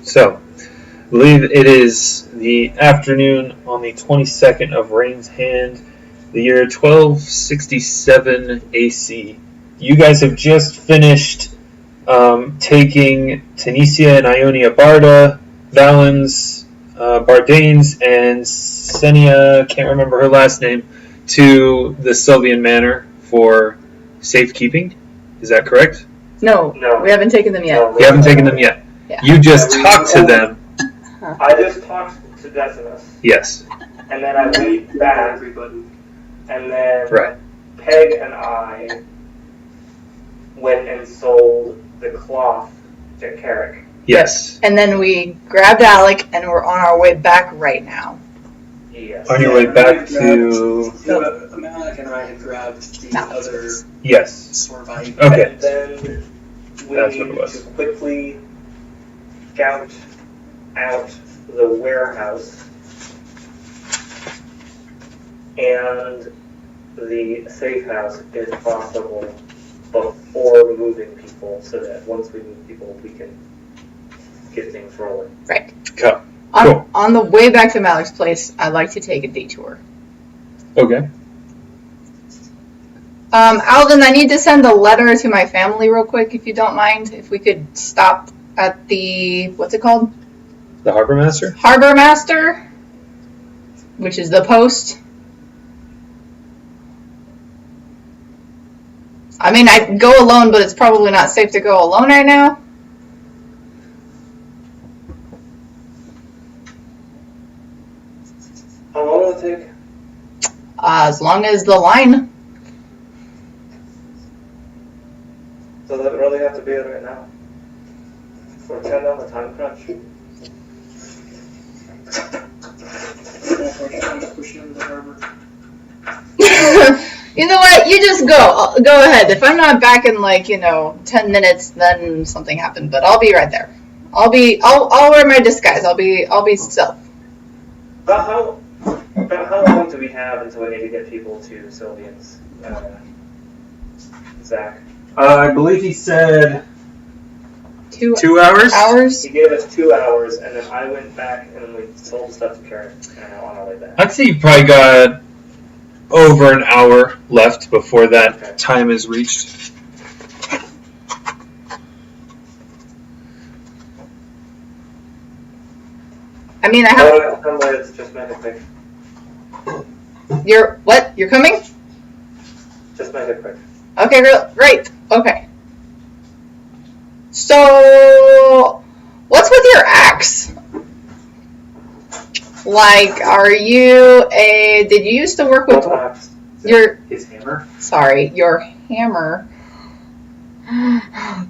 So, I believe it is the afternoon on the 22nd of Rain's Hand, the year 1267 AC. You guys have just finished taking Tunisia and Ionia Barda, Valens, Bardanes, and Senia, can't remember her last name, to the Sylvian manor for safekeeping. Is that correct? No, we haven't taken them yet. You haven't taken them yet? Yeah. You just talked to them. I just talked to Decimus. Yes. And then I went back, everybody. And then Right. Peg and I went and sold the cloth to Carrick. Yes. And then we grabbed Alec, and we're on our way back right now. Yes. On your way back to... Alec and I had grabbed the other Yes. sort of item. Okay. And then we That's what it needed was. to quickly scout out the warehouse and the safe house if possible before moving people, so that once we move people we can get things rolling. Right. Cool. On the way back to Malik's place, I'd like to take a detour. Okay. Alvin, I need to send a letter to my family real quick, if you don't mind. If we could stop at the, what's it called? The Harbor Master? Harbor Master, which is the post. I mean, I'd go alone, but it's probably not safe to go alone right now. How long will it take? As long as the line. Does it really have to be right now? We're 10 on the time crunch. Push into the harbor. You know what? You just go. Go ahead. If I'm not back in 10 minutes, then something happened. But I'll be right there. I'll wear my disguise. I'll be stealth. About how long do we have until we need to get people to Sylvian's? Zach. I believe he said 2 hours? He gave us 2 hours, and then I went back and we sold stuff to Carrick, and on our way back. I'd say you probably got over an hour left before that time is reached. I mean, I have. Oh, come with, just make it quick. You're coming? Just make it quick. Okay, great. Okay. So, what's with your axe? Are you did you used to work with His hammer? Sorry, your hammer.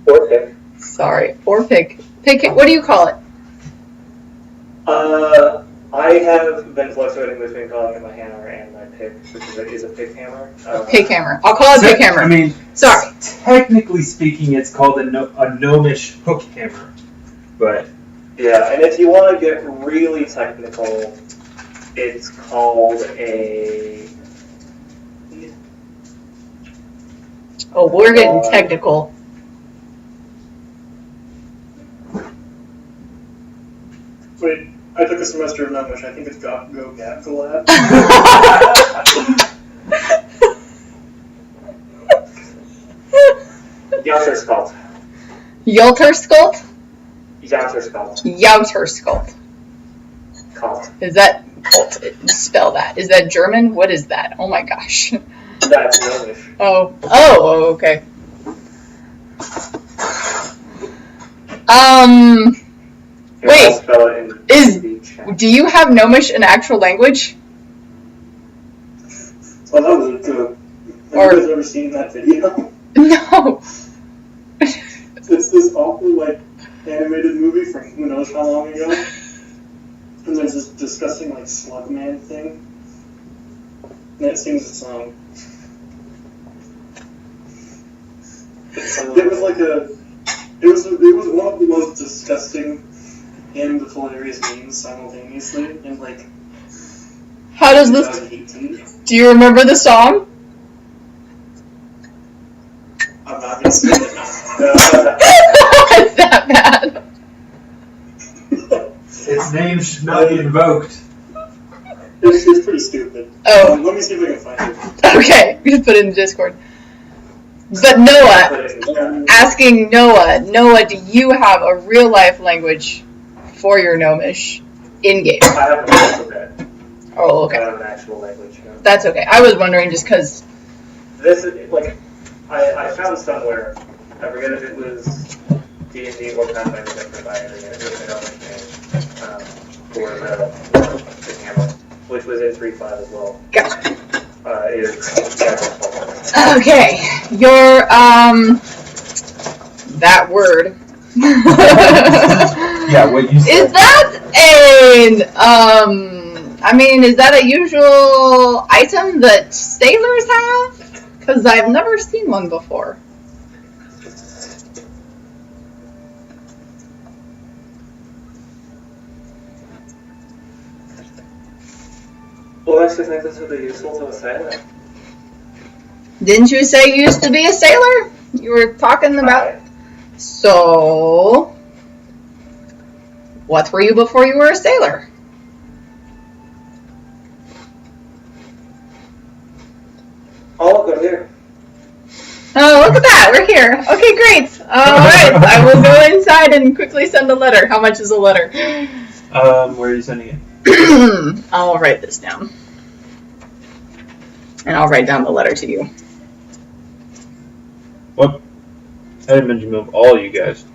Or pick. Sorry, or pick. What do you call it? I have been fluctuating between calling it my hammer and my pick, which is a pick hammer. Pick hammer. I'll call it pick hammer. I mean, sorry. Technically speaking, it's called a gnomish hook hammer, but yeah, and if you want to get really technical, it's called a. Oh, we're getting technical. Wait, I took a semester of Gnomish. I think it's Go Jackal. Yalterskalt. Yalterskalt? Yalterskalt. Yalterskalt. Cult. Is that... Spell that. Is that German? What is that? Oh my gosh. That's Gnomish. Oh, okay. Wait. Do you have Gnomish in actual language? Well, that was good. Have you guys ever seen that video? No. It's this awful, animated movie from who knows how long ago. And there's this disgusting, slug man thing. And it sings a song. It was it was one of the most disgusting and hilarious memes simultaneously. And how does this? 2018. Do you remember the song? I'm not gonna sing it now. It's that bad. His name should not be invoked. It's pretty stupid. Oh. Let me see if I can find it. Okay, we just put it in the Discord. But Noah, asking Noah, do you have a real life language for your gnomish in game? I have an alphabet. Oh, okay. I have an actual language. No. That's okay. I was wondering just because. This is like I found somewhere. I forget if it was D&D or Pathfinder that provided it. It was an name for the hammer, which was in 3.5 as well. Gotcha. Is Jackal. Okay, your that word. Yeah, what you said. Is that is that a usual item that sailors have? Because I've never seen one before. Well, I actually think this would be useful to a sailor. Didn't you say you used to be a sailor? You were talking about. So, what were you before you were a sailor? Oh, go here. Oh, look at that. We're here. Okay, great. All right. I will go inside and quickly send a letter. How much is a letter? Where are you sending it? I'll write this down. And I'll write down the letter to you. What? I didn't mention move all you guys.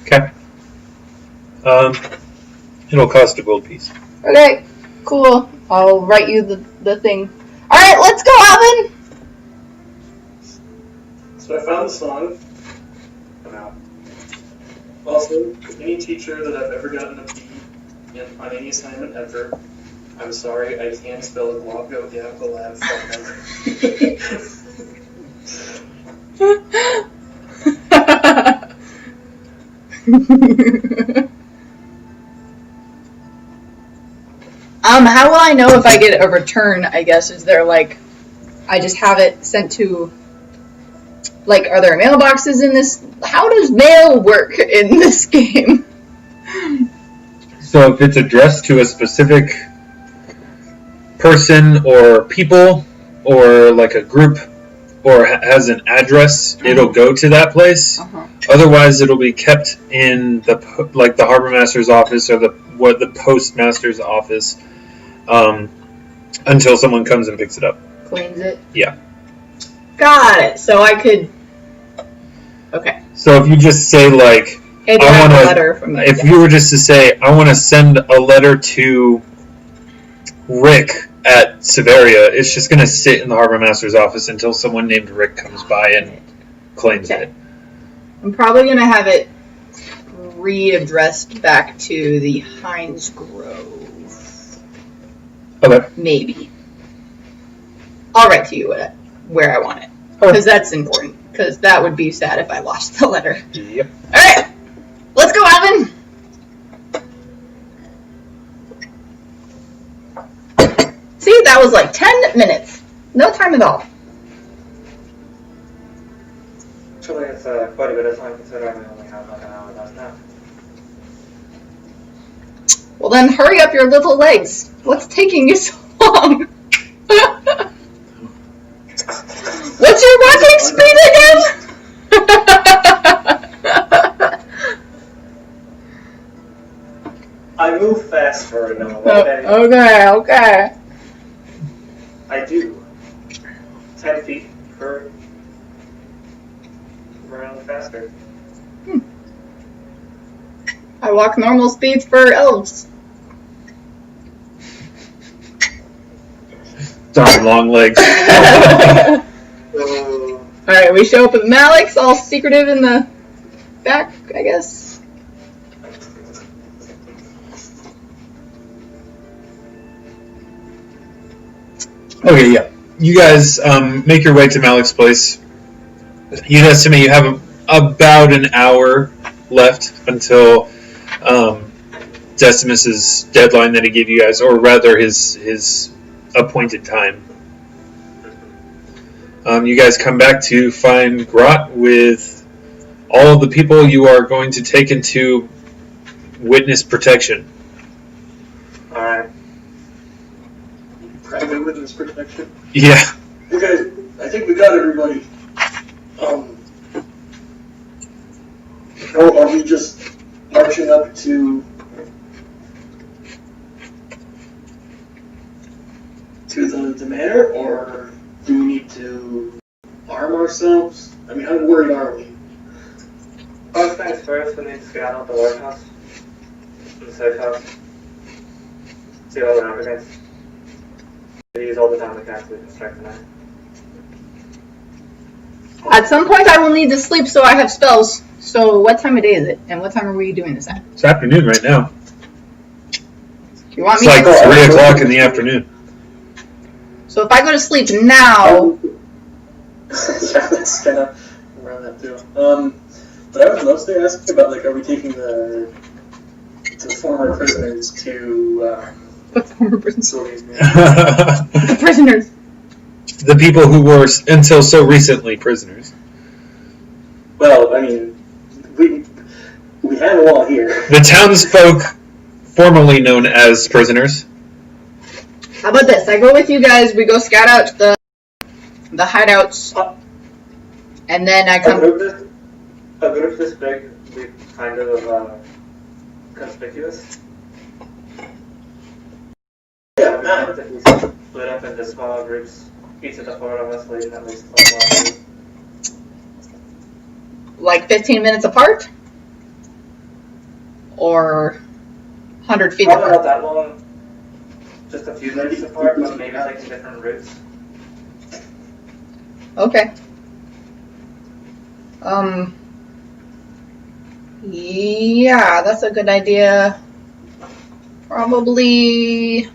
Okay. It'll cost a gold piece. Okay, cool. I'll write you the thing. Alright, let's go, Alvin! So I found the song. Also, any teacher that I've ever gotten a B on any assignment ever, I'm sorry, I can't spell Guapo Gacolab How will I know if I get a return, I guess? Is there I just have it sent to, are there mailboxes in this? How does mail work in this game? So if it's addressed to a specific person or people or a group or has an address, it'll go to that place. Uh-huh. Otherwise, it'll be kept in the harbor master's office or the postmaster's office until someone comes and picks it up. Cleans it? Yeah. Got it. So I could... Okay. So if you just say, Hey, do I have a letter from you? If you were just to say, I want to send a letter to Rick at Severia, it's just going to sit in the harbor master's office until someone named Rick comes by and claims it. I'm probably going to have it readdressed back to the Heinz Grove. Okay. Maybe. I'll write to you where I want it. Because that's important. Because that would be sad if I lost the letter. Yep. Alright! Let's go, Alvin! See, that was 10 minutes. No time at all. Actually, it's quite a bit of time considering we only have an hour left now. Well then, hurry up your little legs. What's taking you so long? What's your walking speed again? I move fast for no. Okay. Okay. I do. 10 feet per round faster. I walk normal speeds for elves. Darn long legs. Alright, we show up with Malik's all secretive in the back, I guess. Okay, yeah. You guys make your way to Malik's place. You'd estimate you have about an hour left until Decimus's deadline that he gave you guys, or rather his appointed time. You guys come back to find Grot with all of the people you are going to take into witness protection. Alright. Private witness protection. Yeah. Okay, I think we got everybody. Are we just marching up to the manor, or do we need to arm ourselves? I mean, how worried are we? First things first, we need to scout out the warehouse. The safe house. See what we're up against. We use all the time we can so we can strike tonight. At some point, I will need to sleep, so I have spells. So, what time of day is it? And what time are we doing this at? It's afternoon right now. Do you want It's me like to... 3 o'clock in the afternoon. So, if I go to sleep now... Yeah, that's kind of around that too. But I was mostly asking about, like, are we taking the former prisoners to The former prisoners. Sylvia's manor? The prisoners. The people who were until so recently prisoners. Well, I mean, we have them all here. The townsfolk formerly known as prisoners. How about this? I go with you guys. We go scout out the hideouts. And then I A come... group this big, we kind of conspicuous. Yeah, We man. want to be split up into small groups. Each of the 4 of us leading at least 12 groups. Like 15 minutes apart? Or 100 feet Probably not apart? that long. Just a few minutes apart, but maybe taking different routes. Okay. Yeah, that's a good idea. Probably...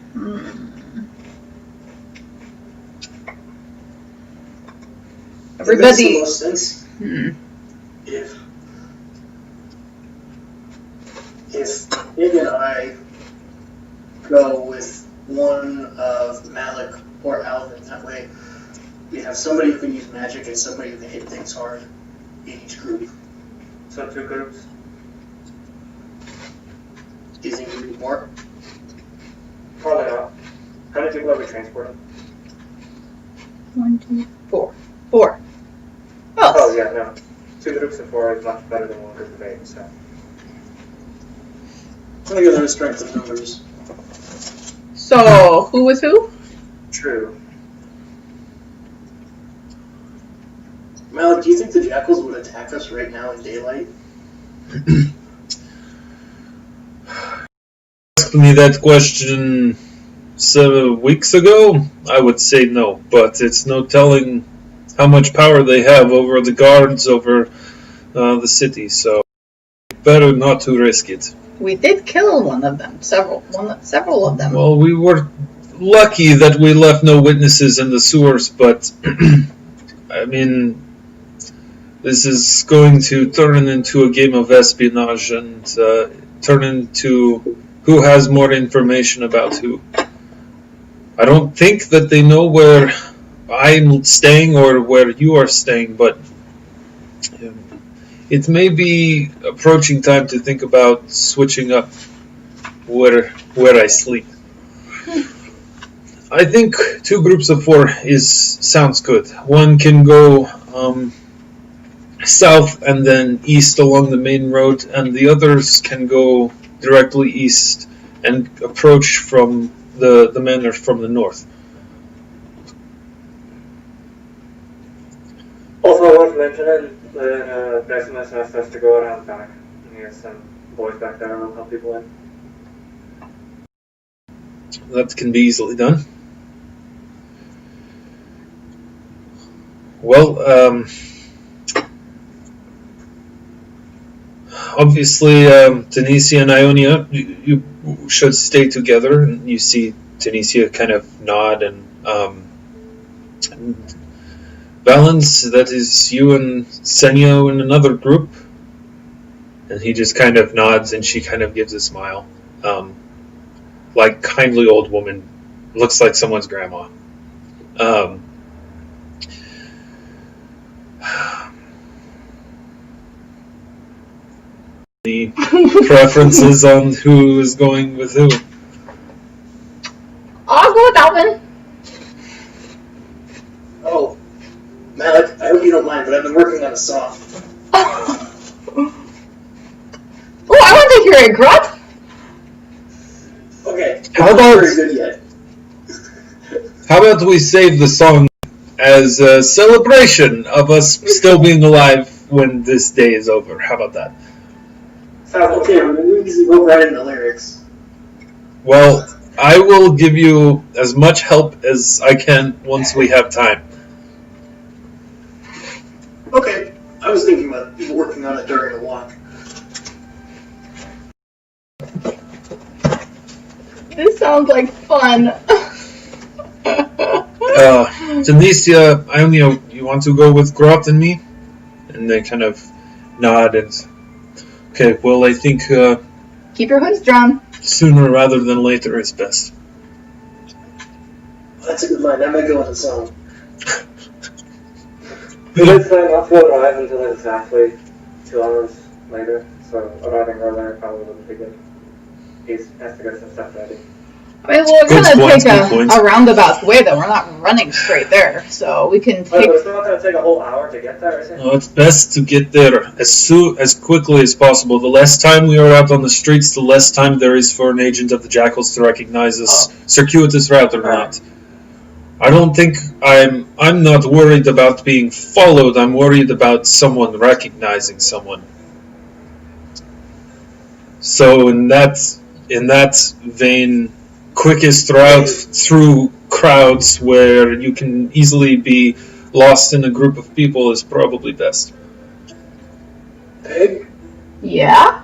It makes the Everybody... most sense if Ig and I go with one of Malik or Alvin. That way, we have somebody who can use magic and somebody who can hit things hard in each group. So 2 groups. Do you think we need more? Probably not. How many people are we transporting? 1, 2, 4. 4. Oh yeah, no. 2 groups of 4 is much better than 1 group of 8, so. Together is strength of numbers. So, who was who? True. Malik, do you think the Jackals would attack us right now in daylight? Asked me that question 7 weeks ago, I would say no, but it's no telling how much power they have over the guards over the city, so better not to risk it. We did kill one of them. Several of them. Well, we were lucky that we left no witnesses in the sewers, but I mean, this is going to turn into a game of espionage and turn into who has more information about who. I don't think that they know where I'm staying or where you are staying, but it may be approaching time to think about switching up where I sleep. I think 2 groups of 4 sounds good. One can go south and then east along the main road, and the others can go directly east and approach from the manor from the north. Also worth mentioning that Decimus asked us to go around back. And he has some boys back there who will help people in. That can be easily done. Well, obviously, Tunisia and Ionia, you should stay together. And you see Tunisia kind of nod, and Valens, that is you and Senyo in another group. And he just kind of nods, and she kind of gives a smile. Like kindly old woman, looks like someone's grandma. preferences on who is going with who? I'll go with Alvin. Oh, Malik, I hope you don't mind, but I've been working on a song. Oh, I want to hear it, Grot. Okay, How it's not about- very good yet. How about we save the song as a celebration of us still being alive when this day is over? How about that? Sounds Okay, we're going to go right into the lyrics. Well, I will give you as much help as I can once we have time. Okay, I was thinking about working on it during the walk. This sounds like fun. Janicia, Ionia, you want to go with Grot and me? And they kind of nod and... Okay, well, I think Keep your hoods drawn. sooner rather than later is best. That's a good line. That might go in the song. We did say not to arrive until exactly 2 hours later, so arriving earlier probably wouldn't be good. He has to get some stuff ready. I mean, we're Good gonna points, take good points. a roundabout way, though. We're not running straight there, so we can Wait, take. but it's not going to take a whole hour to get there, is it? No, it's best to get there as quickly as possible. The less time we are out on the streets, the less time there is for an agent of the Jackals to recognize us, circuitous route or not. I don't think I'm not worried about being followed. I'm worried about someone recognizing someone. So in that vein, quickest route through crowds where you can easily be lost in a group of people is probably best. Peg, Yeah.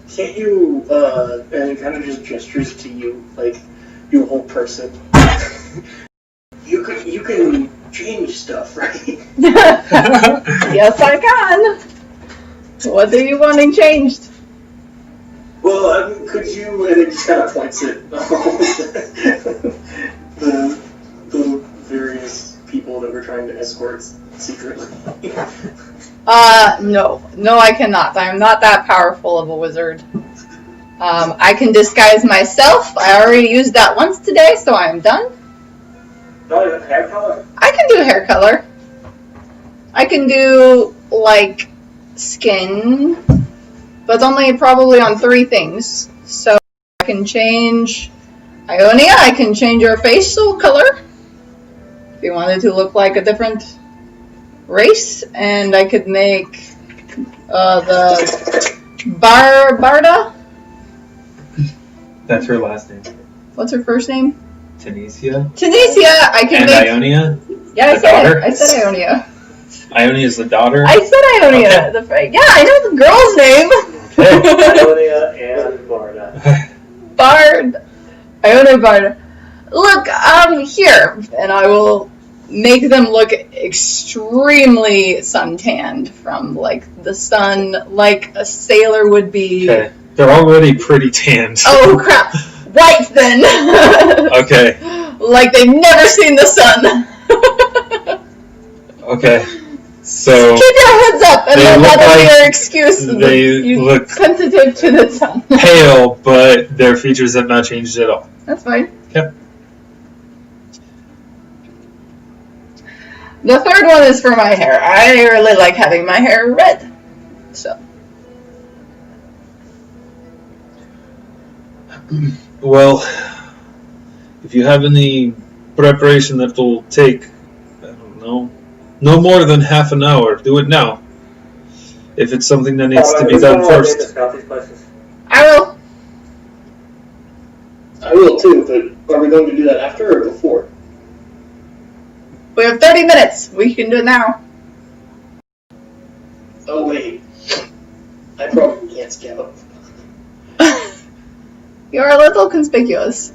can't you, and it kind of just gestures to you, like, you a whole person. You can change stuff, right? Yes, I can. What are you wanting changed? Well, I mean, could you, and it just kind of points at the various people that we're trying to escort secretly. No, I cannot. I am not that powerful of a wizard. I can disguise myself. I already used that once today, so I'm done. Not even hair color? I can do hair color. I can do, like, skin, but only probably on 3 things. So I can change Ionia, I can change your facial color if you wanted to look like a different race, and I could make the Barda. That's her last name. What's her first name? Tunisia. Tunisia. I can And make. Ionia. Yeah, the daughter? I said Ionia. Ionia is the daughter. I said Ionia. Okay. Yeah, I know the girl's name. Ionia and Marta. Bard. Ionia Bard. Look, here, and I will make them look extremely suntanned from, like, the sun, like a sailor would be. Okay. They're already pretty tanned. Oh, crap. White, then. Okay. Like they've never seen the sun. Okay. So Keep your hoods up, and they then look that'll be like your excuse. they You're look sensitive to the sun. pale, but their features have not changed at all. That's fine. Yep. The third one is for my hair. I really like having my hair red. So. Well, if you have any preparation that will take, I don't know, no more than half an hour, do it now. If it's something that needs to be done first. I will. I will too, but are we going to do that after or before? We have 30 minutes. We can do it now. Oh wait, I probably can't scout. You're a little conspicuous.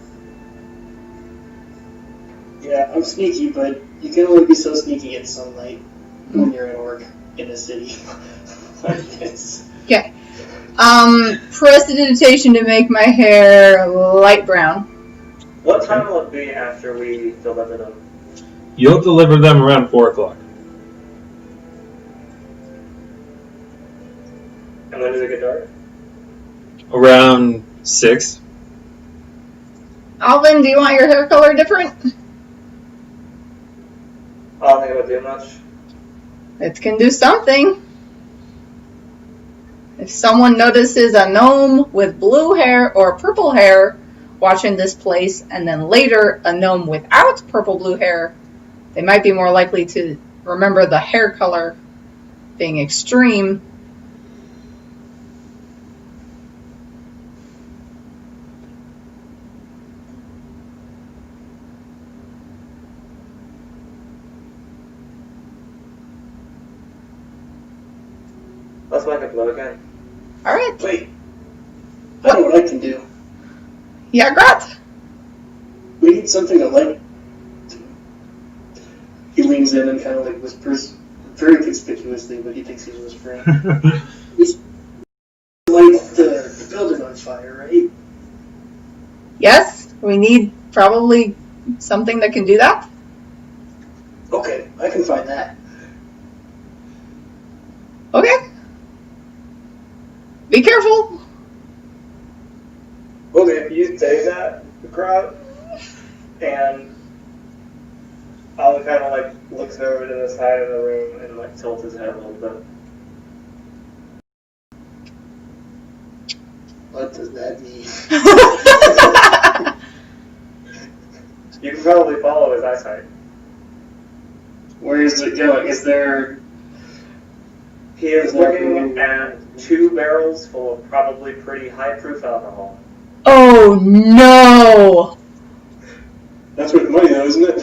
Yeah, I'm sneaky, but you can only be so sneaky in sunlight when you're at work in a city. Okay. Prestidigitation to make my hair light brown. What time will it be after we deliver them? You'll deliver them around 4 o'clock. And when do they get dark? Around 6. Alvin, do you want your hair color different? I don't think it would do much. It can do something. If someone notices a gnome with blue hair or purple hair watching this place, and then later a gnome without purple-blue hair, they might be more likely to remember the hair color being extreme. Let's make it blue again. Alright. Wait. I know what I can do. Yeah, Grat. We need something to light. He leans in and kind of like whispers, very conspicuously, but he thinks he's whispering. We light the building on fire, right? Yes, we need probably something that can do that. Okay, I can find that. Okay. Be careful. Okay, you say that, Grot, and Alan kind of like looks over to the side of the room and like tilts his head a little bit. What does that mean? You can probably follow his eyesight. Where is it going? Is there... He is looking at 2 barrels full of probably pretty high-proof alcohol. Oh no! That's worth money though, isn't it?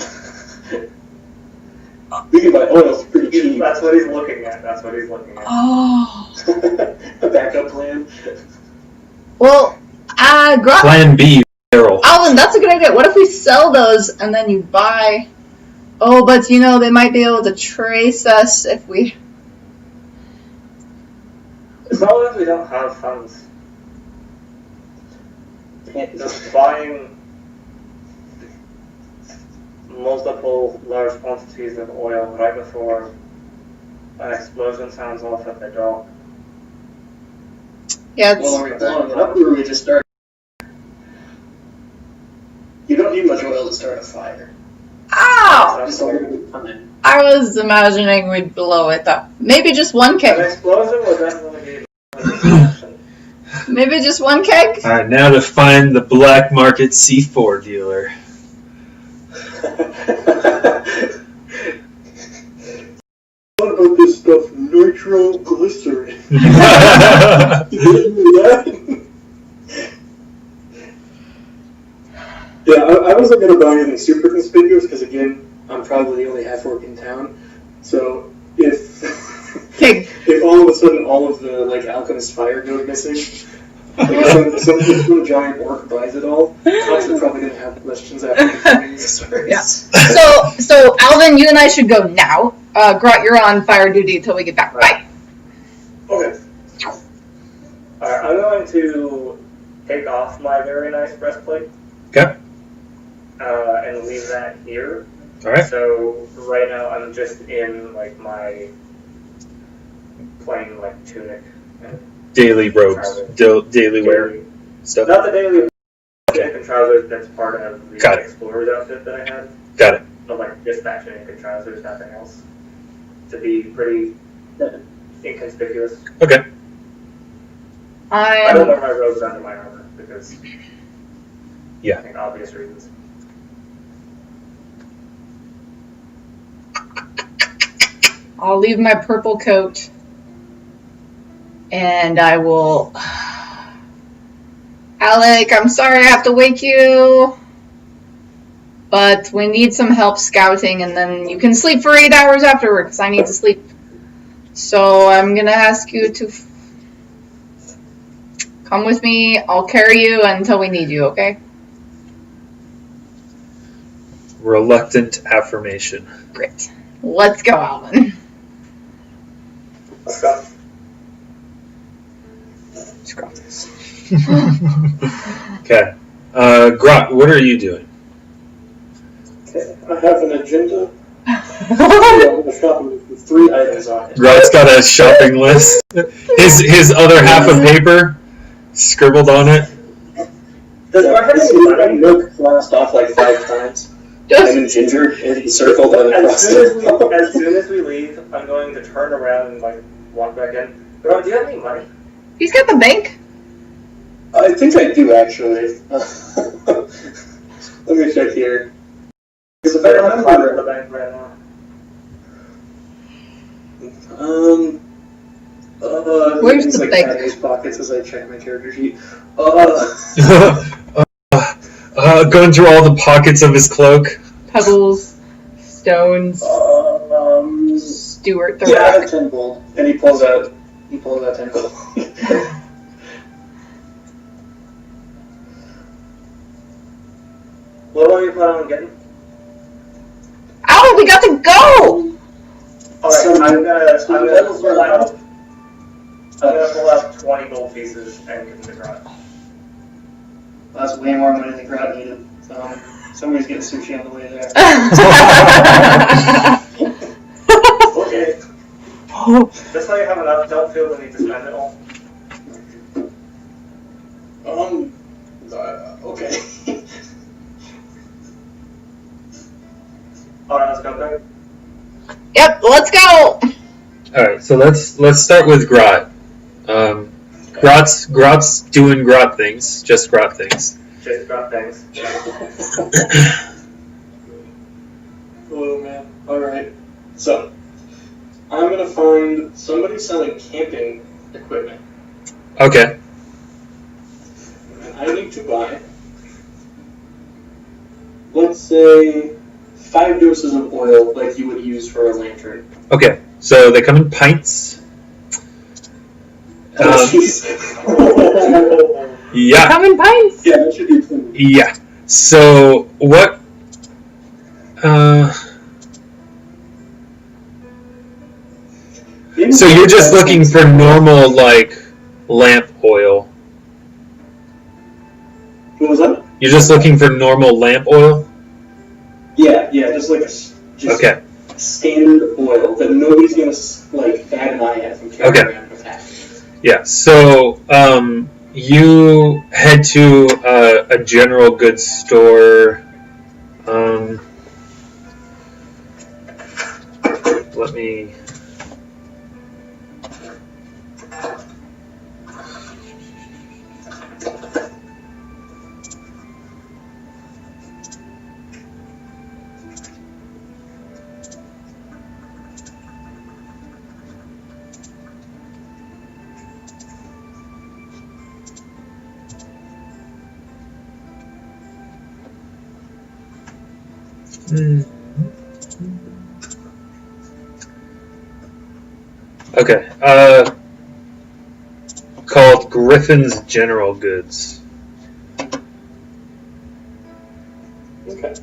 We can buy oil for pretty cheap. That's what he's looking at. That's what he's looking at. Oh. A backup plan. Well, Grat. Plan B, barrel. Alvin, that's a good idea. What if we sell those and then you buy... Oh, but you know, they might be able to trace us if we... As long as we don't have funds. Just buying multiple large quantities of oil right before an explosion sounds off at the dock. Yeah, it's... Well, are we blowing it up or are we just starting? You don't need much oil to start a fire. Ow! Just a little bit of time. I was imagining we'd blow it up. Maybe just one An keg. explosion would definitely be an explosion. Maybe just one keg? Alright, now to find the black market C4 dealer. What about this stuff? Nitroglycerin. Yeah, I wasn't going to buy anything super conspicuous because, again, I'm probably the only half-orc in town. So if if all of a sudden all of the like alchemist fire goes missing, like some giant orc buys it all, cops are probably going to have questions after this. Yeah. So Alvin, you and I should go now. Grot, you're on fire duty until we get back. Bye. Okay. Alright, I'm going to take off my very nice breastplate. Okay. And leave that here. Alright. So right now I'm just in like my plain like tunic and Daily robes. Daily wear stuff. Not the daily tunic and trousers. That's part of the explorer's outfit that I had. Got it. But like just that tunic and trousers, nothing else. To be pretty inconspicuous. Okay. I don't wear my robes under my armor because Yeah. I think obvious reasons. I'll leave my purple coat. And I will... Alec, I'm sorry I have to wake you. But we need some help scouting, and then you can sleep for 8 hours afterward, because I need to sleep. So I'm going to ask you to come with me. I'll carry you until we need you, okay? Reluctant affirmation. Great. Let's go, Alvin. Let's go. Scrub this. Okay. Grot, what are you doing? Okay, I have an agenda. The shop with 3 items on it. Grot's got a shopping list. His other half of paper scribbled on it. Does Grot have any money? Milk crossed off like 5 times. Just And ginger and circled and As crossed soon as we leave, I'm going to turn around and like walk back in. Grot, do you have any money? he's got the bank. I think I do actually. Let me check here. Because if I I don't have money in the remember, bank right now. Where's it's the like bank? out of his pockets as I check my character sheet. Going through all the pockets of his cloak. Pebbles, stones, Stuart the Yeah, I Rock. have 10 gold, and he pulls out 10 gold. What are you planning on getting? Ow, we got to go! Alright, So- I'm gonna pull out 20 gold pieces and give them to Grot. That's way more money than Grot needed. Somebody's getting sushi on the way there. Okay. Just so you have enough, don't feel the need to spend it all. Okay. Alright, let's go back. Yep, let's go! Alright, so let's start with Grot. Grot's doing Grot things, just Grot things. Just Grot things. Oh man. Alright. So, I'm gonna find somebody selling camping equipment. Okay. And I need to buy, let's say, 5 doses of oil like you would use for a lantern. Okay. So they come in pints. Jeez. Yeah. Come in pints! Yeah, that should be clean. Yeah. So what? So you're just looking for normal like lamp oil. What was that? You're just looking for normal lamp oil. Yeah, just like a Okay. standard oil that nobody's gonna like bat an eye at from carrying Okay. around with that. Yeah. So you head to a general goods store. Let me. Okay. Called Griffin's General Goods. Okay.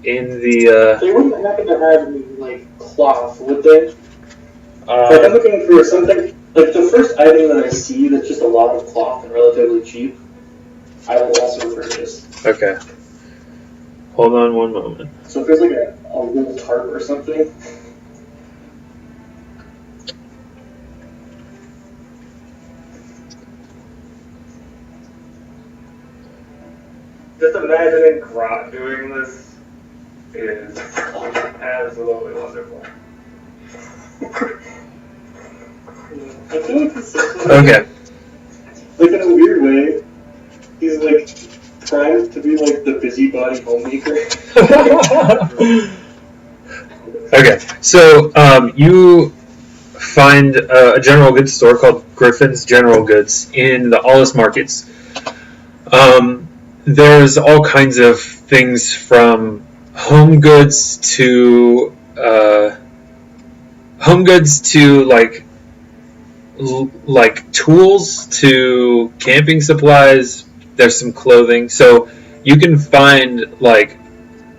In the They wouldn't happen to have any like cloth, would they? Like I'm uh, looking for something like the first item that I see that's just a lot of cloth and relatively cheap, I will also purchase. okay. Hold on one moment. So if there's like a wool tarp or something. Just imagining Grot doing this is absolutely wonderful. I feel like this is Okay. like in a weird way, he's like primed to be like the busybody homemaker. Okay. So you find a general goods store called Griffin's General Goods in the Allis Markets. There's all kinds of things from home goods to like tools to camping supplies. There's some clothing, so you can find like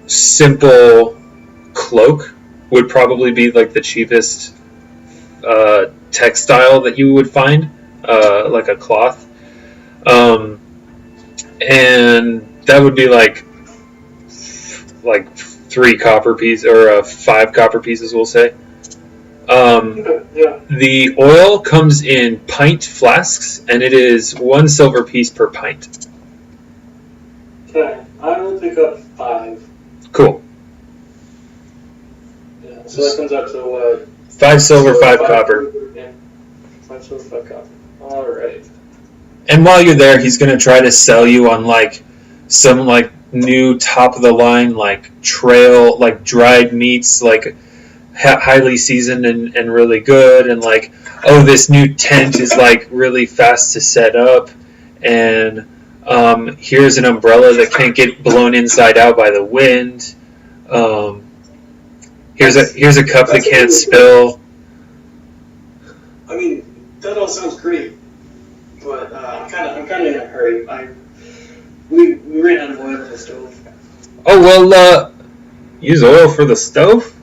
simple cloak would probably be like the cheapest textile that you would find, like a cloth. And that would be like 3 copper pieces, or 5 copper pieces, we'll say. Yeah. The oil comes in pint flasks, and it is 1 silver piece per pint. Okay. I will pick up 5. Cool. Yeah. So that comes out to what? 5 silver, 5 copper. Yeah. 5 silver, 5 copper. Alright. And while you're there, he's going to try to sell you on, like, some, like, new top-of-the-line, like, trail, like, dried meats, like, highly seasoned and really good, and, like, oh, this new tent is, like, really fast to set up, and here's an umbrella that can't get blown inside out by the wind. Here's a cup that can't spill. I mean, that all sounds great, but I'm kind of in a hurry. We ran out of oil in the stove. Oh, well, use oil for the stove?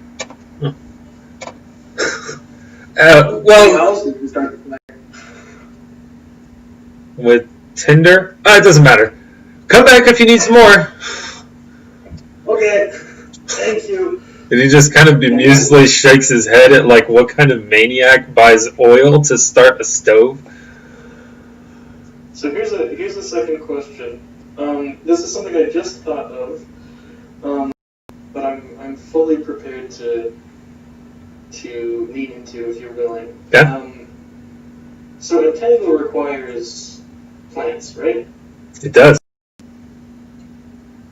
Well, with tinder? It doesn't matter. Come back if you need some more. Okay, thank you. And he just kind of bemusedly shakes his head at, like, what kind of maniac buys oil to start a stove? So here's a second question. This is something I just thought of, but I'm fully prepared to lean into if you're willing. Yeah. So Entangle requires plants, right? It does.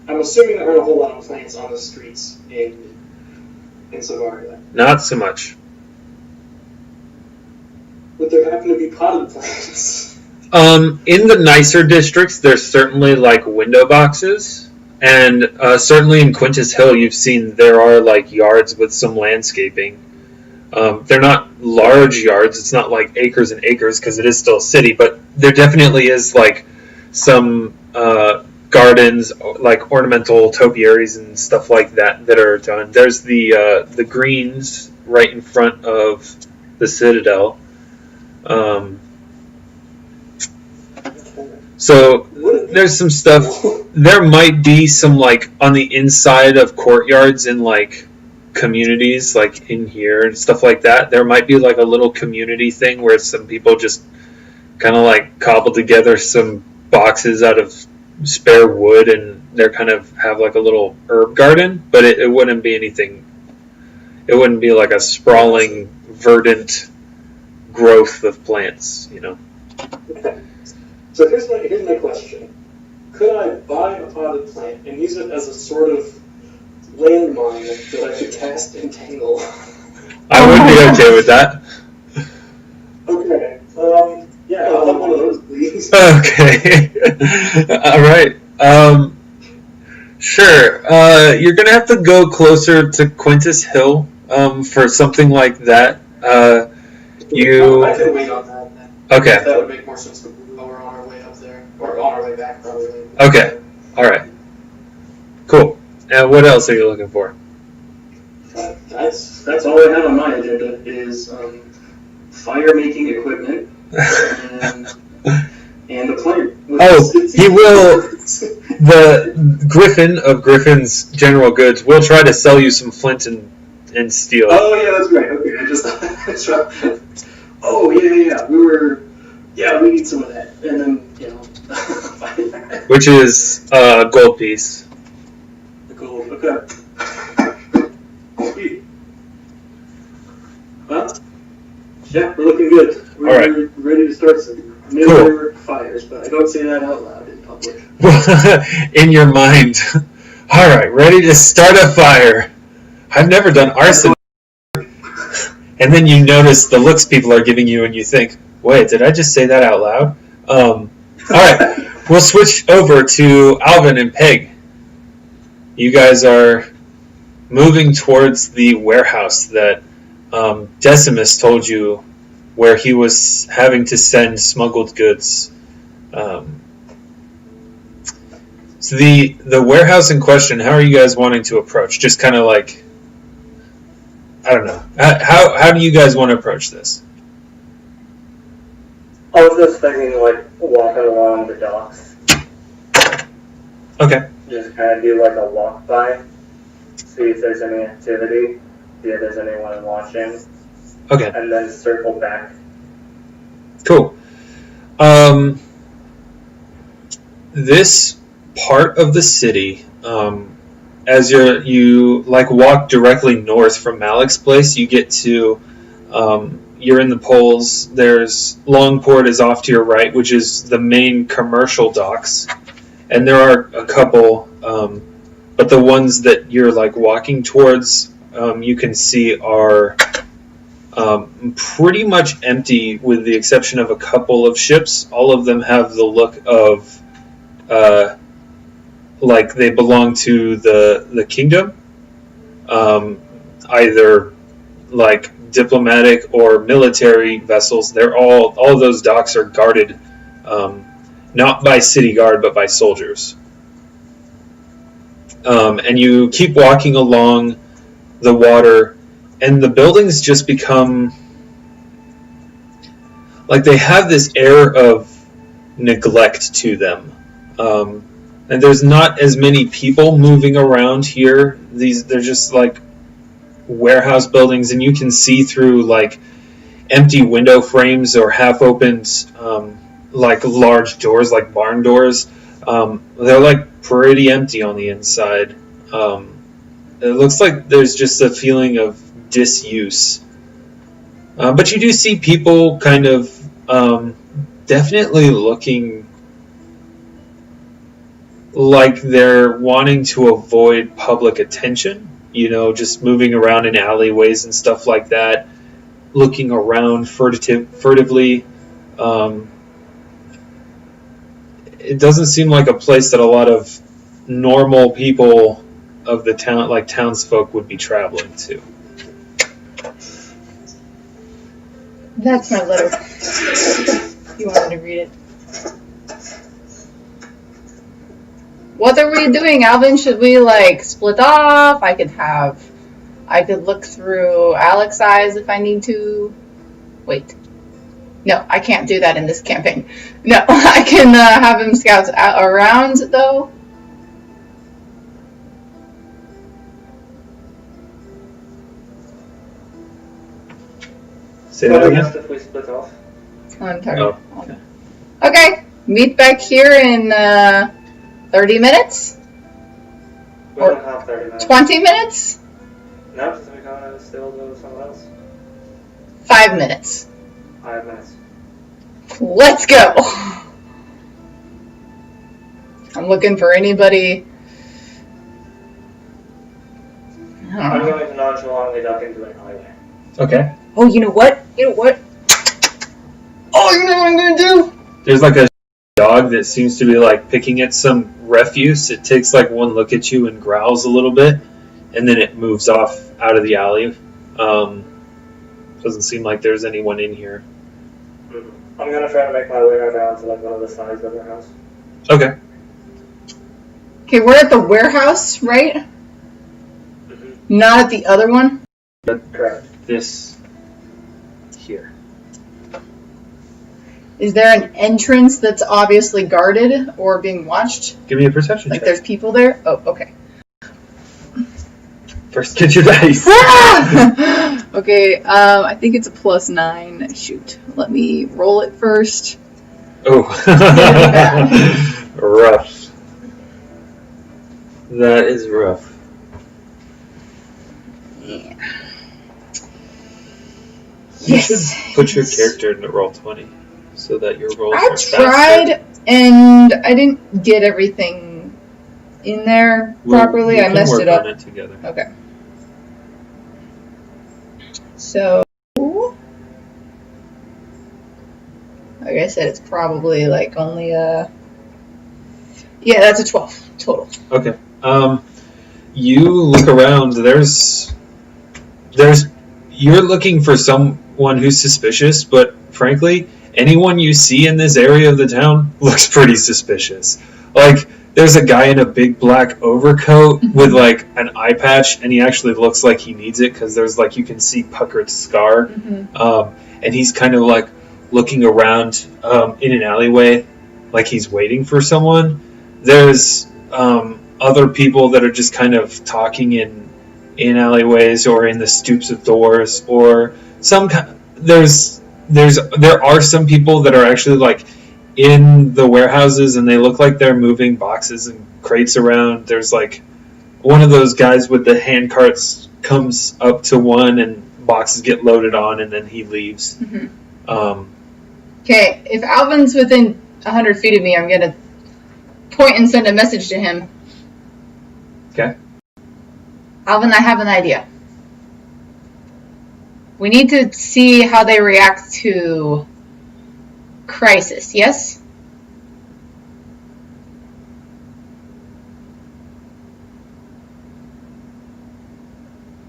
I'm assuming there aren't a whole lot of plants on the streets in Savaria. Not so much. But there happen to be potted plants. In the nicer districts, there's certainly, like, window boxes. And certainly in Quintus Hill, you've seen there are, like, yards with some landscaping. They're not large yards. It's not like acres and acres because it is still a city. But there definitely is, like, some gardens, like ornamental topiaries and stuff like that are done. There's the greens right in front of the Citadel. So there's some stuff. There might be some, like, on the inside of courtyards in, like, communities, like in here and stuff like that. There might be, like, a little community thing where some people just kind of, like, cobble together some boxes out of spare wood, and they're kind of have, like, a little herb garden, but it wouldn't be anything. It wouldn't be like a sprawling, verdant growth of plants, you know. Okay. So here's my question. Could I buy a potted plant and use it as a sort of landmine that I could cast Entangle? I would be okay with that. Okay. Yeah, I'll have one of those, please. Okay. All right. Sure. You're gonna have to go closer to Quintus Hill for something like that. I can wait on that then. Okay. That would make more sense while we're on our way up there. Or on our way back, probably. Okay. All right. Cool. And what else are you looking for? That's all I have on my agenda is fire making equipment and a plant. Oh, he will. The Griffin of Griffin's General Goods will try to sell you some flint and steel. Oh yeah, that's right. Okay, I just that's right. Oh yeah. We need some of that, and then Which is a gold piece. The gold. Okay. Sweet. Well, yeah, we're looking good. We're ready to start some major fires, but I don't say that out loud in public. In your mind. All right, ready to start a fire. I've never done arson. And then you notice the looks people are giving you, and you think, "Wait, did I just say that out loud?" All right, we'll switch over to Alvin and Peg. You guys are moving towards the warehouse that Decimus told you, where he was having to send smuggled goods. So the warehouse in question, how are you guys wanting to approach? Just kind of like, I don't know. How do you guys want to approach this? I was just thinking, like, walking along the docks. Okay. Just kind of do, like, a walk by. see if there's any activity, see if there's anyone watching, Okay. and then circle back. Cool. This part of the city, as you like walk directly north from Malik's place, you get to you're in the Poles. There's Longport is off to your right, which is the main commercial docks, and there are a couple, but the ones that you're like walking towards, you can see are pretty much empty, with the exception of a couple of ships. All of them have the look of like they belong to the kingdom, either like diplomatic or military vessels. They're all of those docks are guarded, not by city guard but by soldiers. And you keep walking along the water, and the buildings just become like they have this air of neglect to them. And there's not as many people moving around here. They're just like warehouse buildings, and you can see through like empty window frames or half-opened like large doors, like barn doors. They're like pretty empty on the inside. It looks like there's just a feeling of disuse. But you do see people kind of definitely looking like they're wanting to avoid public attention, just moving around in alleyways and stuff like that, looking around furtively. It doesn't seem like a place that a lot of normal people of the town, like townsfolk, would be traveling to. That's my letter. You wanted to read it. What are we doing, Alvin? Should we split off? I could look through Alex's eyes if I need to. Wait. No, I can't do that in this campaign. No, I can have him scout around though. Say that again? If we split off. On target. Oh, okay. Okay, meet back here in 30 minutes? We don't have 30 minutes. 20 minutes? No, because we gotta still do something else. 5 minutes. 5 minutes. Let's go! I'm looking for anybody. I'm going to nonchalantly duck into an alleyway. Okay. Oh, you know what? Oh, you know what I'm gonna do? There's like a dog that seems to be picking at some refuse. It takes one look at you and growls a little bit, and then it moves off out of the alley. Doesn't seem like there's anyone in here. Mm-hmm. I'm gonna try to make my way around to one of the sides of the house. Okay. Okay, we're at the warehouse, right? Mm-hmm. Not at the other one? Correct. This here. Is there an entrance that's obviously guarded or being watched? Give me a perception check. There's people there? Oh, okay. First, get your dice. Okay, I think it's a +9. Shoot. Let me roll it first. Oh. Rough. That is rough. Yeah. You Yes. should put your character into roll 20 so that your rolls I are faster. tried, and I didn't get everything in there properly. We I can messed work it up. on it together. Okay. So, like I said, it's probably only a... Yeah, that's a 12 total. Okay. You look around. There's. You're looking for someone who's suspicious, but frankly, anyone you see in this area of the town looks pretty suspicious. There's a guy in a big black overcoat with an eye patch, and he actually looks like he needs it because there's you can see puckered scar, and he's kind of looking around in an alleyway, like he's waiting for someone. There's other people that are just kind of talking in in alleyways or in the stoops of doors, or there are some people that are actually like in the warehouses and they look like they're moving boxes and crates around. There's like one of those guys with the hand carts comes up to one and boxes get loaded on and then he leaves. Okay, if Alvin's within 100 feet of me, I'm gonna point and send a message to him. Okay. Alvin, I have an idea. We need to see how they react to crisis, yes?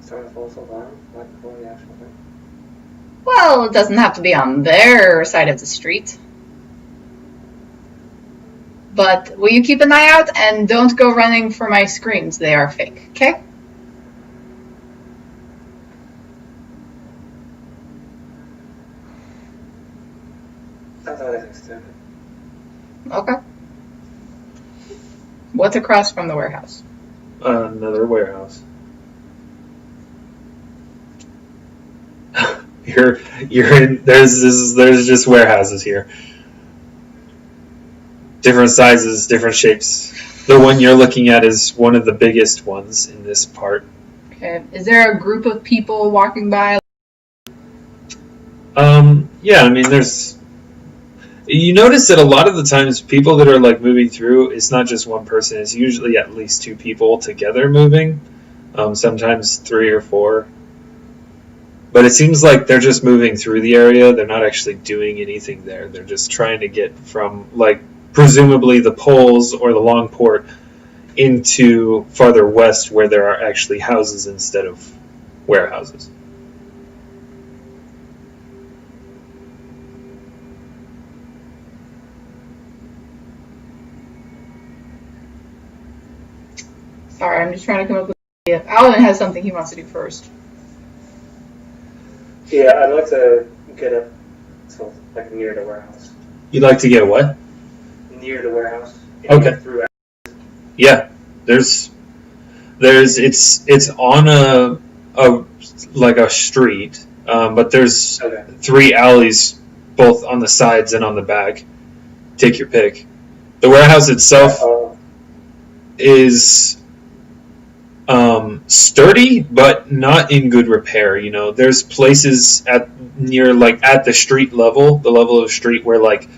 Start a false alarm, like before the actual thing. Well, it doesn't have to be on their side of the street. But will you keep an eye out and don't go running for my screams? They are fake, okay? That's all I think, stupid. Okay. What's across from the warehouse? Another warehouse. You're in. There's just warehouses here. Different sizes, different shapes. The one you're looking at is one of the biggest ones in this part. Okay. Is there a group of people walking by? Yeah, I mean, you notice that a lot of the times people that are like moving through, it's not just one person, it's usually at least two people together moving, sometimes 3 or 4. But it seems like they're just moving through the area, they're not actually doing anything there, they're just trying to get from, like, presumably the poles or the long port into farther west where there are actually houses instead of warehouses. Sorry, I'm just trying to come up with an idea. Alvin has something he wants to do first. Yeah, I'd like to get up to like near the warehouse. You'd like to get what? Near the warehouse. Okay. Through. Yeah, it's on a like a street, but there's 3 alleys, both on the sides and on the back. Take your pick. The warehouse itself is sturdy, but not in good repair. You know, there's places at the street level, the level of the street where like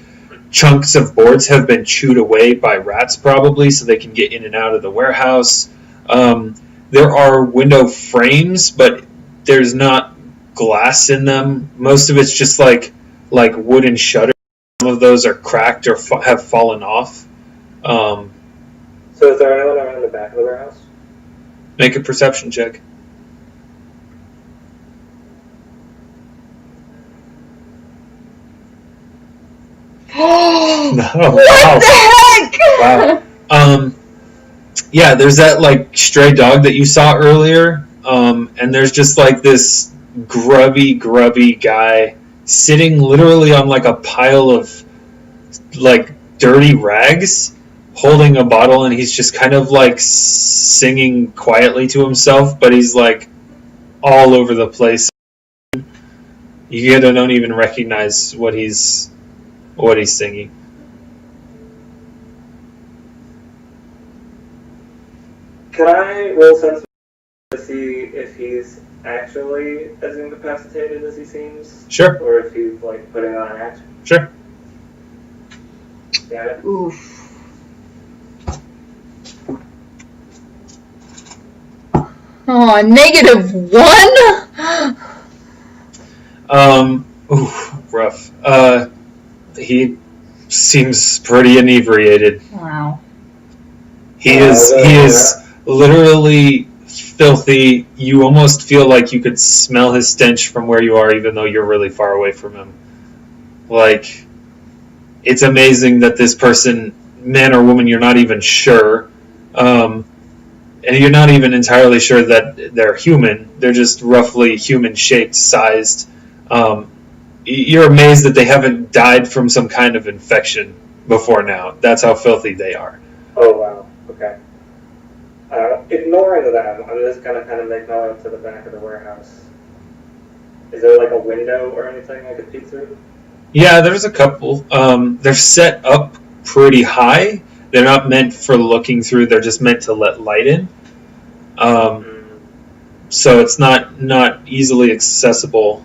chunks of boards have been chewed away by rats, probably, so they can get in and out of the warehouse. There are window frames, but there's not glass in them. Most of it's just like wooden shutters. Some of those are cracked or have fallen off. So is there anyone around the back of the warehouse? Make a perception check. No. What the heck? Wow. Yeah, there's that like stray dog that you saw earlier, and there's just like this grubby guy sitting literally on like a pile of like dirty rags, holding a bottle, and he's just kind of like singing quietly to himself, but he's like all over the place. You don't even recognize what he's singing. Can I roll sense to see if he's actually as incapacitated as he seems? Sure. Or if he's like putting on an act? Sure. Yeah. Oof. Oh, -1? Rough. He seems pretty inebriated. Wow. He is literally filthy. You almost feel like you could smell his stench from where you are, even though you're really far away from him. Like, it's amazing that this person, man or woman, you're not even sure. And you're not even entirely sure that they're human. They're just roughly human-shaped, sized. You're amazed that they haven't died from some kind of infection before now. That's how filthy they are. Oh, wow. Okay. Ignoring them, I'm just gonna kind of make my way up to the back of the warehouse. Is there like a window or anything I could peek through? Yeah, there's a couple. They're set up pretty high. They're not meant for looking through. They're just meant to let light in. So it's not easily accessible.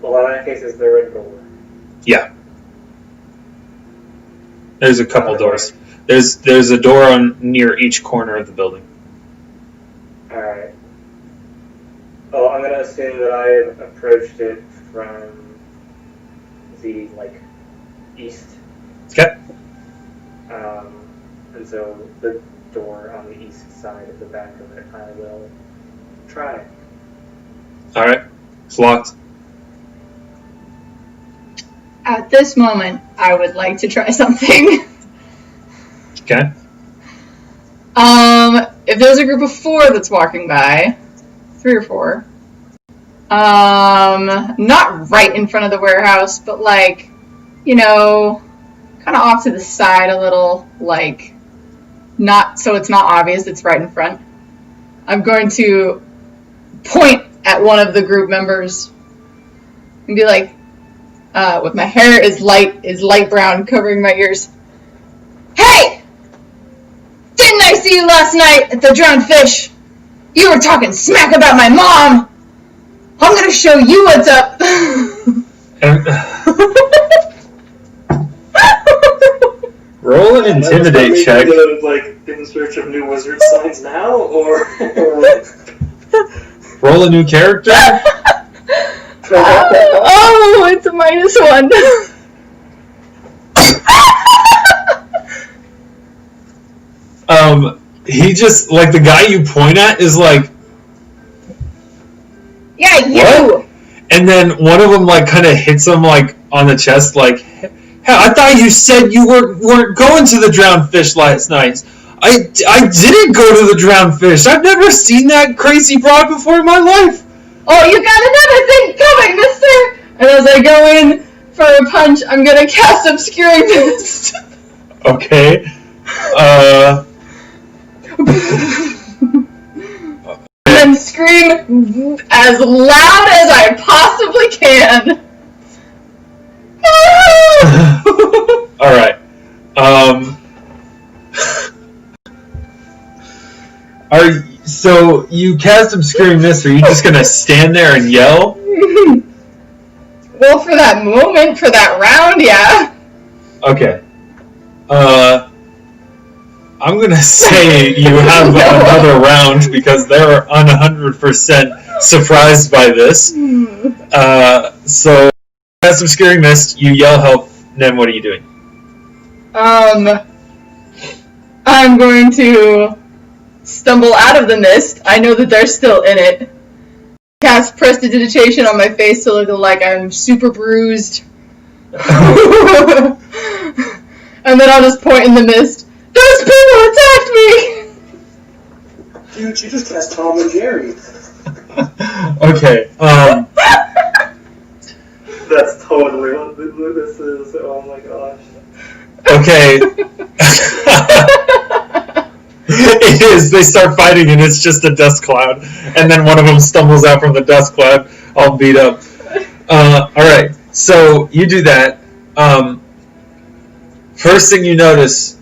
Well, in that case, is there a door? Yeah. There's a couple doors. There's a door on near each corner of the building. Alright. Well, I'm gonna assume that I approached it from the, like, east. Okay. And so the door on the east side of the back of it, I will try. Alright. It's locked. At this moment, I would like to try something. Okay. If there's a group of 4 that's walking by, 3 or 4, not right in front of the warehouse, but like, you know, kind of off to the side a little, like, not so it's not obvious it's right in front. I'm going to point at one of the group members and be like, with my hair is light brown, covering my ears. Hey! Didn't I see you last night at the Drowned Fish? You were talking smack about my mom! I'm gonna show you what's up! Roll an intimidate check. Like, in search of new wizard signs now, or Roll a new character. Oh, it's a -1. He just, like, the guy you point at is like, Yeah, you! what? And then one of them, like, kind of hits him, like, on the chest, like, hell, I thought you said you weren't going to the Drowned Fish last night. I didn't go to the Drowned Fish. I've never seen that crazy broad before in my life. Oh, you got another thing coming, mister! And as I go in for a punch, I'm gonna cast Obscuring Mist. Okay. And then scream as loud as I possibly can. Alright. So you cast Obscuring Mist, are you just gonna stand there and yell? Well, for that moment, for that round, yeah. Okay. I'm gonna say you have another round because they're 100% surprised by this. So, cast Obscuring Mist, you yell help, then what are you doing? I'm going to stumble out of the mist. I know that they're still in it. Cast Prestidigitation on my face to look like I'm super bruised. And then I'll just point in the mist. Those people attacked me! Dude, you just cast Tom and Jerry. Okay, That's totally what this is. Oh my gosh. okay. It is. They start fighting and it's just a dust cloud. And then one of them stumbles out from the dust cloud, all beat up. Alright, so you do that. First thing you notice,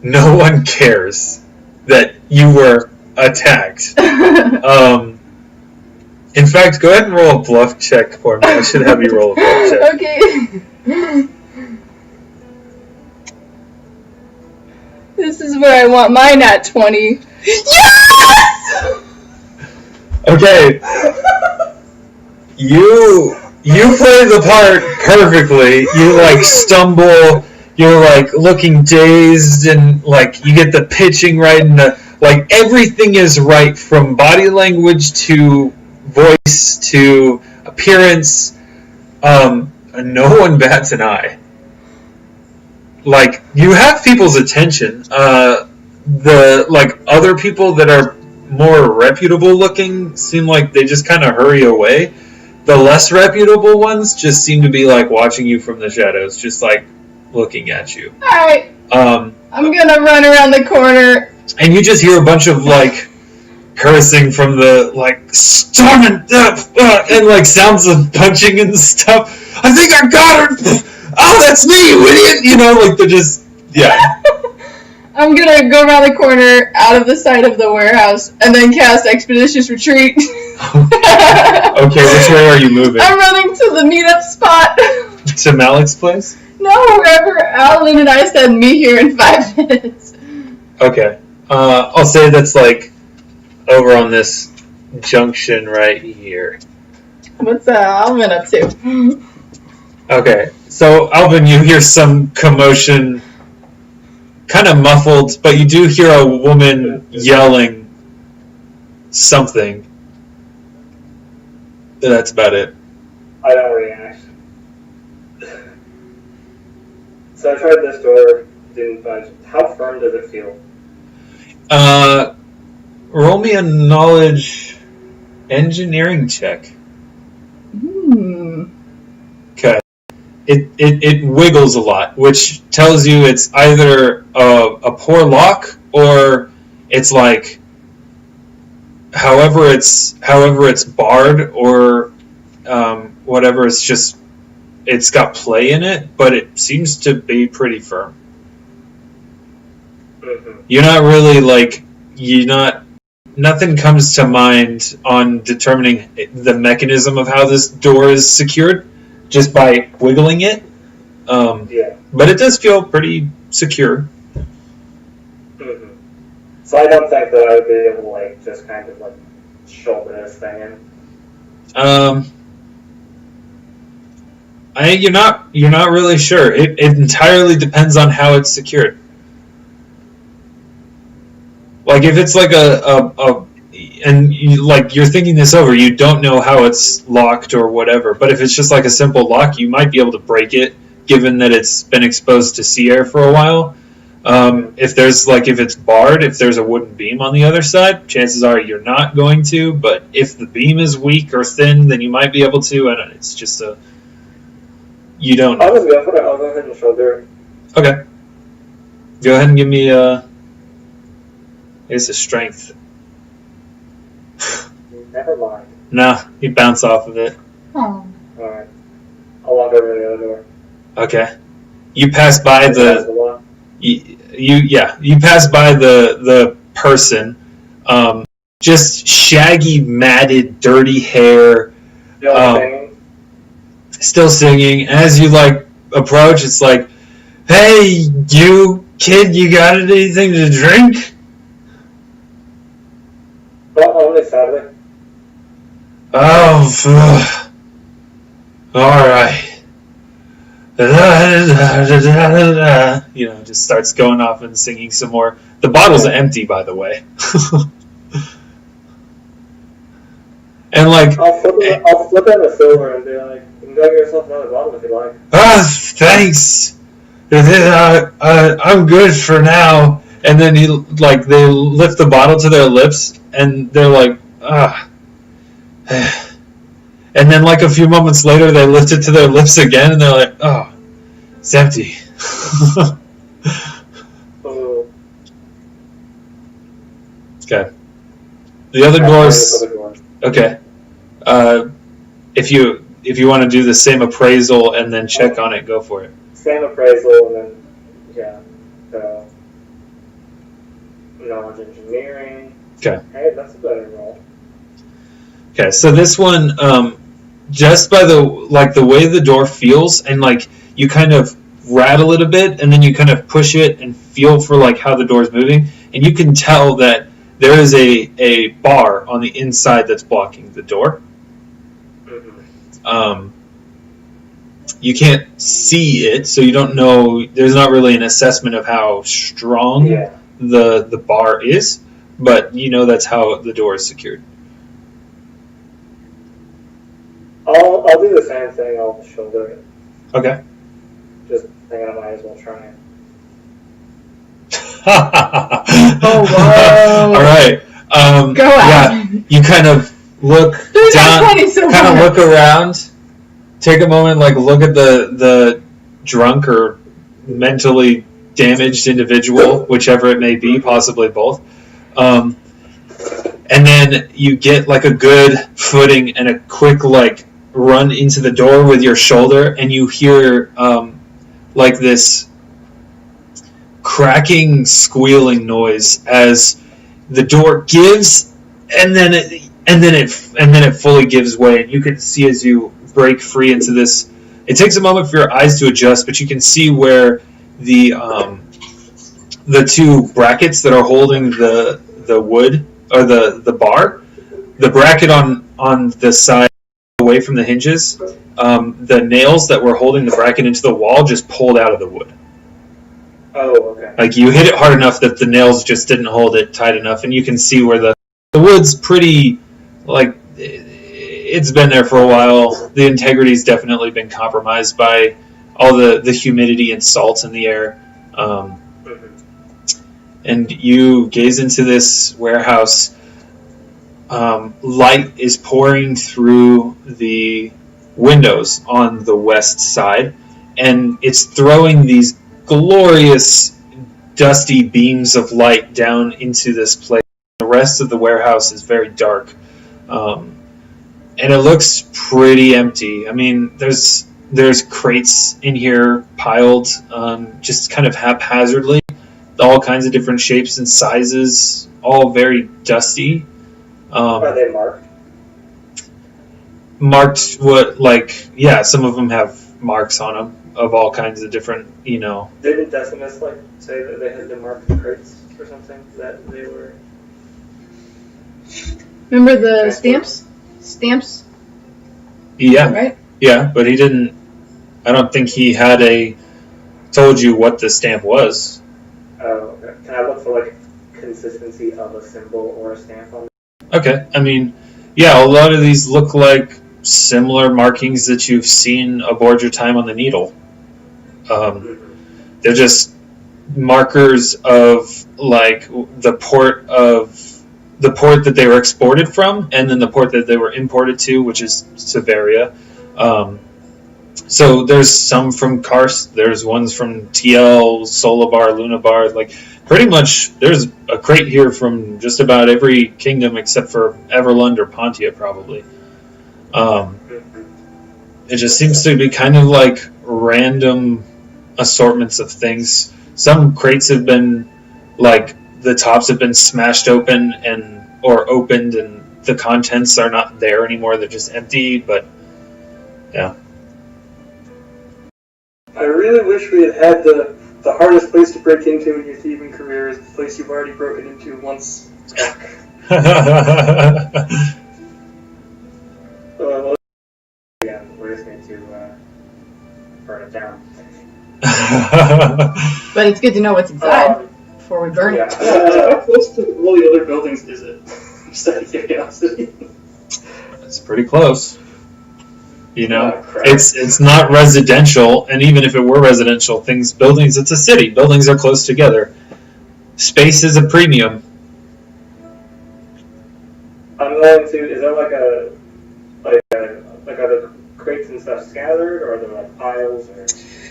no one cares that you were attacked. In fact, go ahead and roll a bluff check for me. I should have you roll a bluff check. Okay. This is where I want mine at 20. Yes! Okay. You play the part perfectly. You like stumble. You're like looking dazed, and like you get the pitching right, and like everything is right from body language to voice to appearance. No one bats an eye. Like you have people's attention. The like other people that are more reputable looking seem like they just kind of hurry away. The less reputable ones just seem to be like watching you from the shadows, just like looking at you. Alright. I'm gonna run around the corner, and you just hear a bunch of like cursing from the like storming and like sounds of punching and stuff. I think I got her. Oh, that's me, you idiot! You know, like they're just I'm gonna go around the corner, out of the sight of the warehouse, and then cast Expeditious Retreat. Okay, which way are you moving? I'm running to the meetup spot. To Malik's place? No, wherever Alan and I said meet here in 5 minutes. Okay. I'll say that's like over on this junction right here. What's Alvin up to? Okay, so Alvin, you hear some commotion, kind of muffled, but you do hear a woman yelling something. That's about it. I don't react. So I tried this door, didn't budge. How firm does it feel? Roll me a knowledge engineering check. Okay. It wiggles a lot, which tells you it's either a poor lock or it's like however it's barred or whatever. It's got play in it, but it seems to be pretty firm. Mm-hmm. You're not really nothing comes to mind on determining the mechanism of how this door is secured just by wiggling it. Yeah. But it does feel pretty secure. Mm-hmm. So I don't think that I would be able to like just kind of like shoulder this thing in. You're not really sure. It entirely depends on how it's secured. Like if it's like you're thinking this over, you don't know how it's locked or whatever. But if it's just like a simple lock, you might be able to break it, given that it's been exposed to sea air for a while. If it's barred, if there's a wooden beam on the other side, chances are you're not going to. But if the beam is weak or thin, then you might be able to. And it's just you don't know. I'll go ahead and shoulder. Okay. Go ahead and give me it's a strength. Never mind. Nah, you bounce off of it. Oh. Alright. I'll walk over to the other door. Okay. You pass by you pass by the person. Just shaggy, matted, dirty hair. Still singing. As you approach, it's like, "Hey, you kid, you got anything to drink?" Well, only sadly. Oh, all right. Just starts going off and singing some more. The bottle's empty, by the way. And I'll flip in the silver and be like, "You can go get yourself another bottle if you like." Thanks. I'm good for now. And then they lift the bottle to their lips, and they're like, And then a few moments later, they lift it to their lips again, and they're like, "Oh, it's empty." Okay. The other doors. Okay. If you want to do the same appraisal and then check on it, go for it. Same appraisal and then knowledge engineering. Okay. Hey, that's a better roll. Okay, so this one, just by the way the door feels, and you kind of rattle it a bit, and then you kind of push it and feel for how the door is moving, and you can tell that there is a bar on the inside that's blocking the door. Mm-hmm. You can't see it, so you don't know. There's not really an assessment of how strong the bar is, but you know that's how the door is secured. I'll do the same thing. I'll shoulder it. Okay. Just think I might as well try it. Oh, wow. All right. Go out. Yeah, you kind of look down, kind of look around, take a moment, look at the drunk or mentally damaged individual, whichever it may be, possibly both. And then you get like a good footing and a quick like run into the door with your shoulder, and you hear like this cracking, squealing noise as the door gives, and then it fully gives way, and you can see as you break free into this. It takes a moment for your eyes to adjust, but you can see where the two brackets that are holding the wood or the bar, the bracket on the side away from the hinges, the nails that were holding the bracket into the wall just pulled out of the wood. Oh, okay. Like you hit it hard enough that the nails just didn't hold it tight enough, and you can see where the wood's pretty, like, it's been there for a while. The integrity's definitely been compromised by all the humidity and salt in the air. And you gaze into this warehouse. Light is pouring through the windows on the west side, and it's throwing these glorious dusty beams of light down into this place. The rest of the warehouse is very dark, and it looks pretty empty. I mean, there's crates in here piled just kind of haphazardly, all kinds of different shapes and sizes, all very dusty. Are they marked? Marked what, like, yeah, some of them have marks on them of all kinds of different, Didn't Decimus say that they had to mark the crates or something, that they were? Remember the stamps? Stamps, Yeah, right? yeah, but he didn't. I don't think he had told you what the stamp was. Oh, okay. Can I look for consistency of a symbol or a stamp on it? Okay, I mean, yeah, a lot of these look like similar markings that you've seen aboard your time on the Needle. They're just markers of like the port that they were exported from, and then the port that they were imported to, which is Severia. So there's some from Karst, there's ones from TL, Solabar, Lunabar, like pretty much there's a crate here from just about every kingdom except for Everlund or Pontia, probably. It just seems to be kind of like random assortments of things. Some crates have been, like, the tops have been smashed open or opened, and the contents are not there anymore. They're just empty, but yeah. I really wish we had the hardest place to break into in your thieving career is the place you've already broken into once. Yeah, we're just going to burn it down. But it's good to know what's inside before we burn it. How close to all the other buildings is it? Just out of curiosity. It's pretty close. Crap. It's not residential, and even if it were residential, buildings, it's a city. Buildings are close together. Space is a premium. I'm going to. Is there are the crates and stuff scattered, or are there piles? Or?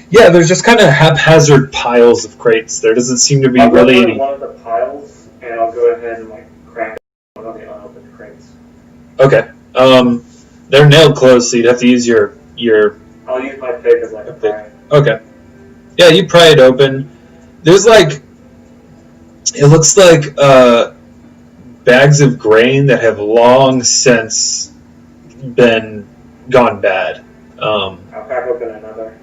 Yeah, there's just kind of haphazard piles of crates. There doesn't seem to be I'll really go any. one of the piles, and I'll go ahead and crack one of the unopened crates. Okay. They're nailed closed, so you'd have to use your. I'll use my pick as a pry. Okay. Yeah, you pry it open. There's it looks like bags of grain that have long since been gone bad. I'll crack open another.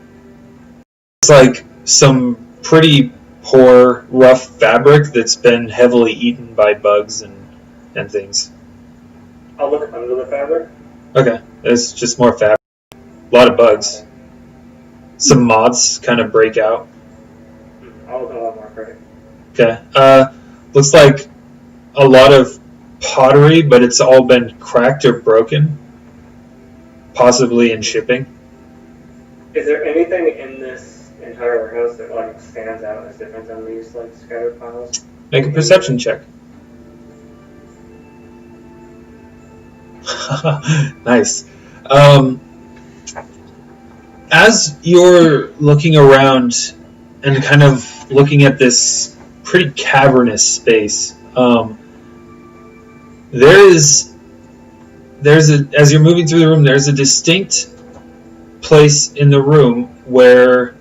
It's like some pretty poor, rough fabric that's been heavily eaten by bugs and things. I'll look under the fabric. Okay, there's just more fabric. A lot of bugs. Some moths kind of break out. I'll open one more crate. Okay. Looks like a lot of pottery, but it's all been cracked or broken. Possibly in shipping. Is there anything in this entire warehouse that stands out as different than these scattered piles? Make a perception check. Nice. As you're looking around and kind of looking at this pretty cavernous space. There's as you're moving through the room, there's a distinct place in the room where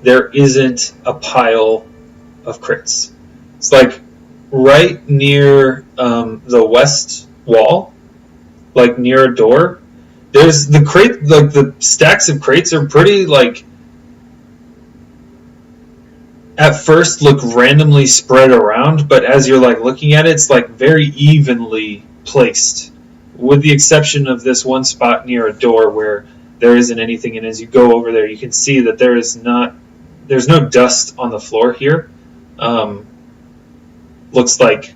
there isn't a pile of crates. It's like right near the west wall, like near a door. There's the crate, like the stacks of crates are pretty like at first look randomly spread around, but as you're like looking at it, it's like very evenly placed, with the exception of this one spot near a door where there isn't anything. And as you go over there, you can see that there's no dust on the floor here. Looks like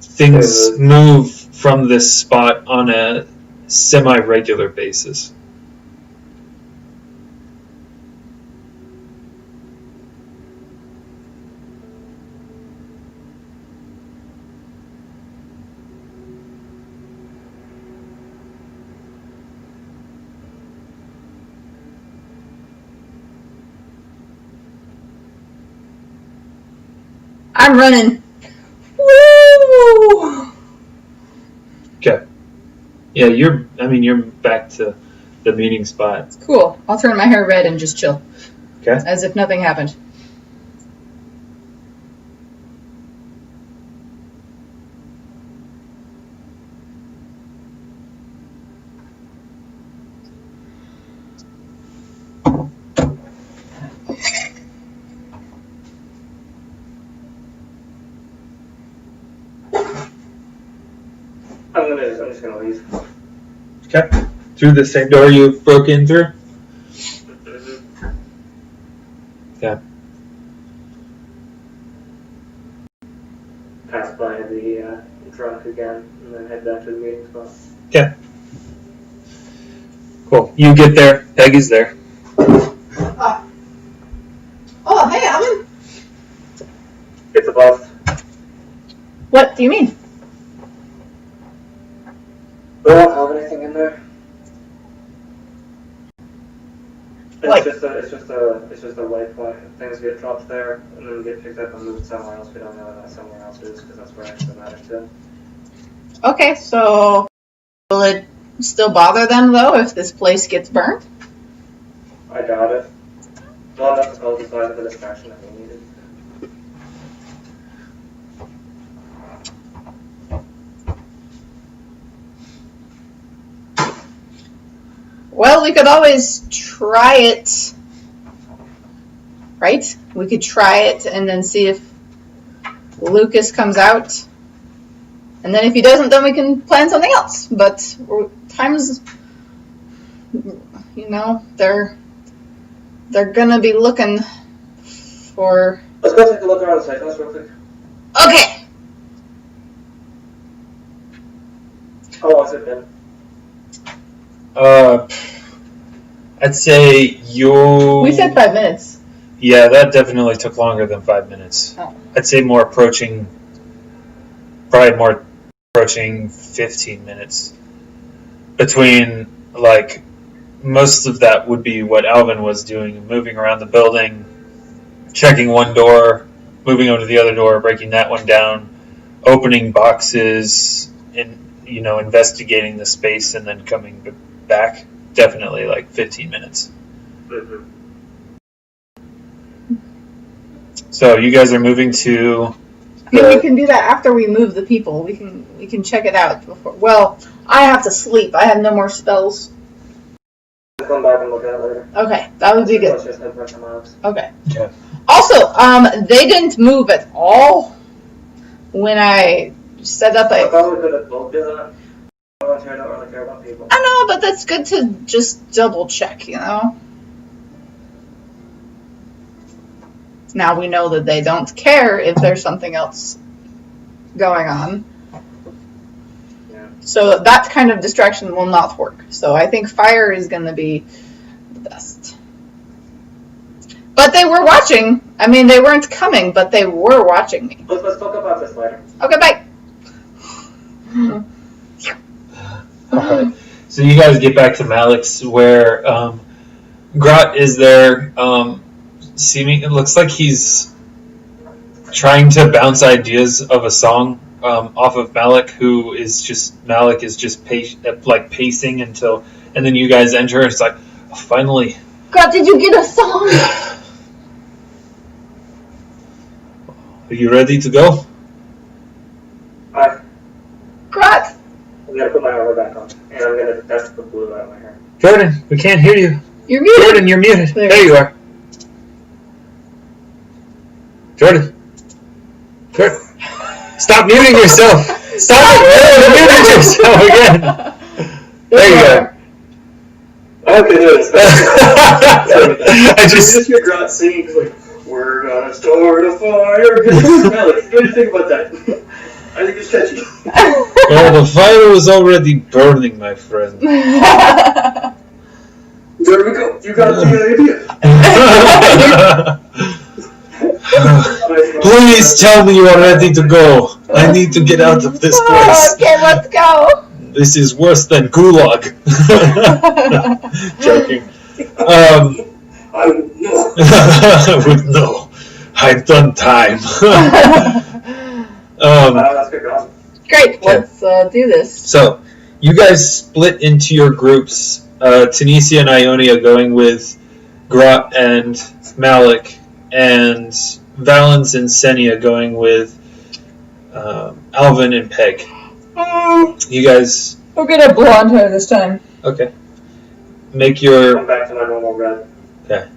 things move from this spot on a semi-regular basis. I'm running. Woo! Okay. Yeah, you're back to the meeting spot. Cool. I'll turn my hair red and just chill. Okay. As if nothing happened. I'm just gonna leave. Okay. Through the same door you broke in through? Okay. Pass by the truck again and then head back to the meeting spot. Okay. Cool. You get there. Peggy's there. Oh, hey, Alvin. It's a bust. What do you mean? We don't have anything in there. Like- It's just a waypoint. Things get dropped there and then get picked up and moved somewhere else. We don't know where that somewhere else is because that's where it matters to. Okay, so will it still bother them though if this place gets burned? I doubt it. Well, that's all the size of the distraction that we needed. Well, we could always try it. Right? We could try it and then see if Lukas comes out. And then if he doesn't, then we can plan something else. But times, they're gonna be looking for... Let's go take a look around the site. Let's real quick. Okay! How long has it been? I'd say you... We said 5 minutes. Yeah, that definitely took longer than 5 minutes. Oh. I'd say more approaching 15 minutes. Between, like, most of that would be what Alvin was doing, moving around the building, checking one door, moving over to the other door, breaking that one down, opening boxes, and, investigating the space, and then coming back. Definitely, like, 15 minutes. Mm-hmm. So, you guys are moving to... I mean, we can do that after we move the people. We can check it out before. Well, I have to sleep. I have no more spells. We'll come back and look at it later. Okay, that would be good. Let's just head back to Miles. Okay. Yeah. Also, they didn't move at all when I set up I a... thought we could have both do that. I don't really care about people. I know, but that's good to just double check, Now we know that they don't care if there's something else going on. Yeah. So that kind of distraction will not work. So I think fire is going to be the best. But they were watching. I mean, they weren't coming, but they were watching me. Let's talk about this later. Okay, bye. Alright. So you guys get back to Malik's where Grot is there It looks like he's trying to bounce ideas of a song off of Malik, Malik is just pacing until, and then you guys enter. It's like, oh, finally. God, did you get a song? Are you ready to go? I'm Grot! gonna put my armor back on, and I'm gonna dust the blue out of my hair. Jordan, we can't hear you. You're muted. Jordan, you're muted. There you are. Jordan. Stop muting yourself. Stop muting yourself again. There you go. Okay, there it is. I just hear Grot singing, like, we're gonna start a fire. Malik, what do you think about that? I think it's catchy. Well, the fire was already burning, my friend. There we go. You got the idea. Please tell me you are ready to go. I need to get out of this place. Okay, let's go. This is worse than gulag. Joking. I would know. I would know. I've done time. That's good, Grot. Great, let's do this. So, you guys split into your groups. Tunisia and Ionia going with Grot and Malik, and Valens and Senia going with Alvin and Peg. You guys... We'll get a blonde hair this time. Okay. Make your... I'm back to my normal red. Okay.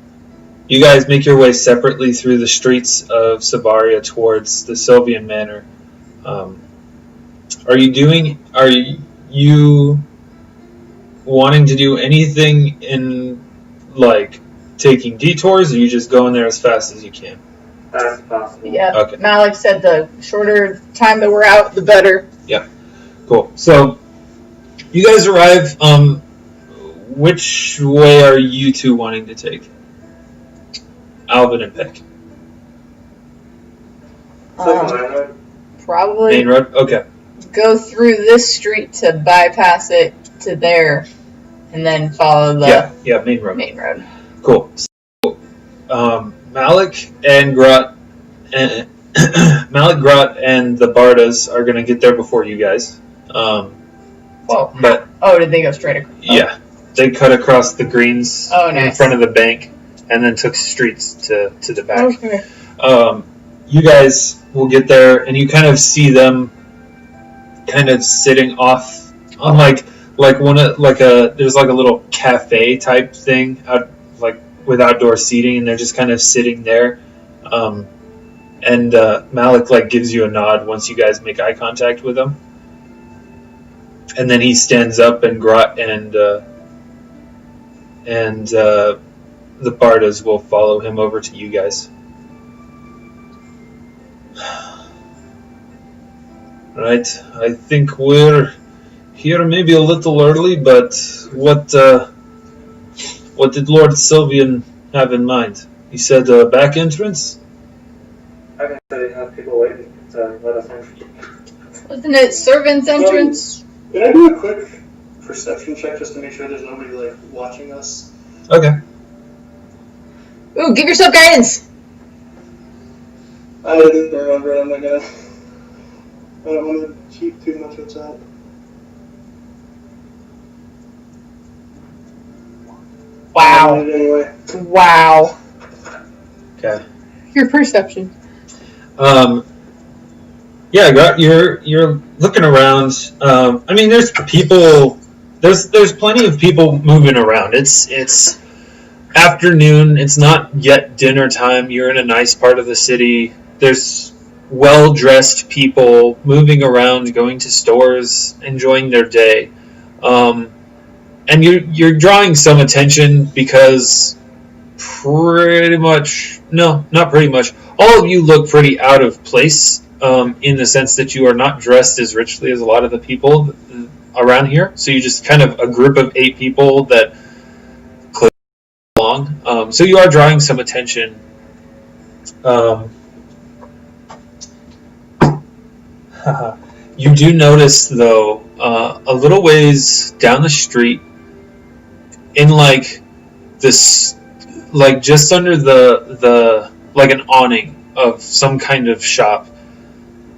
You guys make your way separately through the streets of Sabaria towards the Sylvian manor. Are you wanting to do anything in, like, taking detours, or are you just going there as fast as you can? As possible. Yeah, Okay. Malik said the shorter time that we're out, the better. Cool. So, you guys arrive. Which way are you two wanting to take? Alvin and Peck. Probably Main road? Okay. go through this street to bypass it to there, and then follow the Yeah, main road. main road. Cool. So, Malik and Grot and the Bardas are gonna get there before you guys. Whoa. But Did they go straight across? yeah, they cut across the greens in Nice. front of the bank, and then took streets to the back. Okay. You guys will get there, and you kind of see them kind of sitting off on there's like a little cafe type thing out, like, with outdoor seating, and they're just kind of sitting there. And Malik gives you a nod once you guys make eye contact with him, and then he stands up, and Grot and the Bardas will follow him over to you guys. Right, I think we're here maybe a little early, but what did Lord Sylvian have in mind? He said a back entrance? I can say have people waiting to let us in. Wasn't it servant's entrance? Can I do a quick perception check just to make sure there's nobody watching us? Okay. Ooh, give yourself guidance. I didn't remember it. I don't want to cheat too much with that. Wow. Anyway. Wow. Okay. Your perception. Yeah, Grot, you're looking around. I mean, there's people. There's plenty of people moving around. It's afternoon. It's not yet dinner time. You're in a nice part of the city. There's well-dressed people moving around, going to stores, enjoying their day. And you're drawing some attention because not pretty much, all of you look pretty out of place, in the sense that you are not dressed as richly as a lot of the people around here. So you're just kind of a group of 8 people that click along. So you are drawing some attention. You do notice, though, a little ways down the street, in this like just under the like an awning of some kind of shop,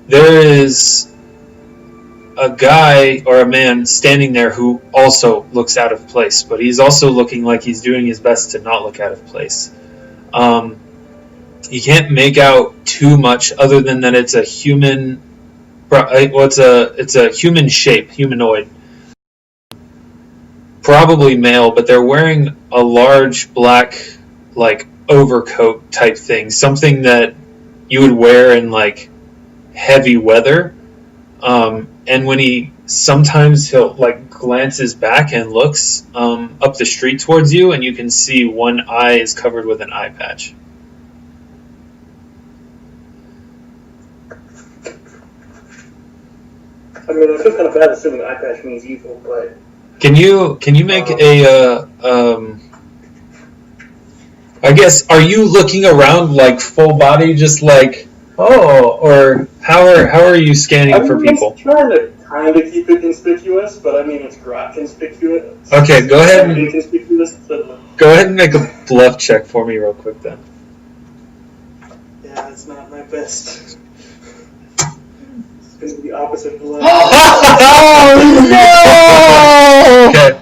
there is a guy or a man standing there who also looks out of place, but he's also looking like he's doing his best to not look out of place. You can't make out too much other than that it's a human. Well, it's a human shape, humanoid, probably male, but they're wearing a large black like overcoat type thing, something that you would wear in like heavy weather. And when he'll like glances back and looks up the street towards you, and you can see one eye is covered with an eye patch. I mean, I feel kind of bad assuming eye patch means evil, but Can you make a I guess, are you looking around like full body, just like, oh, or how are you scanning for people? I'm trying to kind of keep it conspicuous, but I mean it's grot conspicuous. Okay, go ahead and Inconspicuous. make a bluff check for me real quick then. Yeah, it's not my best. It's going to be the opposite bluff. Oh no! Okay,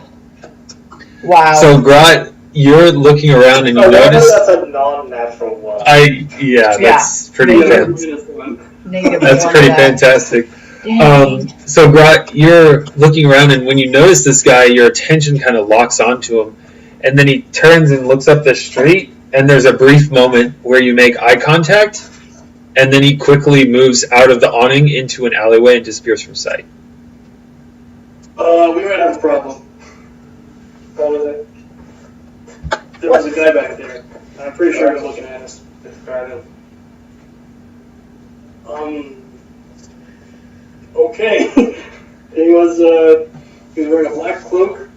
Wow. so Grot, you're looking around and you notice. That's a non-natural one. That's pretty Negative. fantastic. Negative That's one pretty to that. fantastic. Dang. So Grot, you're looking around, and when you notice this guy, your attention kind of locks onto him, and then he turns and looks up the street, and there's a brief moment where you make eye contact, and then he quickly moves out of the awning into an alleyway and disappears from sight. We might have a problem. What was it? There was a guy back there. I'm pretty sure he was looking at us. Describe him. Okay. he was wearing a black cloak.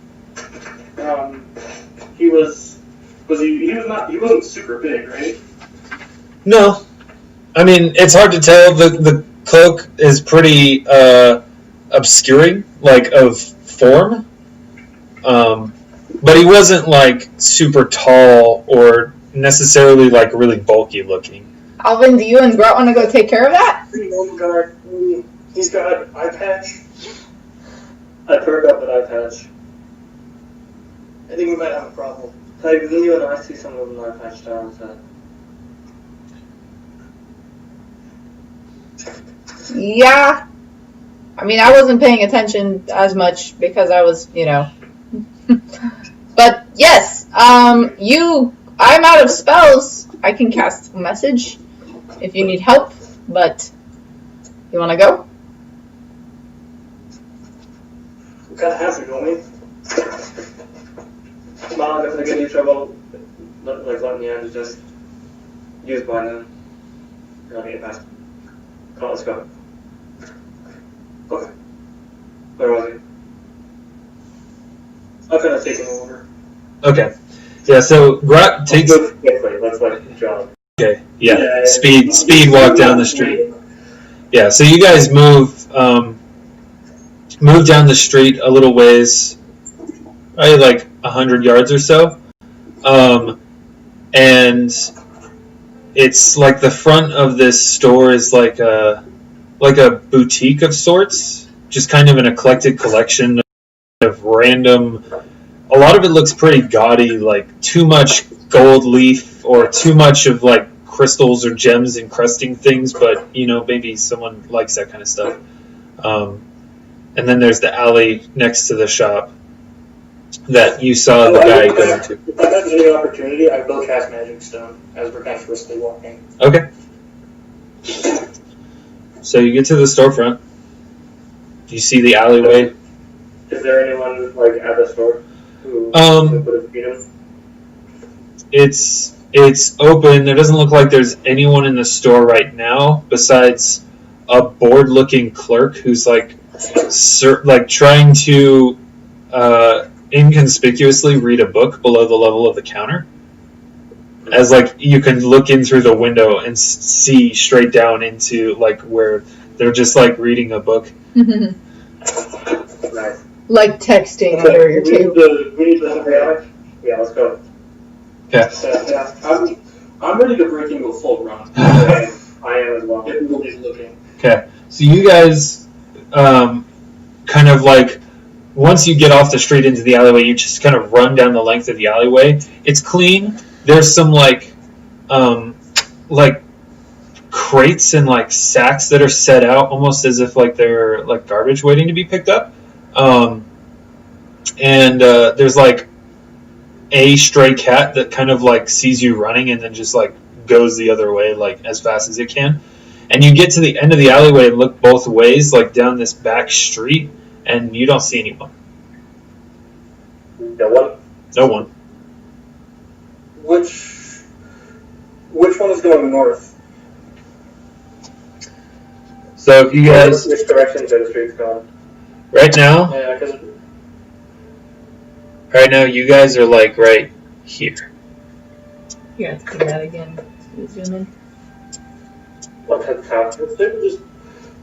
He wasn't super big, right? No. I mean, it's hard to tell. The cloak is pretty obscuring, like, of form. But he wasn't, like, super tall or necessarily, like, really bulky looking. Alvin, do you and Grot want to go take care of that? Pretty normal guy. He's got an eye patch. I've heard about that eye patch. I think we might have a problem. Like, you and I see some of them eye patch down, so. Yeah. I mean, I wasn't paying attention as much because I was, But yes, I'm out of spells. I can cast a message if you need help, but you want to go? We kind of have to, don't we? Mom, if they get you trouble, let me in, just use mine then. I'll get it past. Come on, let's go. Okay. Where was he? I'm kind of taking over. Okay. Yeah, so Grot takes... Let's go quickly, let's jog. Okay, yeah. Speed walk down the street. Yeah, so you guys move down the street a little ways, probably like 100 yards or so, and it's like the front of this store is like a boutique of sorts, just kind of an eclectic collection of random. A lot of it looks pretty gaudy, like too much gold leaf or too much of like crystals or gems encrusting things, but maybe someone likes that kind of stuff. And then there's the alley next to the shop that you saw the guy go into. If I have any opportunity, I will cast Magic Stone as we're kind of briskly walking. Okay. So you get to the storefront. You see the alleyway. Is there anyone, at the store who would have beat him? It's open. There doesn't look like there's anyone in the store right now besides a bored-looking clerk who's trying to inconspicuously read a book below the level of the counter. As you can look in through the window and see straight down into where they're just reading a book. Nice. Like texting under your table. We need the Yeah, let's go. Okay. Yeah, I'm ready to break into a full run. I am as well. Get nobody's looking. Okay. So you guys, kind of like, once you get off the street into the alleyway, you just kind of run down the length of the alleyway. It's clean. There's some like crates and like sacks that are set out almost as if like they're like garbage waiting to be picked up. And there's like a stray cat that kind of like sees you running and then just like goes the other way like as fast as it can. And you get to the end of the alleyway and look both ways, like down this back street, and you don't see anyone. No one? No one. Which one is going north? So if you guys, Which direction is the streets going? right now, Yeah, because you guys are like right here. You have to do that again. Zoom in. Let's head south. let's just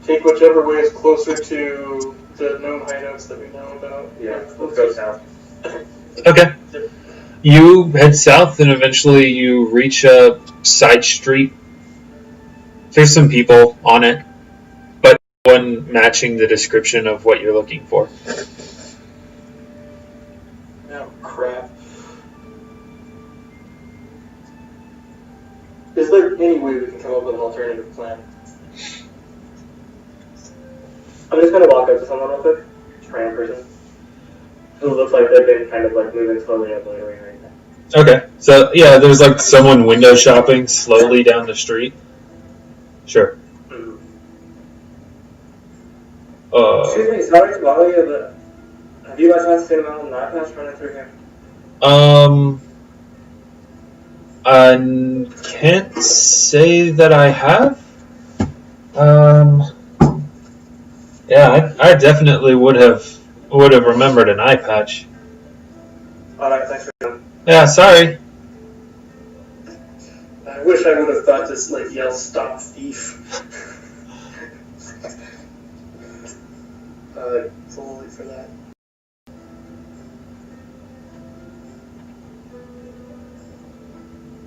take whichever way is closer to the known hideouts that we know about. Yeah, let's go south. Okay. You head south and eventually you reach a side street. There's some people on it, but no one matching the description of what you're looking for. Oh, crap. Is there any way we can come up with an alternative plan? I'm just gonna walk up to someone real quick. Random person. Who looks like they've been kind of like moving slowly up the way right now. Okay. So yeah, there's like someone window shopping slowly down the street. Sure. Mm-hmm. Excuse me, sorry to bother you, but have you guys not seen a mountain knife patch running through here? I can't say that I have. Yeah, I definitely would have remembered an eye patch. Alright, thanks for coming. Yeah, sorry. I wish I would have thought to like yell "Stop thief." Fully for that.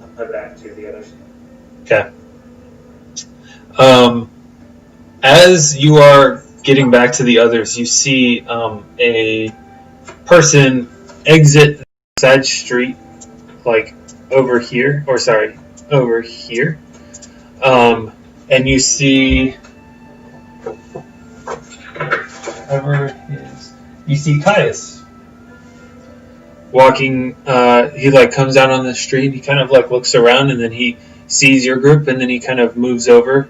I'll head back to the others. Okay. As you are getting back to the others, you see a person exit the side street, like over here, over here. And you see Caius walking. He like comes down on the street. He kind of like looks around, and then he sees your group, and then he kind of moves over.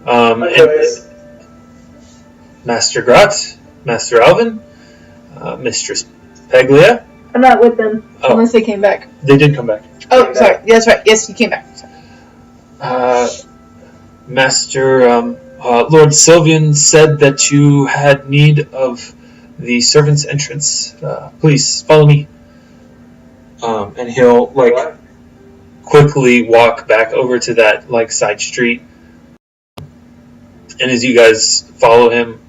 And Master Grat, Master Alvin, Mistress Peglia. I'm not with them. Oh. Unless they came back. They did come back. Oh, sorry. Yeah, that's right. Yes, you came back. Master Lord Sylvian said that you had need of the servant's entrance. Please follow me. And he'll like quickly walk back over to that like side street. And as you guys follow him,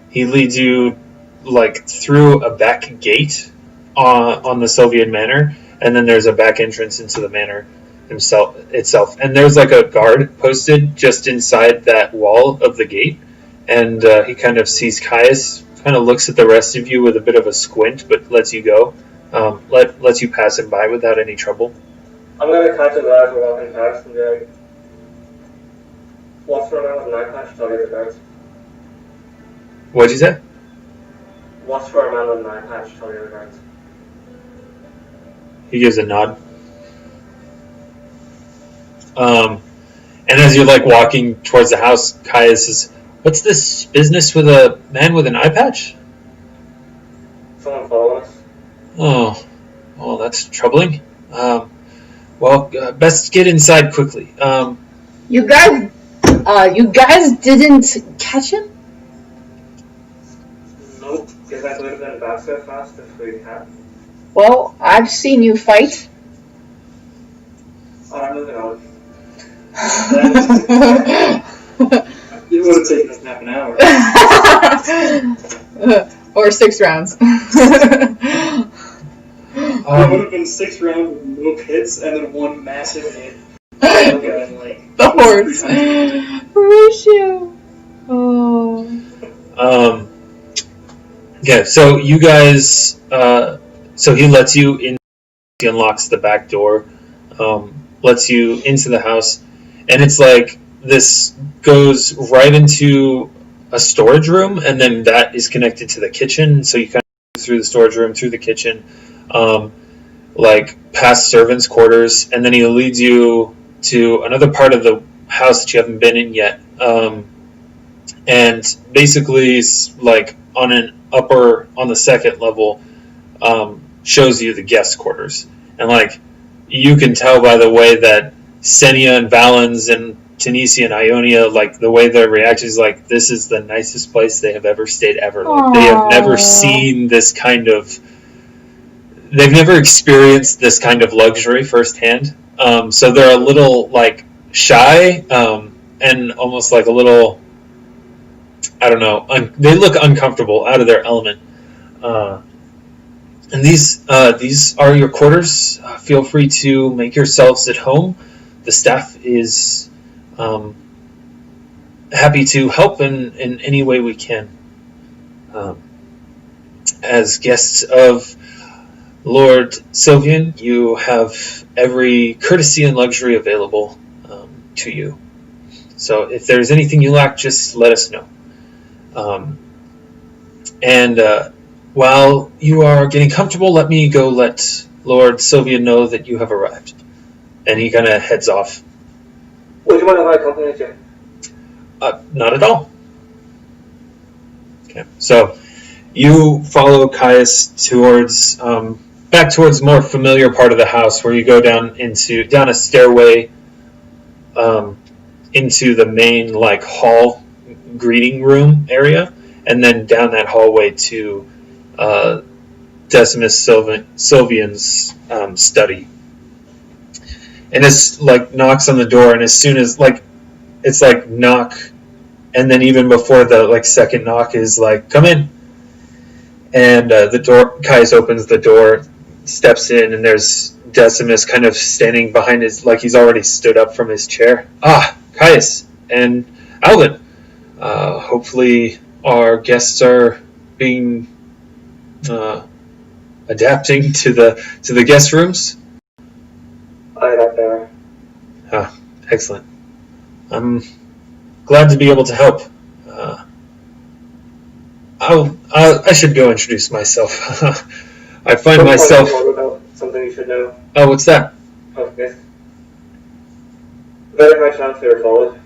he leads you like through a back gate on the Sylvian manor, and then there's a back entrance into the manor itself. And there's like a guard posted just inside that wall of the gate, and he kind of sees Caius, kind of looks at the rest of you with a bit of a squint, but lets you go, lets you pass him by without any trouble. I'm gonna catch his eyes while walking past and be like, what's for a man with an eye patch? Tell you the guards. What'd you say? What's for a man with an eye patch? Tell you the guards. He gives a nod. And as you're like walking towards the house, Caius says, "What's this business with a man with an eye patch?" Someone follow us? Oh, that's troubling. Well, best get inside quickly. You guys didn't catch him? Nope. Guess I would have been back so fast if we had. Well, I've seen you fight. Alright, moving on. It would have taken us half an hour. Or 6 rounds. It would have been 6 rounds with no hits and then 1 massive hit. The hordes. Ratio. Oh. Yeah, so you guys, so he lets you in, he unlocks the back door, lets you into the house, and it's like this goes right into a storage room, and then that is connected to the kitchen, so you kind of go through the storage room, through the kitchen, like past servants' quarters, and then he leads you to another part of the house that you haven't been in yet, and basically it's like on the second level, shows you the guest quarters, and like you can tell by the way that Senia and Valens and Tunisia and Ionia, like the way their reaction is like, this is the nicest place they have ever stayed ever. Like they have never seen this kind of, they've never experienced this kind of luxury firsthand. So they're a little like shy, and almost like a little, I don't know, they look uncomfortable, out of their element. And these are your quarters. Feel free to make yourselves at home. The staff is happy to help in any way we can. As guests of Lord Sylvian, you have every courtesy and luxury available to you. So if there's anything you lack, just let us know. And while you are getting comfortable, let me go let Lord Sylvian know that you have arrived. And he kind of heads off. Would you mind if I accompanied you? Not at all. Okay, so you follow Caius towards back towards more familiar part of the house, where you go down a stairway into the main like hall greeting room area, and then down that hallway to Decimus Sylvian's study. And it's like knocks on the door, and as soon as like it's like knock, and then even before the like second knock is like come in, and the door, Caius opens the door, steps in, and there's Decimus kind of standing behind his, like he's already stood up from his chair. Caius and Alvin, hopefully our guests are being adapting to the guest rooms. I got there. Excellent. I'm glad to be able to help. I should go introduce myself. I find myself. About something you should know. Oh, what's that? Okay. Very high chance they were followed.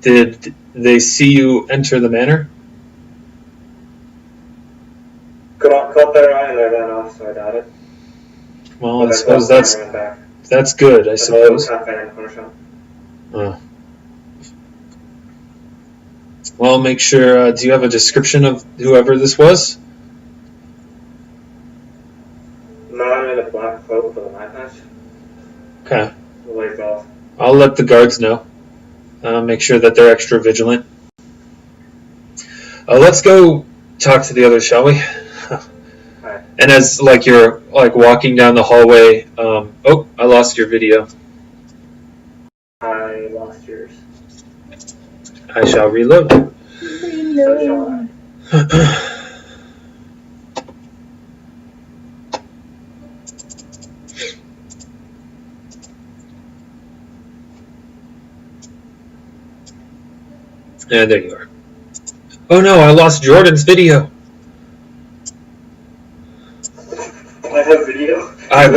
Did they see you enter the manor? Caught their eye and they ran off, so I doubt it. Well, I suppose that's good, I suppose. Well, make sure, do you have a description of whoever this was? Man in a black cloak with a eye patch. Okay. The lights off. I'll let the guards know. Make sure that they're extra vigilant. Let's go talk to the others, shall we? Right. And as like you're like walking down the hallway, I lost your video. I lost yours. I shall reload. So shall I. Yeah, there you are. Oh no, I lost Jordan's video. I have video. I've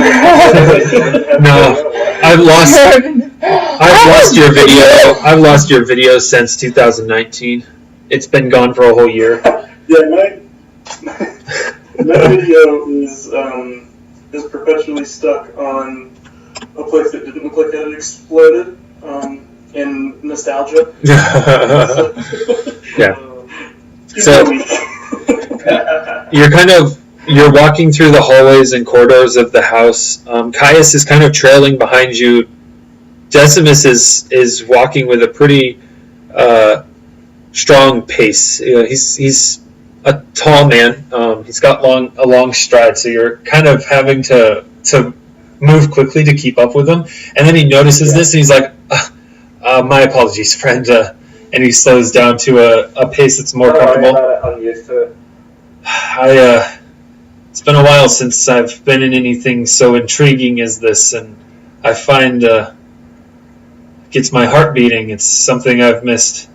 lost your video. I've lost your video since 2019. It's been gone for a whole year. Yeah, my video is perpetually stuck on a place that didn't look like it had exploded. In nostalgia. Yeah. So you're walking through the hallways and corridors of the house. Caius is kind of trailing behind you. Decimus is walking with a pretty strong pace. He's a tall man. He's got a long stride, so you're kind of having to move quickly to keep up with him. And then he notices this, and he's like, "My apologies, friend." And he slows down to a pace that's more comfortable. I'm used to it. It's been a while since I've been in anything so intriguing as this, and I find it gets my heart beating. It's something I've missed.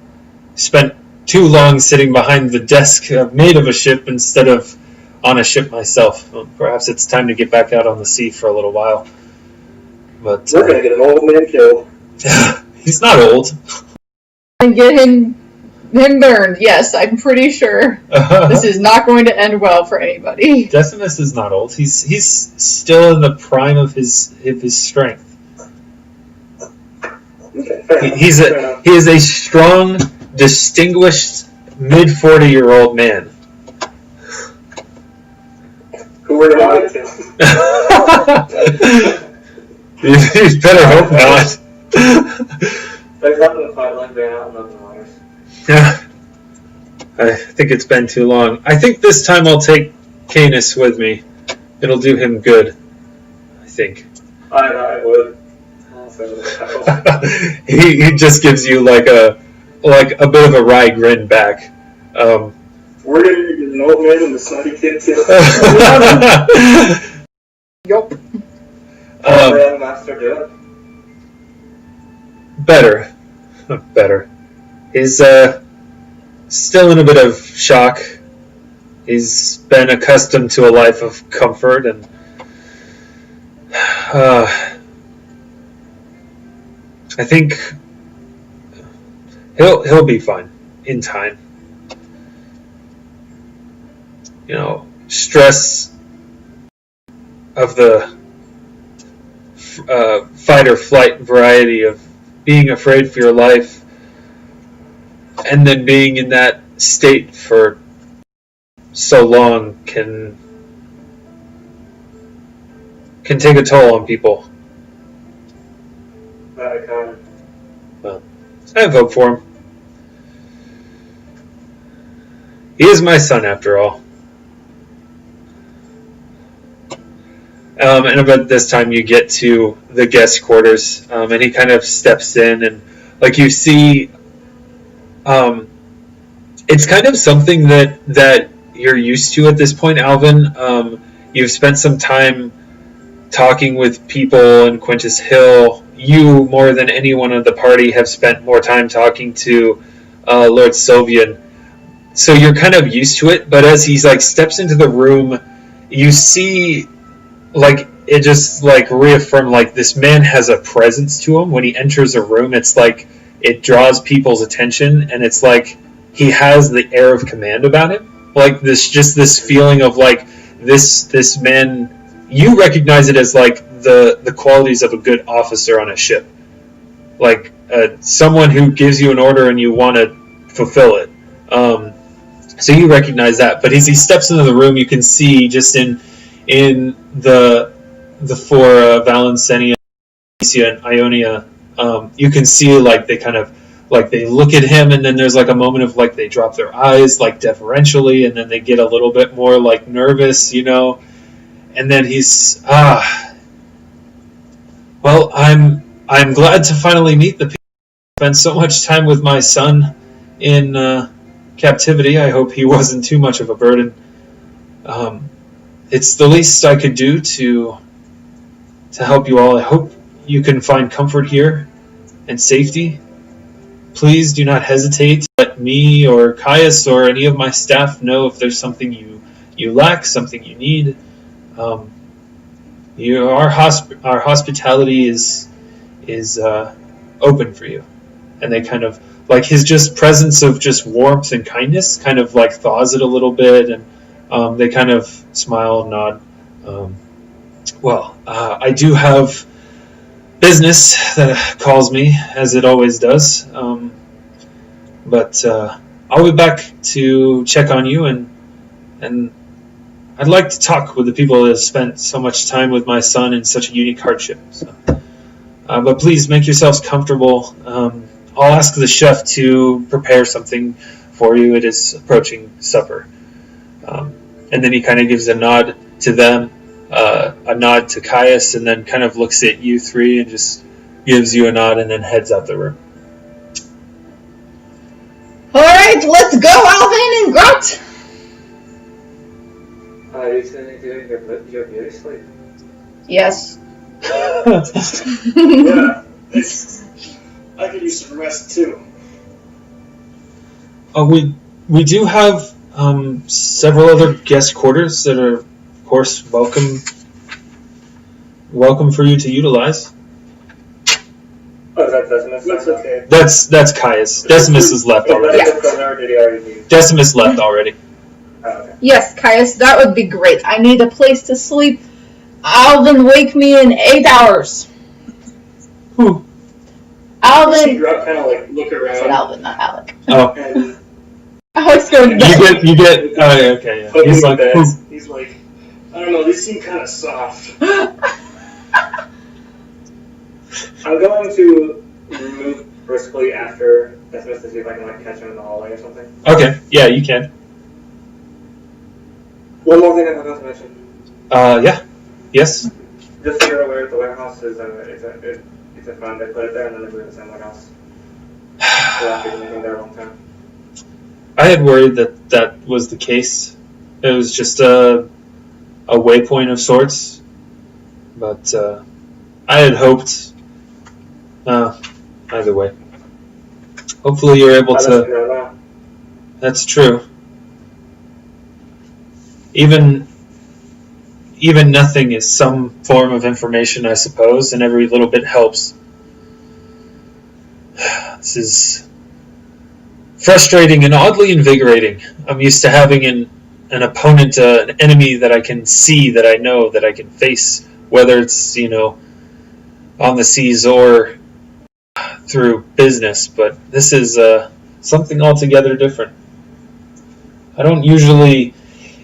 Spent too long sitting behind the desk made of a ship instead of on a ship myself. Well, perhaps it's time to get back out on the sea for a little while. But We're gonna get an old man killed. he's not old. And get him burned. Yes, I'm pretty sure this is not going to end well for anybody. Decimus is not old. He's still in the prime of his strength. Okay, He is a strong, distinguished mid-40-year-old man. Who are you to? You better hope not. There's nothing to fight like they're out in the waters. Yeah, I think it's been too long. I think this time I'll take Canis with me. It'll do him good, I think. I would. He just gives you like a bit of a wry grin back. We're gonna get an old man and the snotty kid too. Yup. Gamemaster do it. Better. He's still in a bit of shock. He's been accustomed to a life of comfort, and I think he'll be fine in time. You know, stress of the fight or flight variety of being afraid for your life, and then being in that state for so long can take a toll on people. Well, I have hope for him. He is my son, after all. And about this time you get to the guest quarters, and he kind of steps in, and like you see, it's kind of something that you're used to at this point, Alvin. You've spent some time talking with people in Quintus Hill. You, more than anyone of the party, have spent more time talking to Lord Sylvian. So you're kind of used to it, but as he's like steps into the room, you see like it just like reaffirmed like this man has a presence to him. When he enters a room, it's like it draws people's attention, and it's like he has the air of command about him. Like this feeling of like this man, you recognize it as like the qualities of a good officer on a ship, like someone who gives you an order and you want to fulfill it. So you recognize that, but as he steps into the room, you can see just in the four Valencenia and Ionia, you can see like they kind of like they look at him, and then there's like a moment of like they drop their eyes like deferentially, and then they get a little bit more like nervous, you know, and then he's well, I'm glad to finally meet the people. I spent so much time with my son in captivity. I hope he wasn't too much of a burden. It's the least I could do to help you all. I hope you can find comfort here and safety. Please do not hesitate to let me or Caius or any of my staff know if there's something you lack, something you need. Our hospitality is open for you. And they kind of like his just presence of just warmth and kindness kind of like thaws it a little bit, and they kind of smile and nod. I do have business that calls me, as it always does, but I'll be back to check on you, and I'd like to talk with the people that have spent so much time with my son in such a unique hardship. So, but please make yourselves comfortable. I'll ask the chef to prepare something for you. It is approaching supper. And then he kind of gives a nod to them, a nod to Caius, and then kind of looks at you three and just gives you a nod and then heads out the room. Alright, let's go, Alvin and Grot! You said you do your beauty sleep. Yes. Yeah. I could use some rest too. We do have several other guest quarters that are, of course, welcome for you to utilize. Oh, that's Decimus. That's okay. That's Caius. Decimus is left already. Did he already leave? Decimus left already. Oh, okay. Yes, Caius, that would be great. I need a place to sleep. Alvin, wake me in 8 hours. Who? Alvin. Grot kind of like look I said around. Alvin, not Alec. Oh. And Alex going to bed. You get. Oh, yeah, okay, yeah. He's like, who? he's like, I don't know, these seem kind of soft. I'm going to move briskly after Decimus to see if I can like catch him in the hallway or something. Okay, yeah, you can. One more thing I forgot to mention. Yeah. Yes. Just so you're aware, the warehouse is it's a fund. They put it there and then they move it somewhere else. So I've been living there a long time. I had worried that was the case. It was just a waypoint of sorts. But I had hoped. Either way. Hopefully you're able I'll let you to. know now. That's true. Even nothing is some form of information, I suppose, and every little bit helps. This is frustrating and oddly invigorating. I'm used to having an opponent, an enemy that I can see, that I know, that I can face, whether it's, on the seas or through business, but this is something altogether different. I don't usually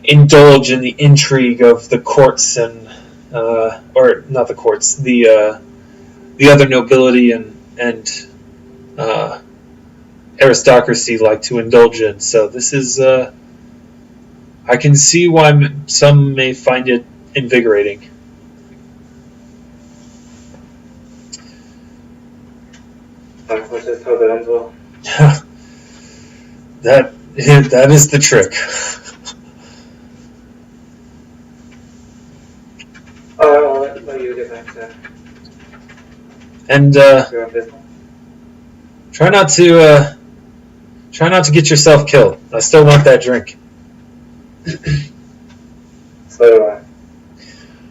indulge in the intrigue of the courts and or not the courts, the other nobility and aristocracy like to indulge in. So this is I can see why some may find it invigorating. Let's just hope it ends well. That is the trick. I'll let you get back to And your own business. try not to get yourself killed. I still want that drink. So do I.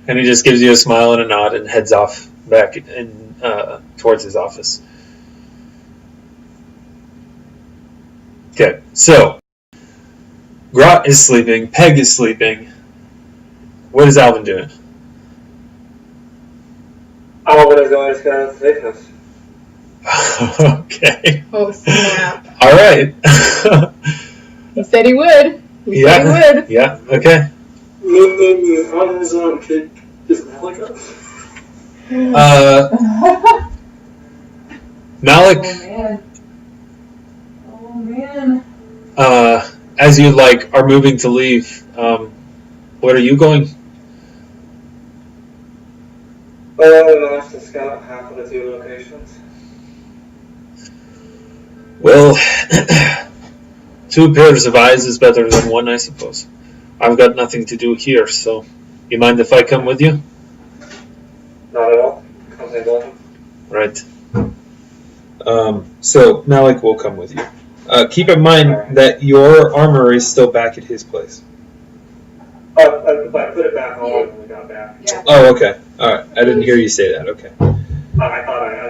And he just gives you a smile and a nod and heads off back in towards his office. Okay, so Grot is sleeping, Peg is sleeping. What is Alvin doing? Alvin is going to scan the safe house. Okay. Oh, snap. All right. He said he would. He said he would. Yeah. Okay. How does kid is Malik up? Malik. Oh man. As you are moving to leave, where are you going? Well, I managed to scout half of the 2 locations. Well, 2 pairs of eyes is better than 1, I suppose. I've got nothing to do here, so you mind if I come with you? Not at all. Company welcome. Right. So Malik will come with you. Keep in mind that your armor is still back at his place. Oh, I put it back on when we got back. Yeah. Oh, okay. All right. I didn't hear you say that. Okay. I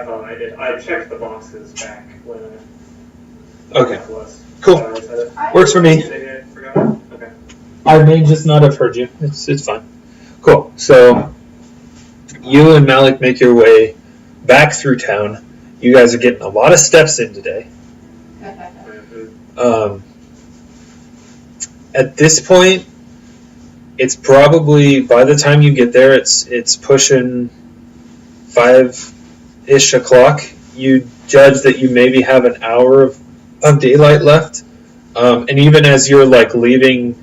thought I did. I checked the boxes back when Okay. it was. Cool. I said it. Works for me. Forgot. Okay. I may just not have heard you. It's fine. Cool. So you and Malik make your way back through town. You guys are getting a lot of steps in today. At this point, it's probably, by the time you get there, it's pushing 5-ish o'clock. You judge that you maybe have an hour of daylight left. And even as you're like leaving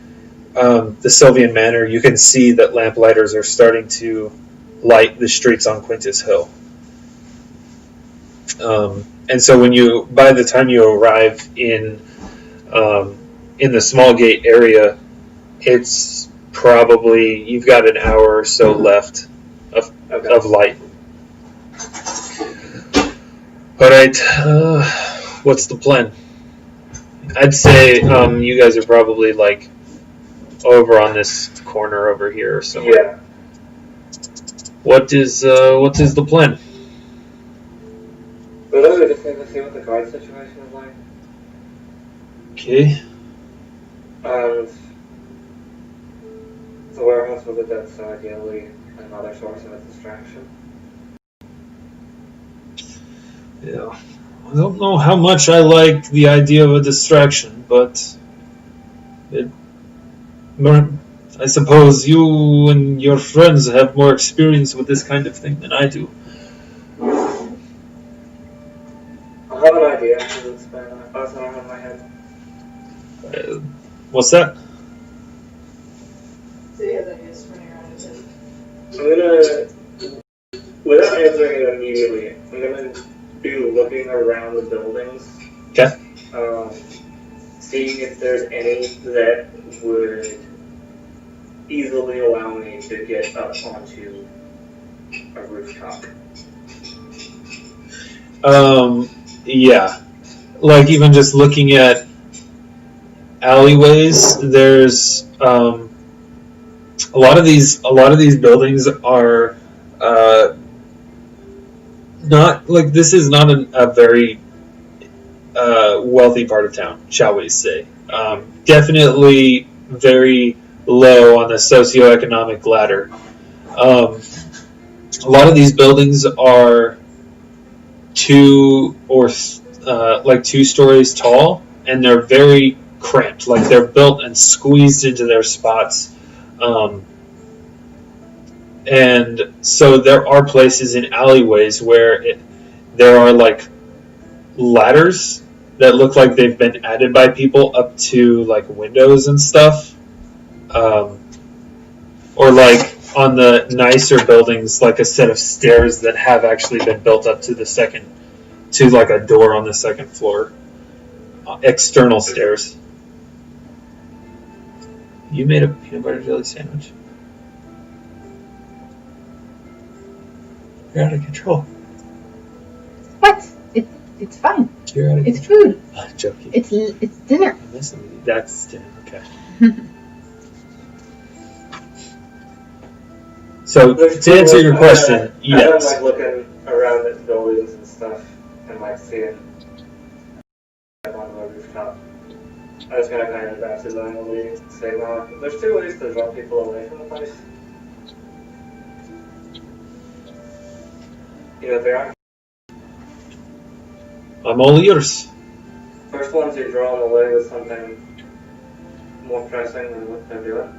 the Sylvian Manor, you can see that lamplighters are starting to light the streets on Quintus Hill. And so by the time you arrive in the small gate area, it's probably you've got an hour or so left of light. All right, what's the plan? I'd say you guys are probably like over on this corner over here or somewhere. Yeah. What is the plan? Well, we just need to see what the guard situation is like. Okay. The warehouse was a dead, so ideally another source of a distraction. Yeah. I don't know how much I like the idea of a distraction, but I suppose you and your friends have more experience with this kind of thing than I do. I have an idea. It's been buzzing around in my head. What's that? So he has ideas running around his head. I'm gonna, without answering it immediately, I'm gonna be looking around the buildings. Okay. Seeing if there's any that would easily allow me to get up onto a rooftop. Yeah. Like even just looking at alleyways, there's a lot of these buildings are not like this is not a very wealthy part of town, shall we say. Definitely very low on the socioeconomic ladder. A lot of these buildings are 2 stories tall, and they're very cramped. Like they're built and squeezed into their spots. And so there are places in alleyways where there are like ladders that look like they've been added by people up to like windows and stuff. Or like on the nicer buildings, like a set of stairs that have actually been built up to like a door on the second floor. External stairs. You made a peanut butter jelly sandwich. You're out of control. What? It's fine. You're out of It's control. food. I'm joking. It's dinner. I'm messing with you. That's dinner. Okay. So to answer your question, yes. I'm like looking around at buildings and stuff and like seeing on the rooftop. I was gonna kind of accidentally say, well, there's 2 ways to draw people away from the place. You know what they are? I'm all ears. First one's you draw them away with something more pressing than what they're doing.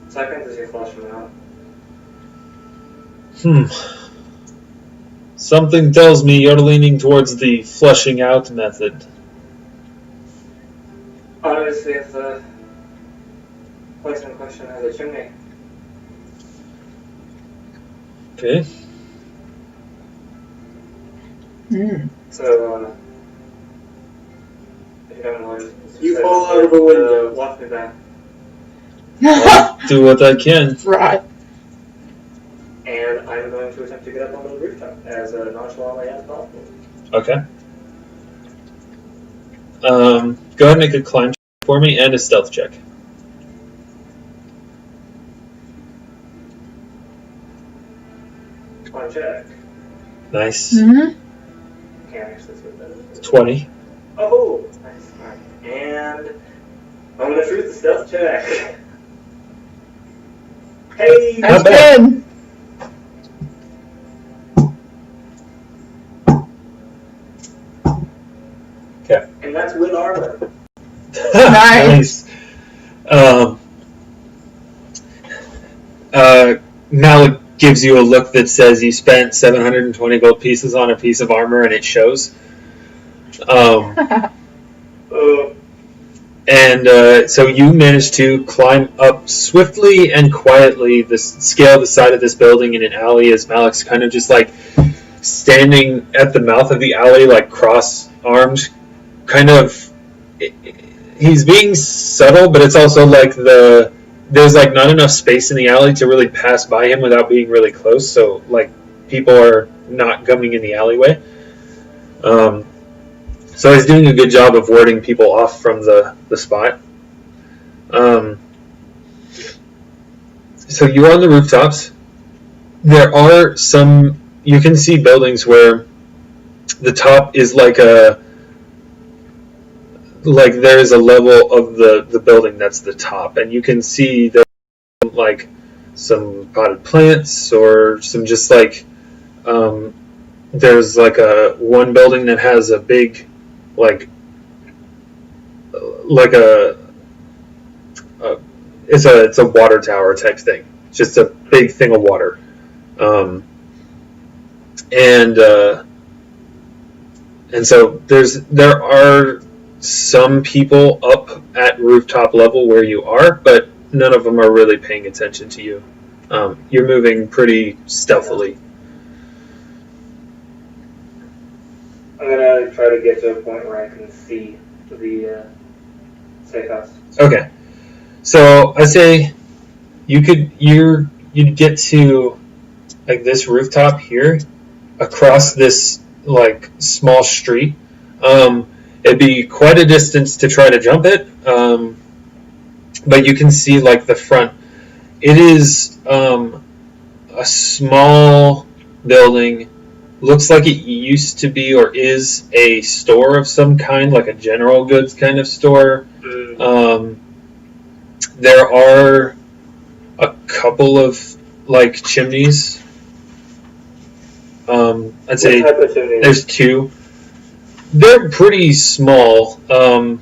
Second is you flush them out. Something tells me you're leaning towards the flushing out method. Obviously, if the place in question has a chimney. Okay. So, if you don't mind, You fall out of a window. Walk me back. I'll do what I can. Right. And I'm going to attempt to get up onto the rooftop as nonchalantly as possible. Okay. Go ahead and make a climb check for me and a stealth check. Climb check. Nice. Mm-hmm. Can't actually see that. 20. Oh, nice. Alright. And I'm going to shoot the stealth check. Hey! Not That's bad. good. Okay. And that's with armor. Nice. Malik gives you a look that says you spent 720 gold pieces on a piece of armor, and it shows. So you manage to climb up swiftly and quietly, scale the side of this building in an alley as Malik's kind of just like standing at the mouth of the alley, like cross-armed, kind of. He's being subtle, but it's also like there's like not enough space in the alley to really pass by him without being really close, so like people are not coming in the alleyway. So he's doing a good job of warding people off from the spot. So you're on the rooftops. There are some, you can see buildings where the top is like there's a level of the building that's the top, and you can see there like some potted plants or some just like there's like one building that has a big it's a water tower type thing. It's just a big thing of water, and so there are some people up at rooftop level where you are, but none of them are really paying attention to you. You're moving pretty stealthily. I'm gonna try to get to a point where I can see the safe house. Okay, so I say you'd get to like this rooftop here, across this like small street. It'd be quite a distance to try to jump it, but you can see like the front. It is a small building. Looks like it used to be or is a store of some kind, like a general goods kind of store. There are a couple of like chimneys. I'd say there's two. They're pretty small. Could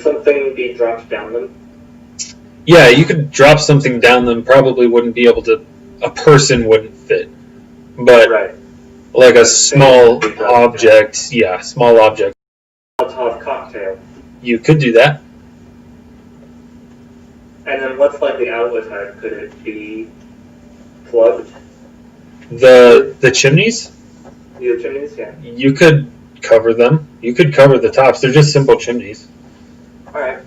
something be dropped down them? Yeah, you could drop something down them. Probably wouldn't be able to. A person wouldn't fit, but right. Like a small object. Yeah, small object. Molotov cocktail. You could do that. And then what's like the outlet type? Could it be plugged? The chimneys? The chimneys, yeah. You could cover them. You could cover the tops. They're just simple chimneys. Alright.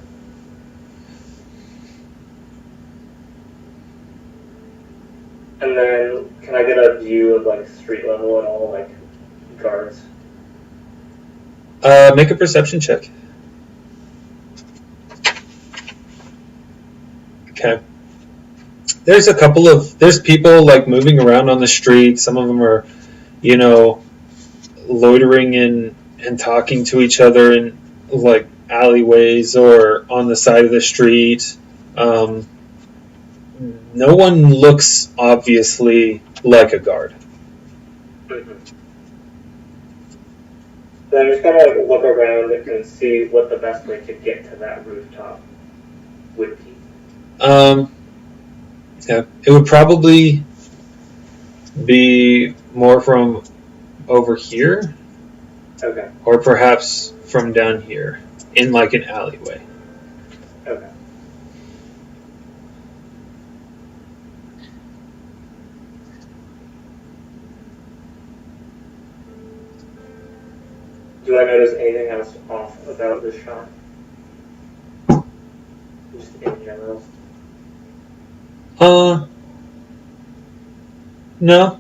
And then, can I get a view of like street level and all like guards? Make a perception check. Okay. There's people like moving around on the street. Some of them are, loitering and talking to each other in like alleyways or on the side of the street. No one looks obviously like a guard. Mm-hmm. Then I'm just gonna like look around and see what the best way to get to that rooftop would be. Yeah, it would probably be more from over here. Okay. Or perhaps from down here in like an alleyway. Okay. Do I notice anything else off about this shot? Just in general. No.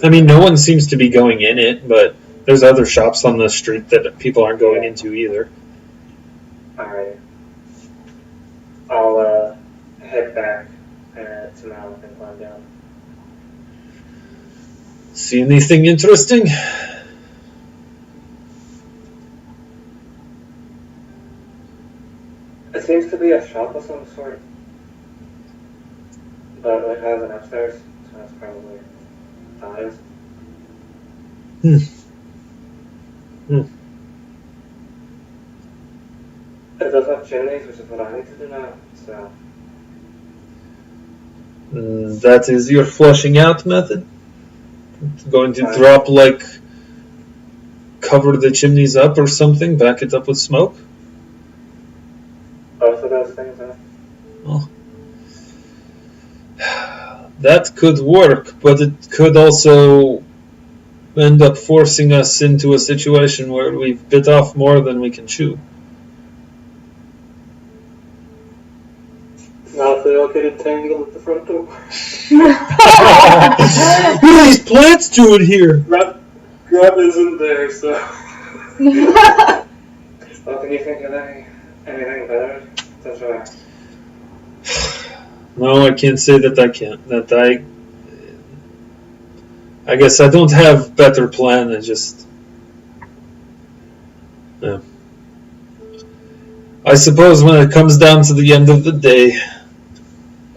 I mean, no one seems to be going in it, but there's other shops on the street that people aren't going into either. Alright. I'll head back to Malik and climb down. See anything interesting? It seems to be a shop of some sort. But it has an upstairs, so that's probably obvious. It does have chimneys, which is what I need to do now, so... That is your flushing out method? It's going to Fine. drop, like, cover the chimneys up or something, back it up with smoke? Both of those things, huh? Well, that could work, but it could also end up forcing us into a situation where we've bit off more than we can chew. Not if they all get entangled at the front door. What are these plants doing here? Grub isn't there, so. Well, can you think of anything better to try? No, I can't say that I can't. I guess I don't have better plan. I just. Yeah. I suppose when it comes down to the end of the day,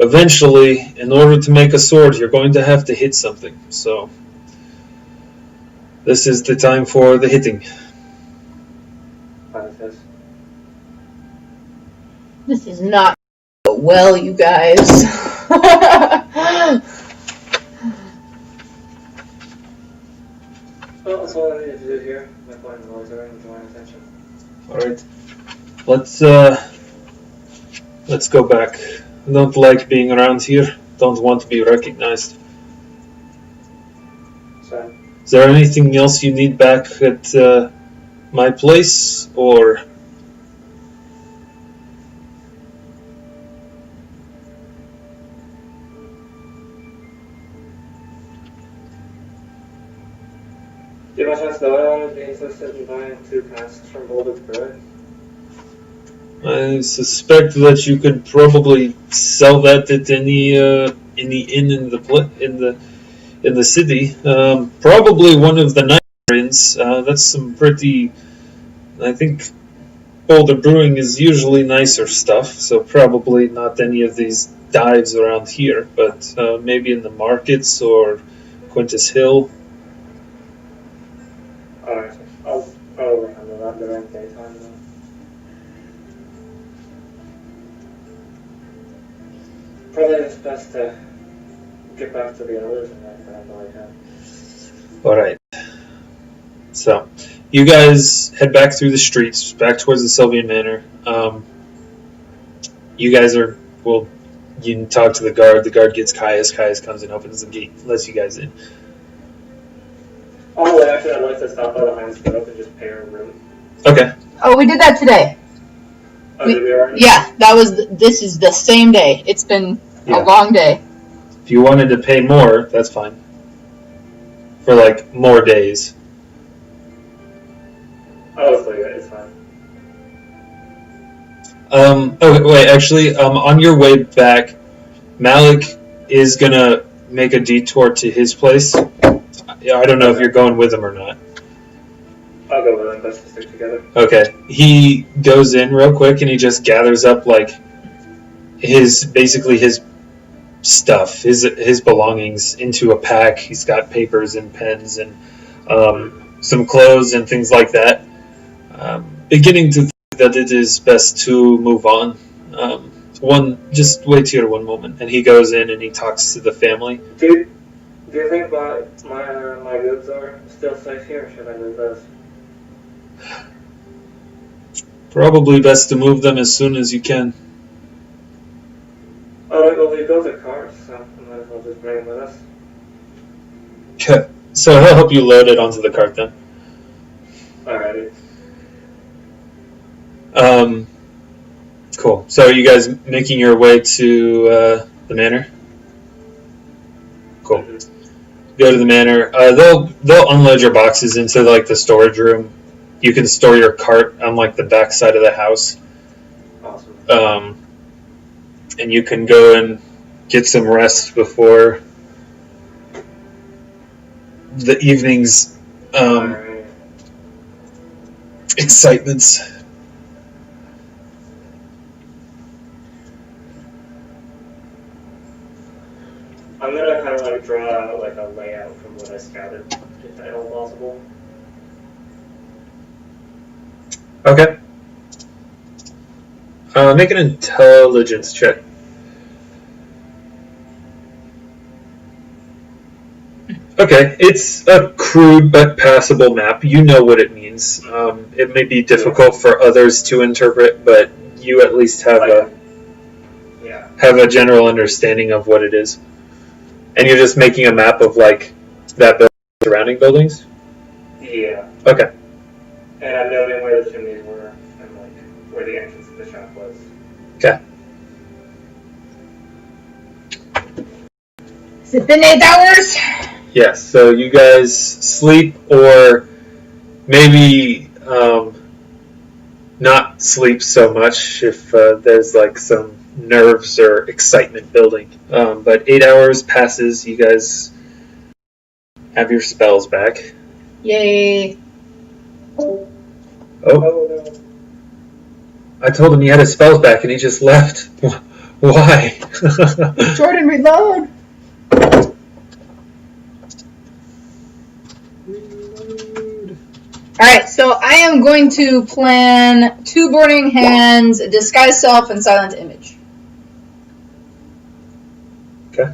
eventually, in order to make a sword, you're going to have to hit something. So, this is the time for the hitting. This is not well, you guys. Well, that's all I needed to do here. My point was drawing attention. Alright. Let's go back. I don't like being around here. Don't want to be recognized. So, Is there anything else you need back at my place, or? do you by chance know anyone who'd be interested in buying 2 casks from Boulder's Brewery? I suspect that you could probably sell that at any inn in the city. Probably one of the night inns. That's some pretty. I think Boulder Brewing is usually nicer stuff, so probably not any of these dives around here, but maybe in the markets or Quintus Hill. Alright, I'll probably handle that during daytime then. Probably it's best to get back to the others and then grab all I can. Alright. So, you guys head back through the streets, back towards the Sylvian Manor. You guys you can talk to the guard. The guard gets Caius. Caius comes and opens the gate, lets you guys in. Oh, actually, I'd like to stop by the Heinz Club and just pay her a room. Okay. Oh, we did that today. Oh, did we already? Yeah, this is the same day. It's been Yeah. a long day. If you wanted to pay more, that's fine. For, like, more days. Oh, it's like it's fine. Okay, wait, actually, on your way back, Malik is gonna make a detour to his place. I don't know if you're going with him or not. I'll go with them. Best to stick together. Okay. He goes in real quick and he just gathers up, like, his stuff, his belongings into a pack. He's got papers and pens and some clothes and things like that. Beginning to think that it is best to move on. Just wait here one moment. And he goes in and he talks to the family. Do you think my goods are still safe here? Or should I leave those? Probably best to move them as soon as you can. Alright, well, we built a cart, so I might as well just bring it with us. Okay. So he'll help you load it onto the cart then. Alrighty. Cool. So are you guys making your way to the manor? Cool. Go to the manor. They'll unload your boxes into like the storage room. You can store your cart on like the back side of the house. Awesome. And you can go and get some rest before the evening's Alright. excitements. I'm gonna kind of like draw out like a layout from what I scouted, if at all possible. Okay. Make an intelligence check. Okay, it's a crude but passable map. You know what it means. It may be difficult for others to interpret, but you at least have a general understanding of what it is. And you're just making a map of like that building, surrounding buildings. Yeah. Okay. And I'm noting where the chimneys were and like where the entrance to the shop was. Okay. Has it been 8 hours? Yes. So you guys sleep, or maybe not sleep so much if there's like some nerves or excitement building. But 8 hours passes. You guys have your spells back. Yay. Oh, no. I told him he had his spells back and he just left. Why? Jordan, reload. Alright, so I am going to plan 2 Burning Hands, Disguise Self, and Silent Image. Okay.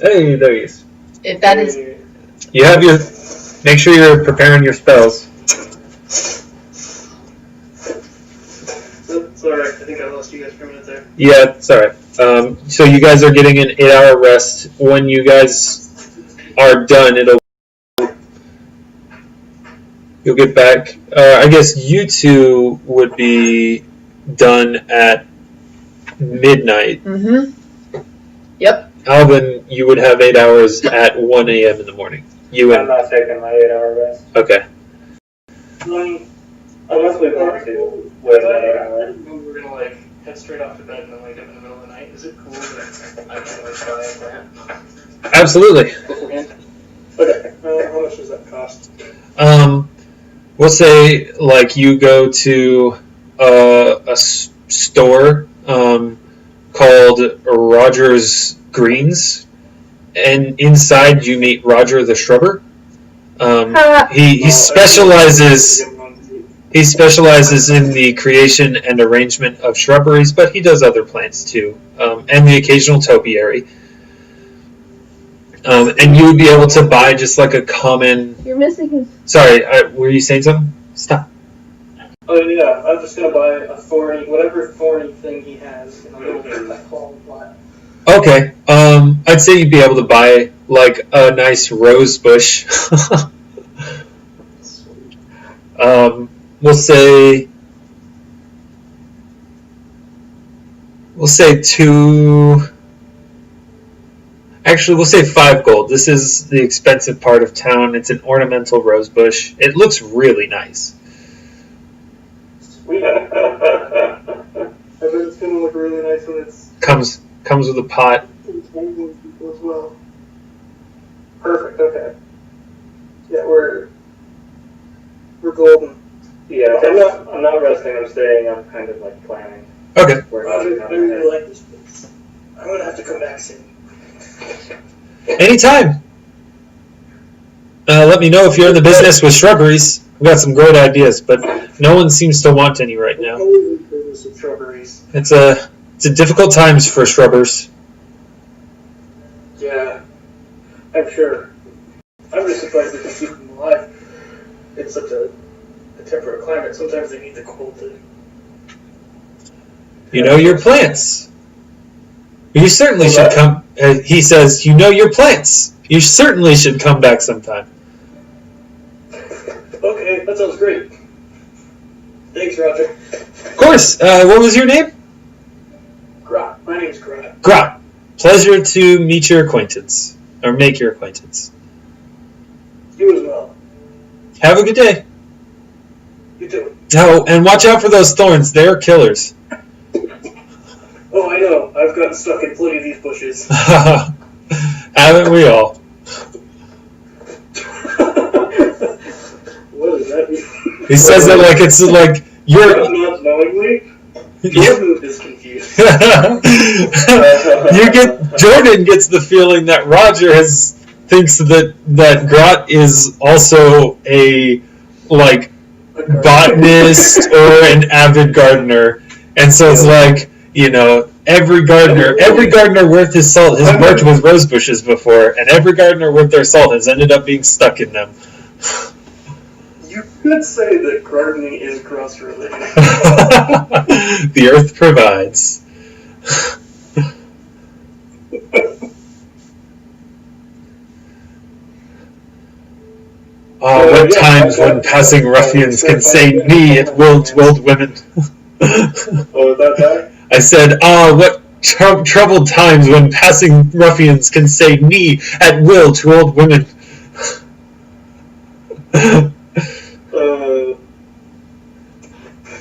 Hey, there he is. If that is... You have your... Make sure you're preparing your spells. Sorry, I think I lost you guys for a minute there. Yeah, it's alright. So you guys are getting an 8-hour rest. When you guys are done, you'll get back. I guess you two would be done at midnight. Mm-hmm. Yep. Alvin, you would have 8 hours at 1 a.m. in the morning. You I'm and... not taking my 8-hour rest. Okay. Unless we want to. Wait another hour. We're gonna like head straight off to bed and then wake up in the middle of the night. Is it cool that I can like buy a plant Absolutely. beforehand? Okay. How much does that cost? We'll say, like, you go to a store called Roger's Greens, and inside you meet Roger the Shrubber. He specializes in the creation and arrangement of shrubberies, but he does other plants too, and the occasional topiary. And you would be able to buy just like a common... You're missing his... Sorry, were you saying something? Stop. Oh yeah, I'm just gonna buy a whatever thorny thing he has in a little bit of that claw plant. Okay, I'd say you'd be able to buy like a nice rose bush. We'll say 2. Actually, we'll say 5 gold. This is the expensive part of town. It's an ornamental rose bush. It looks really nice. Sweet. I bet it's gonna look really nice when it's Comes with a pot. as well. Perfect. Okay. Yeah, we're golden. Yeah, I'm not resting, I'm staying, I'm kind of like planning. Okay. I really like this place. I'm gonna have to come back soon. Anytime. Let me know if you're in the business with shrubberies. We've got some great ideas, but no one seems to want any right now. Shrubberies. It's a difficult times for shrubbers. Yeah, I'm sure. I'm just surprised they can keep them alive. It's such a temperate climate. Sometimes they need the cold to... You know your plants. You certainly should come. He says, "You know your plants. You certainly should come back sometime." Okay, that sounds great. Thanks, Roger. Of course. What was your name? Grot. My name's Grot. Grot. Pleasure to meet your acquaintance, or make your acquaintance. You as well. Have a good day. You too. Oh, and watch out for those thorns. They're killers. Oh, I know. I've gotten stuck in plenty of these bushes. Haven't we all? What does that mean? He says it like it's like you're. Not knowingly. Yeah. Jordan is confused. Jordan gets the feeling that Roger thinks that Grot is also a like botanist or an avid gardener, and so it's like, you know, Every gardener worth his salt has worked with rose bushes before, and every gardener worth their salt has ended up being stuck in them. You could say that gardening is gross related. The earth provides. What times when passing ruffians can say knee at will to old women. What was that? I said, what troubled times when passing ruffians can say knee at will to old women.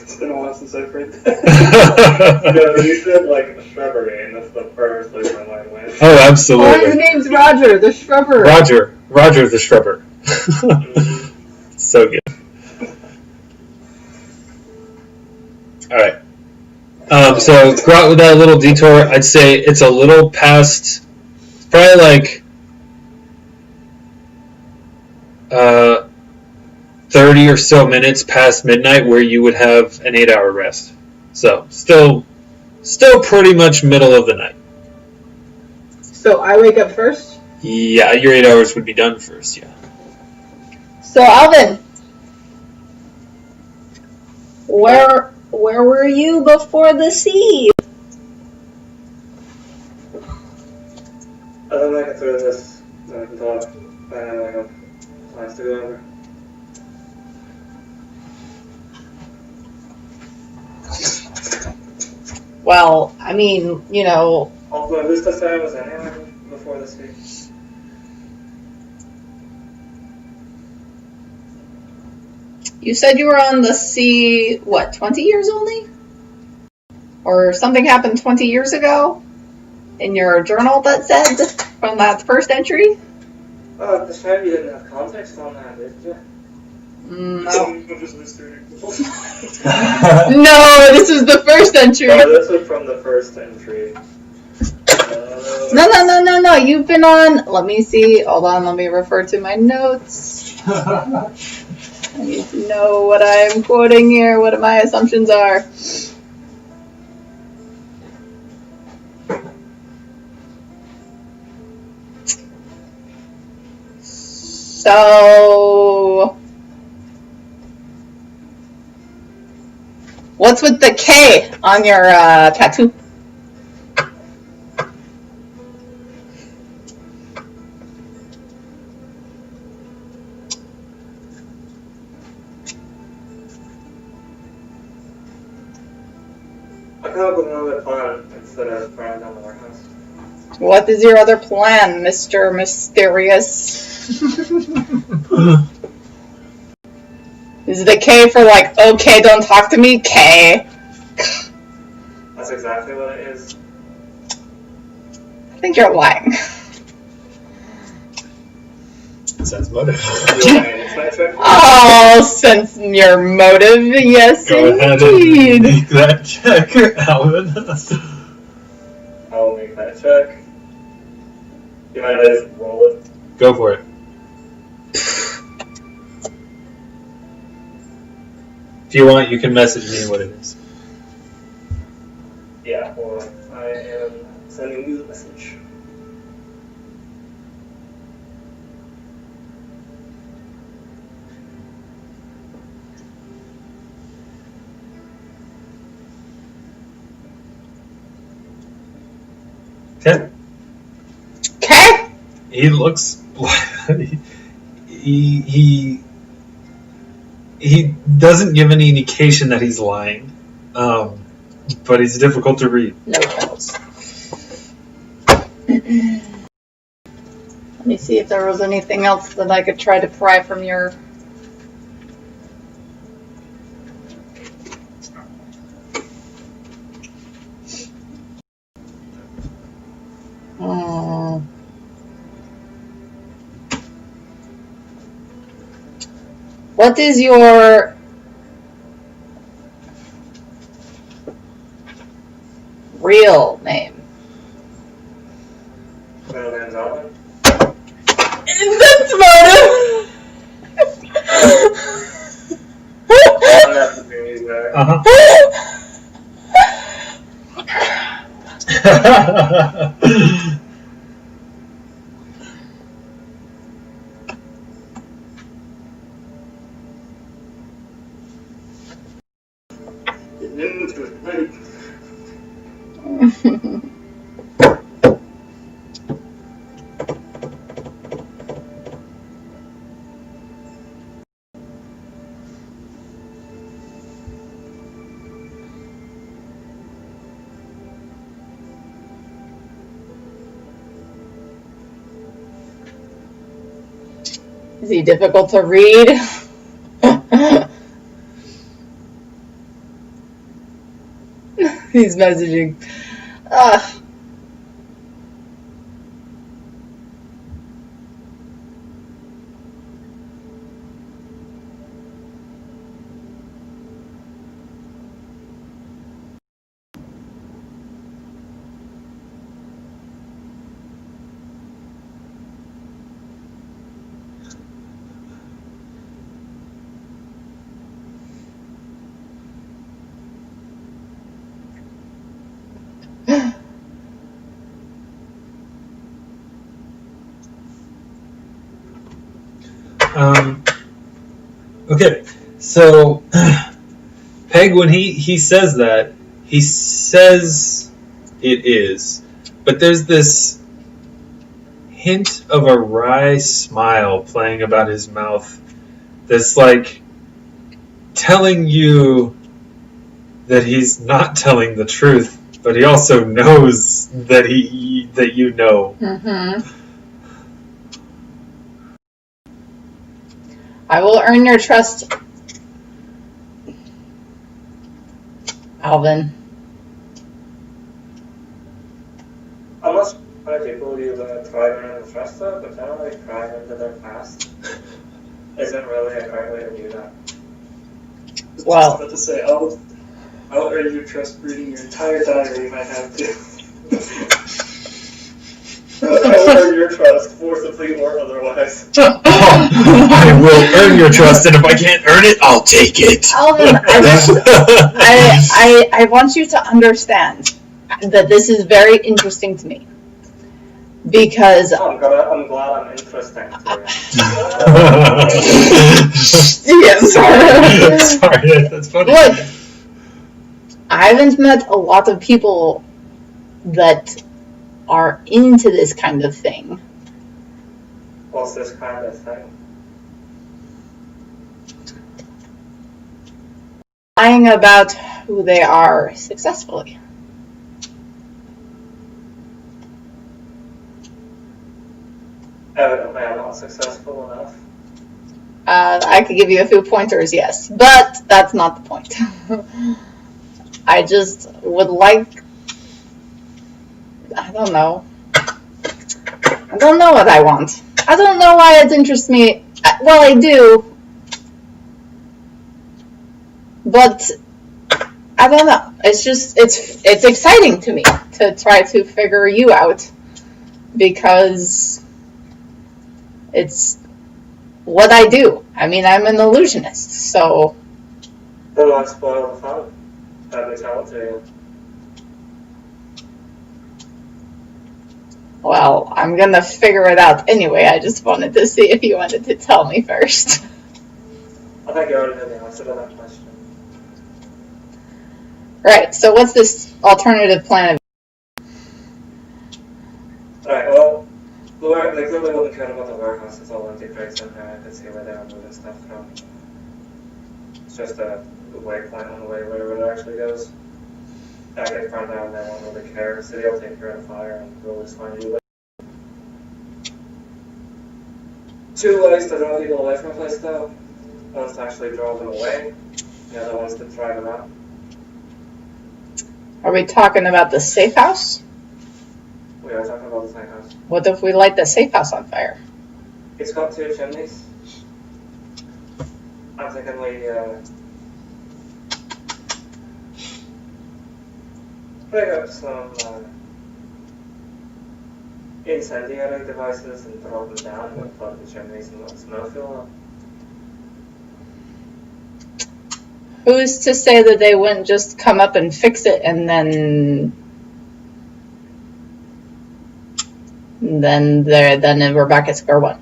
It's been a while since I've heard that. No, you said like shrubbery, and that's the first place my mind went. Oh, Oh, his absolutely. name's Roger, the shrubber. Roger the Shrubber. So good. Alright. So go out with that little detour. I'd say it's a little past, probably like 30 or so minutes past midnight where you would have an 8-hour rest. So still pretty much middle of the night. So I wake up first? Yeah, your 8 hours would be done first, yeah. So Alvin, where were you before the sea? I don't like it through this. I can talk. I have plans to go over. Well, I mean, you know, Also, who's to say I was anywhere before this week? you said you were on the sea, what, 20 years only? Or something happened 20 years ago? In your journal that said from that first entry? Oh, at the time you didn't have context on that, did you? No. I'm just listening. No, this is the first entry. Oh, this was from the first entry. No. You've been on. Let me see. Hold on. Let me refer to my notes. I need to know what I'm quoting here, what my assumptions are. So, what's with the K on your tattoo? I come up with another plan instead of burning down the warehouse. What is your other plan, Mr. Mysterious? Is the K for like, okay, don't talk to me? K. That's exactly what it is. I think you're lying. Sense motive. You want an insight check? Oh, sense your motive, yes Go ahead indeed. and make that check, Alvin. I'll make that check. You mind if I just roll it? Go for it. If you want, you can message me what it is. Yeah, well, I am sending you the message. Okay. Okay. He looks he doesn't give any indication that he's lying, but he's difficult to read. No tells. Let me see if there was anything else that I could try to pry from your... What is your real name? Middle name's Alvin. That's motive! I'm not the Vietnamese guy. Uh-huh. Getting into it, right? Is he difficult to read? He's messaging. Okay, so Peg, when he says that, he says it is, but there's this hint of a wry smile playing about his mouth that's like telling you that he's not telling the truth, but he also knows that you know. Mm-hmm. I will earn your trust, Alvin. Unless people you try to earn the trust of, but generally prying into their past isn't really a great way to do that. Well, I was about to say, I'll earn your trust reading your entire diary if I have to. I'll earn your trust, forcibly or otherwise. I will earn your trust, and if I can't earn it, I'll take it. Alvin, I want you to understand that this is very interesting to me. Because I'm glad I'm interesting to yes. Sorry, that's funny. Look, I haven't met a lot of people that are into this kind of thing. What's this kind of thing? Lying about who they are successfully. Evidently, I'm not successful enough. I could give you a few pointers, yes, but that's not the point. I just would like... I don't know. I don't know what I want. I don't know why it interests me. Well, I do. But I don't know. It's just, it's exciting to me to try to figure you out. Because it's what I do. I mean, I'm an illusionist, so... Don't want to spoil the fun. Let me tell it to you. Well, I'm gonna figure it out anyway. I just wanted to see if you wanted to tell me first. I think you already know the answer to that question. Right, so what's this alternative plan? Alright, well, they clearly wouldn't care about the warehouse. It's all empty crates in there. I could see where they were moving stuff from. It's just a waypoint on the way where it actually goes. I get front down there, won't really care. The city will take care of the fire and we'll just find you. Two ways to draw people away from a place, though. One's to actually draw them away, the other one's to try them out. Are we talking about the safe house? We are talking about the same house. What if we light the safe house on fire? It's got 2 chimneys. I'm thinking we pick up some incendiary devices and throw them down and plug the chimneys and let smoke fill up. Who's to say that they wouldn't just come up and fix it and then then we're back at square one.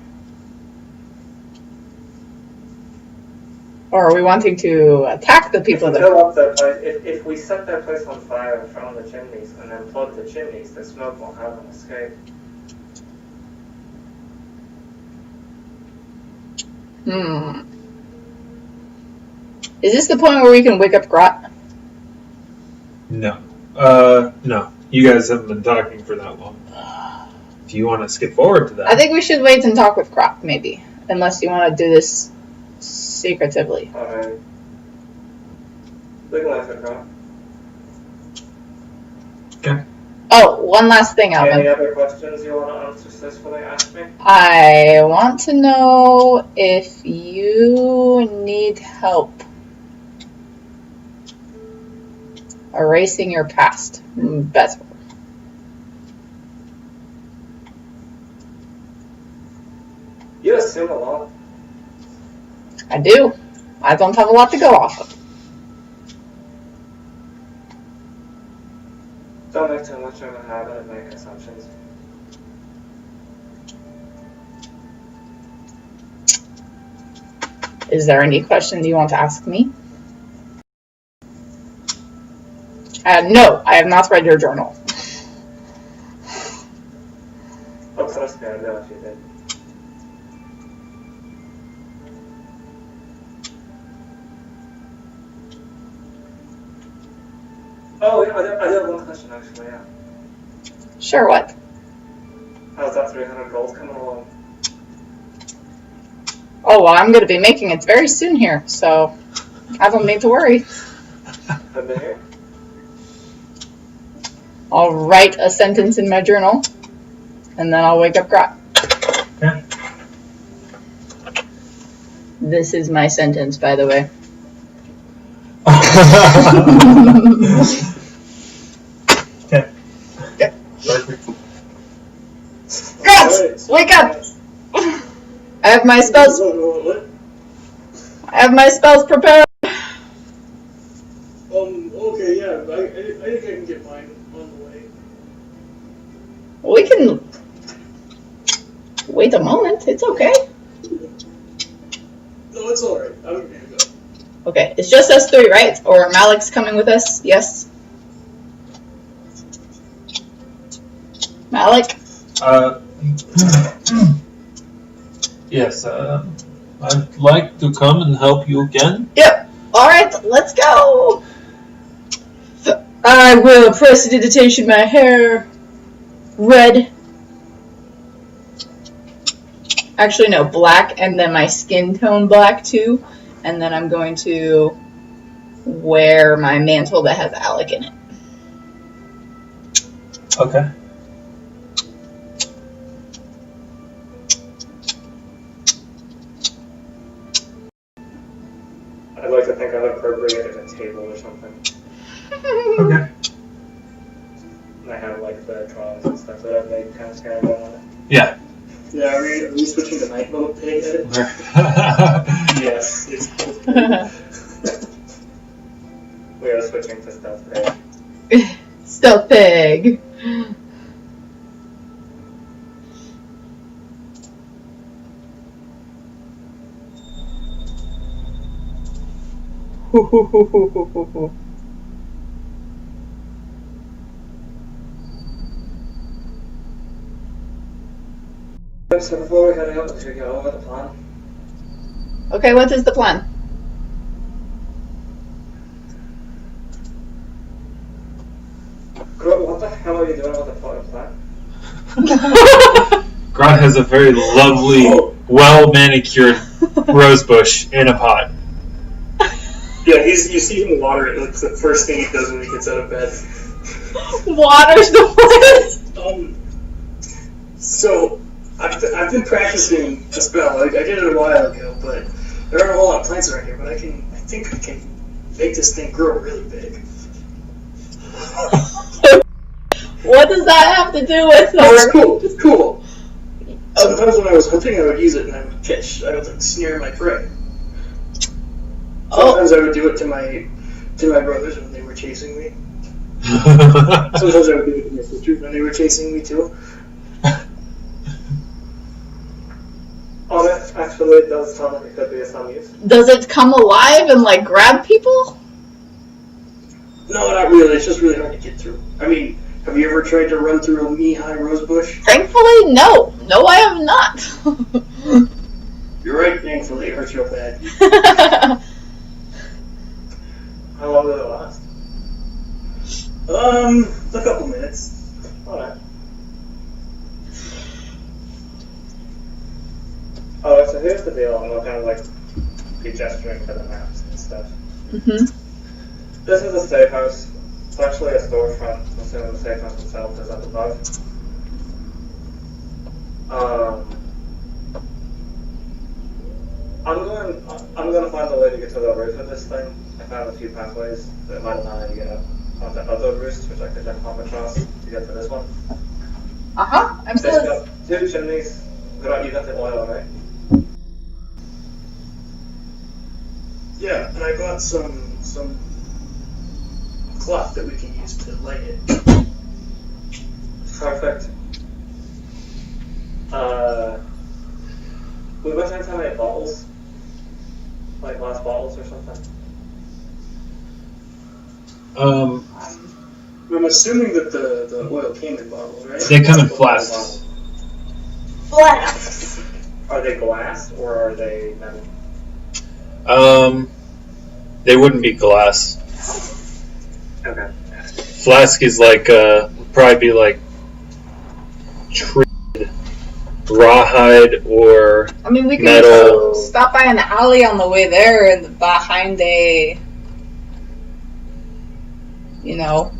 Or are we wanting to attack the people that? Fill up their place. If we set their place on fire in front of the chimneys and then plug the chimneys, the smoke won't have an escape. Is this the point where we can wake up Grot? No. No. You guys haven't been talking for that long. Do you want to skip forward to that? I think we should wait and talk with Grot, maybe. Unless you want to do this secretively. Alright. We can laugh at Grot. Okay. Oh, one last thing, Alvin. Any other questions you want to unsuccessfully ask me? I want to know if you need help erasing your past. Better. You assume a lot. I do. I don't have a lot to go off of. Don't make too much of a habit of making assumptions. Is there any questions you want to ask me? No, I have not read your journal. Oh, trust me, I know if you did. Oh, yeah, I do have one question actually, yeah. Sure, what? How's that 300 gold coming along? Oh, well, I'm going to be making it very soon here, so I don't need to worry. Good to hear. I'll write a sentence in my journal, and then I'll wake up Grot. Okay. This is my sentence, by the way. Okay. Okay. Perfect. Grot! Wake up! I have my spells. I have my spells prepared. Okay, yeah, I think I can get mine on the way. We can wait a moment. It's okay. No, it's alright. I'm gonna go. Okay, it's just us three, right? Or Malik's coming with us? Yes. Malik? Yes, I'd like to come and help you again. Yep. Alright, let's go. I will prestidigitation my hair red. Actually, no, black, and then my skin tone black too. And then I'm going to wear my mantle that has Alec in it. Okay. I'd like to think I've appropriated a table or something. Okay. And I have like the drawings and stuff that I've made kind of scattered on it. Yeah. Yeah, are we switching to night mode pig edit? Yes. We are switching to stuff there. Stealth pig. So before we head out, we should go over the plan. Okay, what is the plan? What the hell are you doing with the fucking plan? Grot has a very lovely, well-manicured rose bush in a pot. Yeah, you see him water it. It's the first thing he does when he gets out of bed. Water's the place. So I've been practicing the spell. I did it a while ago, but there aren't a whole lot of plants around here. But I think I can make this thing grow really big. What does that have to do with Oh, it's her? cool. It's cool. Sometimes when I was hunting, I would use it and I would catch. I would like snare my prey. Sometimes I would do it to my brothers when they were chasing me. Sometimes I would do it to my sisters when they were chasing me too. Actually, it does sound like it could be of some use. Does it come alive and like grab people? No, not really. It's just really hard to get through. I mean, have you ever tried to run through a knee-high rose bush? Thankfully, no. No, I have not. You're right, thankfully. It hurts real bad. How long does it last? A couple minutes. Alright. Oh, so here's the deal. I'm kind of like be gesturing for the maps and stuff. Mm-hmm. This is a safe house. It's actually a storefront. I'm assuming the safe house itself is up above. I'm going to find a way to get to the roof of this thing. I found a few pathways that might allow me to get up onto other roofs, which I could then hop across to get to this one. Uh-huh. I'm It's still... got 2 chimneys. You got the oil, right? Yeah, and I got some cloth that we can use to light it. Perfect. We by chance have any bottles? Like glass bottles or something? I'm assuming that the oil came in bottles, right? They come in flasks. Flasks! Are they glass or are they metal? They wouldn't be glass. Okay. Flask is like probably be like treated rawhide or I mean, we can metal. stop by an alley on the way there and behind a,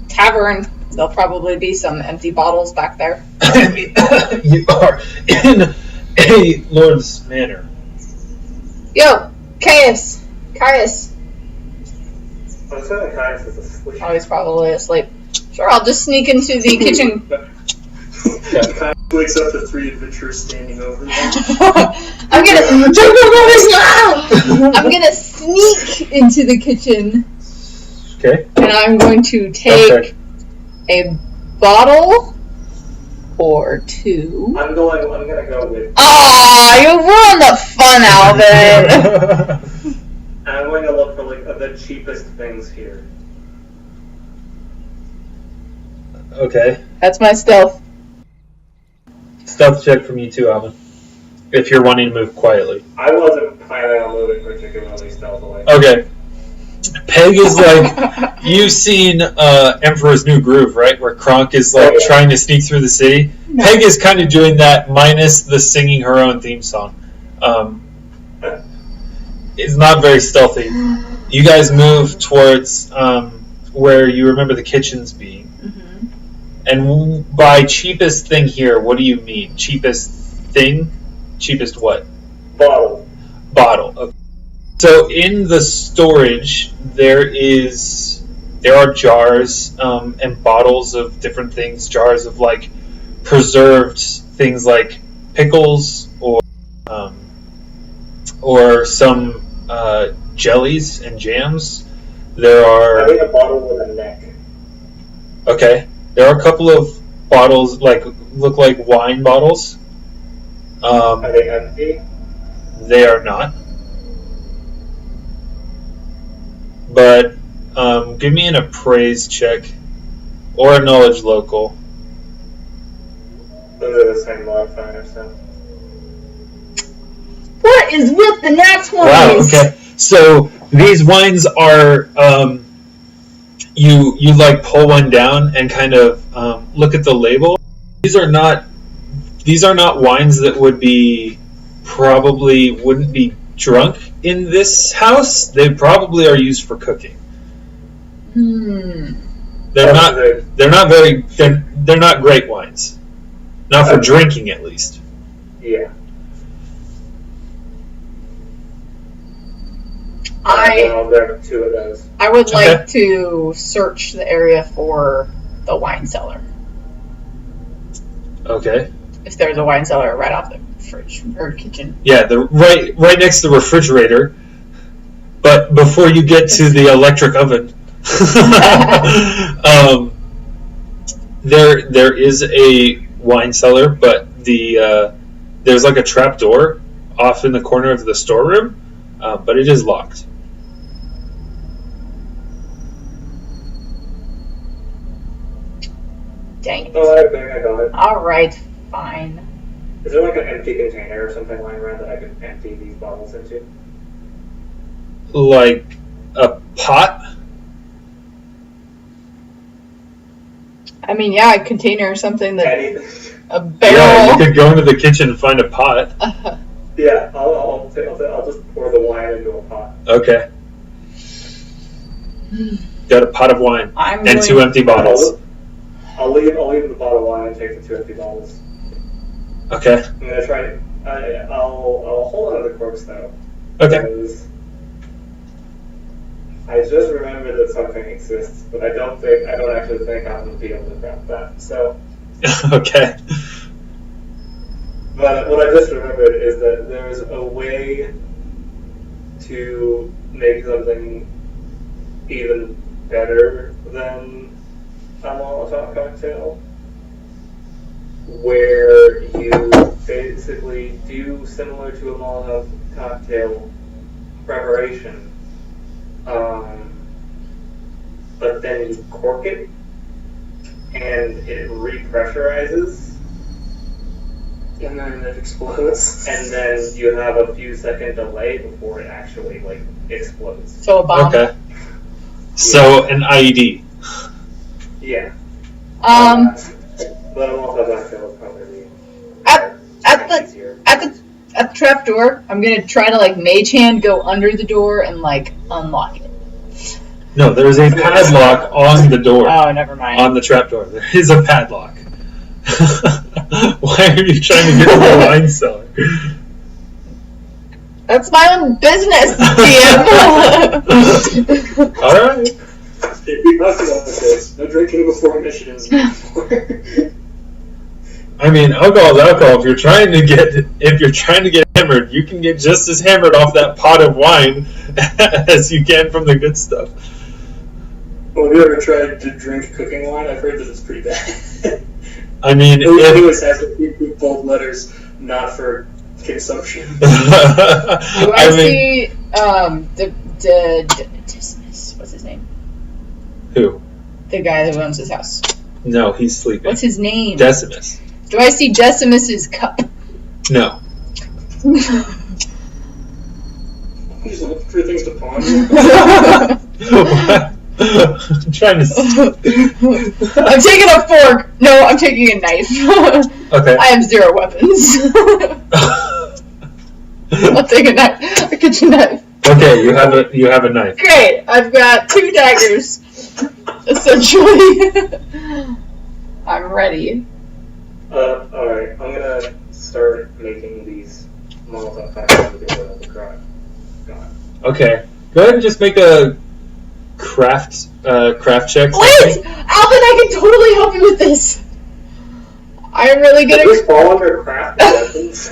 tavern. There'll probably be some empty bottles back there. You are in a lord's manor. Yo, Caius. I'm assuming Caius is asleep. Oh, he's probably asleep. Sure, I'll just sneak into the kitchen. Kyle wakes up to 3 adventurers standing over there. I'm gonna sneak into the kitchen. Okay. And I'm going to take a bottle or 2. I'm gonna go with. Aw, you ruined the fun, Alvin. And I'm going to look for like the cheapest things here. Okay. That's my stealth. Stealth check from you too, Alvin. If you're wanting to move quietly. I wasn't planning on moving particularly stealthily. Okay. Peg is like, you've seen Emperor's New Groove, right? Where Kronk is like trying to sneak through the city. Peg is kind of doing that minus the singing her own theme song. It's not very stealthy. You guys move towards where you remember the kitchens being. Mm-hmm. And by cheapest thing here, what do you mean? Cheapest thing? Cheapest what? Bottle. Okay. So in the storage, there are jars and bottles of different things. Jars of like preserved things like pickles or some jellies and jams. There are. I need a bottle with a neck. Okay. There are a couple of bottles look like wine bottles. Are they empty? They are not. But give me an appraise check or a knowledge local. Those are the same modifier, so. What is with the next one? Wow. Okay. So these wines are you like pull one down and kind of look at the label. These are not wines that wouldn't be drunk in this house. They probably are used for cooking. They're not great wines. Not for drinking, at least. Yeah. I'll grab 2 of those. I would like to search the area for the wine cellar. Okay. If there's a wine cellar right off the fridge or kitchen. Yeah, the right next to the refrigerator. But before you get to the electric oven, there is a wine cellar, but there's like a trap door off in the corner of the storeroom, but it is locked. Dang it. Oh, I got it. Alright, fine. Is there like an empty container or something lying around that I could empty these bottles into? Like a pot? I mean, yeah, a container or something that... Anything. A barrel. Yeah, you could go into the kitchen and find a pot. Yeah, I'll just pour the wine into a pot. Okay. Got a pot of wine I'm and 2 empty bottles. I'll leave the bottle of wine and take the 2 empty bottles. Okay. I'm gonna try. I'll hold on to the corks though. Okay. Because I just remembered that something exists, but I don't actually think I'm gonna be able to grab that. So. Okay. But what I just remembered is that there's a way to make something even better than a Molotov cocktail, where you basically do similar to a Molotov cocktail preparation, but then you cork it and it repressurizes. And then it explodes. And then you have a few second delay before it actually explodes. So a bomb. Okay. So an IED. Yeah. But a multi-cocktail is probably At the trap door, I'm gonna try to mage hand go under the door and unlock it. No, there is a padlock on the door. Oh, never mind. On the trapdoor. There is a padlock. Why are you trying to get to the wine cellar? That's my own business, DM. Alright. We talked about this. No drinking before missions. I mean, alcohol is alcohol. If you're trying to get hammered, you can get just as hammered off that pot of wine as you can from the good stuff. Well, have you ever tried to drink cooking wine? I've heard that it's pretty bad. I mean, it always has with bold letters, not for consumption. Do I see Decimus? What's his name? Who? The guy that owns his house. No, he's sleeping. What's his name? Decimus. Do I see Decimus's cup? No. He's looking for things to pawn. I'm trying to. I'm taking a fork. No, I'm taking a knife. Okay. I have 0 weapons. I'll take a knife. A kitchen knife. Okay, you have a knife. Great. I've got 2 daggers. Essentially. I'm ready. Alright, I'm gonna start making these Molotov cocktails with the garage. Okay. Go ahead and just make a craft check. Wait! Alvin, I can totally help you with this. I'm really good Does at this fall under craft weapons?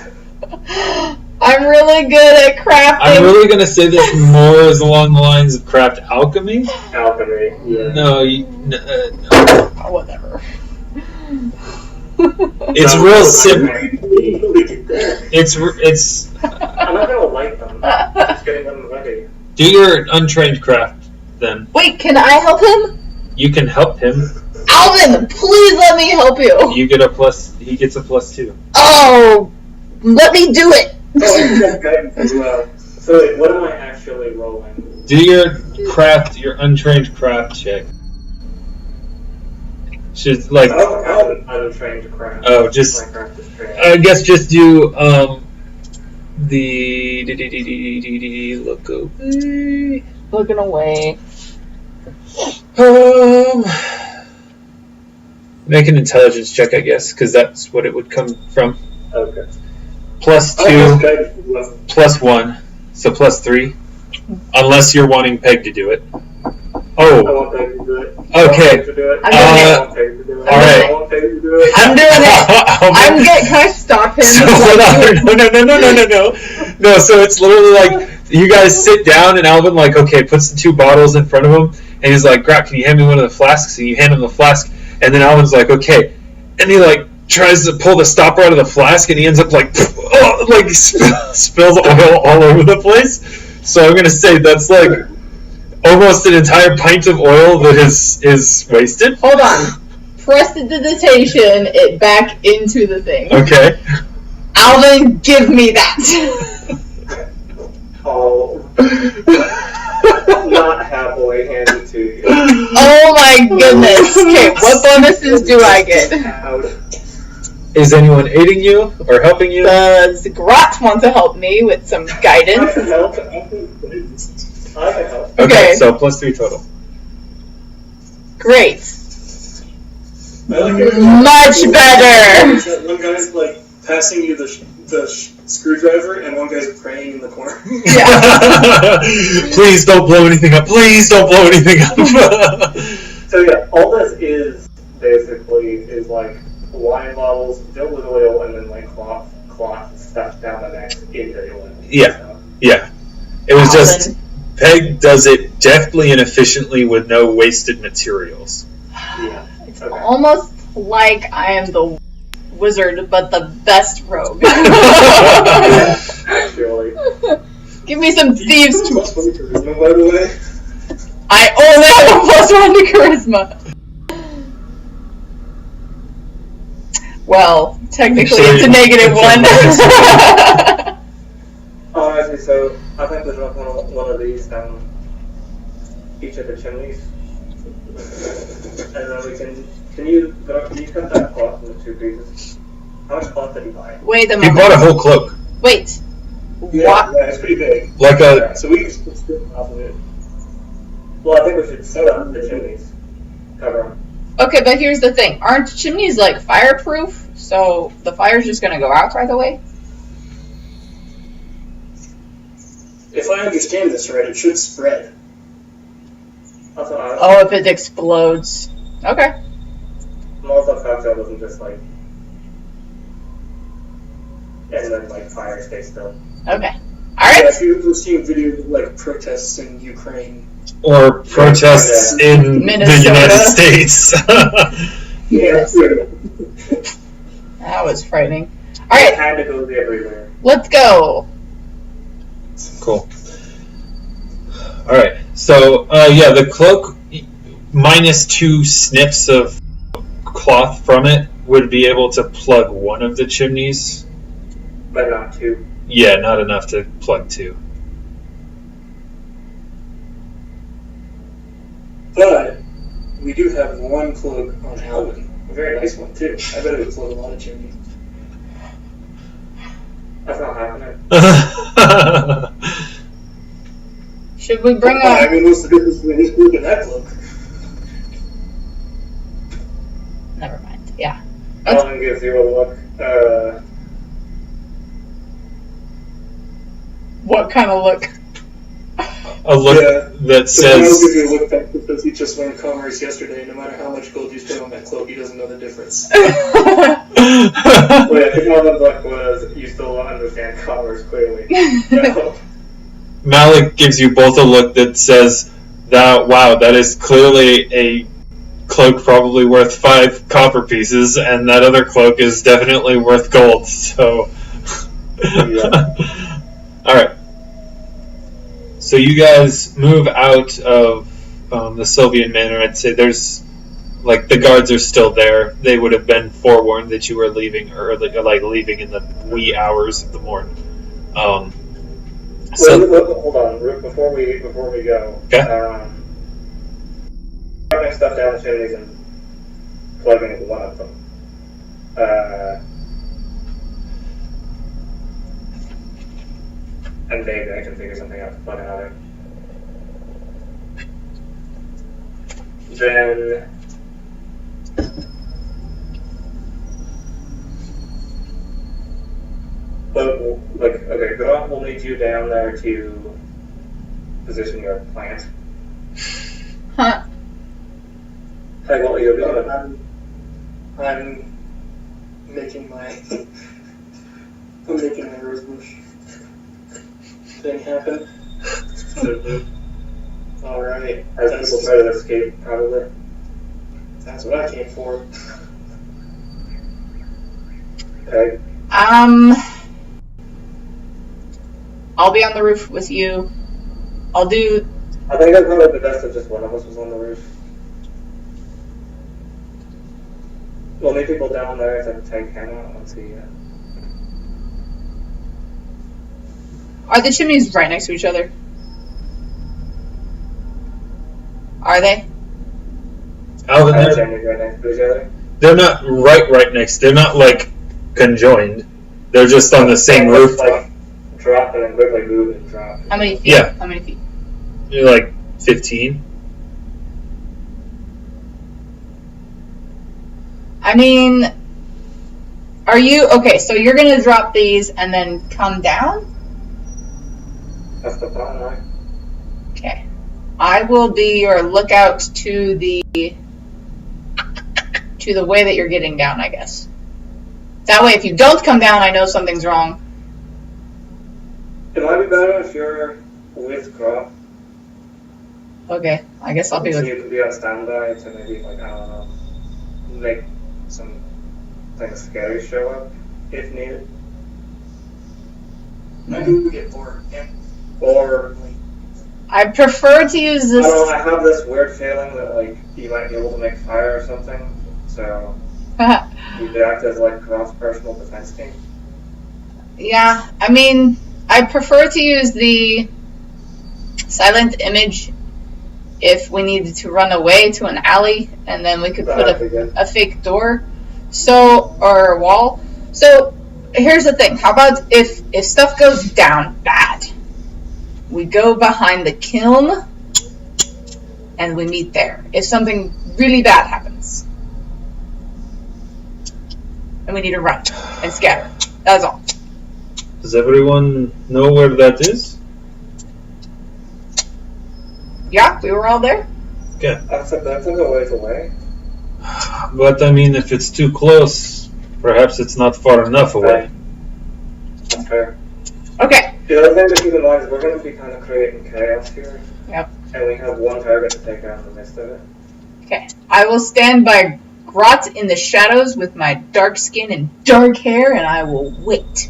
I'm really good at crafting. I'm really gonna say this more is along the lines of craft alchemy. Alchemy, yeah. No, no. Oh, whatever. It's real simple. It's. I'm not gonna light them. I'm just getting them ready. Do your untrained craft then. Wait, can I help him? You can help him. Alvin, please let me help you. You get a plus. He gets a +2. Oh, let me do it. Oh, you got guidance as well. So wait, what am I actually rolling? Do your untrained craft check. Should I'm untrained craft. Oh, just. My craft is trained. I guess just do look away. Looking away. Make an intelligence check, I guess, because that's what it would come from. Okay. +2, Guidance as well. +1, so +3. Unless you're wanting Peg to do it. I Oh, want Peg to do it. okay. I'm doing I it. want Peg to do it. Alright. I want Peg to do it. I'm doing it. Can I stop him? So hold on. No, so it's literally like you guys sit down and Alvin puts the 2 bottles in front of him and he's like, Grap, can you hand me one of the flasks? And you hand him the flask and then Alvin's like, okay. And he tries to pull the stopper out of the flask, and he ends up spills oil all over the place. So I'm gonna say that's like almost an entire pint of oil that is wasted. Hold on. Prestidigitation it back into the thing. Okay. Alvin, give me that. I'll not happily hand it to you. Oh my goodness. Okay, what bonuses do I get? Out. Is anyone aiding you or helping you? Does Grot want to help me with some I guidance? can help. I can help. Okay. So +3 total. Great. I like it. Much better. One guy's like passing you the screwdriver, and one guy's praying in the corner. Yeah. Please don't blow anything up. Please don't blow anything up. So yeah, all this is basically is like wine bottles filled with oil and then like cloth stuffed down the neck into the oil. Yeah. So, Yeah. It was Alvin. just Peg does it deftly and efficiently with no wasted materials. yeah. It's Okay. almost like I am the wizard, but the best rogue. Actually. Give me some thieves' tools. Plus 1 charisma, by the way. I only have a +1 to charisma. Well, technically it's a -1. Oh, actually, so I think we drop one of these down each of the chimneys, and then we can you cut that cloth into 2 pieces? How much cloth did he buy? Wait a He moment. bought a whole cloak. Wait. Yeah, What? yeah, it's pretty big. Like a So we can split off of it. Well, I think we should set up the chimneys, cover them. Okay, but here's the thing. Aren't chimneys like fireproof? So the fire's just gonna go out right away? If I understand this right, it should spread. Also, Oh, if it explodes. Okay. Molotov cocktail wasn't just like, and then like fire stay still. Okay. Yeah, Alright. if you've seen videos of like protests in Ukraine. or protests in the Minnesota. United States. Yes. That was frightening. It Alright, kind of goes everywhere. let's go. Cool. Alright, so, yeah, the cloak, -2 snips of cloth from it, would be able to plug one of the chimneys. But not 2. Yeah, not enough to plug 2. But we do have one cloak on Alvin. A very nice one, too. I bet it would float a lot of chimneys. That's not happening. Should we bring I a... mean, what's the difference between his cloak and that cloak? Never mind, yeah. Alvin gives you a look. What kind of look? A look Yeah. that So I'll says... give you a look back because he just learned commerce yesterday. No matter how much gold you spend on that cloak, he doesn't know the difference. Wait, I think Alvin's look was, you still don't understand commerce clearly. No. Malik gives you both a look that says, wow, that is clearly a cloak probably worth 5 copper pieces, and that other cloak is definitely worth gold, so... Yeah. Alright. So you guys move out of the Sylvian manor. I'd say there's... Like, the guards are still there. They would have been forewarned that you were leaving early, like, leaving in the wee hours of the morning. So... Wait, hold on, before we go. Okay. Running stuff down the chimneys and plugging one of them. And maybe I can figure something out to plug another. Then... But, like, okay, Grant will need you down there to position your plant. Huh. Hey, what are you doing? I'm making my rosebush thing happen. Alright. As people try to escape, probably. That's what I came for. Okay. I'll be on the roof with you. I think it's probably the best if just one of us was on the roof. We'll need people down there to take him out once he. Are the chimneys right next to each other? Are they? Alvin, Are they right next to each other? they're not right next. They're not like conjoined. They're just on the same roof. Like drop and then quickly move and drop. How many feet? Yeah. How many feet? You're like 15. I mean, are you okay? So you're gonna drop these and then come down? That's the plan, right? Okay. I will be your lookout to the way that you're getting down, I guess. That way, if you don't come down, I know something's wrong. It might be better if you're with Grop. Okay, I guess I'll be So with. you could be on standby to maybe, like, I don't know, make some things scary show up if needed. Maybe we get bored. Yeah. Or, I prefer to use I this. don't know, I have this weird feeling that, like, you might be able to make fire or something, so you could act as, like, Grop's personal defense team. Yeah, I mean, I prefer to use the silent image if we needed to run away to an alley, and then we could put That'd be good. a fake door, or a wall. So here's the thing: how about if stuff goes down bad, we go behind the kiln and we meet there. If something really bad happens, and we need to run and scatter, that's all. Does everyone know where that is? Yeah, we were all there. Okay. That's a ways away. But I mean, if it's too close, perhaps it's not far enough away. That's fair. Okay. The other thing to keep in mind is we're going to be kind of creating chaos here. Yep. And we have one target to take out in the midst of it. Okay. I will stand by Grot in the shadows with my dark skin and dark hair, and I will wait.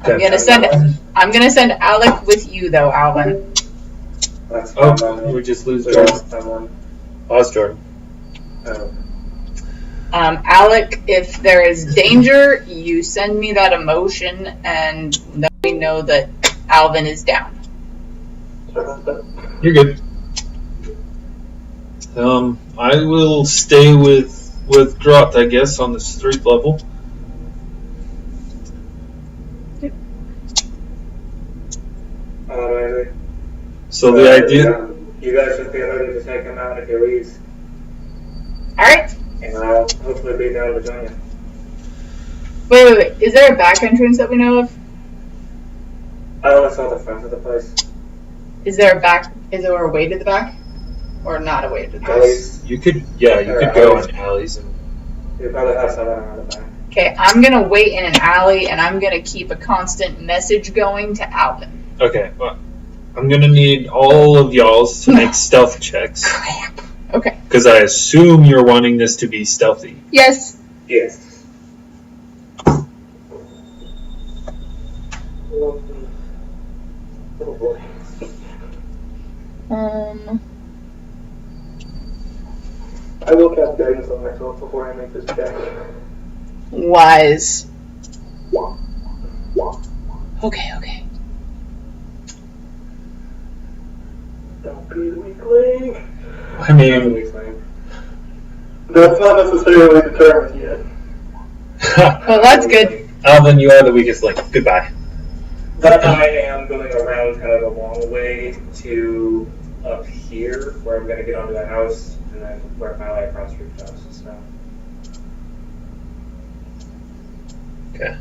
I'm gonna send Alec with you though, Alvin. That's Oh, fine. we just lose There's Jordan. someone. Jordan. Oh. Alec, if there is danger, you send me that emotion, and then we know that Alvin is down. You're good. I will stay with Grot, I guess, on the street level. Alrighty. So the idea. Yeah, you guys should be ready to take him out if he leaves. Alright. And I'll hopefully be down to join you. Wait. Is there a back entrance that we know of? I only saw the front of the place. Is there a way to the back? Or not a way to the back? Alleys. You could go in alleys and. You probably have someone around the back. Okay, I'm gonna wait in an alley, and I'm gonna keep a constant message going to Alvin. Okay, well, I'm gonna need all of y'all's to make stealth checks. Crap. Okay. Because I assume you're wanting this to be stealthy. Yes. Yes. Oh boy. I will cast guidance on myself before I make this check. Wise. Okay. Don't be a weakling. I mean, That's not necessarily determined yet. Well, that's good. Alvin, you are the weakest link. Goodbye. But I am going around kind of a long way to up here, where I'm going to get onto the house, and then where my light cross street goes. So. Okay.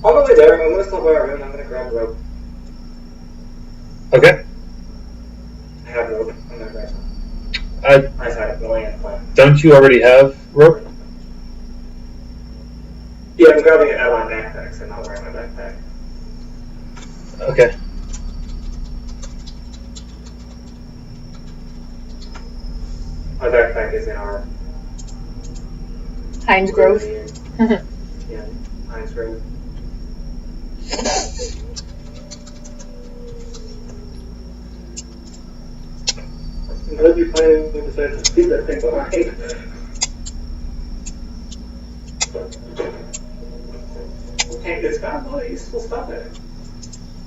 On the way there, I'm gonna stop by our room and I'm gonna grab rope. Okay. I have rope. I'm gonna grab some. I I just had it laying in the plan. don't you already have rope? Yeah, I'm grabbing it out of my backpack, so I'm not wearing my backpack. Okay. My backpack is in our Heinz Grove. Yeah, Heinz Grove. I'm glad you finally decided to leave that thing behind. Hey, it's got money, you still stop it.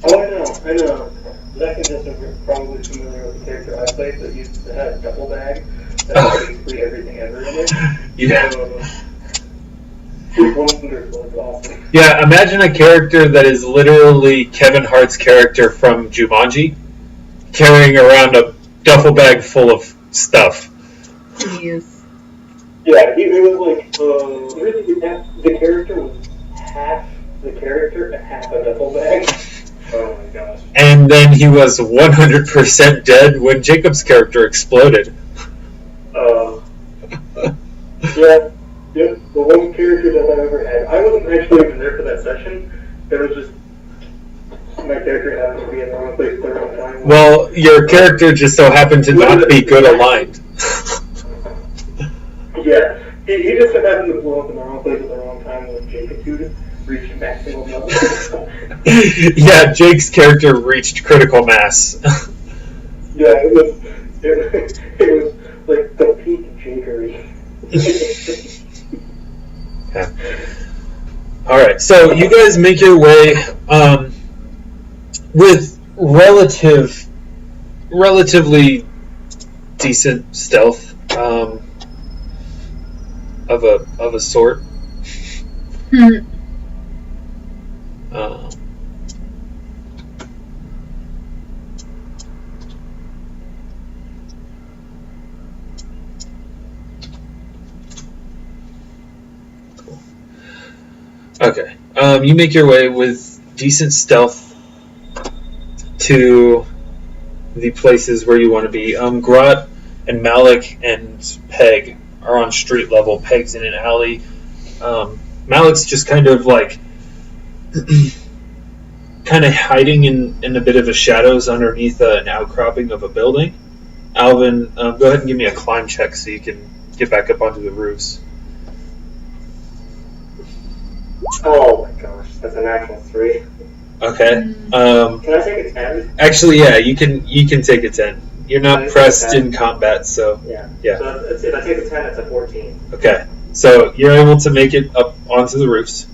Oh, I know. Zach and Justin are probably familiar with the character I played that used to have a duffel bag that had basically everything ever in it. Yeah. It's wonderful. It's awesome. Yeah, imagine a character that is literally Kevin Hart's character from Jumanji, carrying around a duffel bag full of stuff. Jeez. Yeah, it was like, really, the character was half the character and half a duffel bag. Oh my gosh. And then he was 100% dead when Jacob's character exploded. Yeah, the one character that I ever had. I wasn't actually even there for that session. It was just my character happened to be in the wrong place at the wrong time. Well, your character just so happened to not be good aligned. Yeah, he just so happened to blow up in the wrong place at the wrong time when Jacob reached maximum level. Yeah, Jake's character reached critical mass. Yeah, it was like the peak Jakery. Okay. Alright, so you guys make your way with relatively decent stealth of a sort. Okay. You make your way with decent stealth to the places where you want to be. Grot and Malik and Peg are on street level. Peg's in an alley. Malik's just kind of like hiding in a bit of a shadows underneath an outcropping of a building. Alvin, go ahead and give me a climb check so you can get back up onto the roofs. Oh my gosh, that's a natural 3. Okay. Can I take a 10? Actually, yeah, you can take a 10. You're not pressed in combat, so Yeah. yeah. So if I take a 10, it's a 14. Okay. So you're able to make it up onto the roofs.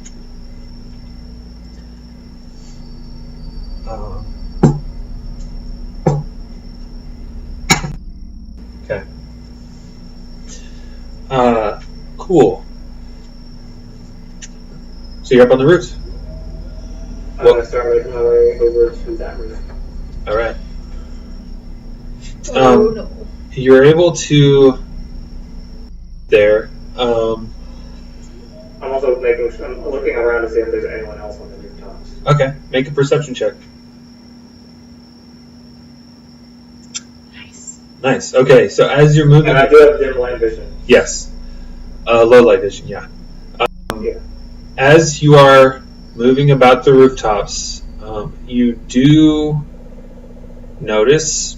Okay. Cool. So you're up on the roofs. I'm going to start making my way over to that room. All right. Oh no. You're able to there. I'm also I'm looking around to see if there's anyone else on the rooftops. Okay. Make a perception check. Nice. Okay. So as you're moving, And I do have dim light vision. yes, low light vision. Yeah. Yeah. As you are moving about the rooftops, you do notice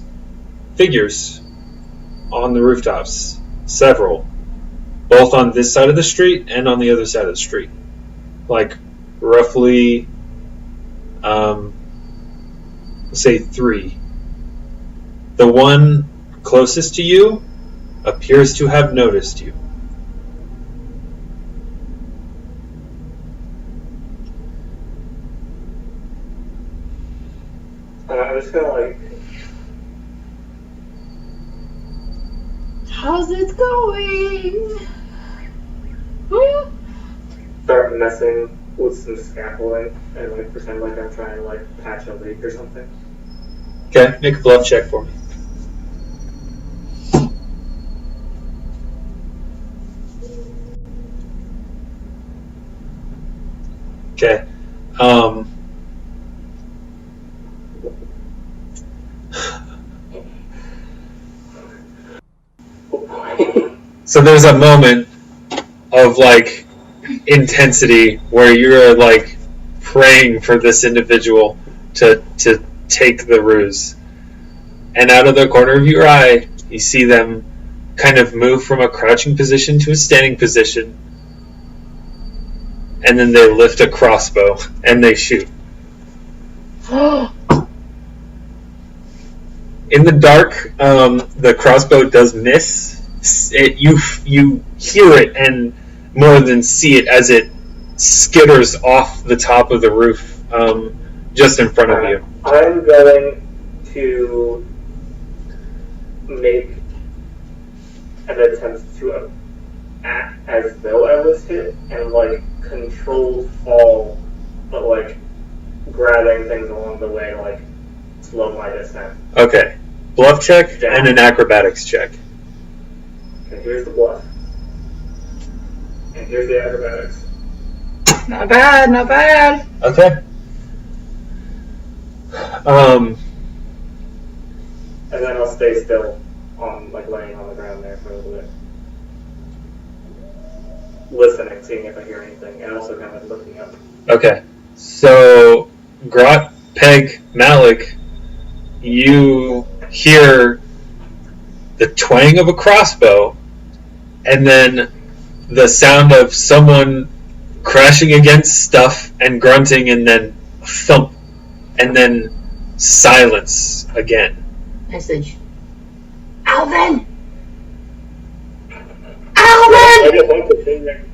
figures on the rooftops. Several. Both on this side of the street and on the other side of the street. Like, roughly, say 3. The one closest to you appears to have noticed you. I'm just gonna How's it going? start messing with some scaffolding and pretend like I'm trying to patch a leak or something. Okay, make a bluff check for me. Okay. So there's a moment of like intensity where you're like praying for this individual to take the ruse, and out of the corner of your eye you see them kind of move from a crouching position to a standing position, and then they lift a crossbow and they shoot. In the dark, the crossbow does miss. You hear it and more than see it as it skitters off the top of the roof just in front of you. I'm going to make an attempt to act as though I was hit and like controlled fall, but like grabbing things along the way, like slow my descent. Okay. Bluff check and an acrobatics check. Okay, here's the bluff. And here's the acrobatics. Not bad, not bad. Okay. And then I'll stay still on like laying on the ground there for a little bit. Listening, seeing if I hear anything, and also kind of looking up. Okay. So, Grot, Peg, Malik, you hear the twang of a crossbow, and then the sound of someone crashing against stuff and grunting, and then thump, and then silence again. Message. Alvin! I Alvin! just want to see that.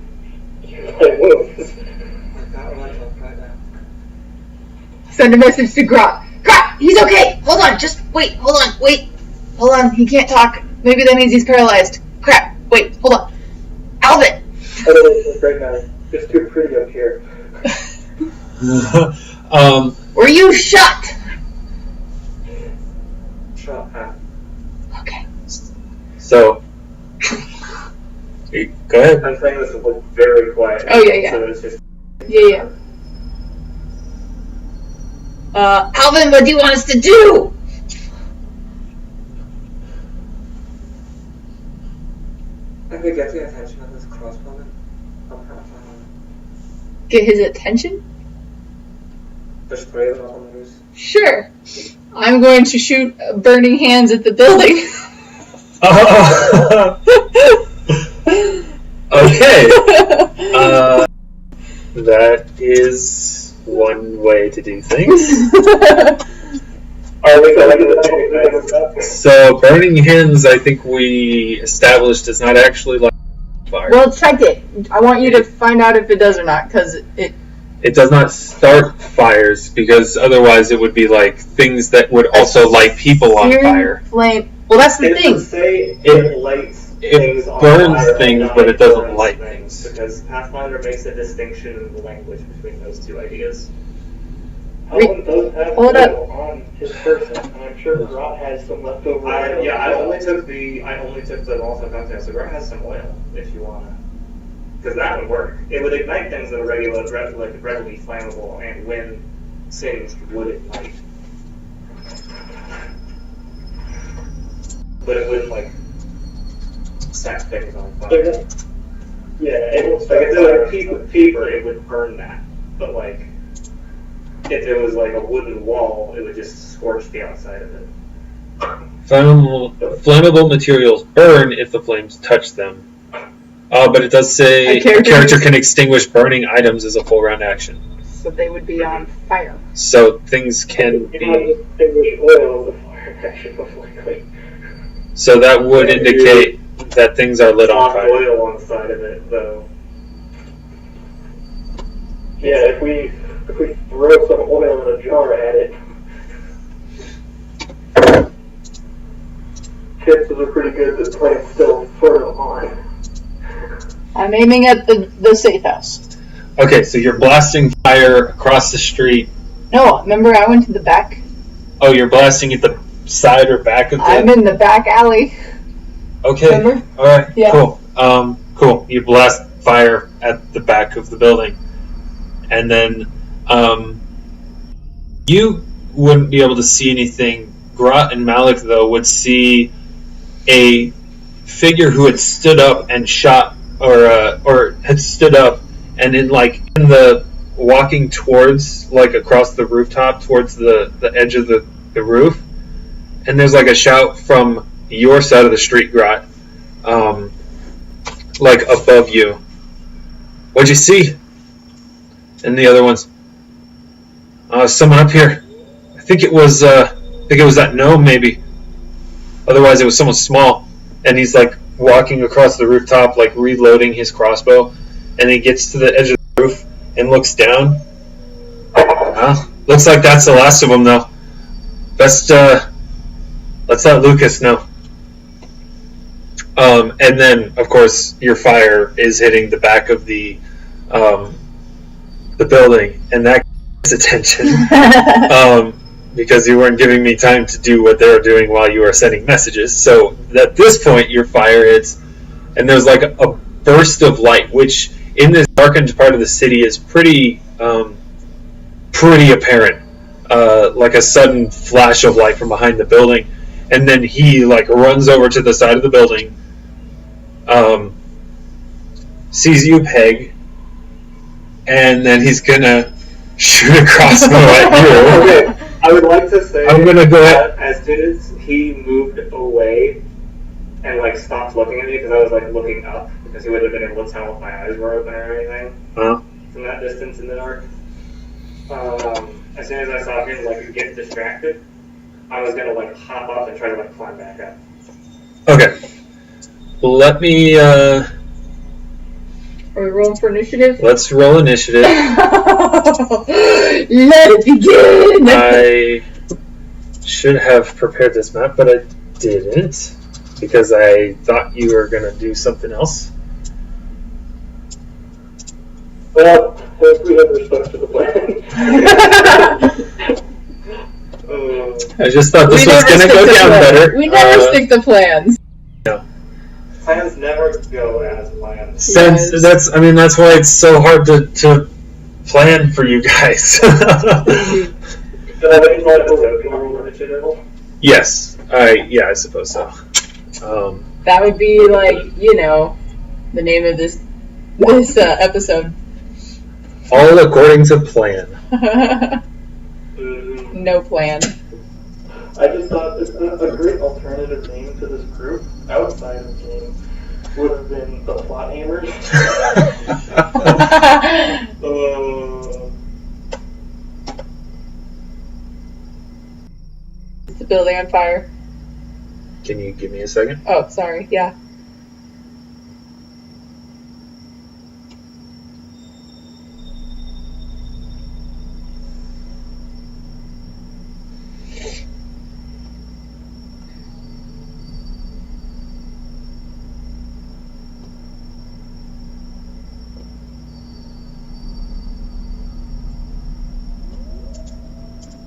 Send a message to Grot. Grot, he's okay. Hold on, just wait. Hold on, wait. Hold on, he can't talk. Maybe that means he's paralyzed. Crap, wait, hold on. Alvin! Right now, it's too pretty up here. Were you shot? Shut up. Okay. So, go ahead. I'm saying this is like very quiet. Oh, yeah. So it's just. Yeah. Alvin, what do you want us to do? I could get the attention of this crossbowman. Get his attention? There's three of them on the roof. Sure. I'm going to shoot burning hands at the building. Okay. That is one way to do things. Are we going to the So, burning hands, I think we established, is not actually like fire. Well, check it. I want you to find out if it does or not, because It does not start fires, because otherwise it would be like things that would also light people on searing fire. flame. Well, that's the thing. Say it lights things on burns fire things, and but it doesn't burns light things. things. Because Pathfinder makes a distinction in the language between those two ideas. Alvin does have Hold up. oil on his person, and I'm sure Grot has some leftover oil. I only took the Malta contest. So Grant has some oil if you wanna, because that would work. It would ignite things that are readily flammable, and when singed would ignite. But it wouldn't like set things on fire. Yeah, it will Like start if it was a peak with paper, it would burn that. But like, if it was like a wooden wall, it would just scorch the outside of it. Flammable materials burn if the flames touch them. But it does say A character- a character can extinguish burning items as a full round action. So they would be on fire. So things can You be. have distinguished oil of the fire action before quick. So that would indicate that things are lit on Hot fire. oil on the side of it, though. Yeah, if we throw some oil in a jar at it, chances are pretty good that the plant's still fertile on. I'm aiming at the safe house. Okay, so you're blasting fire across the street. No, remember I went to the back? Oh, you're blasting at the side or back of the. I'm in the back alley. Okay. Remember? All right. Yeah. Cool. Cool. You blast fire at the back of the building, and then You wouldn't be able to see anything. Grot and Malik, though, would see a figure who had stood up and shot, or had stood up and in the walking towards, across the rooftop towards the edge of the roof. And there's a shout from your side of the street, Grot, above you. What'd you see? And the other one's, someone up here. I think it was that gnome, maybe. Otherwise, it was someone small. And he's walking across the rooftop, reloading his crossbow. And he gets to the edge of the roof and looks down. Looks like that's the last of them, though. Best, let's let Lukas know. And then, of course, your fire is hitting the back of the building, and that gets attention. Because you weren't giving me time to do what they were doing while you were sending messages. So at this point, your fire hits, and there's a burst of light, which in this darkened part of the city is pretty apparent. A sudden flash of light from behind the building, and then he runs over to the side of the building, sees you, Peg, and then he's gonna shoot a crossbow at you. Okay, I would like to say I'm gonna go ahead. As soon as he moved away and stopped looking at me, because I was looking up, because he would have been able to tell if my eyes were open or anything from that distance in the dark. As soon as I saw him get distracted, I was gonna hop up and try to climb back up. Okay. Let me. Are we rolling for initiative? Let's roll initiative. Let it begin! I should have prepared this map, but I didn't, because I thought you were going to do something else. Well, as we have respect to the plan. I just thought this was going to go down better. We never stick to plans. Plans never go as planned. That's why it's so hard to plan for you guys. Yes, I suppose so. That would be the name of this episode. All according to plan. No plan. I just thought a great alternative name to this group outside of the game would have been the Plot Hammers. Is the building on fire? Can you give me a second? Oh, sorry. Yeah.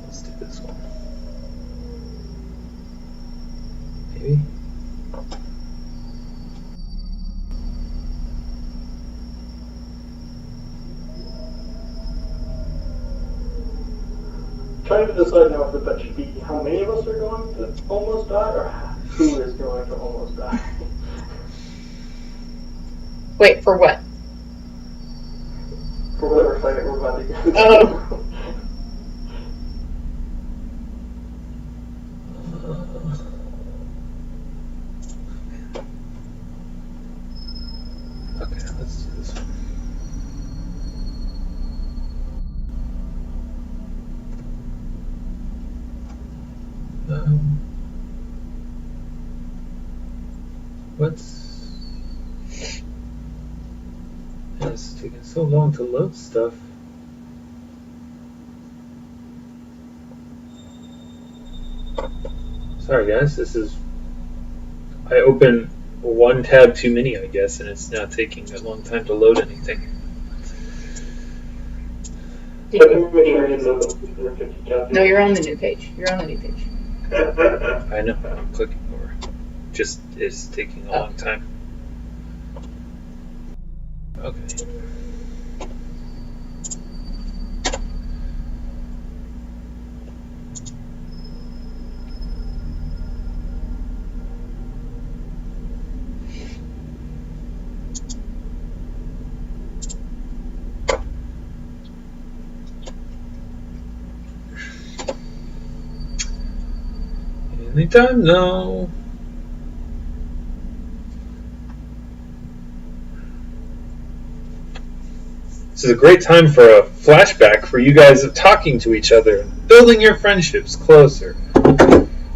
Let's do this one. Maybe. Trying to decide now if the bet should be how many of us are going to almost die, or who is going to almost die. Wait, for what? For whatever fight we're about to get into. Oh. Okay, let's do this one. It's taking so long to load stuff. Sorry guys, I opened one tab too many, I guess, and it's now taking a long time to load anything. No, you're on the new page. You're on the new page. I know, I'm clicking over. Just it's taking a long time. Okay. Anytime, no. This is a great time for a flashback for you guys of talking to each other and building your friendships closer.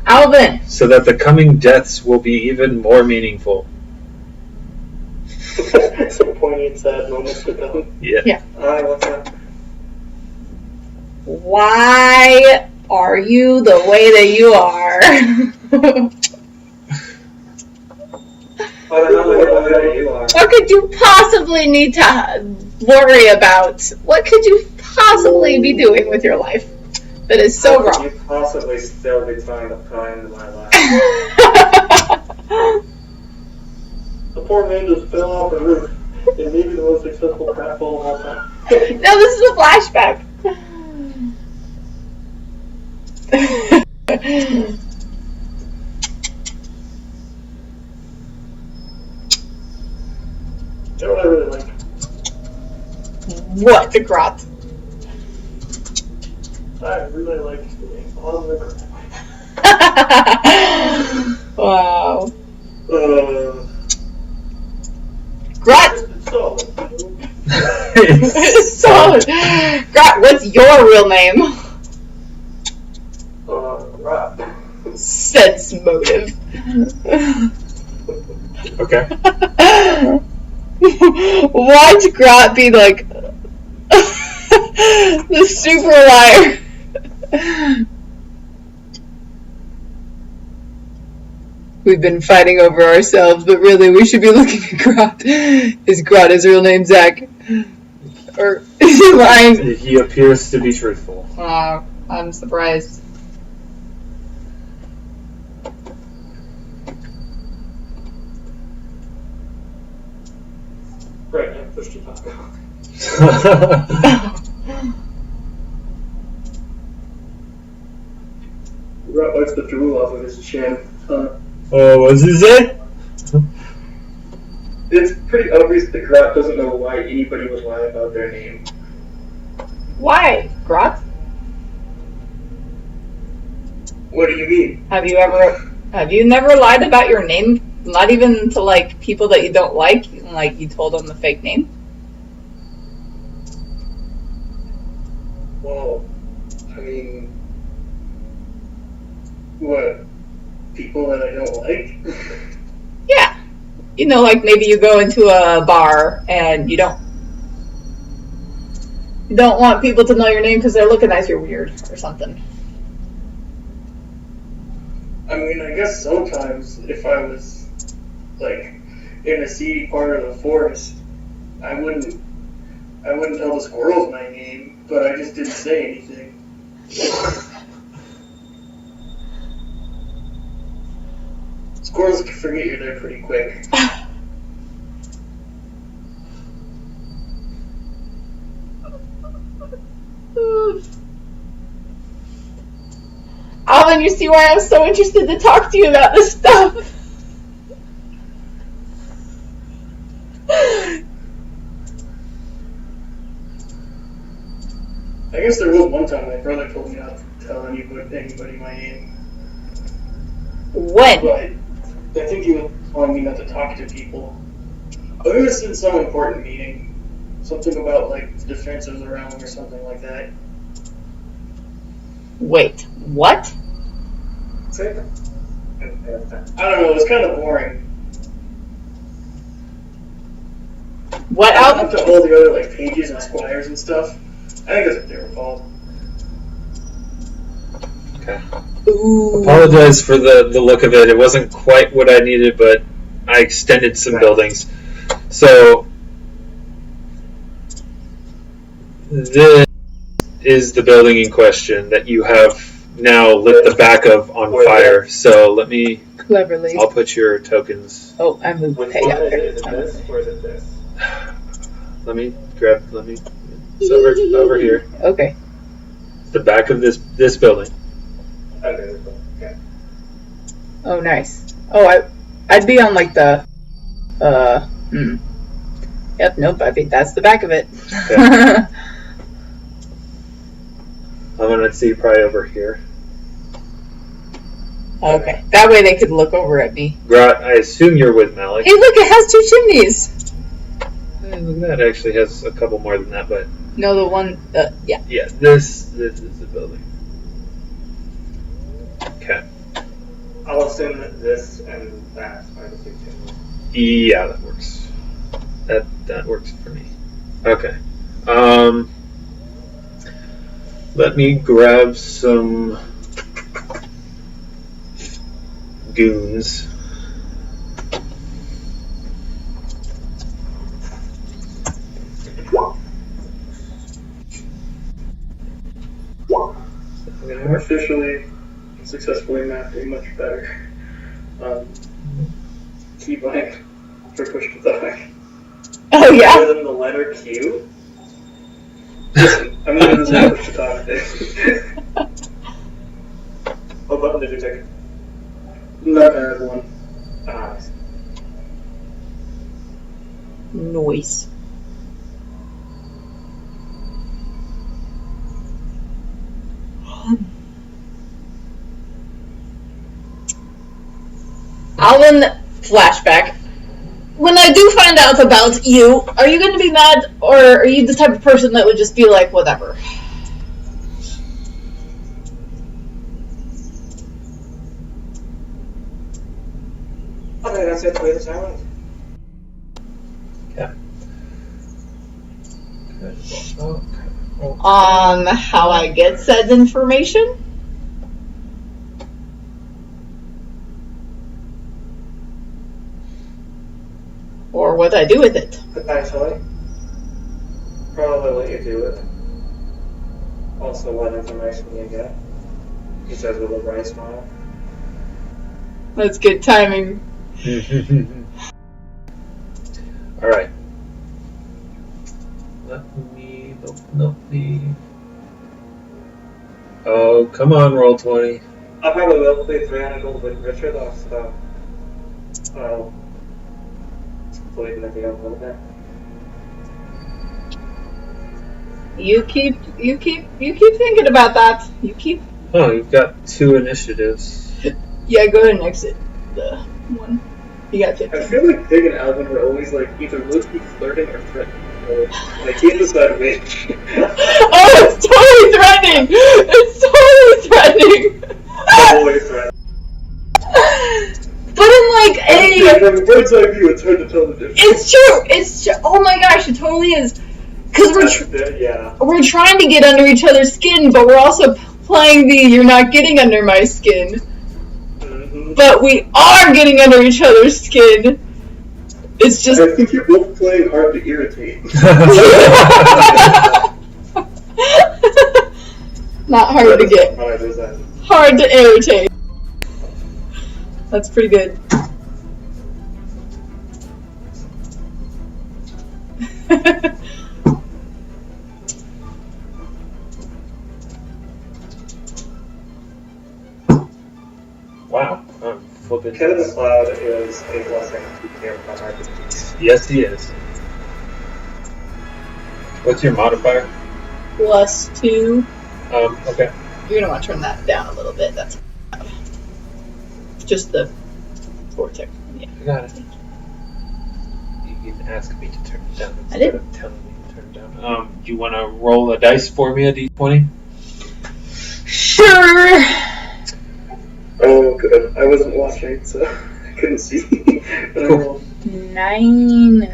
Alvin! So that the coming deaths will be even more meaningful. Some poignant, sad moments to come. Yeah. Alright, what's up? Why are you the way that you are? I don't know where you are. What could you possibly need to worry about? What could you possibly be doing with your life that is so How wrong? could you possibly still be trying to pry into my life? The poor man just fell off a roof. It may be the most successful pratfall of all time. No, this is a flashback. You know what I really like? What, the grot? I really like being on the ground. Wow. Uh, Grot! it's solid. Solid. Grot, what's your real name? Right. Sense motive. Okay. Why'd Grot be like the super liar? We've been fighting over ourselves, but really we should be looking at Grot. Is Grot his real name, Zach? Or is he lying? He appears to be truthful. Wow, I'm surprised. Right, I pushed your taco. Rat wipes the drool off of his chin. Oh, what's he say? It's pretty obvious that Grot doesn't know why anybody was lying about their name. Why, Grot? What do you mean? Have you never lied about your name? Not even to like people that you don't like you told them the fake name? Well, I mean, what? People that I don't like? Yeah. You know, like maybe you go into a bar and you don't want people to know your name because they're looking at you weird or something. I mean, I guess sometimes if I was, like, in a seedy part of the forest, I wouldn't tell the squirrels my name, but I just didn't say anything. Squirrels can forget you're there pretty quick. Alan, you see why I'm so interested to talk to you about this stuff? I guess there was one time my brother told me not to tell anybody my name. When? But I think he was telling me not to talk to people. I think it was in some important meeting. Something about, like, defenses around or something like that. Wait, what? Say that. I don't know, it was kind of boring. What, I Alvin? went to all the other, like, pages and squires and stuff. I think that's what they were called. Okay. Ooh. Apologize for the look of it. It wasn't quite what I needed, but I extended some buildings. So this is the building in question that you have now lit the back of on fire. So let me. Cleverly. I'll put your tokens. Oh, I moved Which pay one out is it? there. Is it this or is it this? Let me. It's over here. Okay. It's the back of this building. Okay, this one. Okay. Oh, nice. Oh, I'd be on like the. Yep. Nope. I think that's the back of it. Okay. I'm gonna see probably over here. Okay. That way they could look over at me. Grot, I assume you're with Malik. Hey, look, it has 2 chimneys. Hey, look at that. It actually has a couple more than that, but No, the one, yeah. yeah, this is the building. Okay. I'll assume that this and that are the 2 chimneys. Yeah, that works. That works for me. Okay. Let me grab some goons. I'm officially successfully mapping much better. Keybind for push to talk. Oh, yeah? Other than the letter Q? Listen, I'm gonna do this push to talk thing. What button did you take? Not bad one. Ah, Noise. Alan, flashback. When I do find out about you, are you going to be mad, or are you the type of person that would just be like, whatever? I think that's it. The way the time went. Okay. How I get said information? Or what I do with it? Potentially. Probably what you do with it. Also, what information you get. He says with a bright smile. That's good timing. All right. Let me open up the. Oh, come on, roll 20. I probably will play 300 gold with Richard though, so I'll sweeten the deal a little bit. You keep thinking about that. You keep. Oh, you've got 2 initiatives. Yeah, go ahead and exit the one. You got 15. I feel like Pig and Alvin were always like either low-key flirting or threatening. They can't decide which. Oh, it's totally threatening! It's totally threatening! Always threatening. But in like Yeah, from a bird's eye view, it's hard to tell the difference. It's true! Oh my gosh, it totally is. Because Yeah. we're trying to get under each other's skin, but we're also playing the you're not getting under my skin. Mm-hmm. But we are getting under each other's skin. It's just. I think you're both playing hard to irritate. Not hard to get. Hard to irritate. That's pretty good. Wow, I'm flipping. Kevin the Cloud is a blessing to hear from RPGs. Yes, he is. What's your modifier? +2. Okay. You're gonna want to turn that down a little bit. That's loud. Just the vortex. Yeah. I got it. You can ask me to turn it down I did. instead of telling me to turn it down. Do you want to roll a dice for me, a d20? Sure. Oh, good. I wasn't watching, so I couldn't see. But Cool. I rolled. 9.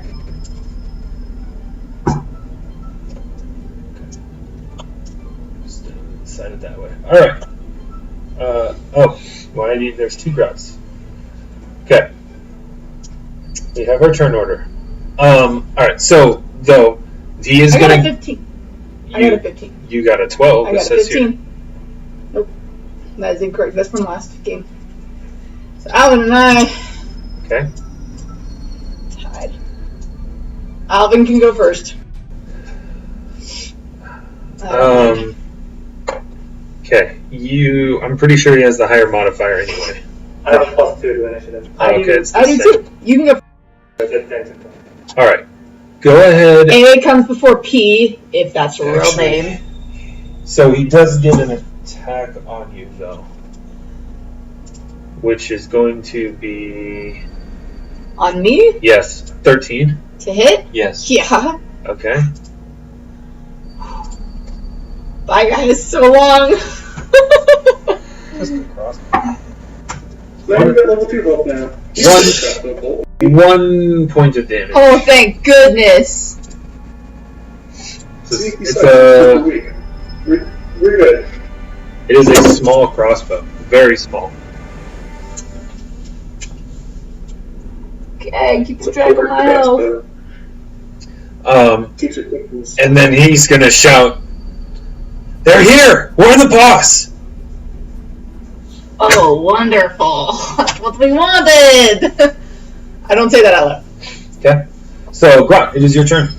Just decided that way. All right. There's 2 grots. Okay. We have our turn order. All right. So though, D is I got gonna. a 15. I got a 15. You got a 12. I it got a says 15. here. Nope. That is incorrect. That's from last game. So Alvin and I Okay. tied. Alvin can go first. Okay. I'm pretty sure he has the higher modifier anyway. I have a +2 to initiative. I Okay, do, it's the I do same. too. You can go. All right. Go ahead. A comes before P, if that's your real Actually, name. So he does get an attack on you, though. which is going to be On me? yes, 13. To hit? Yes. Yeah. Okay. Bye guys, so long. Just a cross. Now we've got level 2 bolt now. One point of damage. Oh, thank goodness. It's We're good. It is a small crossbow, very small. Okay, keep track of my health. Keeps it quick and And then he's gonna shout, "They're here! We're the boss!" Oh, wonderful. That's what we wanted. I don't say that out loud. Okay. So, Grot, it is your turn.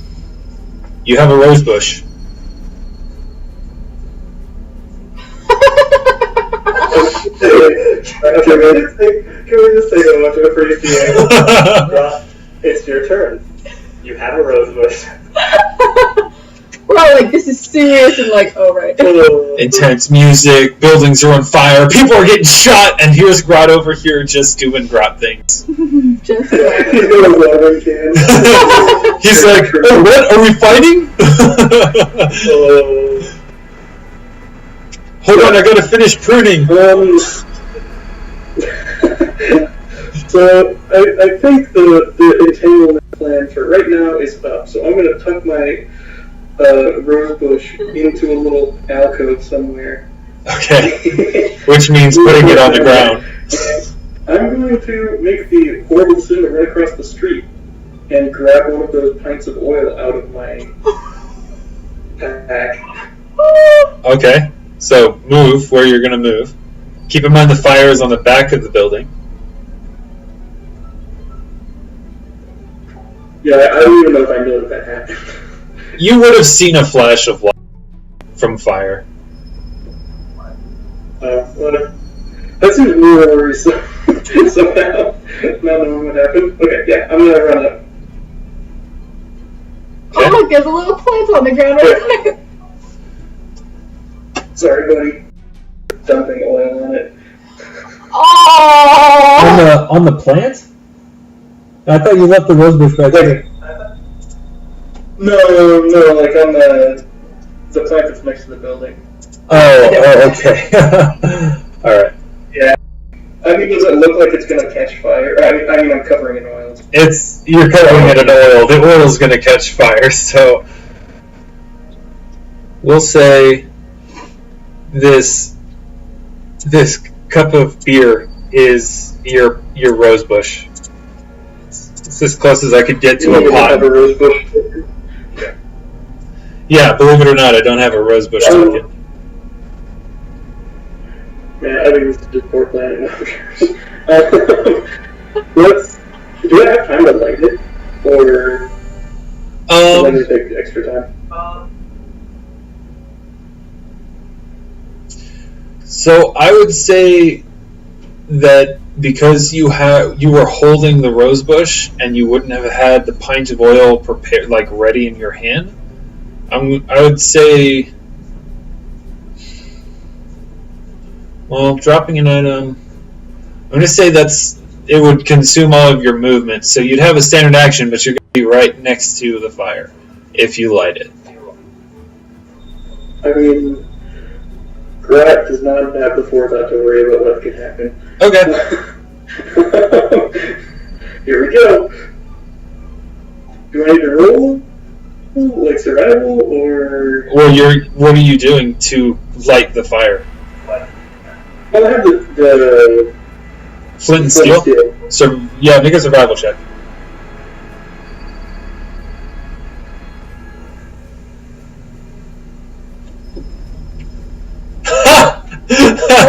You have a rose bush. Can we just take a look at the free It's your turn. You have a rose bush. We're all like, this is serious, and like, oh, right. Intense music, buildings are on fire, people are getting shot, and here's Grot over here just doing Grot things. Just He's like, "Oh, what? Are we fighting?" Hold on, I gotta finish pruning. So I think the entanglement plan for right now is up. So I'm going to tuck my rose bush into a little alcove somewhere. Okay. Which means putting it on the ground. I'm going to make the horrible decision to run across the street and grab one of those pints of oil out of my pack. Okay. So move where you're gonna move. Keep in mind the fire is on the back of the building. Yeah, I don't even know if I know that happened. You would have seen a flash of light from fire. Well, that seems more worrisome somehow. Not knowing what happened. Okay, yeah, I'm gonna run up. Oh, look, there's a little plant on the ground right there. Sorry, buddy. Dumping oil on it. Oh! On the plant? I thought you left the rosebush back there. No, like on the plant that's next to the building. Oh, okay. Alright. Yeah. I mean, does it look like it's gonna catch fire? I mean, I'm covering it in oil. You're covering it in oil. The oil's gonna catch fire, so we'll say this cup of beer is your rose bush. It's as close as I could get to a pot. Have a rose bush. Yeah, believe it or not, I don't have a rose bush token. Man, I think this is just poor planning. Do I have time to light it? Or does it take extra time? So I would say that because you were holding the rose bush and you wouldn't have had the pint of oil prepared, like ready in your hand, I would say, well, dropping an item, I'm going to say it would consume all of your movement. So you'd have a standard action, but you're going to be right next to the fire if you light it. I mean, Grot does not have the forethought to worry about what could happen. Okay. Here we go. Do I need to roll? Like survival, or... Well, what are you doing to light the fire? Well, I have the Flint and steel? So, yeah, make a survival check.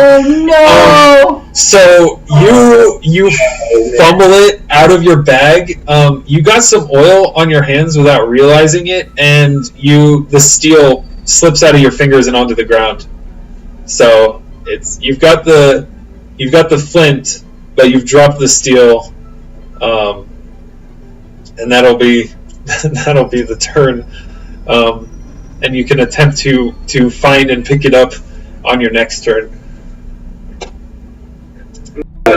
Oh no! So you fumble it out of your bag. You got some oil on your hands without realizing it, and the steel slips out of your fingers and onto the ground. So you've got the flint, but you've dropped the steel, and that'll be the turn. And you can attempt to find and pick it up on your next turn.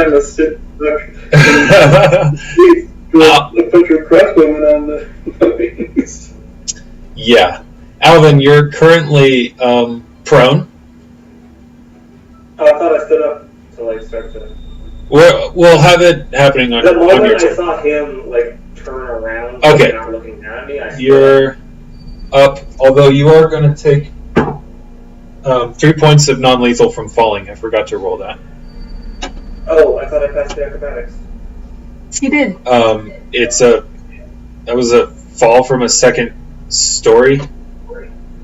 time to sit back and do a bunch of crossbowmen on the wings. Yeah. Alvin, you're currently prone. Oh, I thought I stood up to like start to. We'll have it happening on The your moment I turn. saw him like turn around, Okay. not looking down at me, I You're up, although you are going to take 3 points of non-lethal from falling. I forgot to roll that. Oh, I thought I passed the acrobatics. He did. That was a fall from a second story.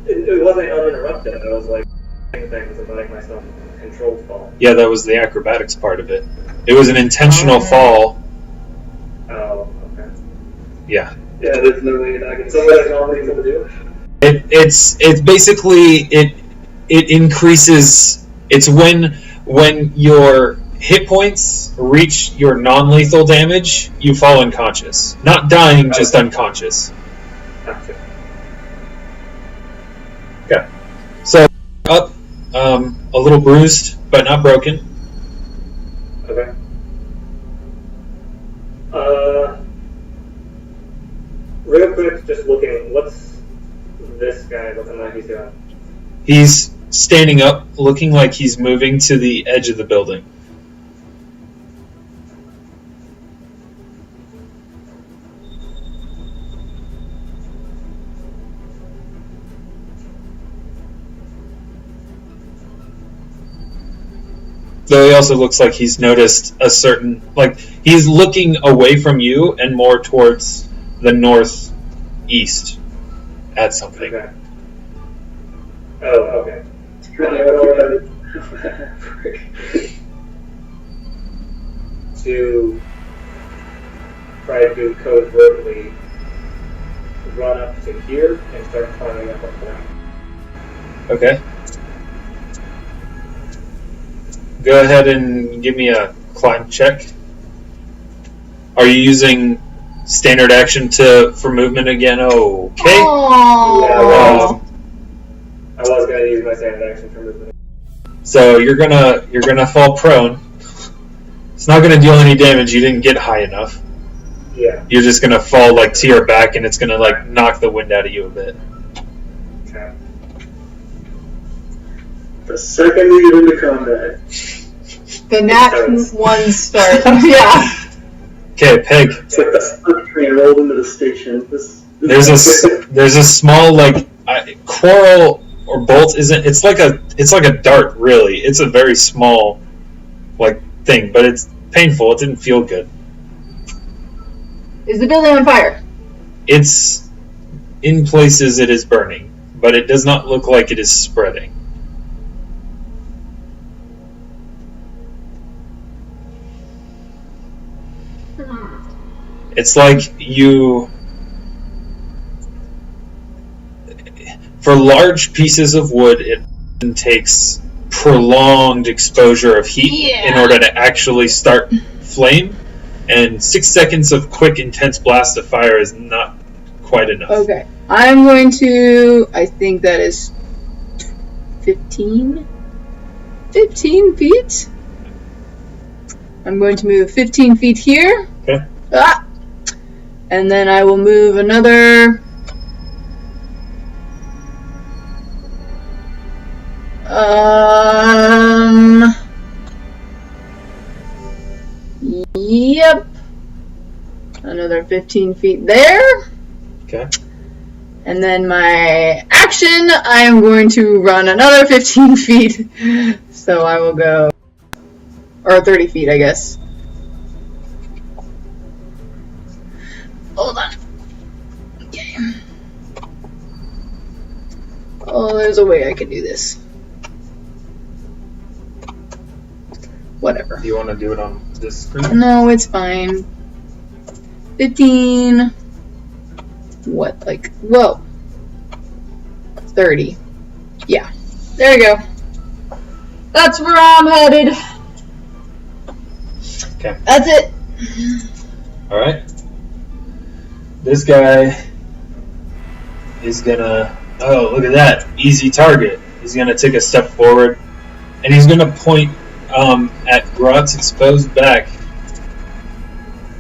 It wasn't uninterrupted. It was like things about like myself controlled fall. Yeah, that was the acrobatics part of it. It was an intentional fall. Oh, okay. Yeah. Yeah, there's no way I can. So what is normally going to do? It's basically it increases. It's when your hit points reach your non-lethal damage, you fall unconscious. Not dying, just unconscious. Gotcha. Okay. So up, a little bruised, but not broken. Okay. Real quick, just looking. What's this guy looking like he's doing? He's standing up, looking like he's moving to the edge of the building. Though he also looks like he's noticed a certain... Like, he's looking away from you and more towards the northeast at something. Okay. Oh, okay. To try to covertly run up to here and start climbing up a flank. Okay. Go ahead and give me a climb check. Are you using standard action for movement again? Okay. Oh. I was going to use my standard action for movement. So you're gonna fall prone. It's not gonna deal any damage. You didn't get high enough. Yeah. You're just gonna fall like to your back, and it's gonna like knock the wind out of you a bit. Okay. The second we get into combat. The nat one start. Yeah. Okay, Peg. It's like the slug train rolled into the station. There's a small like quarrel or bolt. It's like a dart really. It's a very small like thing, but it's painful. It didn't feel good. Is the building on fire? It's in places it is burning, but it does not look like it is spreading. It's like you... For large pieces of wood, it takes prolonged exposure of heat in order to actually start flame, and 6 seconds of quick, intense blast of fire is not quite enough. Okay. I'm going to... I think that is 15? 15 feet? I'm going to move 15 feet here. Okay. Ah! And then I will move another... Yep. Another 15 feet there. Okay. And then my action, I am going to run another 15 feet. So I will go... Or 30 feet, I guess. Hold on. Okay. Oh, there's a way I can do this. Whatever. Do you want to do it on this screen? No, it's fine. 15. What? Like, whoa. 30. Yeah. There we go. That's where I'm headed. Okay. That's it. Alright. This guy is gonna... Oh, look at that. Easy target. He's gonna take a step forward, and he's gonna point at Grot's exposed back.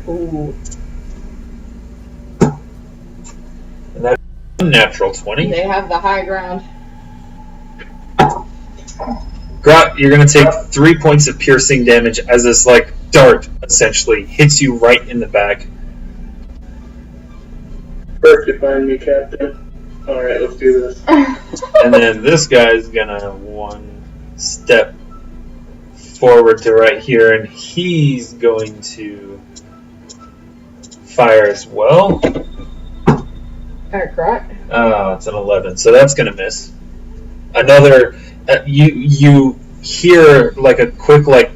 Ooh. And that's a natural 20. They have the high ground. Grot, you're going to take 3 points of piercing damage as this, like, dart, essentially, hits you right in the back. Perfect, find me, Captain. Alright, let's do this. And then this guy's going to one step forward to right here, and he's going to fire as well. Alright, Grot. Oh, it's an 11, so that's going to miss. Another, you hear like a quick like,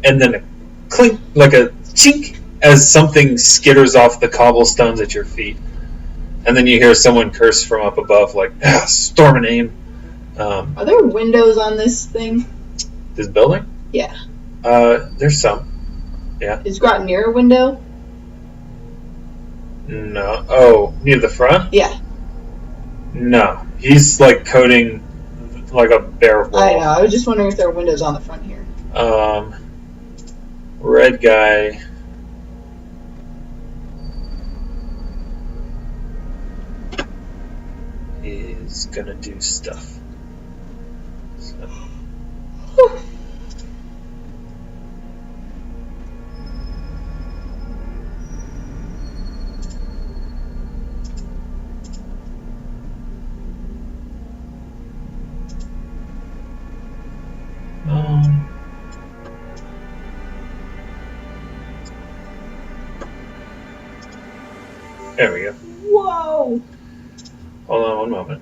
and then a clink, like a chink, as something skitters off the cobblestones at your feet. And then you hear someone curse from up above, like, storm and aim. Are there windows on this thing? This building? Yeah. There's some. Yeah. Is Grot near a window? No. Oh, near the front? Yeah. No. He's like coating like a bare wall. I know. I was just wondering if there are windows on the front here. Red guy. Is gonna do stuff. So. There we go. Whoa! Hold on one moment.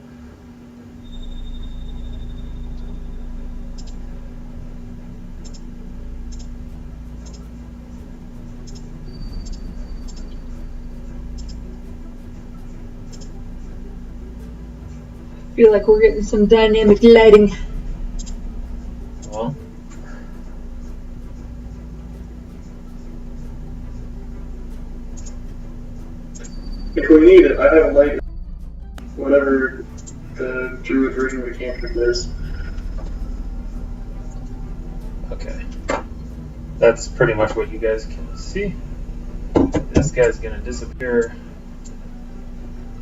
Feel like we're getting some dynamic lighting. Well, If we need it, I have a light. Whatever the druid version of the cantrip is. okay. That's pretty much what you guys can see. This guy's gonna disappear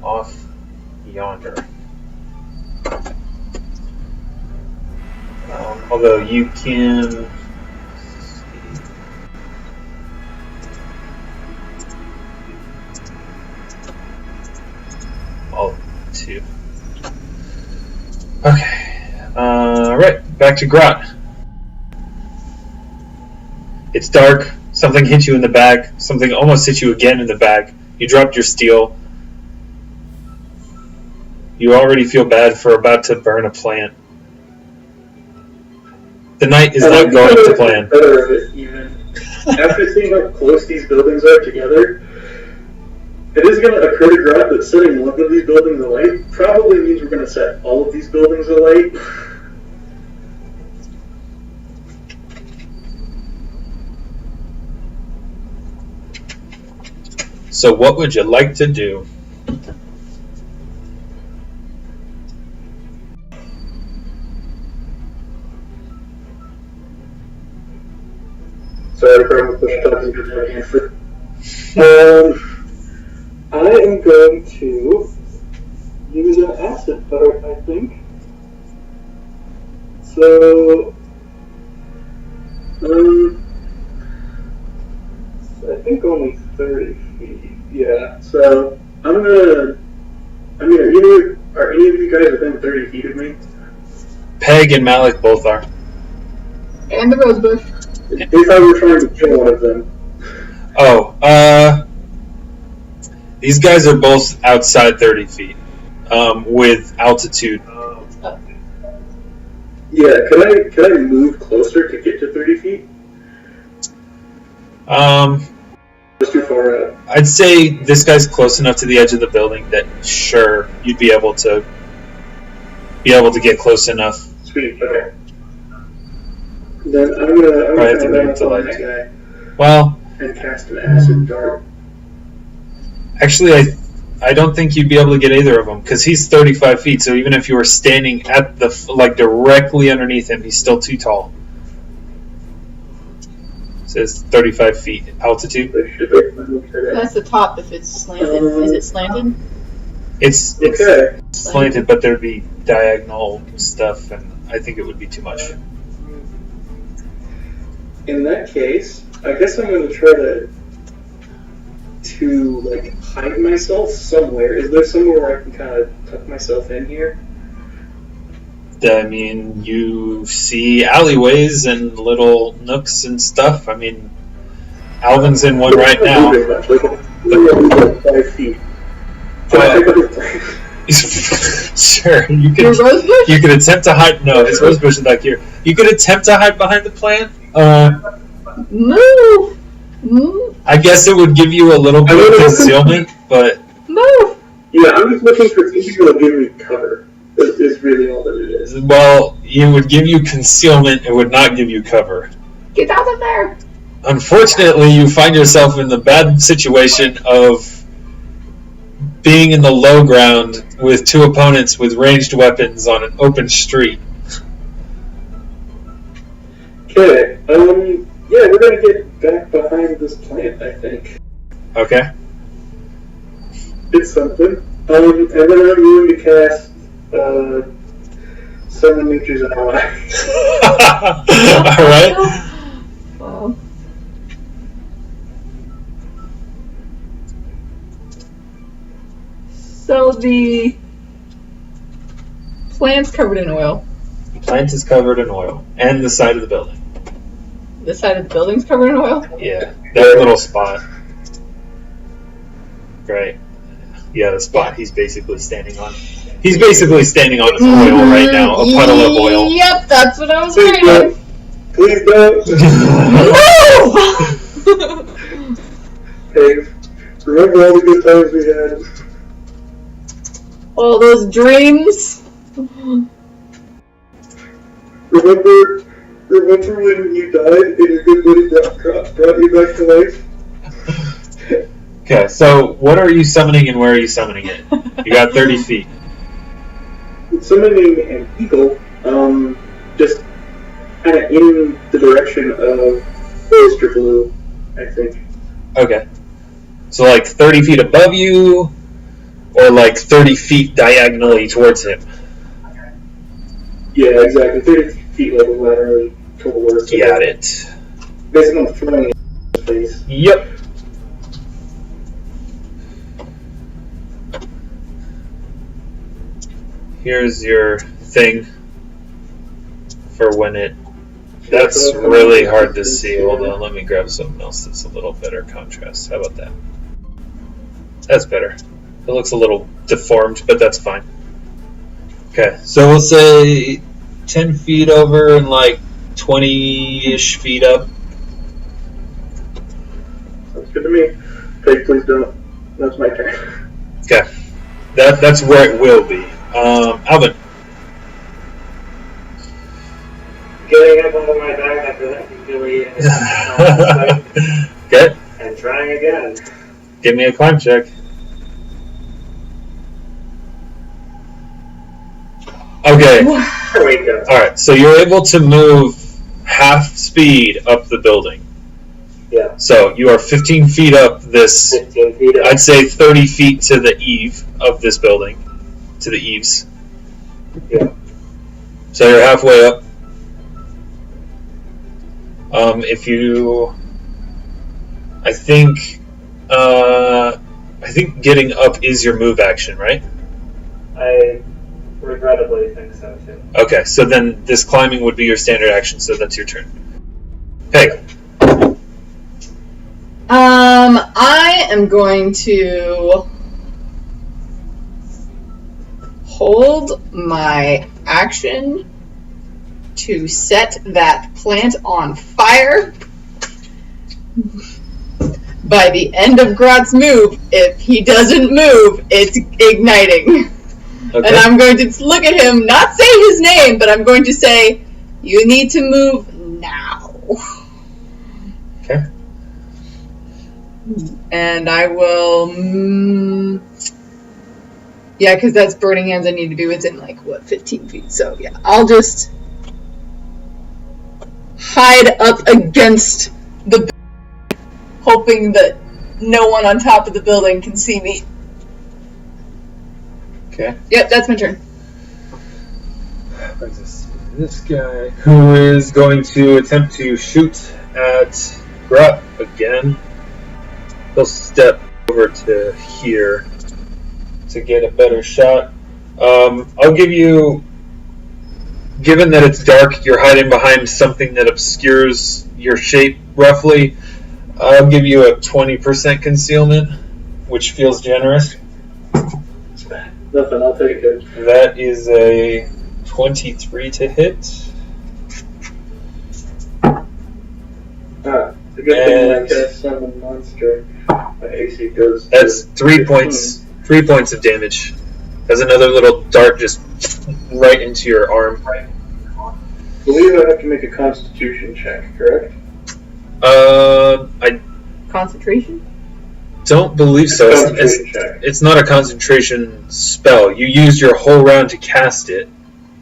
off yonder. Although you can all two. Okay. Right, back to Grot. It's dark. Something hit you in the back. Something almost hit you again in the back. You dropped your steel. You already feel bad for about to burn a plant. The night is not going to plan. Better of it, even. After seeing how close these buildings are together, it is going to occur to Grot that setting one of these buildings alight probably means we're going to set all of these buildings alight. So what would you like to do? Sorry for pushing buttons because I can't. I am going to use an acid dart, I think. So, I think only 30 feet. Yeah. So I'm gonna. I mean, are any of you guys within 30 feet of me? Peg and Malik both are. And the rosebush. If I were trying to kill one of them. Oh, these guys are both outside 30 feet, with altitude. Yeah, could I move closer to get to 30 feet? Just too far out. I'd say this guy's close enough to the edge of the building that sure you'd be able to get close enough. Sweet. Okay. Then I'm gonna move to on light. that guy Well, and cast an acid dart. actually, I don't think you'd be able to get either of them because he's 35 feet. So even if you were standing at the directly underneath him, he's still too tall. says 35 feet altitude. That's the top if it's slanted. Is it slanted? It's Okay. slanted, but there'd be diagonal stuff, and I think it would be too much. In that case, I guess I'm going to try to like hide myself somewhere. Is there somewhere where I can kind of tuck myself in here? I mean, you see alleyways and little nooks and stuff. I mean, Alvin's in one right now. Like 5 feet. Sure, you Your could. rosebush? You could attempt to hide. No, his rosebush is back here. You could attempt to hide behind the plant. Move! Move! I guess it would give you a little bit of concealment, but Move! Yeah, I'm just looking for people to give me cover. Is really all that it is. well, it would give you concealment. It would not give you cover. Get out of there! Unfortunately, you find yourself in the bad situation of being in the low ground with two opponents with ranged weapons on an open street. Okay, yeah, we're gonna get back behind this plant, I think. Okay. It's something. And then I'm going to cast, 7 Nature's Ally. Alright. Oh. So the plant's covered in oil. Plant is covered in oil. And the side of the building. The side of the building's covered in oil? Yeah. That little spot. Right. Yeah, the spot he's basically standing on. He's basically standing on his oil right now. A puddle of oil. Yep, that's what I was Please reading. don't. Please don't. No! Hey, remember all the good times we had? All those dreams. Remember when you died and your good buddy brought you back to life? Okay, so what are you summoning and where are you summoning it? You got 30 feet. Summoning an eagle, just kind of in the direction of Mr. Blue, I think. Okay. So like 30 feet above you, or like 30 feet diagonally towards him? Yeah, exactly. 30 feet like laterally towards. Got it. Basically, I'm throwing it in his face. Yep. Here's your thing for when it... That's really hard to see. Hold on, let me grab something else that's a little better contrast. How about that? That's better. It looks a little deformed, but that's fine. Okay, so we'll say 10 feet over and like 20-ish feet up. Sounds good to me. Okay, please don't. That's my turn. Okay. That's where it will be. Alvin. Getting up onto my back after that humiliating Okay. and trying again. Give me a climb check. Okay. There we go. Alright, so you're able to move half speed up the building. Yeah. So you are 15 feet up this, 15 feet up. I'd say 30 feet to the eave of this building. To the eaves. Yeah. So you're halfway up. If you... I think getting up is your move action, right? I regrettably think so too. Okay, so then this climbing would be your standard action, so that's your turn. Hey. I am going to hold my action to set that plant on fire. By the end of Grot's move, if he doesn't move, it's igniting. Okay. And I'm going to look at him, not say his name, but I'm going to say, you need to move now. Okay. And I will... yeah, because that's Burning Hands I need to be within, 15 feet. So, yeah, I'll just hide up against the hoping that no one on top of the building can see me. Okay. Yep, that's my turn. Brings us to this guy, who is going to attempt to shoot at Grut again. He'll step over to here to get a better shot. I'll give you, given that it's dark, you're hiding behind something that obscures your shape roughly. I'll give you a 20% concealment, which feels generous. Nothing, I'll take it. That is a 23 to hit. Ah, it's a good thing when I cast Summon Monster, my AC goes to... That's 3 points. 3 points of damage. Has another little dart just right into your arm. I believe I have to make a Constitution check, correct? I Concentration? don't believe so. Concentration check. It's not a concentration spell. You used your whole round to cast it.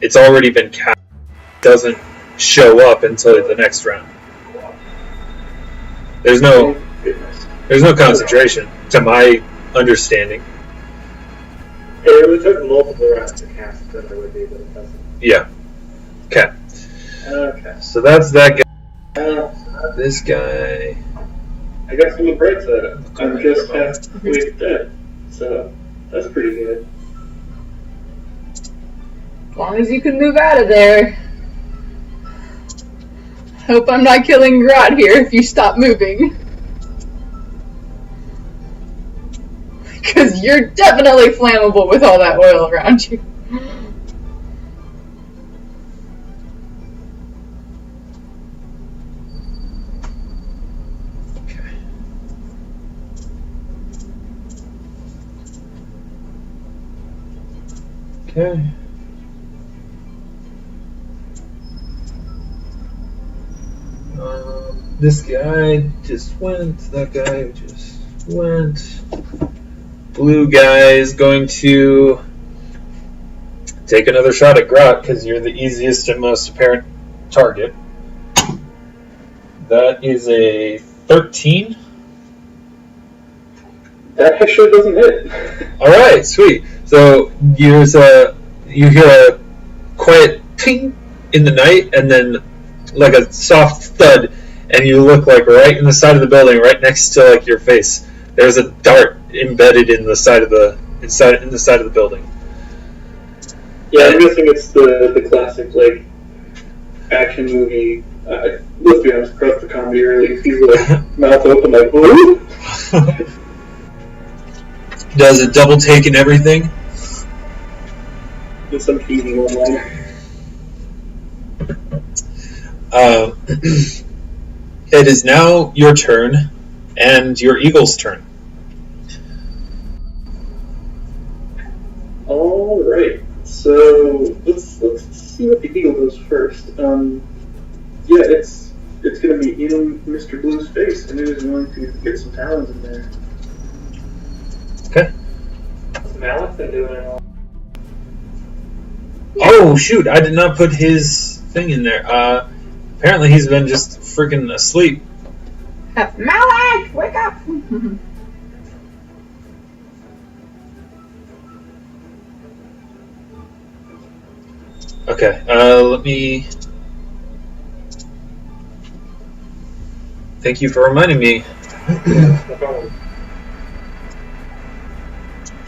It's already been cast. It doesn't show up until the next round. There's no concentration, to my understanding. It would take multiple rounds to cast than there would be, but it doesn't. Yeah. Okay. Okay. So that's that guy. This guy. I got some bright side. I'm just halfway dead, so that's pretty good. As long as you can move out of there. Hope I'm not killing Grot here if you stop moving. Because you're definitely flammable with all that oil around you. Okay. This guy just went. That guy just went. Blue guy is going to take another shot at Grot because you're the easiest and most apparent target. That is a 13. That actually doesn't hit. Alright, sweet. So you hear a quiet ping in the night and then like a soft thud, and you look like right in the side of the building, right next to like your face. There's a dart embedded in the side of the building. Yeah, I'm guessing it's the classic like action movie. Let's be honest, across the comedy early, he's like mouth open like ooh. Does a double take and everything. With some cheesy one liner. It is now your turn and your eagle's turn. All right, so let's see what the eagle does first. Yeah, it's gonna be in Mr. Blue's face, and it is going to get some talons in there. Okay. What's Malik been doing it all? Oh shoot! I did not put his thing in there. Apparently he's been just freaking asleep. Malik, wake up! Okay. Let me. Thank you for reminding me. No problem.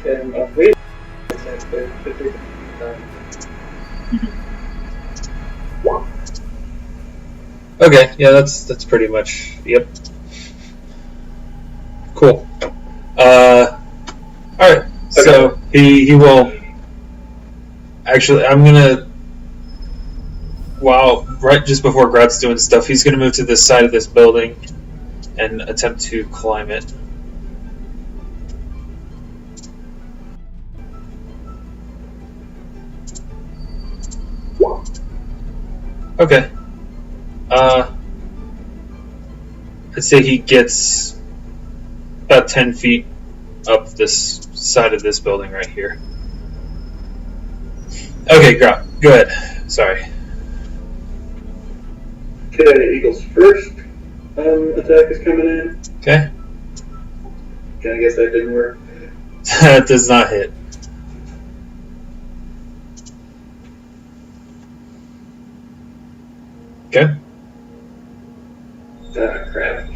And wait. Okay, yeah, that's pretty much, yep. Cool. Alright, so he will, actually, I'm gonna, right just before Grot's doing stuff, he's gonna move to this side of this building and attempt to climb it. Okay. I'd say he gets about 10 feet up this side of this building right here. Okay, Grot, go ahead. Sorry. Okay, eagles first. Attack is coming in. Okay. Okay, I guess that didn't work. That does not hit. Okay. Ah, crap.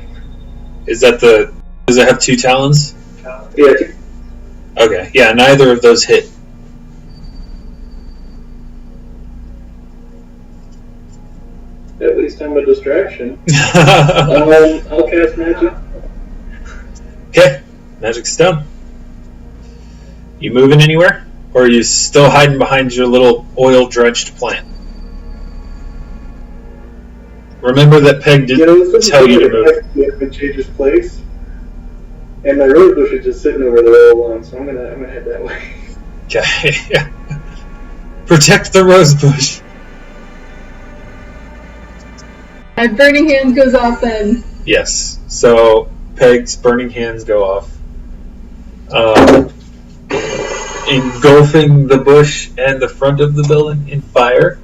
Is that the... Does it have 2 talons? Yeah, Okay. Yeah, neither of those hit. at least I'm a distraction. I'll cast magic. Okay. Magic's done. You moving anywhere? Or are you still hiding behind your little oil-drenched plant? Remember that Peg did tell you to move. It changes place. And my rose bush is just sitting over there all along, so I'm gonna head that way. Okay. Protect the rose bush. My burning hands goes off and Yes. So Peg's burning hands go off, engulfing the bush and the front of the building in fire.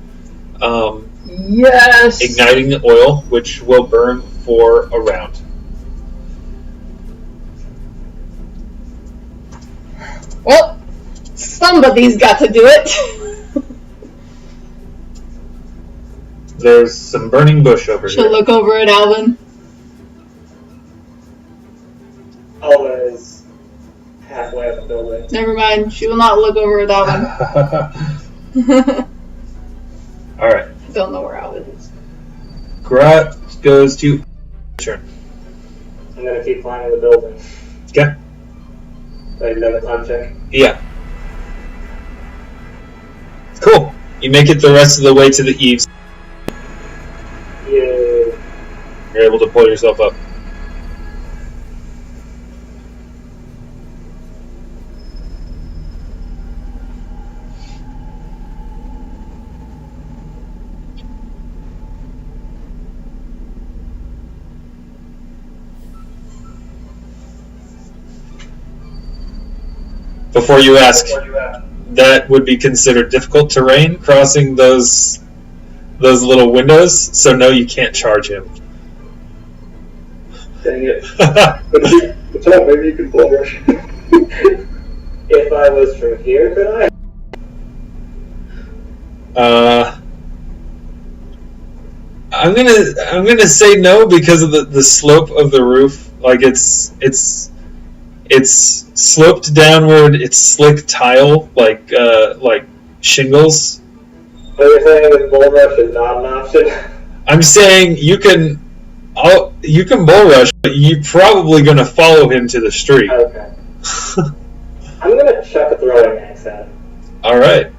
yes. Igniting the oil, which will burn for a round. Well, somebody's got to do it. There's some burning bush over She'll here. look over at Alvin. Alvin is halfway up the building. Never mind. She will not look over at Alvin. Alright. Don't know where Alvin is. Grat goes to turn. I'm gonna keep climbing the building. Okay. Like another climb check. Yeah. Cool. You make it the rest of the way to the eaves. Yeah. You're able to pull yourself up. Before you ask, that would be considered difficult terrain, crossing those little windows, so no, you can't charge him. Dang it. What's up? Maybe you can blow rush. If I was from here, could I? I'm gonna say no because of the slope of the roof. Like it's sloped downward. It's slick tile, like shingles. So you're saying that bull rush is not an option? I'm saying you can bull rush, but you're probably gonna follow him to the street. Okay. I'm gonna chuck a throwing axe at him. All right.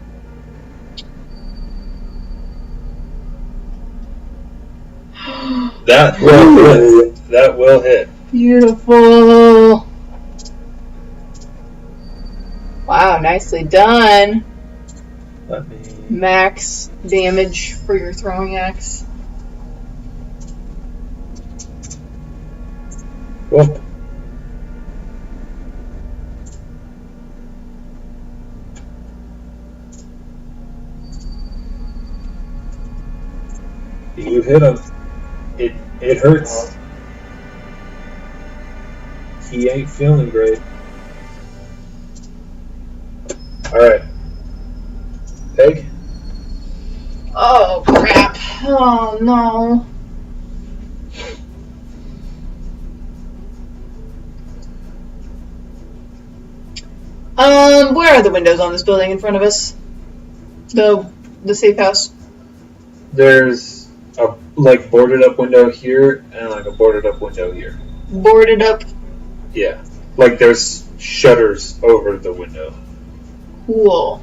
That will hit. That will hit. Beautiful. Wow, nicely done. Let me. Max damage for your throwing axe. Cool. You hit him. It hurts. He ain't feeling great. Alright. Peg? Oh crap. Oh no. Where are the windows on this building in front of us? The safe house. There's a boarded up window here and a boarded up window here. Boarded up. Yeah. There's shutters over the window. Cool.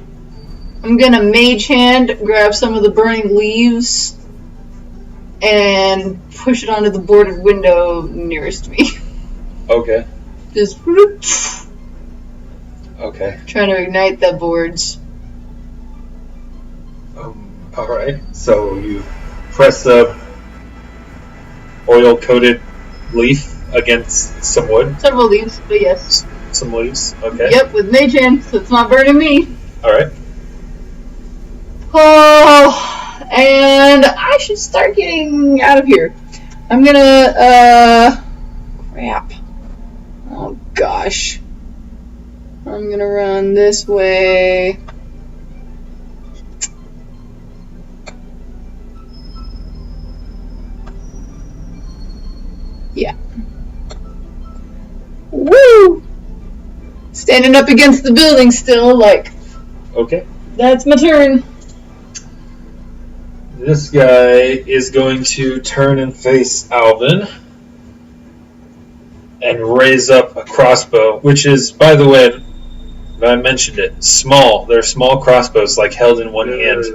I'm gonna mage hand, grab some of the burning leaves, and push it onto the boarded window nearest me. Okay. Just Okay. trying to ignite the boards. Alright. So you press a oil coated leaf against some wood. Several leaves, but yes. Some leaves. Okay. Yep, with mage hand, so it's not burning me. Alright. Oh, and I should start getting out of here. I'm gonna, crap. Oh, gosh. I'm gonna run this way. Yeah. Woo! Standing up against the building still, like, Okay. that's my turn. This guy is going to turn and face Alvin and raise up a crossbow, which is, by the way, I mentioned it, small. They're small crossbows, like held in one hand.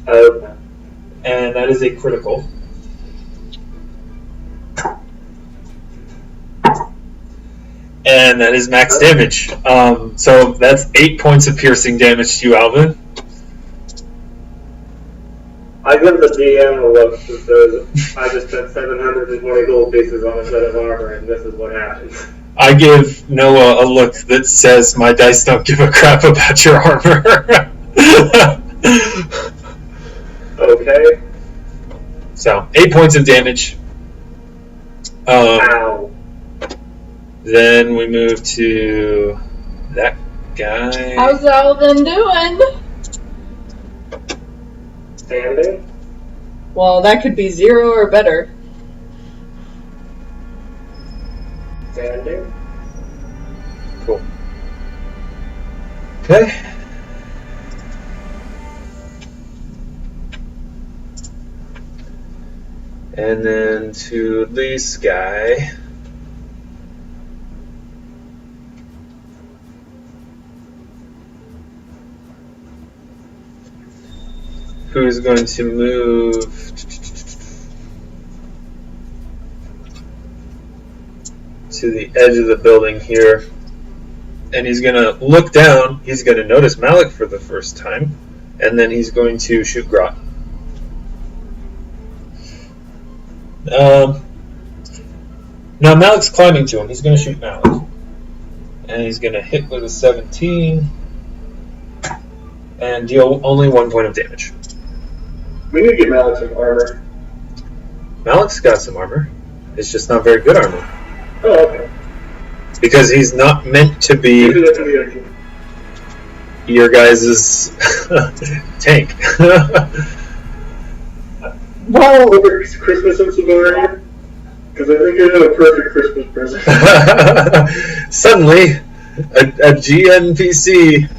And that is a critical. And that is max damage. So that's 8 points of piercing damage to you, Alvin. I give the DM a look that says, I just spent 720 gold pieces on a set of armor, and this is what happens. I give Noah a look that says, my dice don't give a crap about your armor. Okay. So, 8 points of damage. Ow. Then we move to that guy. How's Alvin doing? Standing? Well, that could be 0 or better. Standing? Cool. Okay. And then to this guy. Who's going to move to the edge of the building here. And he's going to look down. He's going to notice Malik for the first time. And then he's going to shoot Grot. Now Malik's climbing to him. He's going to shoot Malik. And he's going to hit with a 17. And deal only 1 point of damage. We need to get Malik some armor. Malik's got some armor. It's just not very good armor. Oh, okay. Because he's not meant to be Maybe that can be our your guys' tank. Well, over Christmas since you go around? Because I think I have a perfect Christmas present. Suddenly, a GNPC,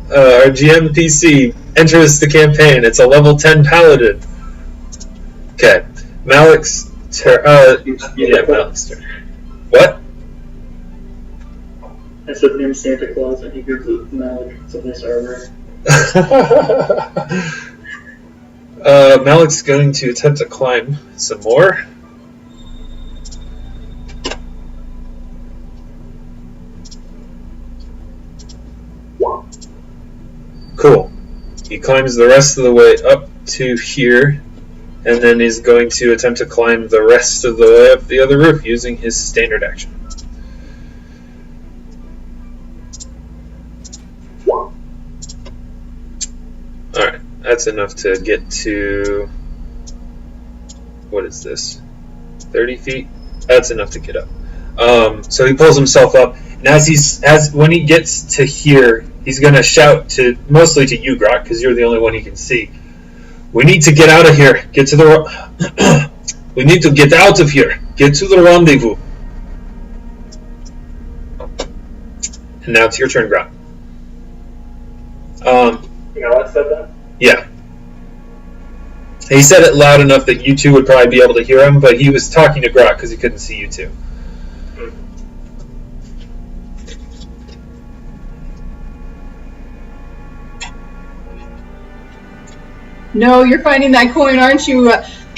or GMPC enters the campaign. It's a level 10 paladin. Okay. Malik's turn. Yeah, Malik's turn. What? I said named Santa Claus and he gives Malik some nice armor. Malik's going to attempt to climb some more. Cool. He climbs the rest of the way up to here, and then he's going to attempt to climb the rest of the way up the other roof using his standard action. Alright, that's enough to get to... What is this? 30 feet? That's enough to get up. So he pulls himself up, and when he gets to here, he's going to shout mostly to you, Grot, because you're the only one he can see. We need to get out of here. Get to the... We need to get out of here. Get to the rendezvous. And now it's your turn, Grot. Alex said that? Yeah. He said it loud enough that you two would probably be able to hear him, but he was talking to Grot because he couldn't see you two. No, you're finding that coin, aren't you?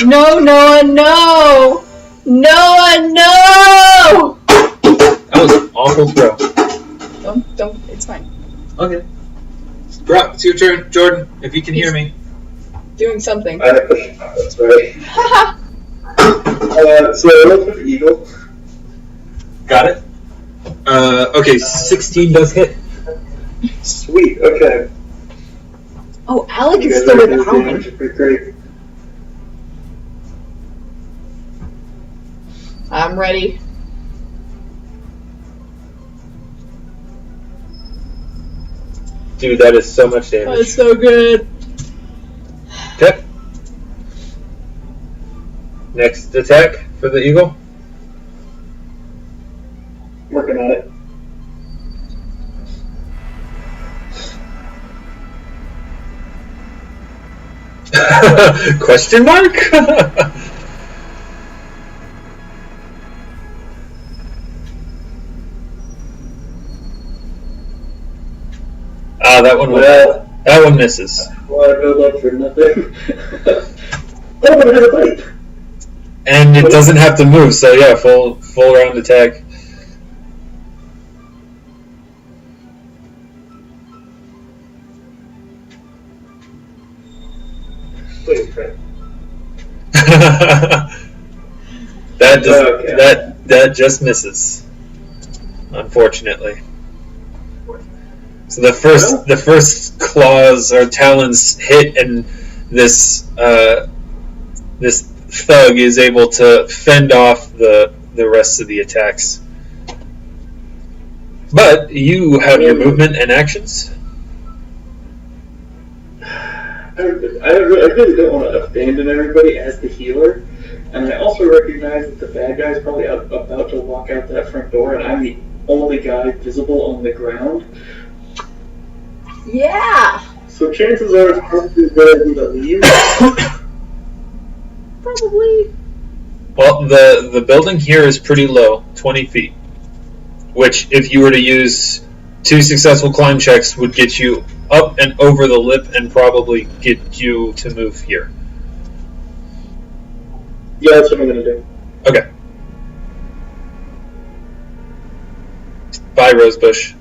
No, Noah, no! Noah, no! That was an awful throw. Don't, it's fine. Okay. Grot, it's your turn. Jordan, if you can hear me. Doing something. That's right. So I look for the eagle. Got it. Okay, 16 does hit. Sweet, okay. Oh, Alec You is guys still are with doing Alvin. damage. Pretty great. I'm ready. Dude, that is so much damage. That's so good. Okay. Next attack for the eagle. Working on it. Question mark? That one misses. Well, I build up for nothing. Oh, it has a bite. And it doesn't have to move, so yeah, full round attack. Please crit. That just misses, unfortunately. So the first claws or talons hit, and this thug is able to fend off the rest of the attacks. But you have your movement and actions. I really don't want to abandon everybody as the healer, and I also recognize that the bad guy is probably about to walk out that front door, and I'm the only guy visible on the ground. Yeah. So chances are it's probably better than to leave. Probably. Well, the building here is pretty low, 20 feet, which if you were to use 2 successful climb checks would get you up and over the lip and probably get you to move here. Yeah, that's what I'm going to do. Okay. Bye, Rosebush.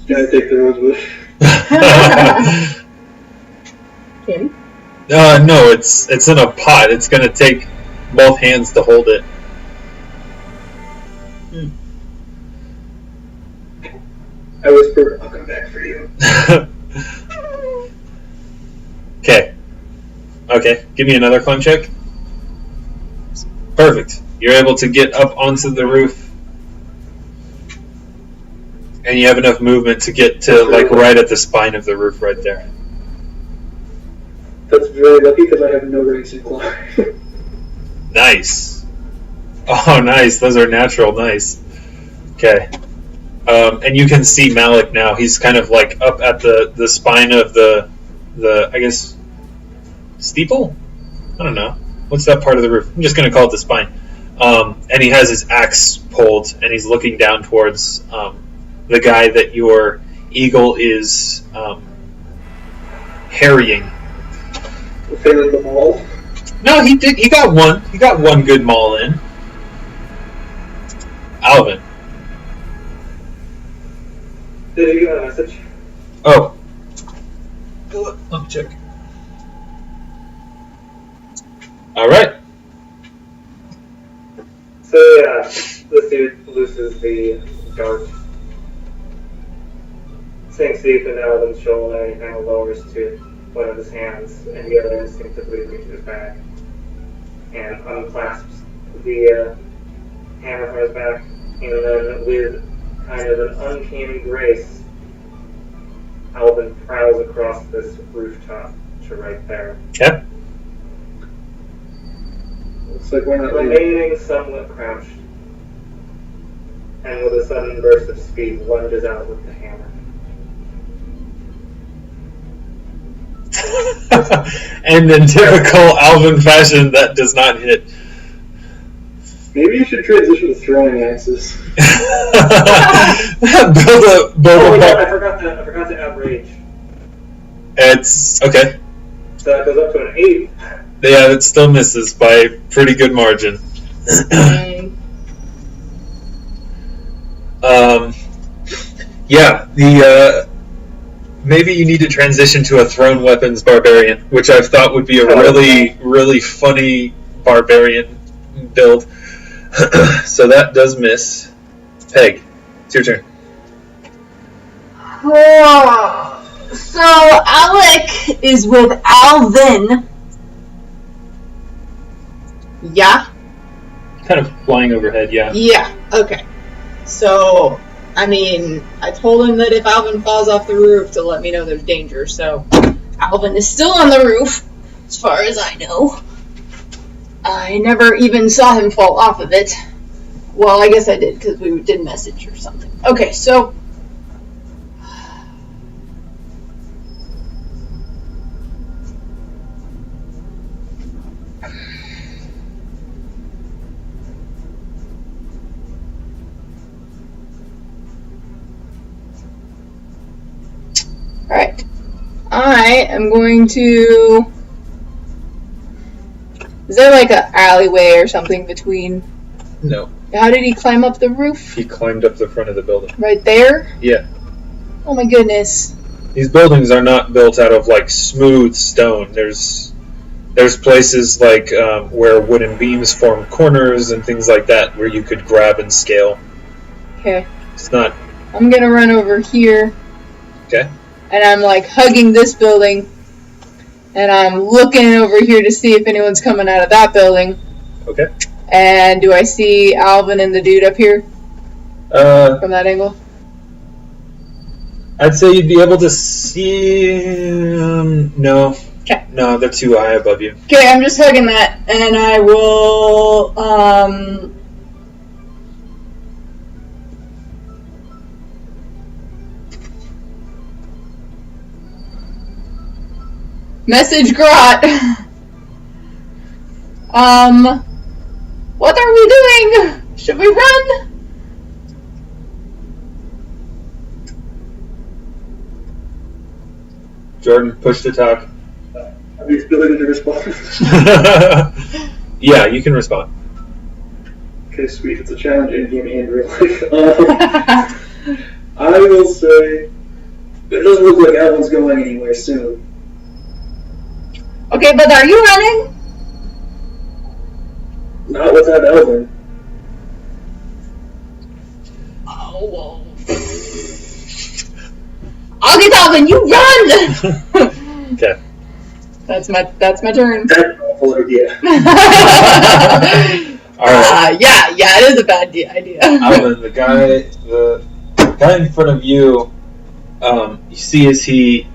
Can I take the rosebush? Candy? No, it's in a pot. It's going to take both hands to hold it. I whispered, I'll come back for you. Okay, give me another climb check. Perfect. You're able to get up onto the roof, and you have enough movement to get to like right at the spine of the roof right there. That's very lucky because I have no racing climb. Nice. Oh, nice. Those are natural. Nice. Okay. And you can see Malik now. He's kind of like up at the spine of the I guess, steeple? I don't know. What's that part of the roof? I'm just going to call it the spine. And he has his axe pulled, and he's looking down towards the guy that your eagle is harrying. Failing the maul? No, he did. He got one. He got one good maul in. Alvin. Did you get a message? Oh. Let me check. All right. So yeah, this dude looses the dart, sinks deep into Alvin's shoulder, and kind of lowers to one of his hands, and the other instinctively reaches back and unclasps the hammer from his back, and then with kind of an uncanny grace, Alvin prowls across this rooftop to right there. Okay. Looks like we're not Remaining somewhat crouched, and with a sudden burst of speed, lunges out with the hammer. And in typical Alvin fashion, that does not hit. Maybe you should transition to throwing axes. build I forgot to outrage. It's okay. So that goes up to an 8. Yeah, it still misses by a pretty good margin. Yeah, maybe you need to transition to a thrown weapons barbarian, which I've thought would be a really funny barbarian build. So that does miss. Peg, it's your turn. So Alec is with Alvin. Yeah? Kind of flying overhead, yeah. Yeah, okay. So, I mean, I told him that if Alvin falls off the roof to let me know there's danger, so Alvin is still on the roof, as far as I know. I never even saw him fall off of it. Well, I guess I did, because we did message or something. Okay, so... Alright. I am going to... Is there like an alleyway or something between... No. How did he climb up the roof? He climbed up the front of the building. Right there? Yeah. Oh my goodness. These buildings are not built out of like smooth stone. There's places like where wooden beams form corners and things like that where you could grab and scale. Okay. It's not... I'm gonna run over here. Okay. And I'm like hugging this building. And I'm looking over here to see if anyone's coming out of that building. Okay. And do I see Alvin and the dude up here? From that angle? I'd say you'd be able to see... no. Okay. No, they're too high above you. Okay, I'm just hugging that. And I will... Message Grot. What are we doing? Should we run? Jordan, push to talk. Have the ability to respond. Yeah, you can respond. Okay, sweet. It's a challenge in game and real life. I will say it doesn't look like Alvin's going anywhere soon. Okay, but are you running? Not without Alvin. Oh, well. I'll get Alvin, you run! Okay. That's my turn. That's an awful idea. Alright. Yeah, it is a bad idea. Alvin, the guy in front of you, you see as he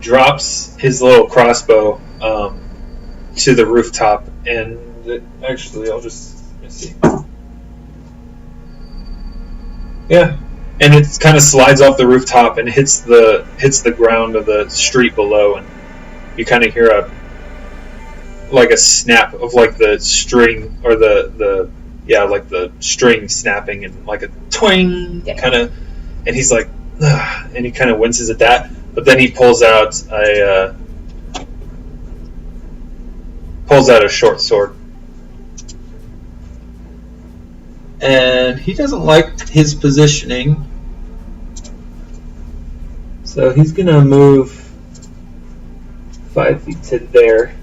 drops his little crossbow to the rooftop, and actually, let me see. Yeah, and it kind of slides off the rooftop and hits the ground of the street below, and you kind of hear a snap of like the string or the string snapping and like a twang kind of, and he's like, ugh, and he kind of winces at that, but then he pulls out a short sword. And he doesn't like his positioning, so he's gonna move 5 feet to there,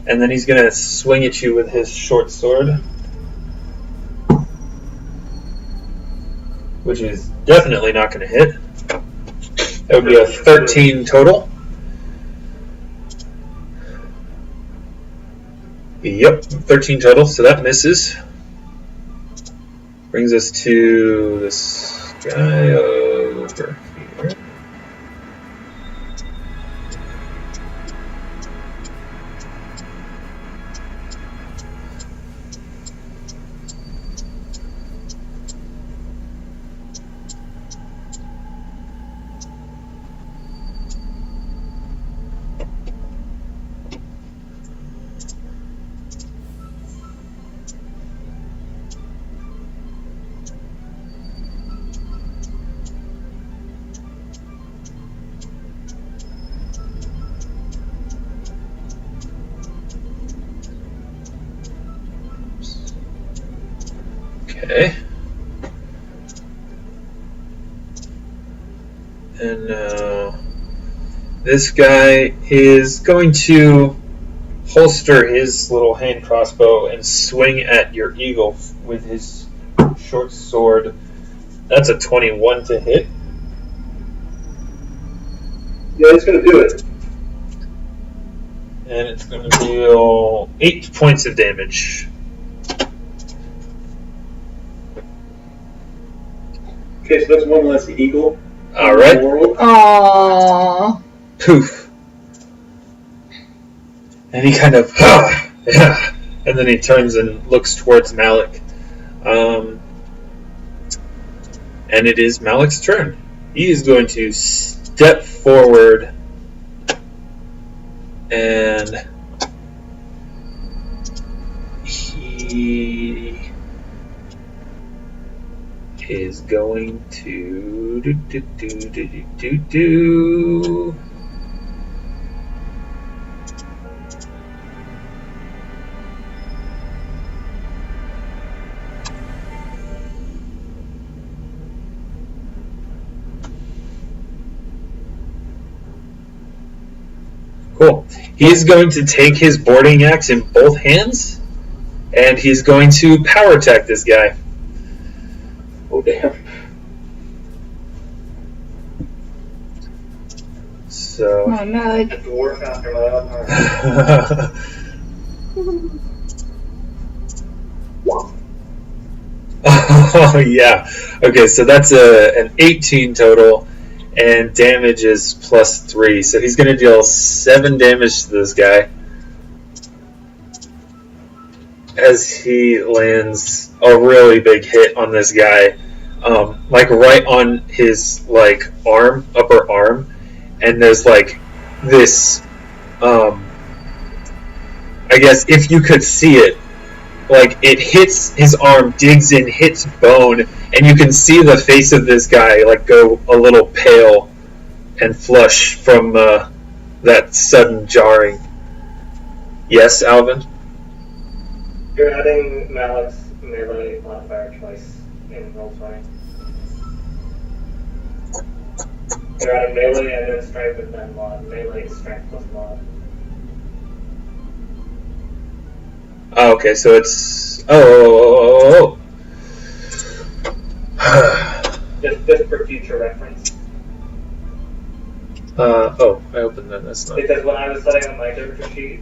and then he's gonna swing at you with his short sword, which is definitely not gonna hit. That would be a 13 total. Yep, 13 total, so that misses. Brings us to this guy over here. Okay. And now this guy is going to holster his little hand crossbow and swing at your eagle with his short sword. That's a 21 to hit. Yeah, it's gonna do it. And it's going to deal 8 points of damage. Okay, so that's one less eagle. Alright. Aww. Poof. And he kind of, and then he turns and looks towards Malik. And it is Malik's turn. He is going to step forward and he is going to do. Cool. He's going to take his boarding axe in both hands, and he's going to power attack this guy. Oh, damn. So. Oh, Malik. A dwarf after my own heart. Oh, yeah. Okay, so that's an 18 total, and damage is +3. So he's going to deal 7 damage to this guy as he lands a really big hit on this guy, like right on his arm, upper arm, and there's this. I guess if you could see it. It hits his arm, digs in, hits bone, and you can see the face of this guy go a little pale and flush from that sudden jarring. Yes, Alvin? You're adding Malik's melee modifier twice in Roll20. You're adding melee and then strength and then mod. Melee is strength plus mod. Oh, okay, so it's... Just for future reference. I opened that, that's not... Because when I was setting up my character sheet,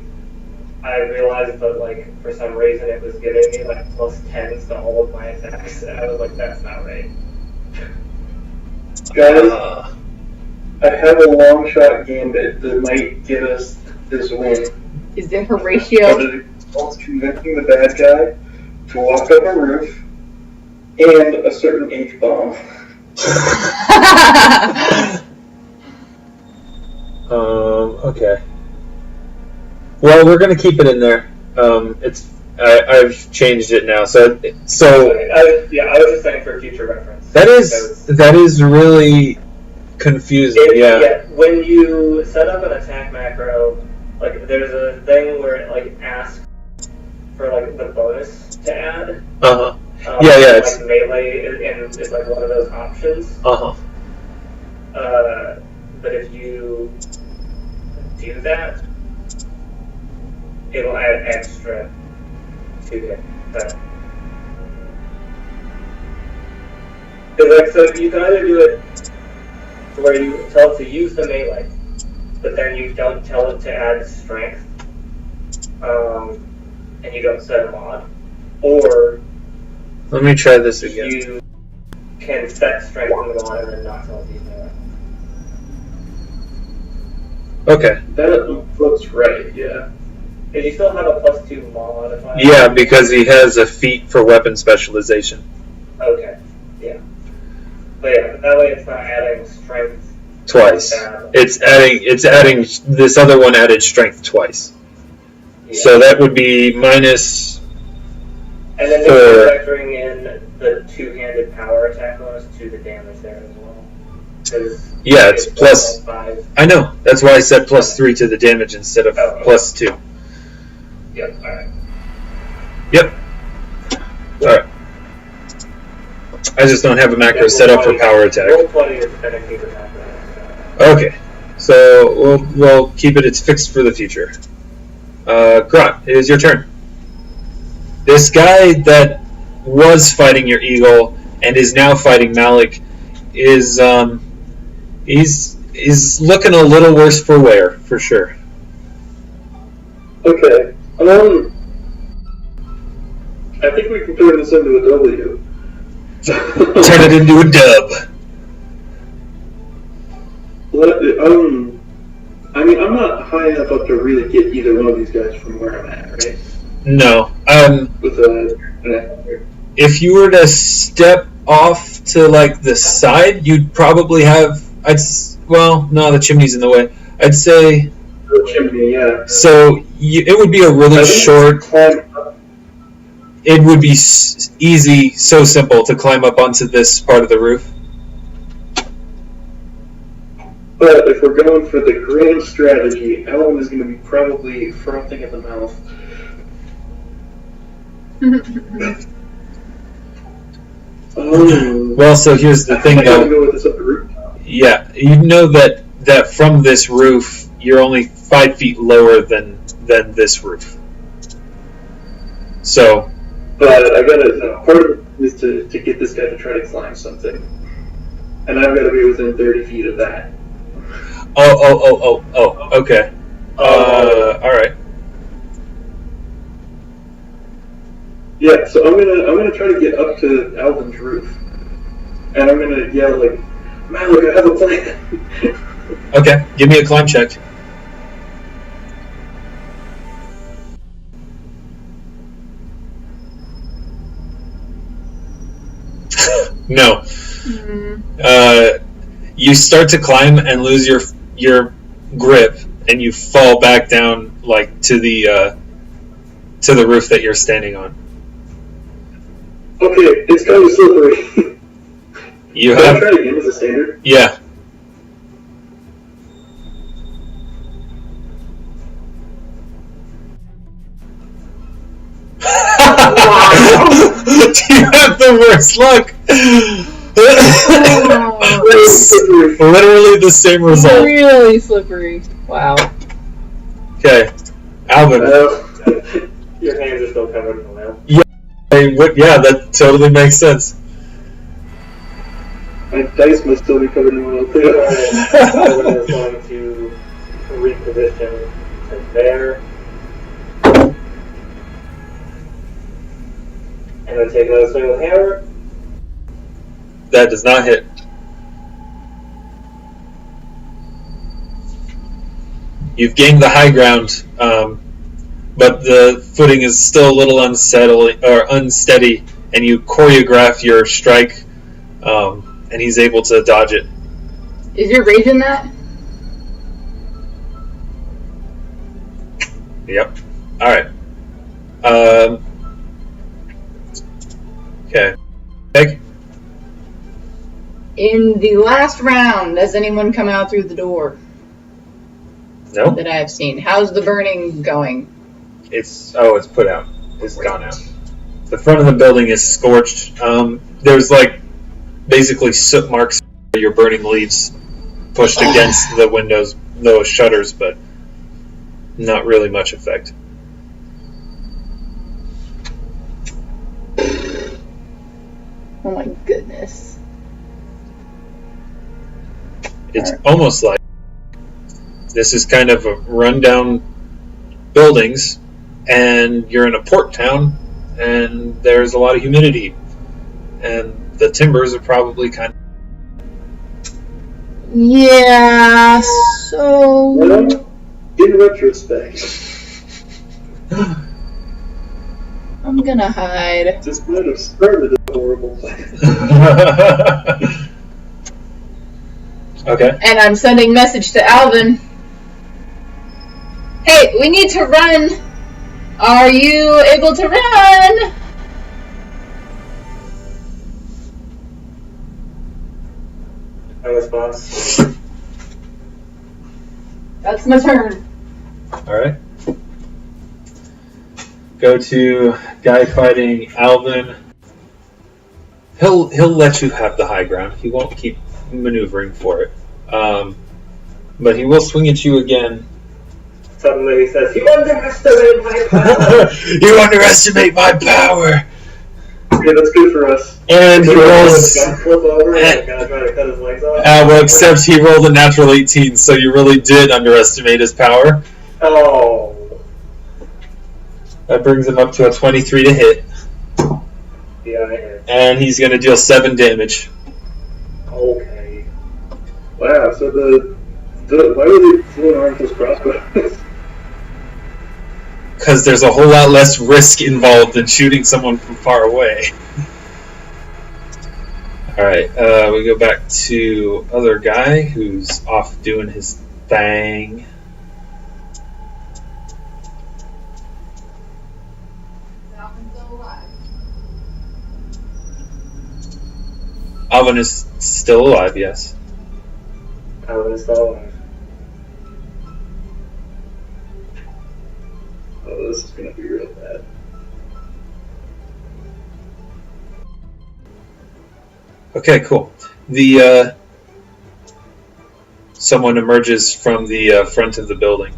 I realized that, for some reason it was giving me, +10s to all of my attacks, and I was like, that's not right. Guys, I have a long shot gambit that might get us this win. Is there Horatio? It's convincing the bad guy to walk up a roof and a certain H-bomb. Okay. Well, we're gonna keep it in there. I've changed it now. So. I was just saying for future reference. That is really confusing. Yeah. When you set up an attack macro, there's a thing where it asks for the bonus to add. It's melee is one of those options. But if you do that, it'll add extra to it. So you can either do it where you tell it to use the melee, but then you don't tell it to add strength, and you don't set a mod, or let me try this again. You can set strength in the mod and then not tell it to use melee. Okay. That looks right, yeah. Did you still have a +2 modifier? Yeah, because he has a feat for weapon specialization. Okay, yeah. But yeah, that way it's not adding strength twice. It's adding this other one added strength twice. Yeah. So that would be minus. And then they're factoring in the two-handed power attack bonus to the damage there as well. Yeah, it's plus. 5. I know. That's why I said +3 to the damage instead of +2. Yep. All right. Yep. All right. I just don't have a macro set up for power attack. Roll20 is technically the macro. Okay. So we'll keep it. It's fixed for the future. Grot, it is your turn. This guy that was fighting your eagle and is now fighting Malik is he's looking a little worse for wear, for sure. Okay. I think we can turn this into a W. Turn it into a dub. I mean, I'm not high enough up to really get either one of these guys from where I'm at, right? No. With If you were to step off to like the side, you'd probably have. No, the chimney's in the way. I'd say. the chimney, yeah. So it would be a really short. It would be easy, so simple to climb up onto this part of the roof. But if we're going for the grand strategy, Ellen is going to be probably frothing at the mouth. Well, so here's the thing, though. Go with this up the roof. Yeah, you know that from this roof, you're only 5 feet lower than this roof. So. But I gotta. Part of it is to get this guy to try to climb something, and I've got to be within 30 feet of that. Oh. Okay. All right. Yeah, so I'm gonna try to get up to Alvin's roof, and I'm gonna yell like, "Man, look, I have a plan." Okay, give me a climb check. No. You start to climb and lose your grip, and you fall back down like to the roof that you're standing on. Okay, it's kind of slippery. You Can I have try it again as a standard? yeah. Do you have the worst luck? It's literally the same result. Really slippery. Wow. Okay, Alvin. Your hands are still covered in oil. Yeah, that totally makes sense. My dice must still be covered in oil too. Alvin is going to reposition to there. And then take another swing with the hammer. That does not hit. You've gained the high ground, but the footing is still a little unsteady, and you choreograph your strike, and he's able to dodge it. Is your rage in that? Yep. All right. Okay. Peg? In the last round, has anyone come out through the door No. that I have seen? How's the burning going? It's put out. It's gone out. The front of the building is scorched. There's like basically soot marks where your burning leaves pushed against the windows, those shutters, but not really much effect. Oh my goodness. It's almost like this is kind of a rundown buildings, and you're in a port town, and there's a lot of humidity, and the timbers are probably kind of... Yeah, so... Well, in retrospect, I'm gonna hide. this might have started a horrible plan. Okay. And I'm sending message to Alvin. Hey, we need to run. Are you able to run? No response. That's my turn. Alright. Go to guy fighting Alvin. He'll let you have the high ground. He won't keep maneuvering for it. But he will swing at you again. Suddenly he says, "You underestimate my power!" You underestimate my power! Yeah, that's good for us. And he rolls... Flip over and kind of try to cut his legs off. well, except he rolled a natural 18, so you really did underestimate his power. Oh. That brings him up to a 23 to hit. Yeah, I hit. And he's going to deal 7 damage. Okay. Wow, so why would they float arm those crossbows? Because there's a whole lot less risk involved than shooting someone from far away. Alright, we go back to other guy who's off doing his thing. Alvin is still alive, yes. Alvin is still alive. Oh, this is gonna be real bad. Okay, cool. The someone emerges from the front of the building.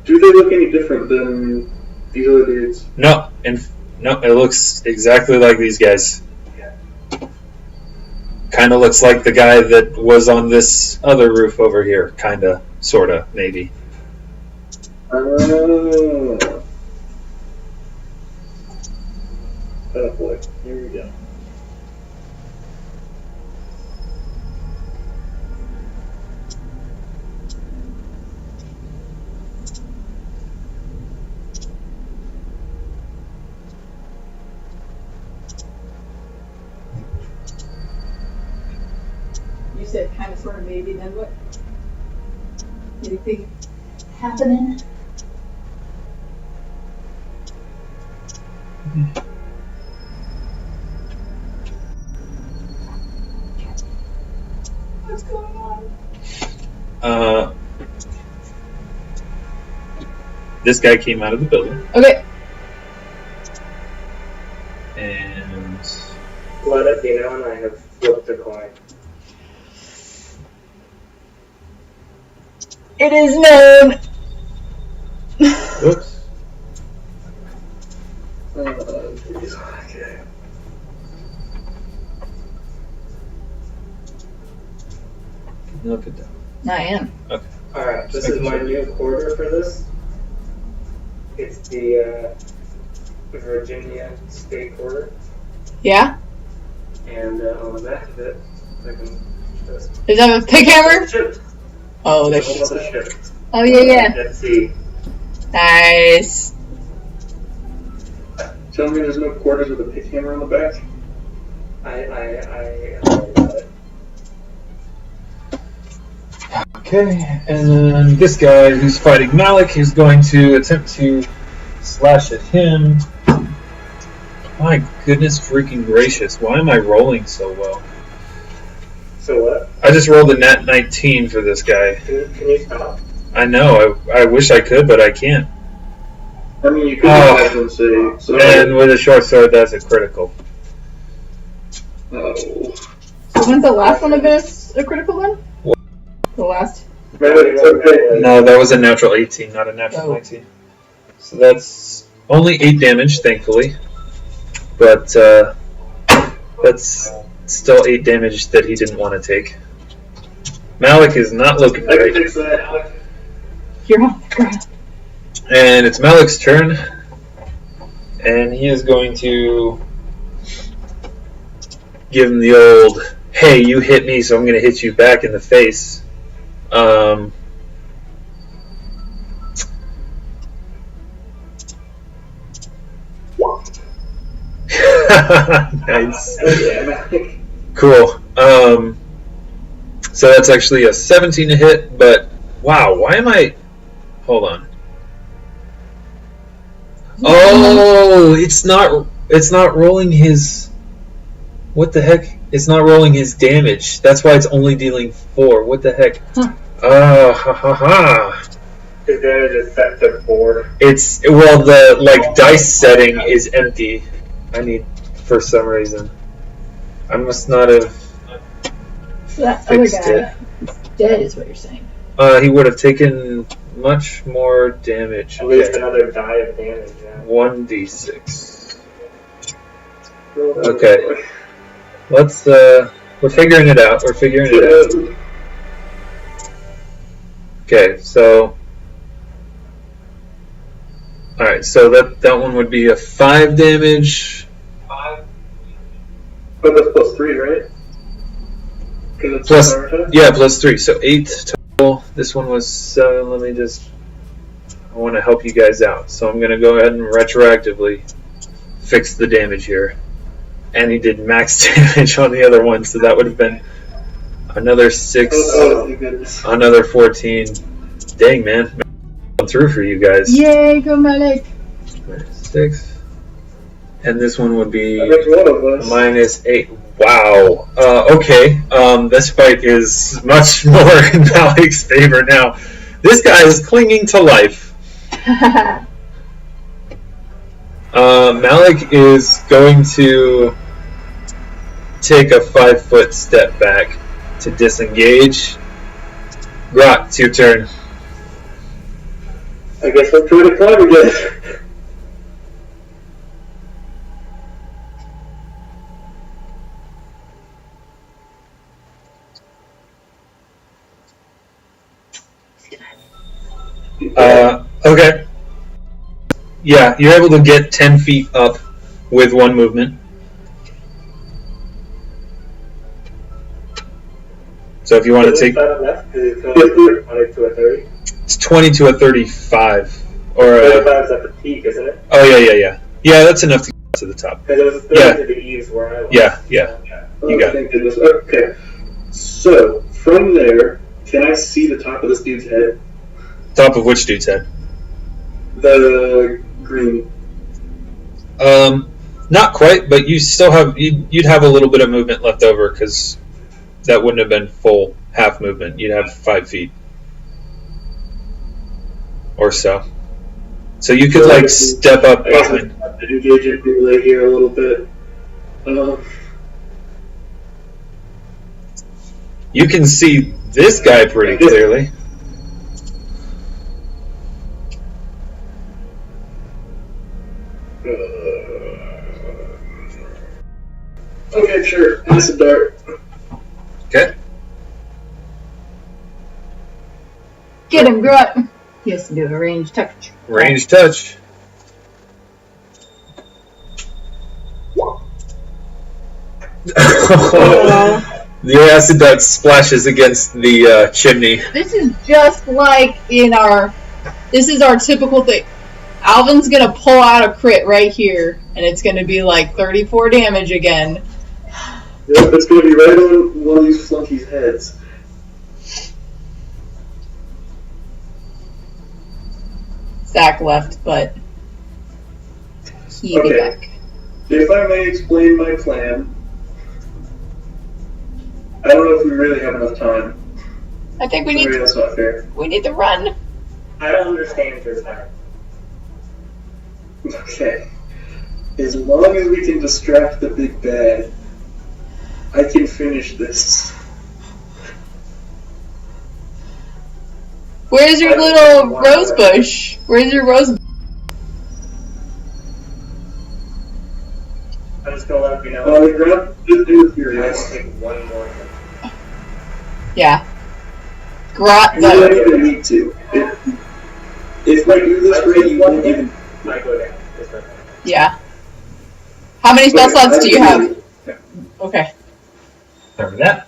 Do they look any different than these other dudes? No, no, it looks exactly like these guys. Kind of looks like the guy that was on this other roof over here. Kinda, sorta, maybe. Oh boy, here we go. You said kind of, sort of, maybe. Then what? Anything happening? What's going on? This guy came out of the building. Okay. And Let it be known I have flipped a coin. It is known. oops. Okay. Look at that. I am. Alright, this is my new quarter for this. It's the Virginia State Quarter. Yeah? And on the back of it, I can just... Is that a pig hammer? Ship. Oh, It's there's. almost a ship. Oh yeah. Let's see. Nice. Tell me there's no quarters with a pick hammer on the back? I got it. Okay, and then this guy who's fighting Malik is going to attempt to slash at him. My goodness freaking gracious, why am I rolling so well? So what? I just rolled a nat 19 for this guy. Can you stop? I know, I wish I could, but I can't. I mean, you could Oh. have them say, so. And with a short sword, that's a critical. Oh. So when's the last one of this a critical one? What? The last. Man, it's okay. No, that was a natural 18, not a natural 19. So that's only 8 damage, thankfully. But that's still 8 damage that he didn't want to take. Malik is not looking I can great. fix that. You're on the ground. And it's Malik's turn. And he is going to give him the old, hey, you hit me, so I'm going to hit you back in the face. Nice. Cool. So that's actually a 17 to hit, but wow, why am I... Hold on. Oh, it's not rolling his... What the heck? It's not rolling his damage. That's why it's only dealing 4. What the heck? Huh. Ha ha ha. His damage is set to 4. It's, well, the, dice setting is empty. I need, for some reason. I must not have So that other fixed guy it. is dead, is what you're saying. He would have taken much more damage. At least Okay. another die of damage, yeah. 1d6. Okay. Let's, we're figuring it out. We're figuring it out. Okay, so all right, so that one would be a 5 damage. But that's plus 3, right? It's Plus, power yeah, plus 3, so 8 total. This one was 7. Let me just. I want to help you guys out, so I'm gonna go ahead and retroactively fix the damage here. And he did max damage on the other one, so that would have been another 6, another 14. Dang, man. Going through for you guys. Yay, go Malik! 6. And this one would be one of us. minus 8. Wow. Okay. This fight is much more in Malik's favor now. This guy is clinging to life. Malik is going to take a 5-foot step back to disengage. Grot, it's your turn. I guess we'll try to climb again. Okay. Yeah, you're able to get 10 feet up with one movement. So if you want to take... It's 20 to a 35. Or 35 is at the peak, isn't it? Oh, yeah. Yeah, that's enough to get to the top. Because it was 30 to the eaves where I was. Yeah. You got it. Okay. So, from there, can I see the top of this dude's head? Top of which dude's head? The green. Not quite, but you still have... You'd have a little bit of movement left over, because that wouldn't have been full half movement. You'd have 5 feet. Or so. So you could, like, step up behind. I have to engage it relay here a little bit. You can see this guy pretty clearly. Okay, sure. Acid dart. Okay. Get him, Grut! He has to do a range touch. Range touch. The acid dart splashes against the chimney. This is just like in our... This is our typical thing. Alvin's gonna pull out a crit right here, and it's gonna be like 34 damage again. Yep, it's gonna be right on one of these flunkies' heads. Zach left, but he'll be back. If I may explain my plan, I don't know if we really have enough time. I think we need Maybe that's not fair. we need to run. I don't understand your time. Okay. As long as we can distract the big bad, I can finish this. Where's your little rose bush? Where's your rose? I'm just gonna let you know. On the ground, just do it I furious. will take one more hit. Yeah. Grot You don't the. even need to. If we do this right, you won't even. I go down. It's okay. Yeah. How many spell slots do you have? Yeah. Okay. Remember that?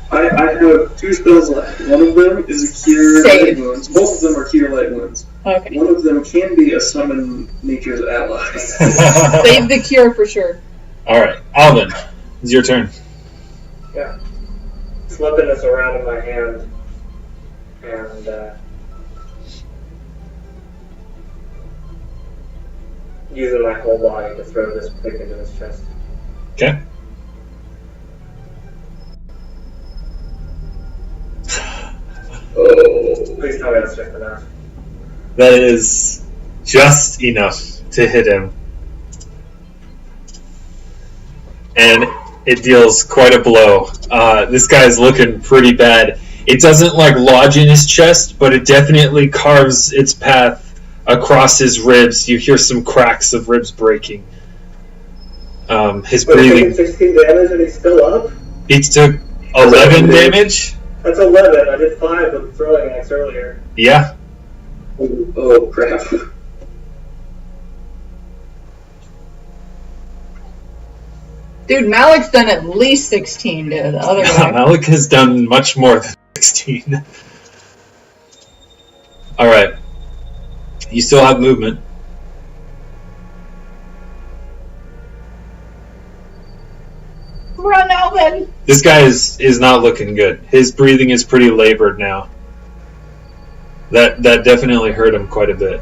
I have 2 spells left. One of them is a cure Save. light wounds. Both of them are cure light wounds. Okay. One of them can be a summon nature's ally. Save the cure for sure. Alright, Alvin, it's your turn. Yeah. Slipping this around in my hand. And, using my whole body to throw this pick into his chest. Okay. Oh. Please tell me that's just enough. That is just enough to hit him. And it deals quite a blow. This guy's looking pretty bad. It doesn't like lodge in his chest, but it definitely carves its path across his ribs. You hear some cracks of ribs breaking. His But he's breathing. taking 16 damage and he's still up? He took 11 damage. That's 11. I did 5 with throwing axe earlier. Yeah. Oh crap. Dude, Malik's done at least 16 to the other guy. Malik has done much more than 16. Alright. You still have movement. Run, Alvin! This guy is not looking good. His breathing is pretty labored now. That definitely hurt him quite a bit.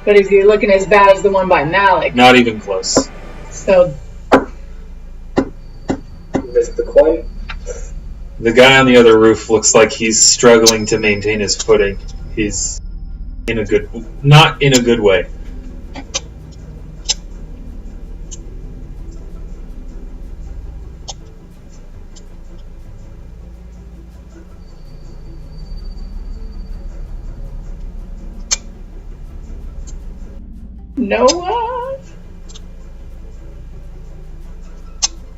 But is he looking as bad as the one by Malik? Not even close. So, Missed the coin. The guy on the other roof looks like he's struggling to maintain his footing. He's not in a good way. Noah?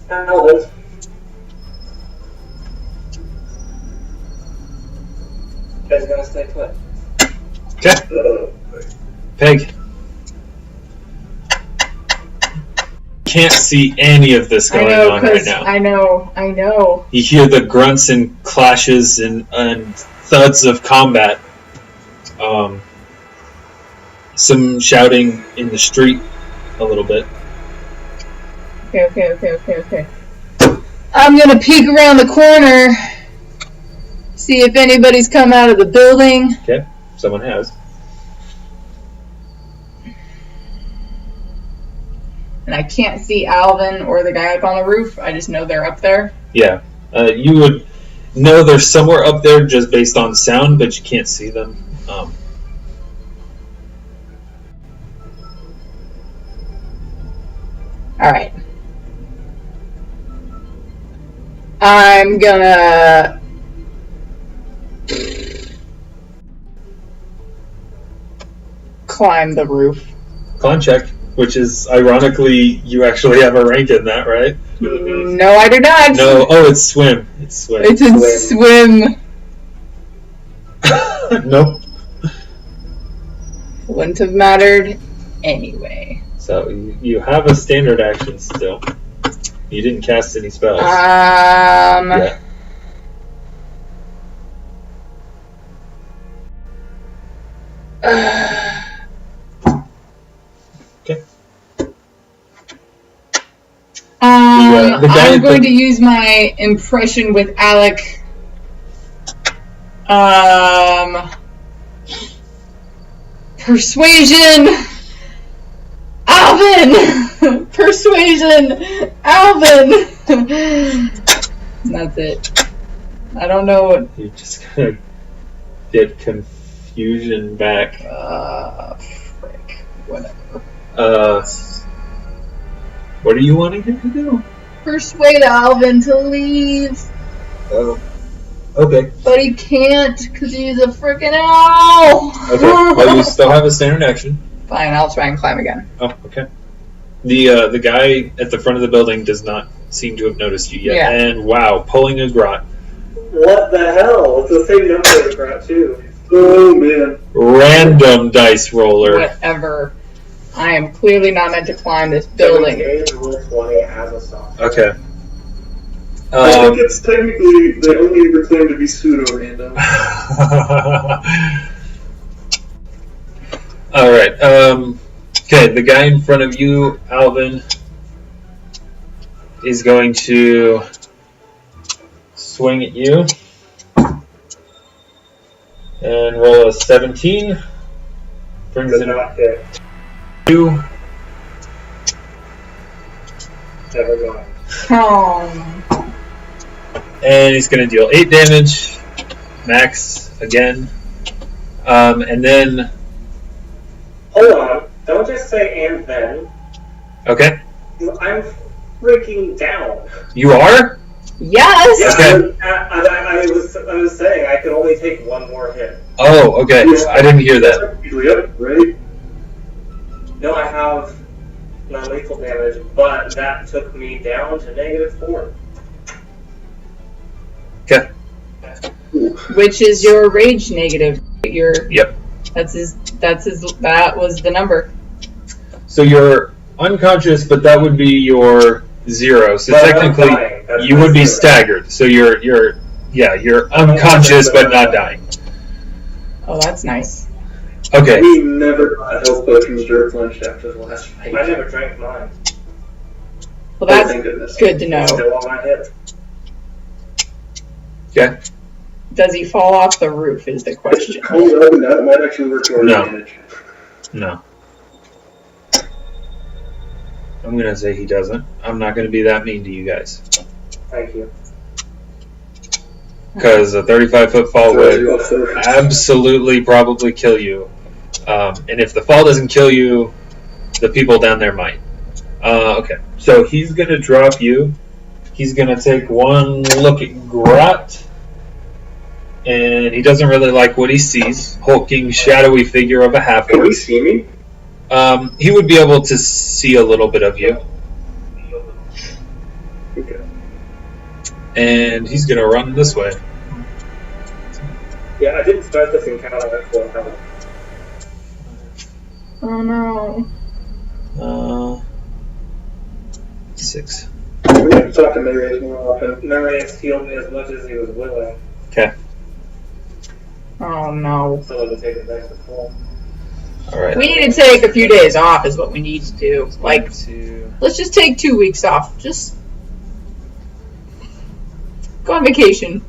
Alvin. Guys gonna stay put. Okay. Peg. Can't see any of this going on right now. I know. You hear the grunts and clashes and thuds of combat. Some shouting in the street a little bit. Okay. I'm gonna peek around the corner, see if anybody's come out of the building. Okay, someone has. And I can't see Alvin or the guy up on the roof. I just know they're up there. Yeah, you would know they're somewhere up there just based on sound, but you can't see them. Alright. I'm gonna... climb the roof. Climb check, which is, ironically, you actually have a rank in that, right? No, I do not. No, oh, it's swim. It's in swim. Nope. Wouldn't have mattered anyway. So, you have a standard action still. You didn't cast any spells. Yeah. Okay. The guy I'm going to use my impression with Alec. Persuasion! Alvin! Persuasion! Alvin! That's it. I don't know what... You're just gonna get confusion back. Frick. Whatever. What are you wanting him to do? Persuade Alvin to leave. Oh. Okay. But he can't, because he's a freaking owl! Okay. Well, you still have a standard action. Fine, I'll try and climb again. Oh, okay. The guy at the front of the building does not seem to have noticed you yet. Yeah. And wow, pulling a grot. What the hell? It's the same number as Grot too. Oh man. Random dice roller. Whatever. I am clearly not meant to climb this building. Roll 20 as a soft. Okay. I think it's technically, they only ever claim to be pseudo-random. Alright, okay, the guy in front of you, Alvin, is going to swing at you and roll a 17. Brings Does it not hit. 2. Never mind. Oh. And he's going to deal 8 damage, max, again. And then... Hold on. Don't just say and then. Okay. I'm freaking down. You are? Yes! Yeah, Okay. I was saying I could only take one more hit. Oh, okay. I didn't hear that. Yep, right? No, I have non-lethal damage, but that took me down to -4. Okay. Which is your rage negative. Yep. That was the number. So you're unconscious, but that would be your 0. So But I'm technically, dying. you would be That's staggered. So you're unconscious but not dying. Oh, that's nice. Okay. We never got health potions during lunch after the last fight. I never drank mine. Well, that's Thank goodness. good to know. It's still on my head. Okay. Does he fall off the roof is the question. Cold oven, that might actually work to our No. advantage. No. I'm gonna say he doesn't. I'm not gonna be that mean to you guys. Thank you. Because a 35-foot fall Throws you would off the- absolutely probably kill you. And if the fall doesn't kill you, the people down there might. Okay. So he's gonna drop you. He's gonna take one look at Grot. And he doesn't really like what he sees. Hulking, shadowy figure of a Can half-orc. we see me? He would be able to see a little bit of you. Okay. And he's going to run this way. Yeah, I didn't start this encounter at full health. Oh no. 6. We have to talk to Mayrays more often. Marius healed me as much as he was willing, Okay. Oh no. so I would take it back to full. Alright. We need to take a few days off is what we need to do. Like, 2. let's just take 2 weeks off. Just go on vacation.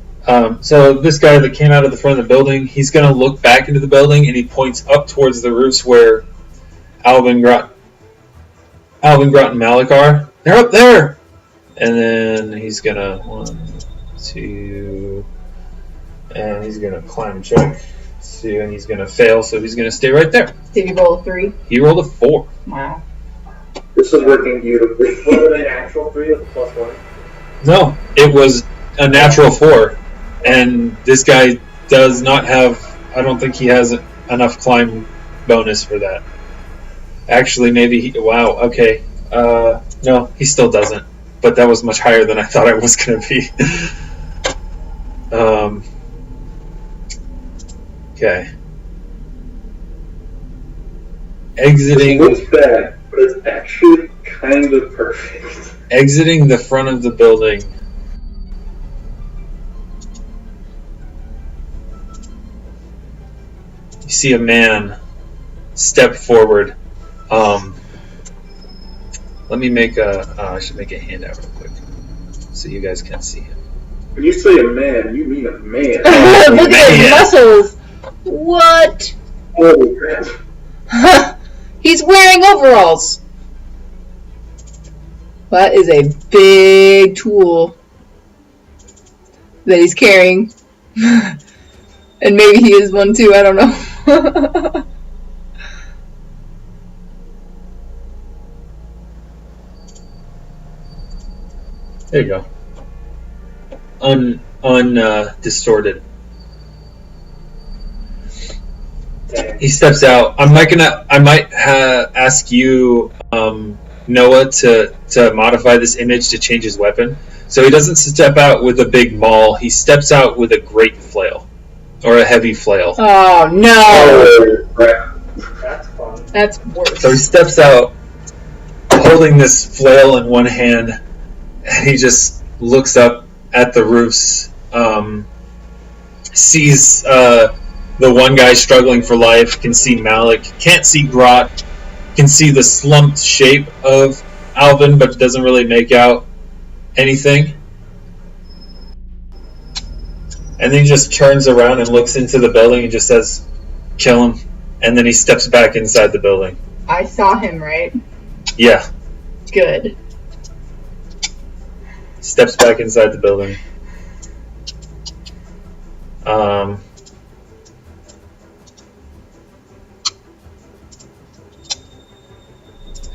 So this guy that came out of the front of the building, he's going to look back into the building and he points up towards the roofs where Alvin Grot and Malik are. They're up there! And then he's going to 1, 2, and he's going to climb check. 2, and he's going to fail, so he's going to stay right there. Did you roll a 3? He rolled a 4. Wow. This is working beautifully. Was it a natural 3 with a +1? No, it was a natural 4. And this guy does not have, I don't think he has enough climb bonus for that. Actually, maybe wow, okay. No, he still doesn't. But that was much higher than I thought it was going to be. Okay. It looks bad, but it's actually kind of perfect. Exiting the front of the building. You see a man step forward. Let me make I should make a handout real quick so you guys can see him. When you say a man, you mean a man. Look at his Man. muscles. What? Holy crap. He's wearing overalls. That is a big tool that he's carrying. And maybe he is one too, I don't know. There you go. Distorted. Dang. He steps out. I might ask you, Noah, to modify this image to change his weapon. So he doesn't step out with a big maul. He steps out with a great flail, or a heavy flail. Oh no! Oh, crap. That's fun. That's worse. So he steps out, holding this flail in one hand, and he just looks up at the roofs, sees the one guy struggling for life, can see Malik, can't see Grot, can see the slumped shape of Alvin, but doesn't really make out anything. And then he just turns around and looks into the building and just says, "Kill him." And then he steps back inside the building. I saw him, right? Yeah, Good. steps back inside the building.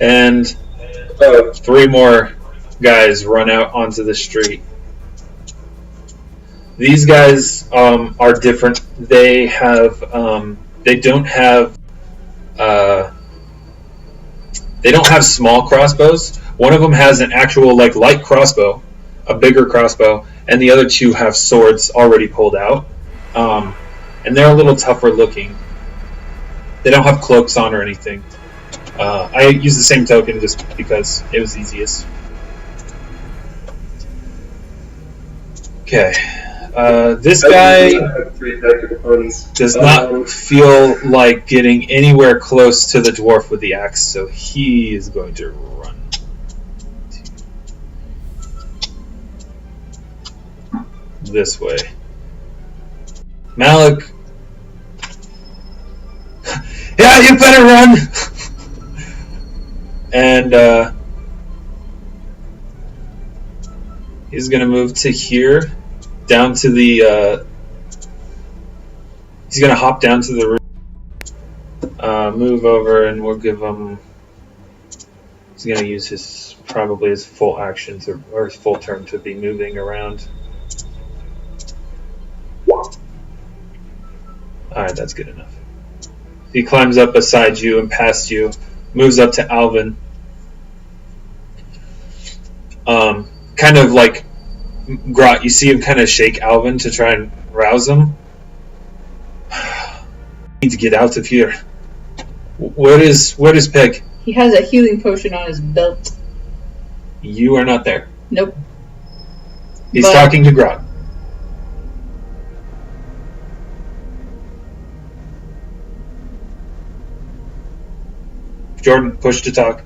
And 3 more guys run out onto the street. These guys are different. They have they don't have small crossbows. One of them has an actual light crossbow, a bigger crossbow, and the other two have swords already pulled out. And they're a little tougher looking. They don't have cloaks on or anything. I used the same token just because it was easiest. Okay. This guy does not feel like getting anywhere close to the dwarf with the axe, so he is going to run. This way. Malik. Yeah, you better run! And he's going to move to here. Down to the, he's going to hop down to the roof, move over, and we'll give him, he's going to use probably his full action, or his full turn to be moving around. Alright, that's good enough. He climbs up beside you and past you, moves up to Alvin. Kind of like Grot, you see him kind of shake Alvin to try and rouse him. Need to get out of here. Where is Peg? He has a healing potion on his belt. You are not there. Nope. He's talking to Grot. Jordan, push to talk.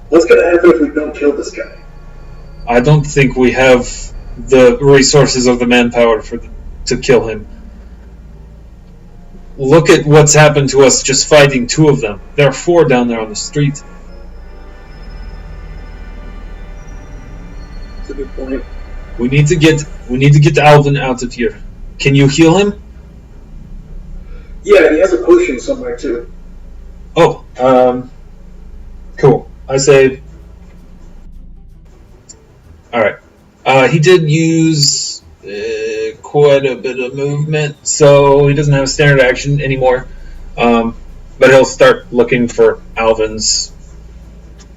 What's going to happen if we don't kill this guy? I don't think we have the resources of the manpower to kill him. Look at what's happened to us just fighting two of them. There are four down there on the street. That's a good point. We need to get Alvin out of here. Can you heal him? Yeah, he has a potion somewhere too. Oh, cool. I say. Alright. He did use quite a bit of movement, so he doesn't have a standard action anymore. But he'll start looking for Alvin's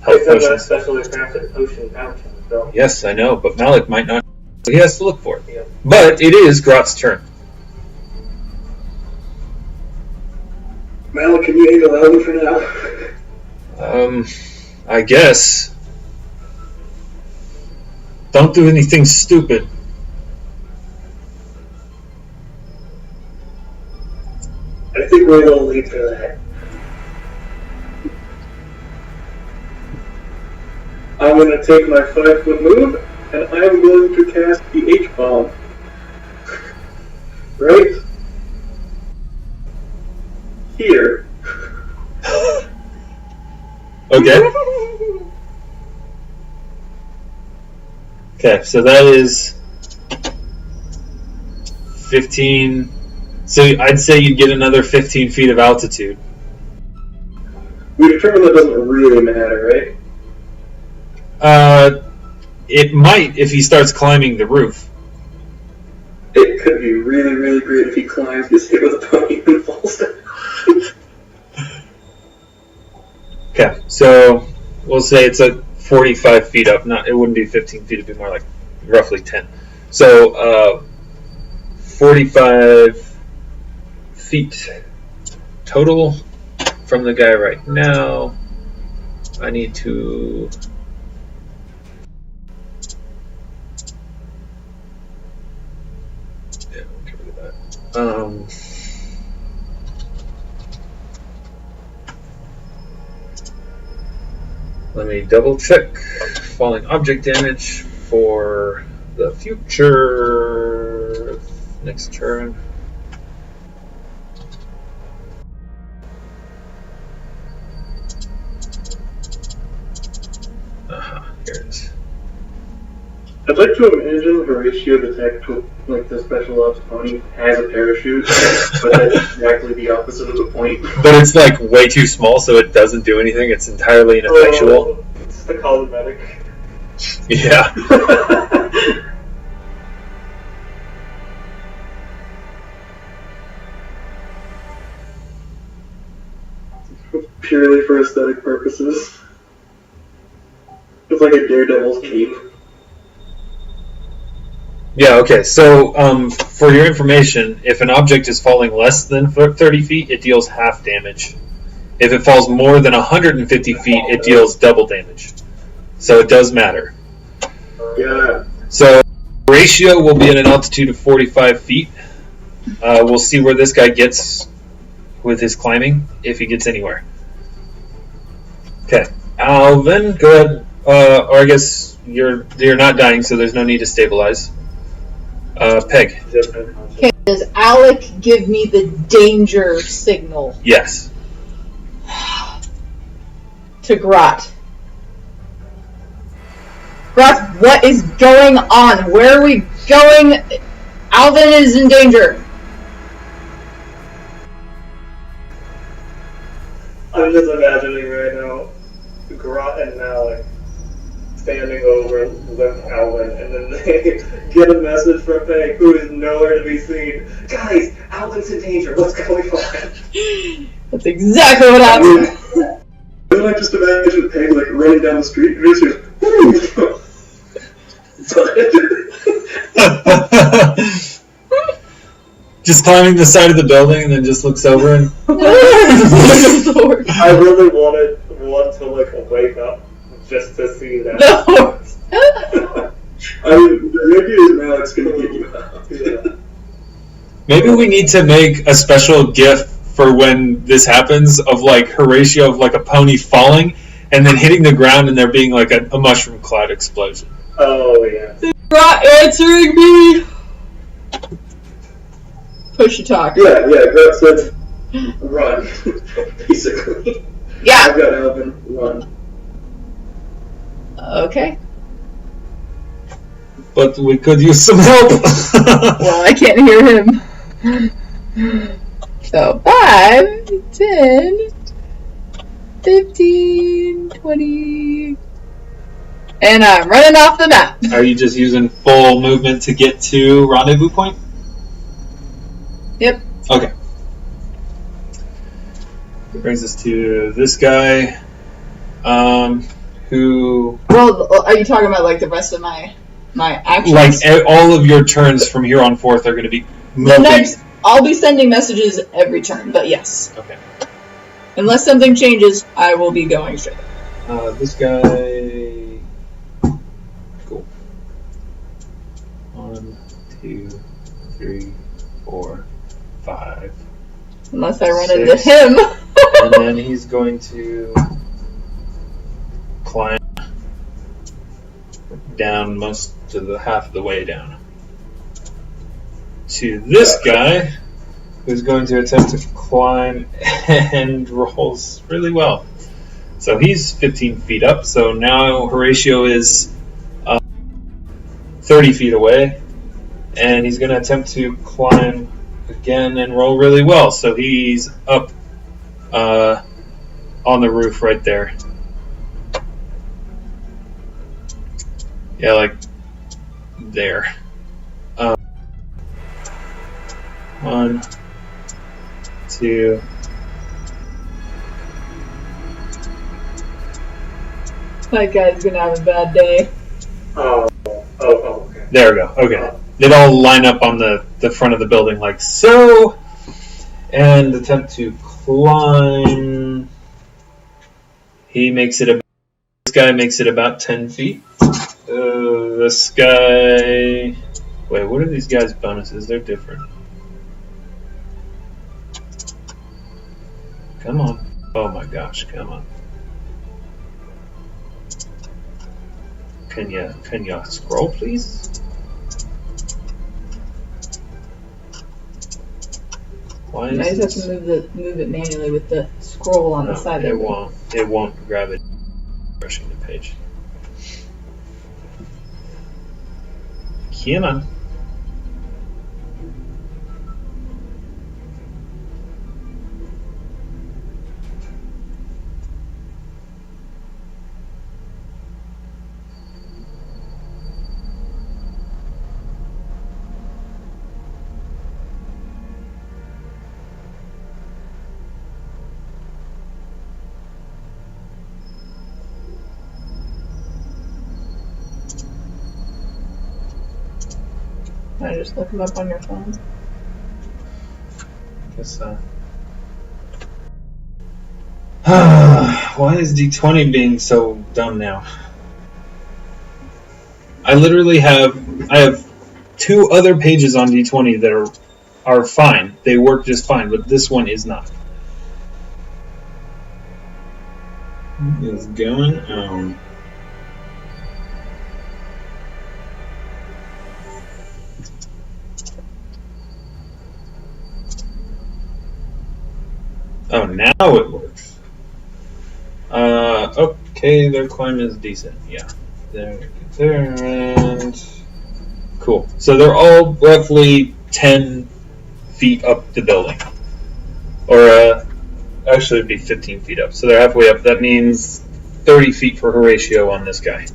health potions. Specially crafted potion pouch in the belt. Yes, I know, but Malik might not. So he has to look for it. Yeah. But it is Grot's turn. Mal, can you handle Alvin for now? I guess. Don't do anything stupid. I think we're a little late for that. I'm going to take my 5-foot move, and I'm going to cast the H-bomb. Right? Here. Okay. Okay, so that is 15. So I'd say you'd get another 15 feet of altitude. We determined that doesn't really matter, right? It might if he starts climbing the roof. It could be really, really great if he climbs, gets hit with a pony, and falls down. Okay, so we'll say it's at 45 feet up. It wouldn't be 15 feet, it'd be more like roughly 10. So 45 feet total from the guy right now. I need to... Yeah, we'll get rid of that. Let me double check falling object damage for the future next turn. Here it is. I'd like to imagine Horatio the like the special ops pony has a parachute, but that's exactly the opposite of the point. But it's like way too small, so it doesn't do anything. It's entirely ineffectual. Oh, it's the call the medic. Yeah. Purely for aesthetic purposes. It's like a Daredevil's cape. Yeah, okay. So, for your information, if an object is falling less than 30 feet, it deals half damage. If it falls more than 150 feet, it deals double damage. So it does matter. Yeah. So, ratio will be at an altitude of 45 feet. We'll see where this guy gets with his climbing, if he gets anywhere. Okay. Alvin, go ahead. Or I guess you're not dying, so there's no need to stabilize. Peg. Okay, does Alec give me the danger signal Yes. to Grot? Grot, what is going on? Where are we going? Alvin is in danger. I'm just imagining right now Grot and Malik standing over Limp Alvin, and then they get a message from Peg, who is nowhere to be seen. Guys, Alvin's in danger. What's going on? That's exactly what happened. Then I just imagine Peg like running down the street and he's just, Just climbing the side of the building and then just looks over and... I really want to like wake up just to see that. The horse. I mean, maybe his Malik's gonna get you out. Yeah. Maybe we need to make a special GIF for when this happens of like Horatio of like a pony falling and then hitting the ground and there being like a mushroom cloud explosion. Oh yeah. Grot answering me. Push to talk. Yeah, Greg said, run, basically. Yeah. I've got Alvin, run. Okay. But we could use some help. Well, I can't hear him. So, 5, 10, 15, 20... And I'm running off the map. Are you just using full movement to get to rendezvous point? Yep. Okay. That brings us to this guy, who... Well, are you talking about like the rest of my actions? Like, all of your turns from here on forth are going to be moving. I'll be sending messages every turn, but yes. Okay. Unless something changes, I will be going straight. This guy... Cool. 1, 2, 3, 4, 5. Unless I run 6. into him. And then he's going to climb down most to the half of the way down to this guy, who's going to attempt to climb and rolls really well. So he's 15 feet up. So now Horatio is 30 feet away, and he's going to attempt to climb again and roll really well. So he's up on the roof right there. Yeah, like there. 1, 2. That guy's gonna have a bad day. Oh, okay. There we go. Okay. They'd all line up on the front of the building like so. And attempt to climb. He makes it about... This guy makes it about 10 feet. This guy... Wait, what are these guys' bonuses? They're different. Come on. Oh my gosh, come on. Can you scroll, please? Why I is just have to move it manually with the scroll on the side. It won't grab it. Refreshing the page. Come on. I just look them up on your phone. Guess so. Why is D20 being so dumb now? I literally have 2 other pages on D20 that are fine. They work just fine, but this one is not. What is going on? Oh, now it works. Okay, their climb is decent. Yeah. There, and cool. So they're all roughly 10 feet up the building. Or, actually it'd be 15 feet up. So they're halfway up. That means 30 feet for Horatio on this guy.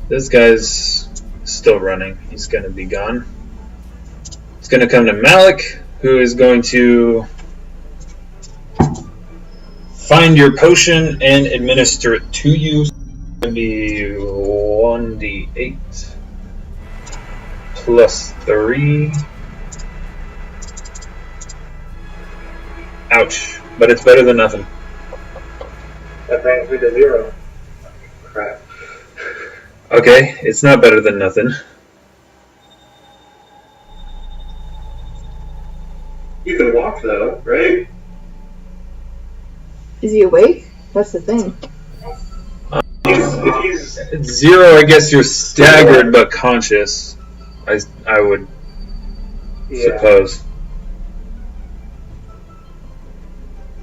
This guy's still running. He's going to be gone. It's going to come to Malik, who is going to find your potion and administer it to you. It's going to be 1d8 plus 3. Ouch. But it's better than nothing. That brings me to 0. Crap. Okay, it's not better than nothing. You can walk though, right? Is he awake? That's the thing. If he's 0, I guess you're staggered but conscious. I would suppose.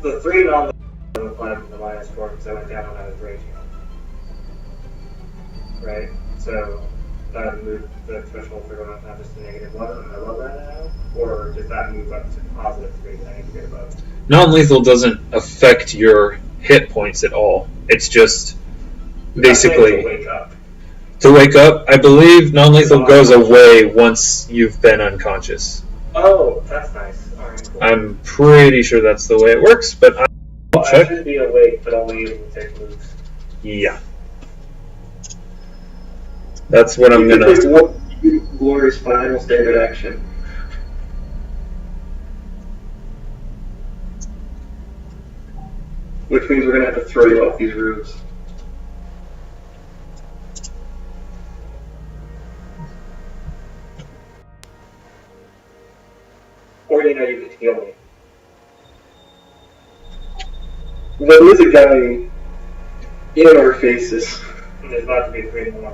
The 3 on the climb from the -4 because I went down on his ratio. Right? So that moved the threshold for going up not just to -1 and I love that now? Or does that move up to +3 and I need to get above? Non-lethal doesn't affect your hit points at all. It's just basically To wake up. to wake up. I believe non-lethal goes away once you've been unconscious. Oh, that's nice. Alright, cool. I'm pretty sure that's the way it works, but I'll Well, I check. should be awake, but only able to take moves. Yeah. That's what I'm you can gonna... take one glorious final standard action. Which means we're gonna have to throw you off these roofs. Or you could heal me. There is a guy in our faces. And there's about to be 3 more.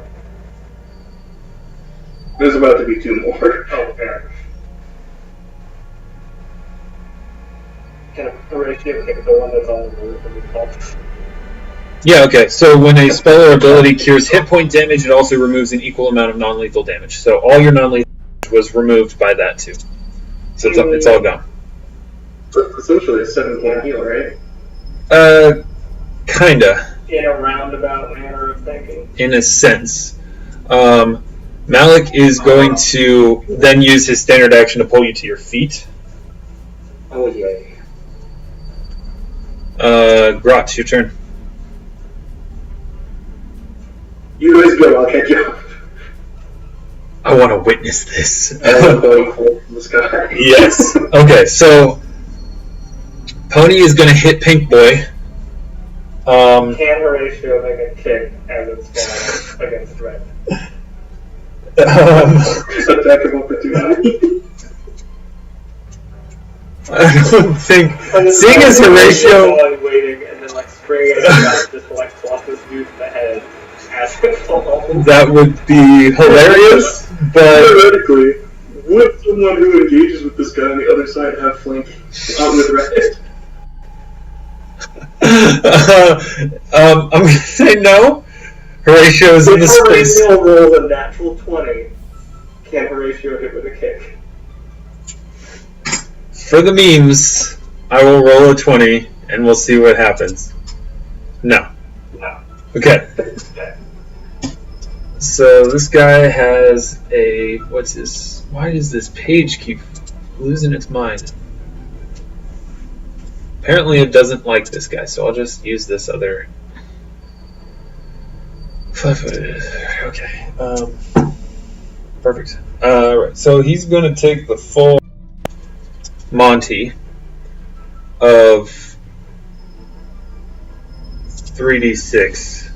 There's about to be 2 more. Oh, fair. Can a Horatio pick the one that's on the roof and we fall? Yeah, okay. So when a spell or ability cures hit point damage, it also removes an equal amount of non-lethal damage. So all your non-lethal damage was removed by that too. So it's all gone. So essentially a 7-point heal, right? Kinda. In a roundabout manner of thinking. In a sense. Malik is going to then use his standard action to pull you to your feet. Oh, yay. Grot, your turn. You guys go, I'll catch you up. I want to witness this. I'm going from the sky. Yes. Okay, so Pony is going to hit Pink Boy. Can Horatio make a kick as it's flying against Red? Attack of opportunity. I don't think. Seeing as Horatio. Waiting and then like spring it and just like flop this dude in the head as it falls. That would be hilarious, but. Theoretically, would someone who engages with this guy on the other side have flank out with Red? I'm going to say no. Horatio is in the space. If Horatio rolls a natural 20, can Horatio hit with a kick? For the memes, I will roll a 20 and we'll see what happens. No. No. Okay. So this guy has a... What's this? Why does this page keep losing its mind? Apparently it doesn't like this guy, so I'll just use this other 5-footed. Okay. Perfect. Right. So he's going to take the full Monty of 3d6.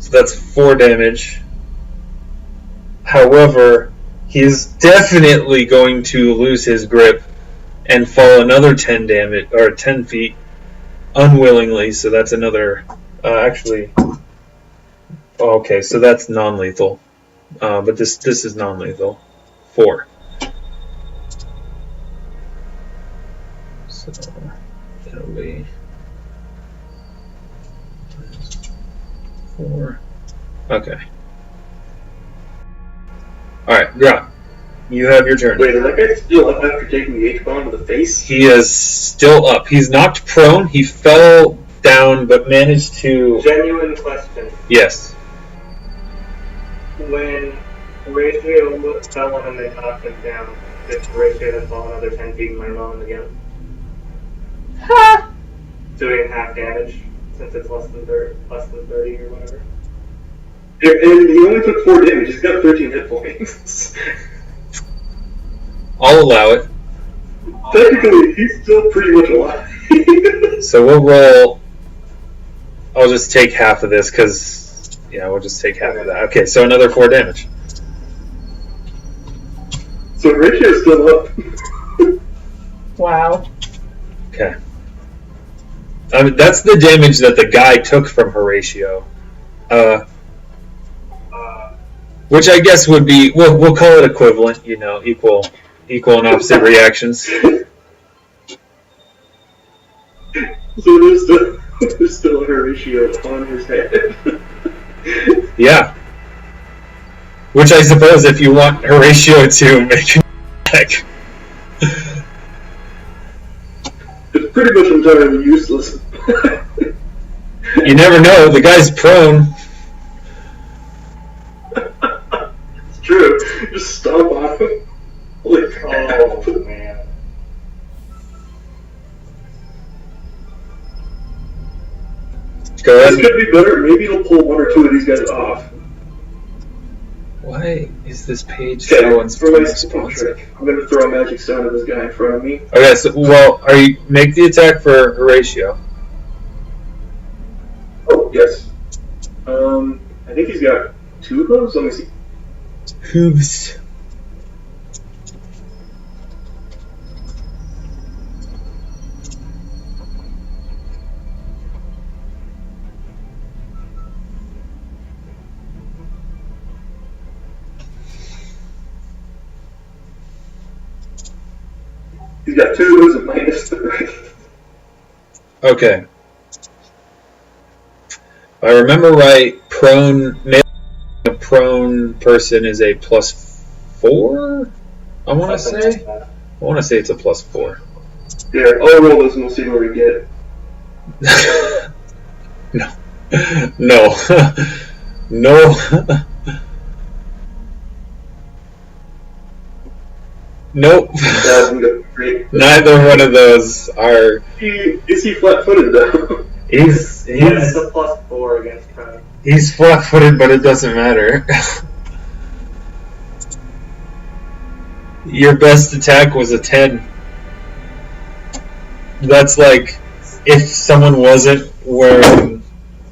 So that's 4 damage. However, he is definitely going to lose his grip and fall another 10 damage or 10 feet unwillingly. So that's another. Actually, okay. So that's non-lethal, but this is non-lethal. 4. So that'll be 4. Okay. Alright, Grot. You have your turn. Wait, is that guy still up after taking the H-bomb to the face? He is still up. He's knocked prone. He fell down, but managed to... Genuine question. Yes. When Horatio fell on him and knocked him down, did Horatio then fall another 10 feet and land on him again? Ha! Doing half damage, since it's less than 30 or whatever. And he only took 4 damage. He's got 13 hit points. I'll allow it. Technically, he's still pretty much alive. So we'll roll... I'll just take half of this, because... Yeah, we'll just take half of that. Okay, so another 4 damage. So Horatio's still up. Wow. Okay. I mean, that's the damage that the guy took from Horatio. Which I guess would be, we'll call it equivalent, equal and opposite reactions. So there's still a Horatio on his head. Yeah. Which I suppose if you want Horatio to make an attack. It's pretty much entirely useless. You never know, the guy's prone. It's true. Just stomp on him. Holy crap. Oh, man. Go This ahead. could be better. Maybe it'll pull 1 or 2 of these guys off. Why is this page Okay, so for my second unresponsive? trick, I'm going to throw a magic stone at this guy in front of me. Okay, so, make the attack for Horatio. Oh, yes. I think he's got 2 of those. Let me see. Hooves. He's got 2 of those and -3. Okay. If I remember right, a prone person is a +4? I want to say it's a +4. Yeah, I'll roll this and we'll see where we get. No. No. Nope. Great. Neither one of those are. Is he flat-footed though? He's Yeah, it's a +4 against prone. he's flat-footed, but it doesn't matter. Your best attack was a 10. That's like if someone wasn't wearing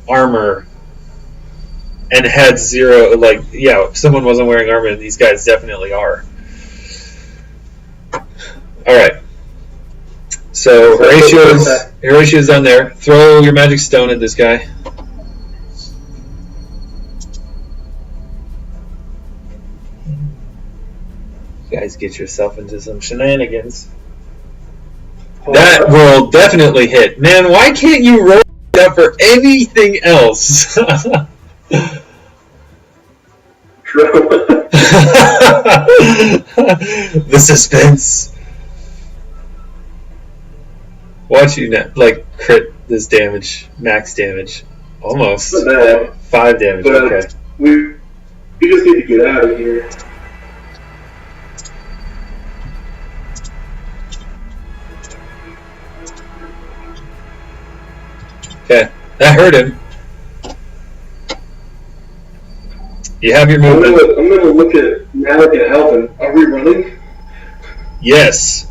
armor and had 0, if someone wasn't wearing armor, these guys definitely are. Alright. So Horatio's down there. Throw your magic stone at this guy. You guys get yourself into some shenanigans. That will definitely hit. Man, why can't you roll that for anything else? The suspense. Watch you crit this damage, max damage. Almost. Not bad. 5 damage, But okay. we just need to get out of here. Okay, that hurt him. You have your movement. I'm gonna look at Malik and Alvin. Are we running? Yes.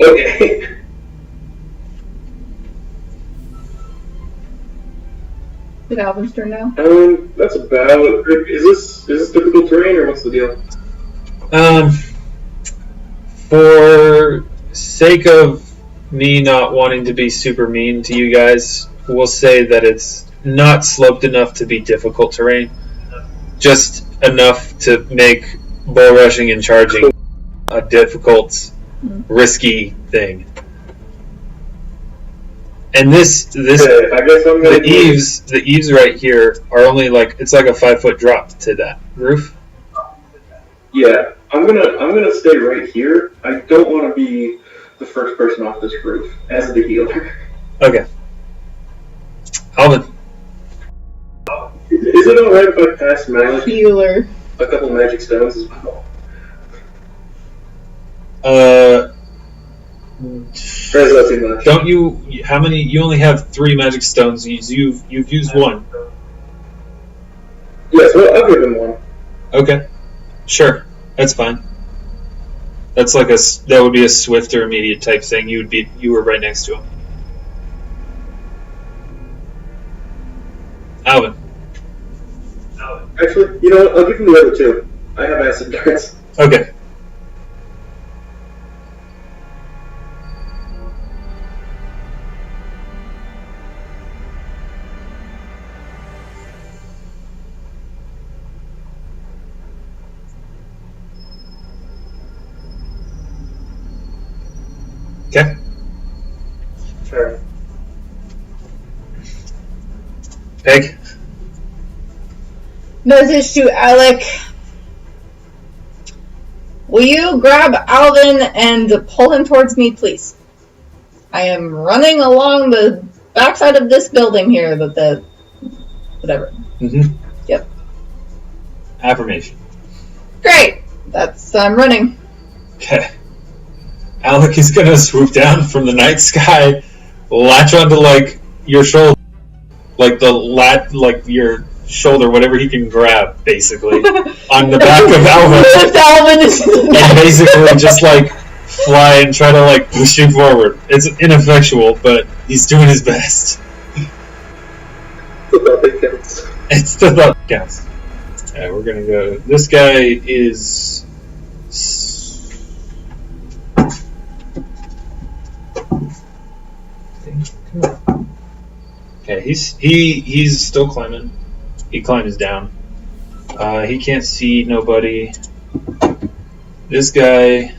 Okay. Is it Alvin's turn now? That's about. Is this typical terrain or what's the deal? For sake of me not wanting to be super mean to you guys, we'll say that it's not sloped enough to be difficult terrain. Just enough to make bull rushing and charging a difficult, risky thing. And this I guess I'm gonna the eaves right here are only it's like a 5-foot drop to that roof. Yeah, I'm gonna stay right here. I don't want to be the first person off this roof as the healer. Okay. Alvin. Is it alright if I pass Malik Healer. a couple magic stones as well? Or is that too much? Don't you? How many? You only have 3 magic stones. You've used 1. Yes, well, I'll give him 1. Okay, sure, that's fine. That's that would be a swift or immediate type thing. You were right next to him. Alvin. Actually, you know what? I'll give him the other 2. I have acid darts. Okay. Okay. Sure. Peg. Message to Alec. Will you grab Alvin and pull him towards me, please? I am running along the backside of this building here, whatever. Mm-hmm. Yep. Affirmation. Great. I'm running. Okay. Alec is gonna swoop down from the night sky, latch onto your shoulder, your shoulder, whatever he can grab, basically, on the back of Alvin. Lift Alvin And basically just fly and try to push you forward. It's ineffectual, but he's doing his best. It's the thought that counts. Alright, we're gonna go. This guy is. Okay, he's still climbing. He climbs down. He can't see nobody. This guy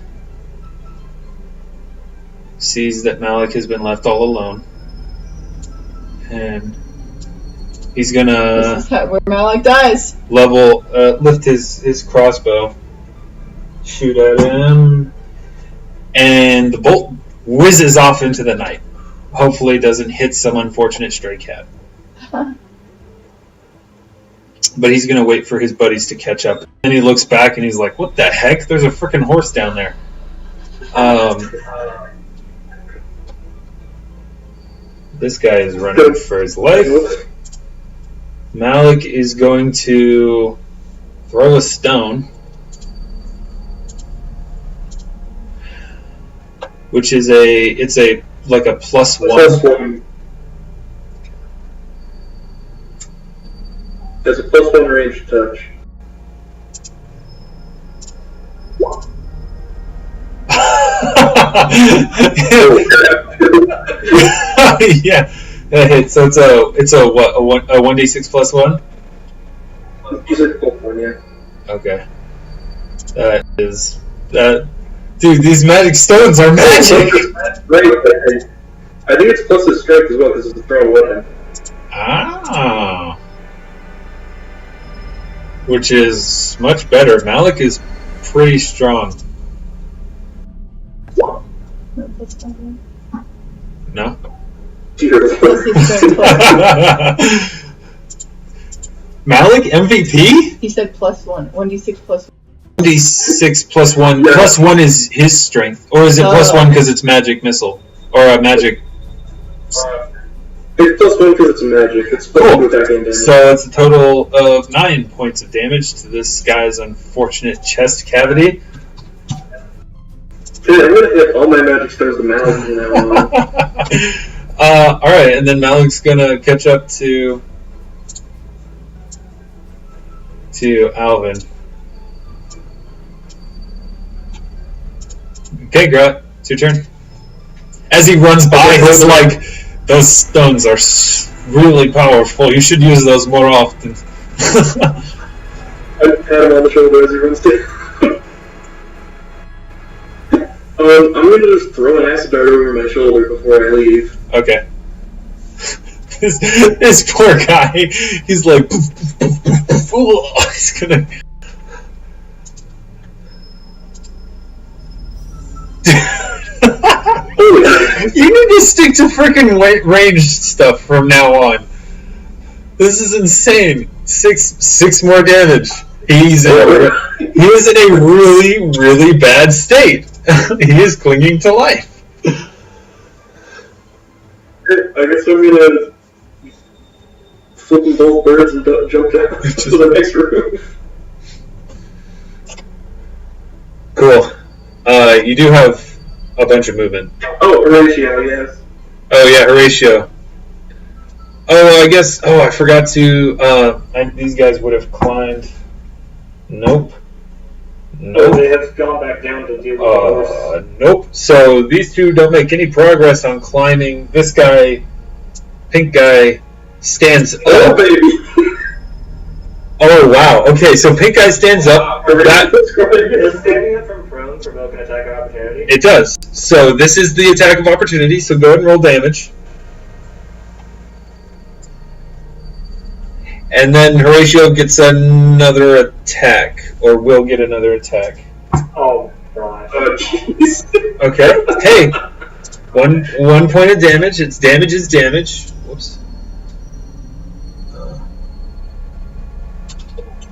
sees that Malik has been left all alone, and he's gonna This is where Malik dies. lift his crossbow, shoot at him, and the bolt whizzes off into the night. Hopefully doesn't hit some unfortunate stray cat. But he's going to wait for his buddies to catch up. Then he looks back and he's like, what the heck? There's a freaking horse down there. This guy is running for his life. Malik is going to throw a stone, which is a +1. +1. There's a +1 range touch. Yeah, that hits. So it's a what? A 1d6 +1. You said +1, yeah. Okay. That is that. Dude, these magic stones are magic. Right. I think it's plus his strength as well because it's a throw weapon. Ah. Which is much better. Malik is pretty strong. No? Malik MVP? He said +1. 1d6 +1. 1d6 +1. +1 is his strength. Or is it +1 because it's magic missile? Or a magic... It's +1 because it's magic. It's Cool. +2 attack and damage. So it's a total of 9 points of damage to this guy's unfortunate chest cavity. Dude, I'm gonna hit all my magic stars to Malik from now on. Alright, and then Malik's gonna catch up to Alvin. Okay, Grut, it's your turn. As he runs by, he's like, those stones are really powerful. You should use those more often. I pat him on the shoulder as he runs down. I'm gonna just throw an acid dart over my shoulder before I leave. Okay. This poor guy, he's like, poof, poof, poof, poof, poof. Oh, he's gonna. You need to stick to freaking ranged stuff from now on. This is insane. Six more damage. He is in a really, really bad state. He is clinging to life. I guess I'm gonna flip both birds and jump down to the next room. Cool. You do have a bunch of movement. Oh, Horatio, yes. Oh yeah, Horatio. Oh, I guess. Oh, I forgot to. These guys would have climbed. Nope. No, they have gone back down to deal with others. Nope. So these two don't make any progress on climbing. This guy, pink guy, stands up. Oh, baby. Oh wow. Okay, so pink guy stands up. Does standing up from prone provoke an attack of opportunity? It does. So this is the attack of opportunity. So go ahead and roll damage. And then Horatio gets another attack, or will get another attack. Oh gosh. Jeez. Okay. Hey, one point of damage. It's damage is damage. Whoops.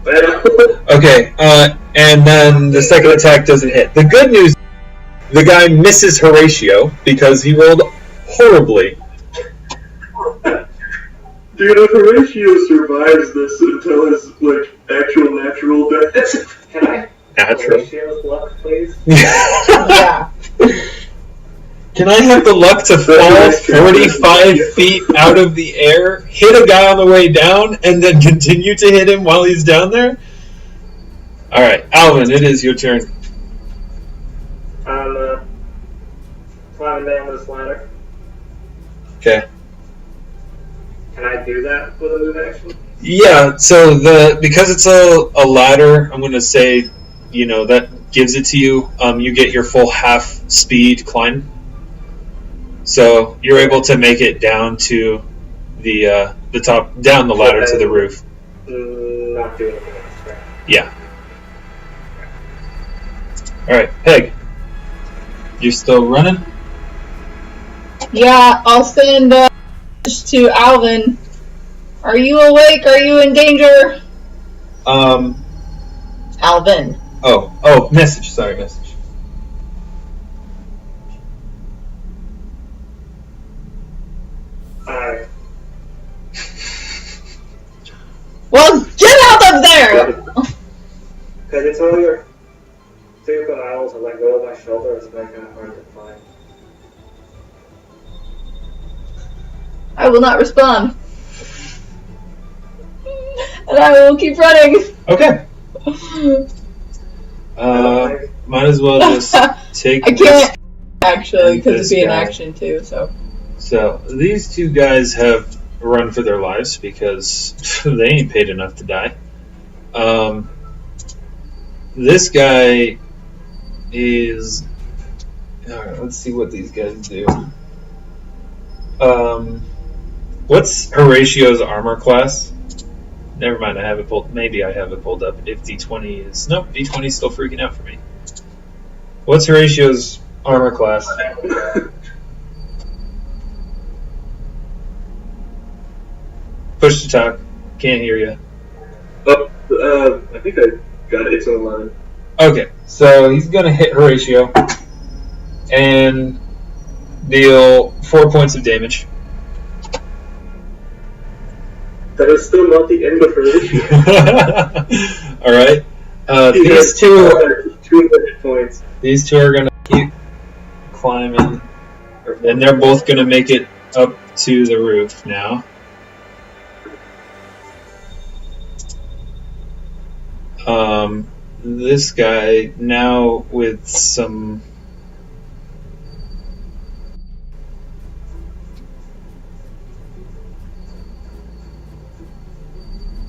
Okay. And then the second attack doesn't hit. The good news, the guy misses Horatio because he rolled horribly. Dude, if Horatio survives this until his, actual natural death... Can I Natural. Horatio's luck, please? Yeah. Can I have the luck to fall 45 feet out of the air, hit a guy on the way down, and then continue to hit him while he's down there? Alright, Alvin, it is your turn. I'm climbing down this ladder. Okay. Can I do that with a move action? Yeah, so because it's a ladder, I'm going to say, that gives it to you. You get your full half speed climb. So you're able to make it down to the top, down the ladder to the roof. Not doing anything else, right? Yeah. Alright, Peg. You're still running? Yeah, I'll send to Alvin. Are you awake? Are you in danger? Alvin. Oh, message. Sorry, message. Alright. Well, get out of there! Because it's all your stupid owls and let go of my shoulder is making it hard to find. I will not respond. And I will keep running. Okay. Might as well just take I can't, actually, because this it'd be an guy. action too, so. So, these two guys have run for their lives because they ain't paid enough to die. This guy is... Alright, let's see what these guys do. What's Horatio's armor class? Never mind, I have it pulled. Maybe I have it pulled up. If D20 is... Nope, D20 is still freaking out for me. What's Horatio's armor class? Push to talk. Can't hear you. I think I got it. It's on the line. Okay, so he's gonna hit Horatio and deal 4 points of damage. That is still not the end of her issue. All right. These two. 2 hit points. These two are gonna keep climbing, and they're both gonna make it up to the roof now. This guy now with some.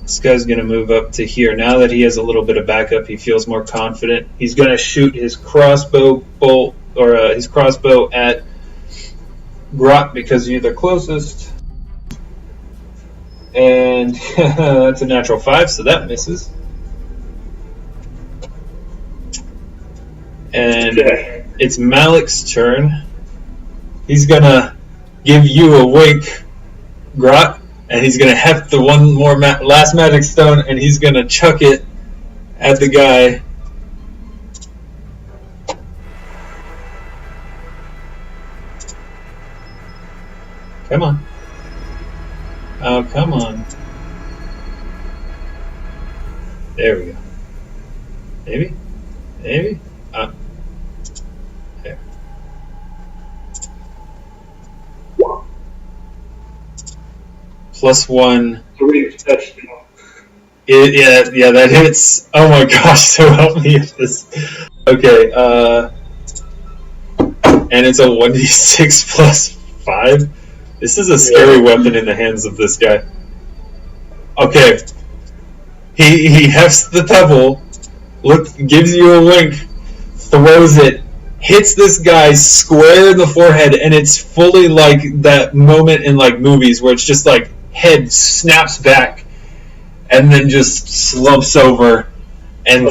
This guy's going to move up to here. Now that he has a little bit of backup, he feels more confident. He's going to shoot his crossbow bolt, or his crossbow at Grot because you're the closest. And that's a natural 5, so that misses. And it's Malik's turn. He's going to give you a wink, Grot. And he's going to heft the one more last magic stone, and he's going to chuck it at the guy. Come on. Oh, come on. There we go. Maybe? Maybe? There. +1. Yeah, that hits. Oh my gosh, so help me with this. Okay, and it's a 1d6 +5. This is a scary weapon in the hands of this guy. Okay. He hefts the pebble, gives you a wink, throws it, hits this guy square in the forehead, and it's fully like that moment in like movies where it's just like head snaps back and then just slumps over and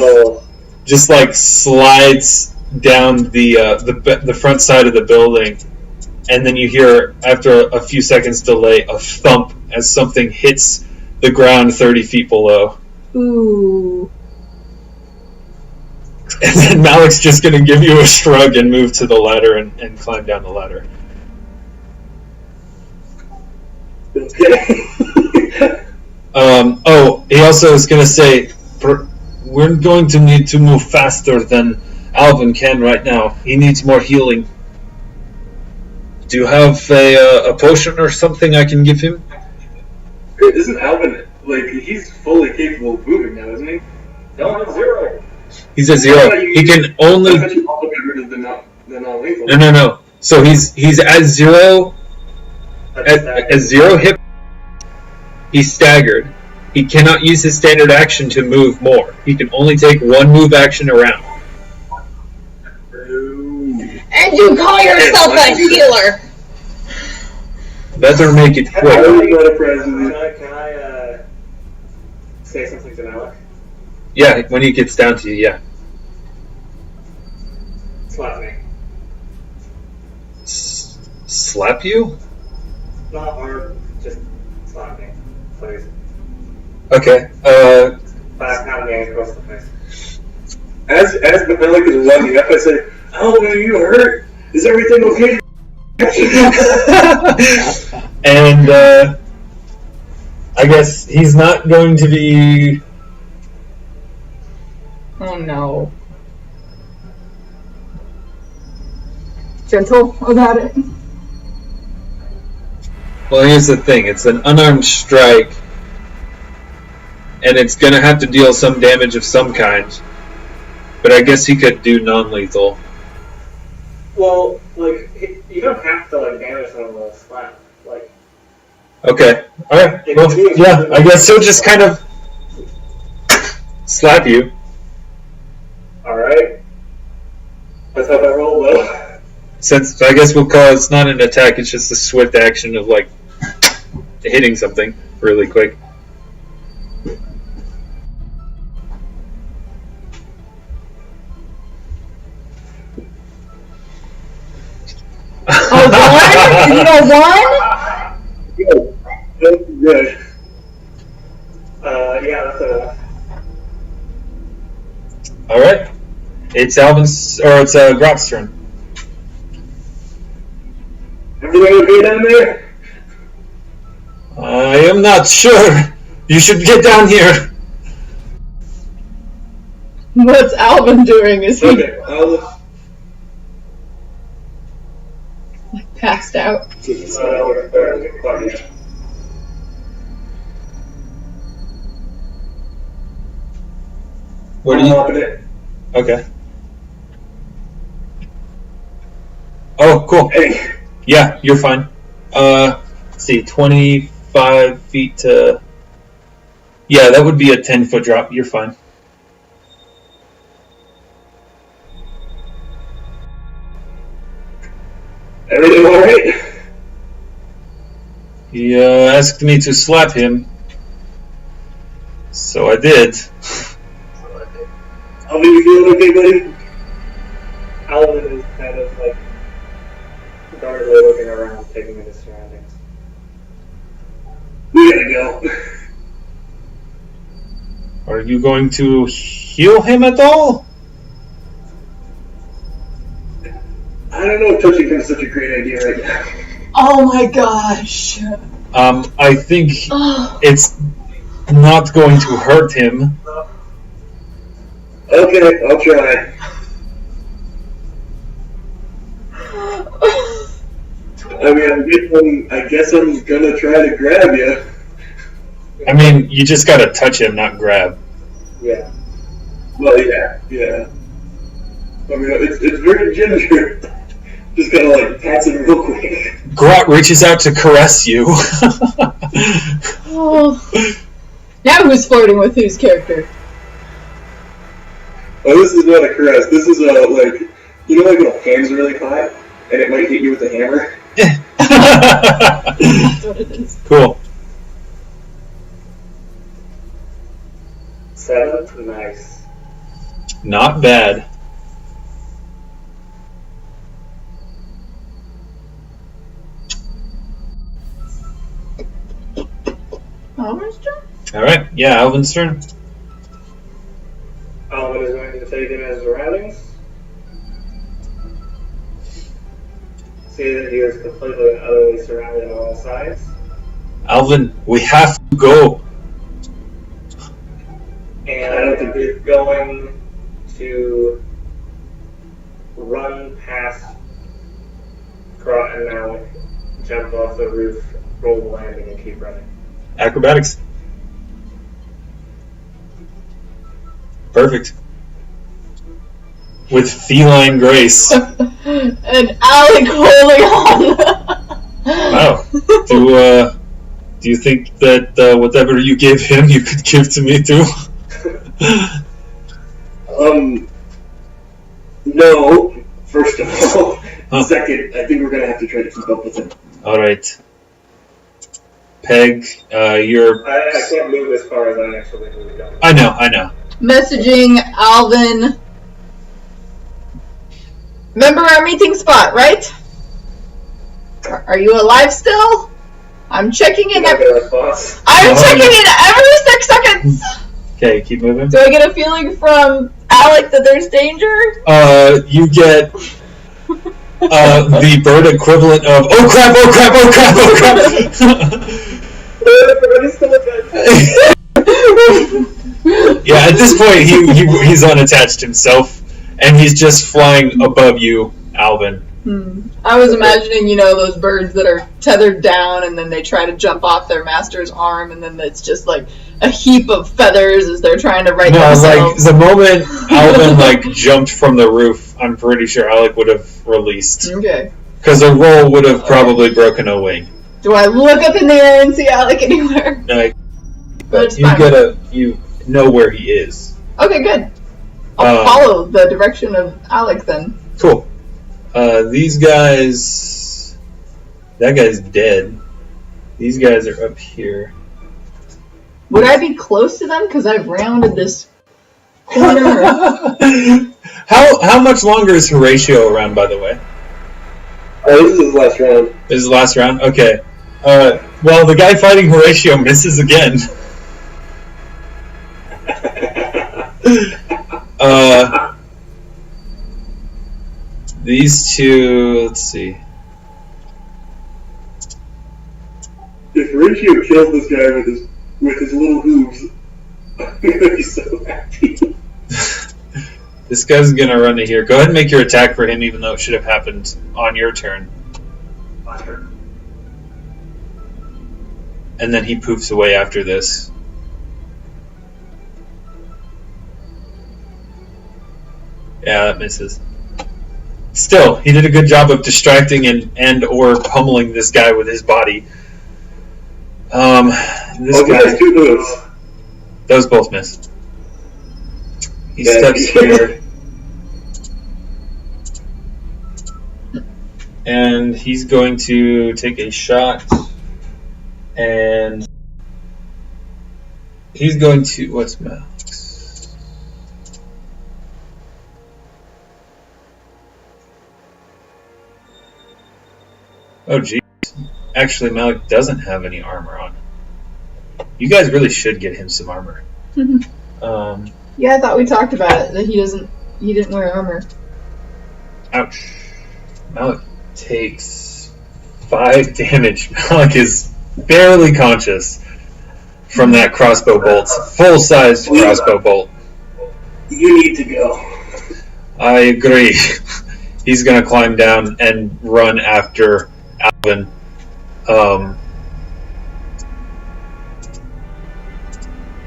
just like slides down the front side of the building, and then you hear after a few seconds delay a thump as something hits the ground 30 feet below. Ooh. And then Malik's just going to give you a shrug and move to the ladder and climb down the ladder. He also is going to say, we're going to need to move faster than Alvin can right now. He needs more healing. Do you have a potion or something I can give him? Isn't Alvin, like, he's fully capable of moving now, isn't he? No, I'm 0. He's at 0. He can only... No. So he's at 0... At 0 hit... He's staggered. He cannot use his standard action to move more. He can only take 1 move action around. And you call yourself a healer! Better make it quick. Can I say something to Malik? Yeah, when he gets down to you, yeah. Slap me. Slap you? Not hard, just slap me, please. Okay, Pound me across the face. As Malik is walking up, I say, "Oh, are you hurt? Is everything okay?" And I guess he's not going to be... Oh no. Gentle about it. Well, here's the thing. It's an unarmed strike, and it's going to have to deal some damage of some kind. But I guess he could do non-lethal. Well, like, you don't have to, like, damage someone with a slap. Like... Okay. Alright. Well, yeah, I guess he'll just kind of slap you. Alright. Let's have that roll, though. Since, I guess we'll call it's not an attack, it's just a swift action of, like, hitting something really quick. Oh, 1? You know 1? Good. Yeah, that's enough. Alright. It's Alvin's, or it's Grot's turn. Everything okay down there? I am not sure. You should get down here. What's Alvin doing? Is he Okay, I'll like passed out? Where do you? it. Okay. Oh, cool. Hey. Yeah, you're fine. Let's see, 25 feet to. Yeah, that would be a 10-foot drop. You're fine. Everything alright? He asked me to slap him, so I did. I'll be feeling okay, buddy? Alvin is kind of like guardedly looking around, taking in his surroundings. We gotta go. Are you going to heal him at all? I don't know if touching him is such a great idea right now. Oh my gosh. I think it's not going to hurt him. Okay, I'll try. I mean, I guess I'm gonna try to grab you. I mean, you just gotta touch him, not grab. Yeah. Well, yeah. I mean, it's very ginger. Just gotta like pats him real quick. Grot reaches out to caress you. Oh. Now who's flirting with whose character? Oh, this is not a caress. This is a like, you know, like when a ham's really hot and it might hit you with a hammer. That's what it is. Cool. 7? Nice. Not bad. Alvin's turn? Alright, yeah, Alvin's turn. Alvin is going to take in his surroundings. See that he is completely and utterly surrounded on all sides. Alvin, we have to go. And I don't think he's going to run past Grot and Malik, jump off the roof, roll the landing, and keep running. Acrobatics. Perfect. With feline grace. And Alec holding on. Wow. Do you think that whatever you gave him, you could give to me too? No. First of all. Huh. Second, I think we're gonna have to try to keep up with him. Alright. Peg, you're... I can't move as far as I actually move down. I know. Messaging Alvin. Remember our meeting spot, right? Are you alive still? I'm checking in every... I'm checking in every 6 seconds! Okay, keep moving. Do I get a feeling from Alec that there's danger? You get... the bird equivalent of oh crap. Yeah, at this point he's unattached himself and he's just flying above you, Alvin. I was imagining, those birds that are tethered down and then they try to jump off their master's arm and then it's just like a heap of feathers as they're trying to right themselves. Like the moment Alvin jumped from the roof, I'm pretty sure Alec would have released. Okay. Because a roll would have probably broken a wing. Do I look up in the air and see Alec anywhere? But you know where he is. Okay, good. I'll follow the direction of Alec then. Cool. These guys... That guy's dead. These guys are up here. Would I be close to them? Because I've rounded this corner. How much longer is Horatio around, by the way? This is his last round. This is the last round? Okay. Well, the guy fighting Horatio misses again. These two, let's see. If Horatio kills this guy with his with his little hooves. I'm gonna be so happy. This guy's gonna run to here. Go ahead and make your attack for him, even though it should have happened on your turn. My turn. And then he poofs away after this. Yeah, that misses. Still, he did a good job of distracting and or pummeling this guy with his body. This guy. Has 2 moves. Those both miss. He Yeah. steps here. And he's going to take a shot. And he's going to... What's max? Oh, geez. Actually, Malik doesn't have any armor on. You guys really should get him some armor. Yeah, I thought we talked about it, that he didn't wear armor. Ouch. Malik takes 5 damage. Malik is barely conscious from that crossbow bolt. Full-sized crossbow bolt. You need to go. I agree. He's going to climb down and run after Alvin.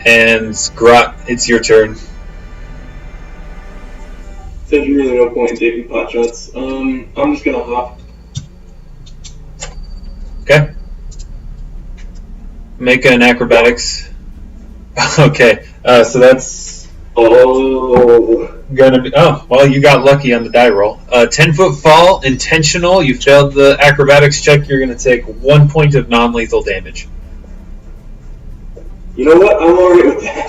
And Grot, it's your turn. There's really no point in taking pot shots. I'm just gonna hop. Okay. Make an acrobatics. Okay, so that's gonna be... Oh, well, you got lucky on the die roll. 10-foot fall, intentional. You failed the acrobatics check. You're gonna take 1 point of non-lethal damage. You know what? I'm alright with that.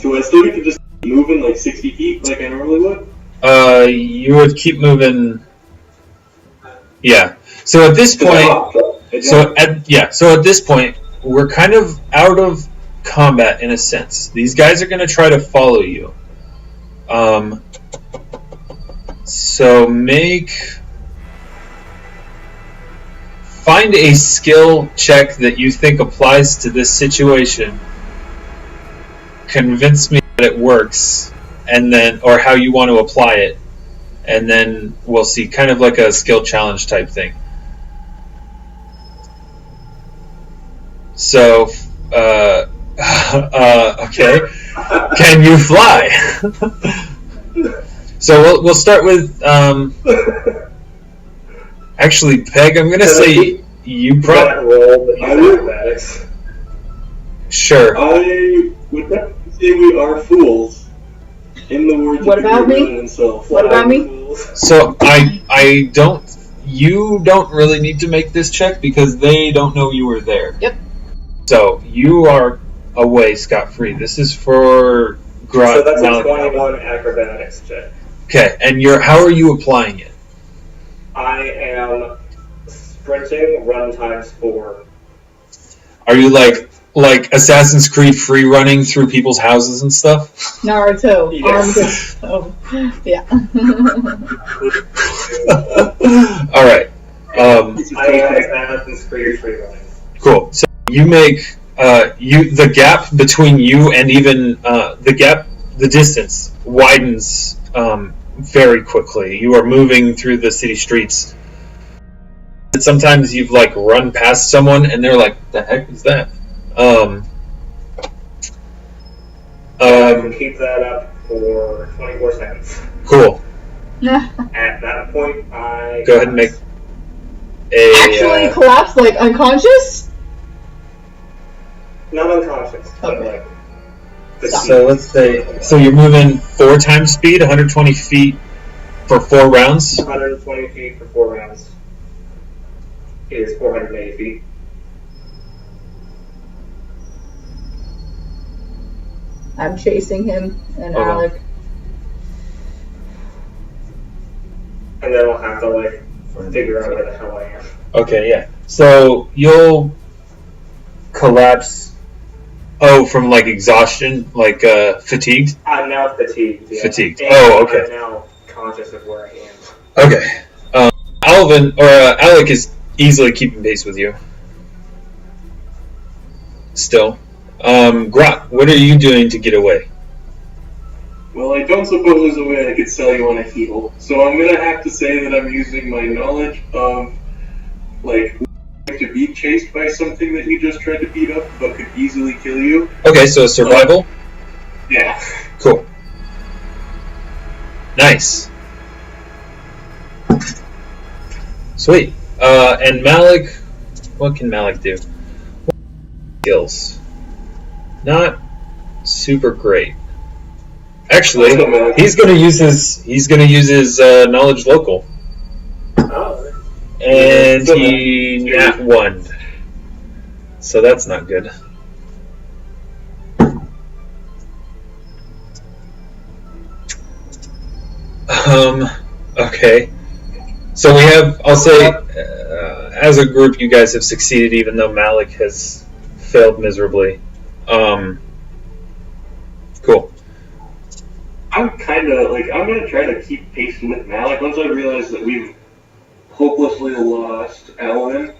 Do I still get to just keep moving like 60 feet like I normally would? You would keep moving... Yeah. So at this point... So at this point, we're kind of out of combat in a sense. These guys are going to try to follow you. So find a skill check that you think applies to this situation. Convince me that it works, and then, or how you want to apply it, and then we'll see. Kind of like a skill challenge type thing. So, okay. Can you fly? So we'll start with. Actually, Peg, I'm gonna say you probably roll the acrobatics. Sure. I would definitely say we are fools. In the words What of about me? Ruben himself. What about me? So I don't. You don't really need to make this check because they don't know you were there. Yep. So you are away scot-free. This is for Grot. So that's a 21 acrobatics check. Okay, and how are you applying it? I am sprinting, run times 4. Are you like Assassin's Creed free running through people's houses and stuff? Naruto. Yes. Yeah. All right. I am Assassin's Creed free running. Cool. So you make the gap between you and even the distance widens very quickly. You are moving through the city streets. Sometimes you've run past someone and they're like, "The heck is that?" I can keep that up for 24 seconds. Cool. At that point, I Go ahead and make a Actually collapsed, unconscious? not unconscious, but Okay. So let's say, so you're moving 4 times speed, 120 feet for 4 rounds. 120 feet for 4 rounds is 480 feet. I'm chasing him and Hold on. Alec. And then I'll have to figure out where the hell I am. Okay, yeah. So you'll collapse. Oh, from exhaustion, fatigued. I'm now fatigued. Yeah. Fatigued. And Oh, okay. I'm now conscious of where I am. Okay. Alvin or Alec is easily keeping pace with you. still. Grot, what are you doing to get away? Well, I don't suppose there's a way I could sell you on a heal. So I'm gonna have to say that I'm using my knowledge of, like, to be chased by something that you just tried to beat up but could easily kill you. Okay, so survival? Yeah. Cool. Nice. Sweet. And Malik, what can Malik do? Skills. Not super great. Actually, he's gonna use his knowledge local. Oh, And he nat 1. So that's not good. Okay. So we have, I'll say, as a group, you guys have succeeded, even though Malik has failed miserably. Cool. I'm kind of, like, I'm going to try to keep pace with Malik once I realize that we've hopelessly lost Alan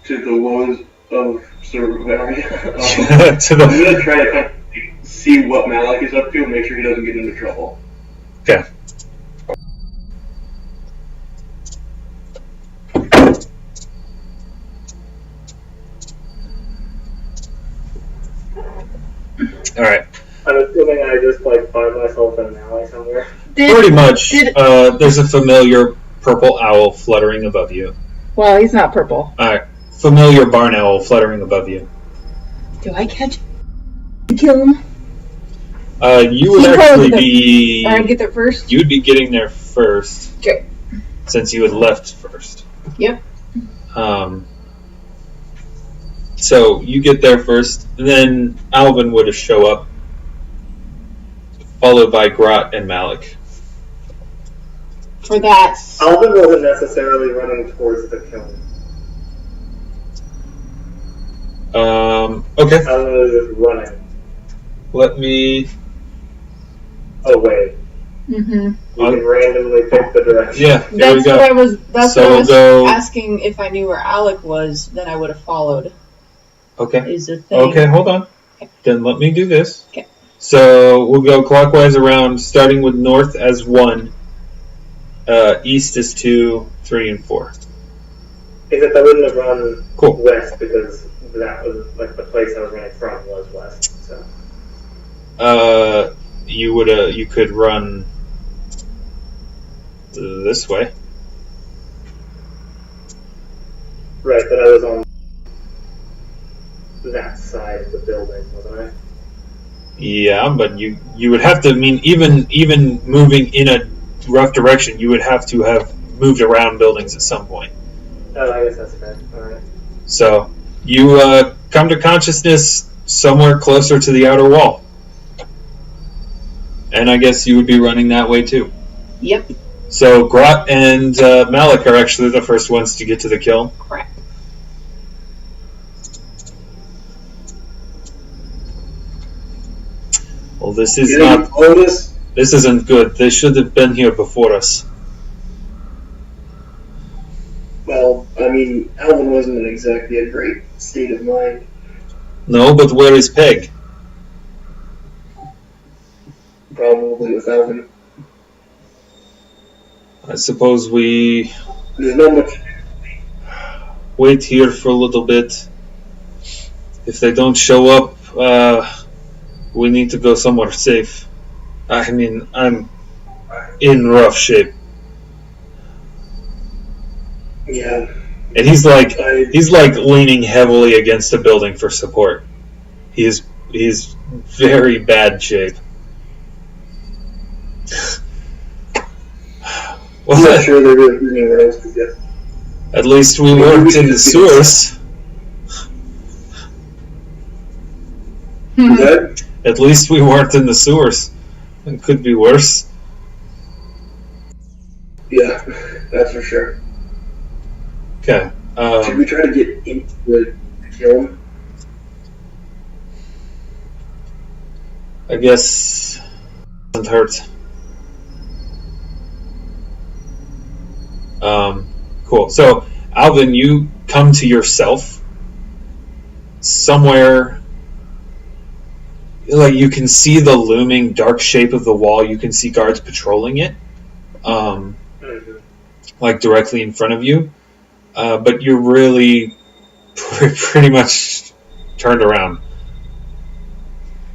to the woes of Sylvian. I'm going to try to kind of see what Malik is up to and make sure he doesn't get into trouble. Okay. All right. I'm assuming I just like find myself in an alley somewhere. Pretty much. There's a familiar purple owl fluttering above you. Well, he's not purple. Familiar barn owl fluttering above you. Do I catch and kill him? You would actually be. Or I'd get there first? You would be getting there first. Okay. Since you had left first. Yep. So you get there first, and then Alvin would show up, followed by Grot and Malik. For that. Alvin wasn't necessarily running towards the kiln. Okay. Alvin was just running Let me. away. Mm-hmm. You can randomly pick the direction. Yeah, there we That's go. what I was. That's So what I we'll was go- asking. If I knew where Alec was, then I would have followed. Okay. Is the thing. Okay, hold on. Okay. Then let me do this. Okay. So we'll go clockwise around, starting with north as 1, east is 2, 3, and 4. Except I wouldn't have run Cool. west because that was like the place I was running from was west. So You could run this way. right, but I was on that side of the building, wasn't I? Yeah, but you would have to. I mean, even moving in a rough direction, you would have to have moved around buildings at some point. Oh, I guess that's fair. All right. So you come to consciousness somewhere closer to the outer wall, and I guess you would be running that way too. Yep. So Grot and Malik are actually the first ones to get to the kiln. Correct. Well, this is You not. notice? This isn't good. They should have been here before us. Well, I mean, Alvin wasn't in exactly a great state of mind. No, but where is Peg? Probably with Alvin. I suppose we There's not much. wait here for a little bit. If they don't show up, we need to go somewhere safe. I mean, I'm in rough shape. Yeah. And he's like leaning heavily against a building for support. He's very bad shape. I'm not Well, sure they're really anywhere else to get. at least we weren't in the sewers. That? At least we weren't in the sewers. It could be worse. Yeah, that's for sure. Okay. Should we try to get into the kiln? I guess it doesn't hurt. Cool. So, Alvin, you come to yourself somewhere like you can see the looming dark shape of the wall. You can see guards patrolling it, like directly in front of you. But you're really pretty much turned around.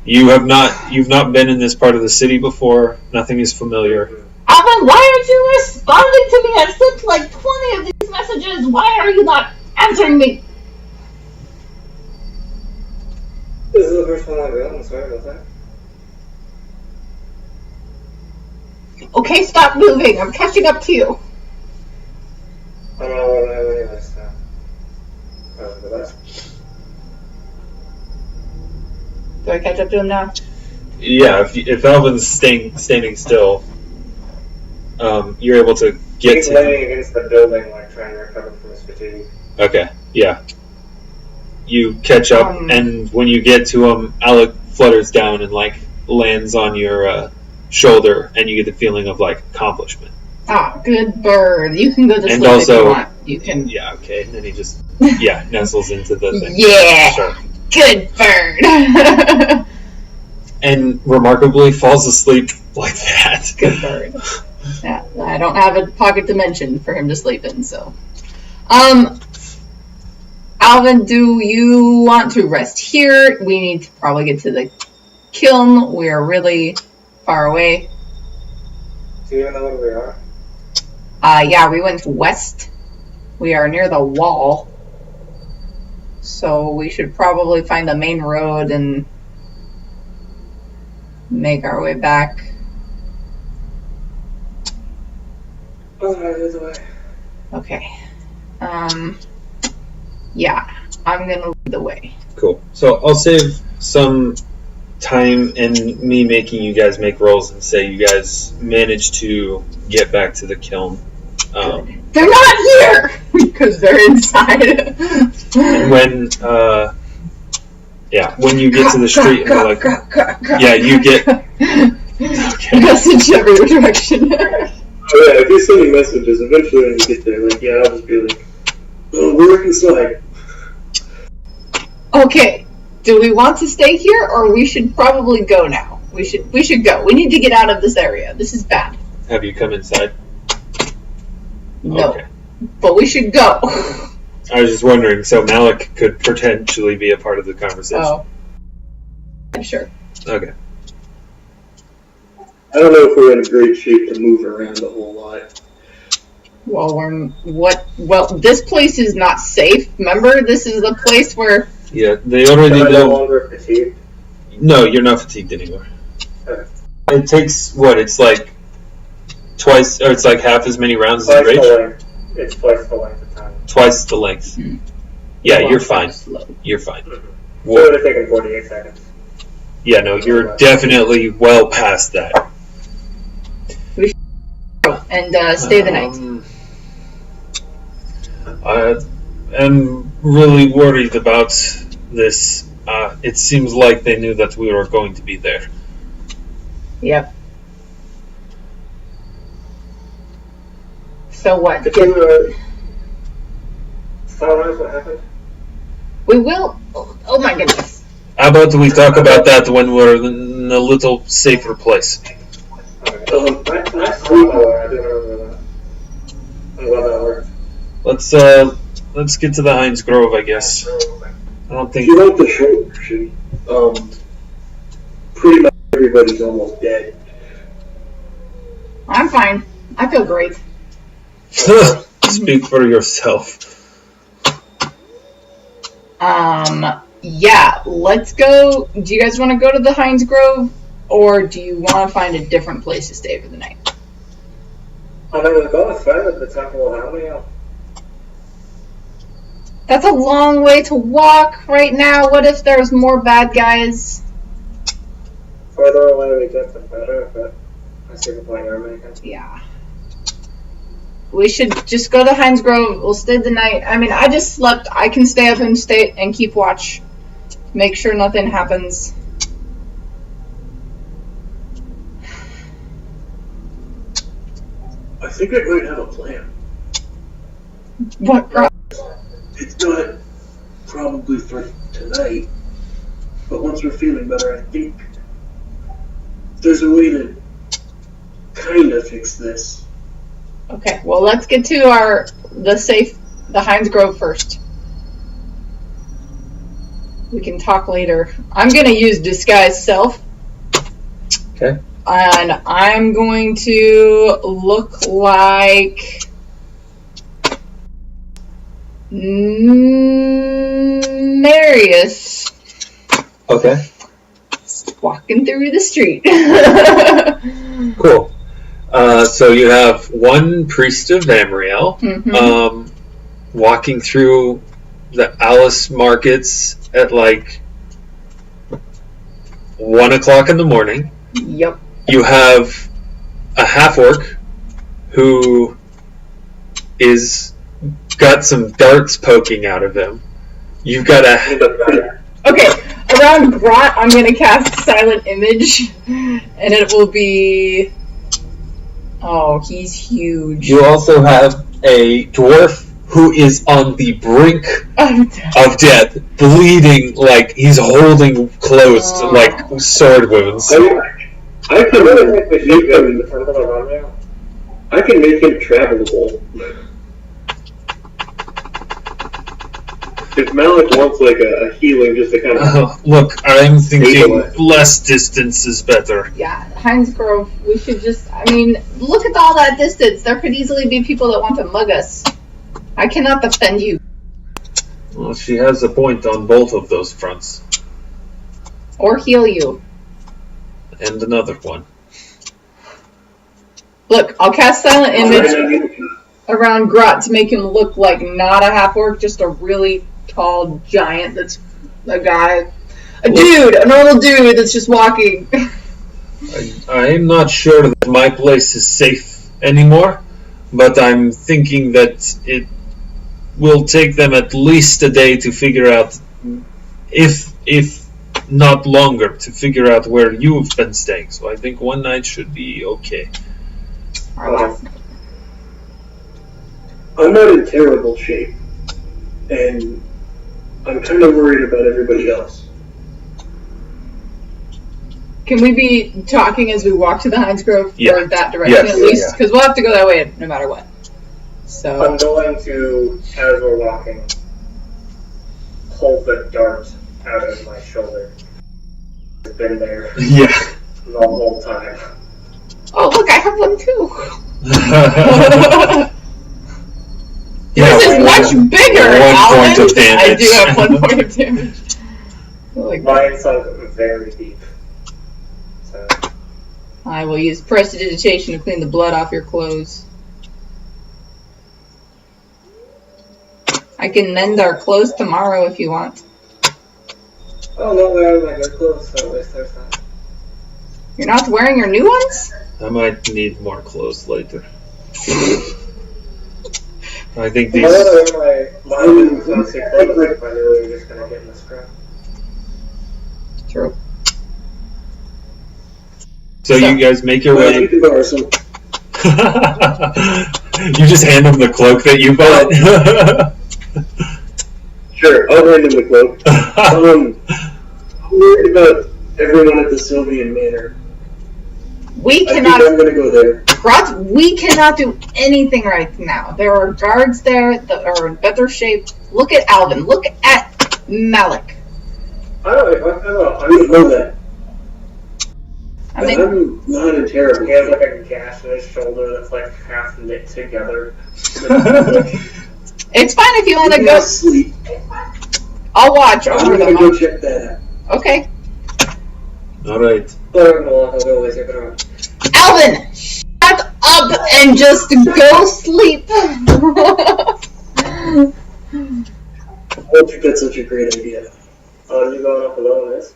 You've not been in this part of the city before. Nothing is familiar. Alvin, why aren't you responding to me? I've sent like 20 of these messages. Why are you not answering me? This is the first one I've got. I'm sorry about that. Okay, stop moving. I'm catching up to you. I don't know what I have anyway, so. Do I catch up to him now? Yeah, if Alvin's standing still, you're able to get He's to laying against the building, like trying to recover from his fatigue. Okay, yeah. You catch up, and when you get to him, Alec flutters down and like lands on your shoulder, and you get the feeling of like accomplishment. Ah, good bird. You can go to And sleep also- if you want. You can. Yeah, okay. And then he just nestles into the thing. Yeah. Sure. Good bird. And remarkably falls asleep like that. Good bird. Yeah, I don't have a pocket dimension for him to sleep in, so. Alvin, do you want to rest here? We need to probably get to the kiln. We are really far away. Do you even know where we are? Yeah, we went west. We are near the wall. So we should probably find the main road and make our way back. Alright, either way. Okay. Yeah, I'm gonna lead the way. Cool. So I'll save some time in me making you guys make rolls and say you guys managed to get back to the kiln. They're not here! Because they're inside. When you get to the street and they're like, yeah, you get. Okay. Message every direction. Oh yeah, if you send me messages, eventually when you get there, like, yeah, I'll just be like, oh, we're inside. Okay, do we want to stay here, or we should probably go now? We should go. We need to get out of this area. This is bad. Have you come inside? No, Okay. but we should go. I was just wondering, so Malik could potentially be a part of the conversation. Oh, sure. Okay. I don't know if we're in great shape to move around a whole lot. Well, Well, this place is not safe. Remember, this is the place where. Yeah, they already Am I no know. longer fatigued? No, you're not fatigued anymore. Okay. It takes what? It's like twice, or it's like half as many rounds as Twice rage. the length. It's twice the length of time. Twice the length. Yeah, you're fine. Slow. You're fine. So it would have taken 48 seconds. Yeah, no, you're definitely well past that. And stay the night. I am really worried about this. It seems like they knew that we were going to be there. Yep. So what? Could you summarize what happened? We will. Oh my goodness. How about we talk about that when we're in a little safer place? Nice sleep, hour. I do remember that. I'm glad that worked. Let's get to the Heinz Grove, I guess. I don't If think. you like the short version, pretty much everybody's almost dead. I'm fine. I feel great. Speak for yourself. Yeah, let's go. Do you guys want to go to the Heinz Grove, or do you want to find a different place to stay for the night? I mean, we've got a friend at the Temple Amriel. That's a long way to walk right now. What if there's more bad guys? Further away we get, the better, but I see the point you're making. Yeah. We should just go to Heinz Grove. We'll stay the night. I mean, I just slept. I can stay up and stay and keep watch. Make sure nothing happens. I think I might have a plan. What? It's not probably for tonight, but once we're feeling better, I think there's a way to kind of fix this. Okay, well, let's get to the Heinz Grove first. We can talk later. I'm going to use Disguise Self. Okay. And I'm going to look like Marius. Okay. Walking through the street. Cool. So you have one priest of Amriel, walking through the Alice markets at like 1 o'clock in the morning. Yep. You have a half-orc who is got some darts poking out of him. You've got a... Okay, around Grot, I'm going to cast Silent Image, and it will be... Oh, he's huge. You also have a dwarf who is on the brink of death, bleeding like he's holding close to like sword wounds. I can make him travelable. If Malik wants like a healing just to kind of... Look, I'm thinking less distance is better. Yeah, Heinz Grove, we should just... I mean, look at all that distance. There could easily be people that want to mug us. I cannot defend you. Well, she has a point on both of those fronts. Or heal you. And another one. Look, I'll cast Silent Image around Grot to make him look like not a half-orc, just a really tall giant that's a guy. A normal dude that's just walking. I'm not sure that my place is safe anymore, but I'm thinking that it will take them at least a day to figure out, if not longer, to figure out where you've been staying. So I think one night should be okay. Our I'm not in terrible shape, and I'm kind of worried about everybody else. Can we be talking as we walk to the Heinz Grove? Yeah. Or that direction at least? Because we'll have to go that way no matter what. So I'm going to, as we're walking, pull the dart out of my shoulder. It's been there Yeah. the whole time. Oh, look, I have one too. This is much bigger, 1 Alvin. point of damage. I do have 1 point of damage. Mine's like very deep. So. I will use prestidigitation to clean the blood off your clothes. I can mend our clothes tomorrow if you want. Oh, no, we're my good clothes, so at least there's that. You're not wearing your new ones? I might need more clothes later. I think these... My fancy clothes, if I knew we were just going to get in the scrap. True. So you guys make your way... You just hand him the cloak that you bought? Sure, I'll hand him the cloak. I'm worried about everyone at the Sylvian manor. We I cannot... think I'm gonna go there. Grot, we cannot do anything right now. There are guards there that are in better shape. Look at Alvin. Look at Malik. I don't know. I didn't know that. I mean, I'm not in terrible. He has like a gash in his shoulder that's like half knit together. it's fine if you want to go sleep. I'll watch I'm over gonna them. go check that out. Okay. Alright. I'll go with you. Alvin, shut up and just go sleep. I don't think that's such a great idea. Oh, you going up alone, is?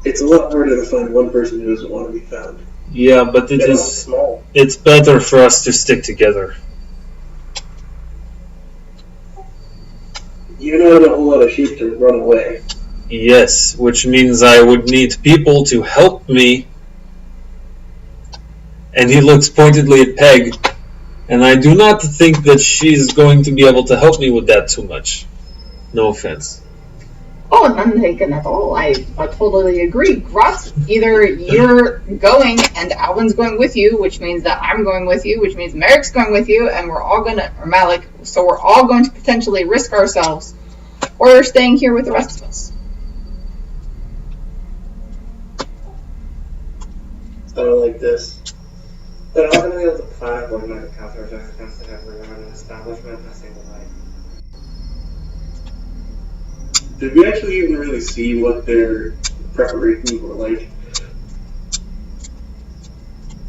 It's a lot harder to find one person who doesn't want to be found. Yeah, but Small. it's better for us to stick together. You don't have a whole lot of sheep to run away. Yes, which means I would need people to help me. And he looks pointedly at Peg, and I do not think that she's going to be able to help me with that too much. No offense. Oh, none taken at all. I totally agree. Grotz, either you're going and Alvin's going with you, which means that I'm going with you, which means Merrick's going with you, and we're all going to, or Malik, so we're all going to potentially risk ourselves, or you're staying here with the rest of us. I don't like this. They're not going to be able to plan according to the counterattack against the heavily armed establishment in a single night. Did we actually even really see what their preparations were like?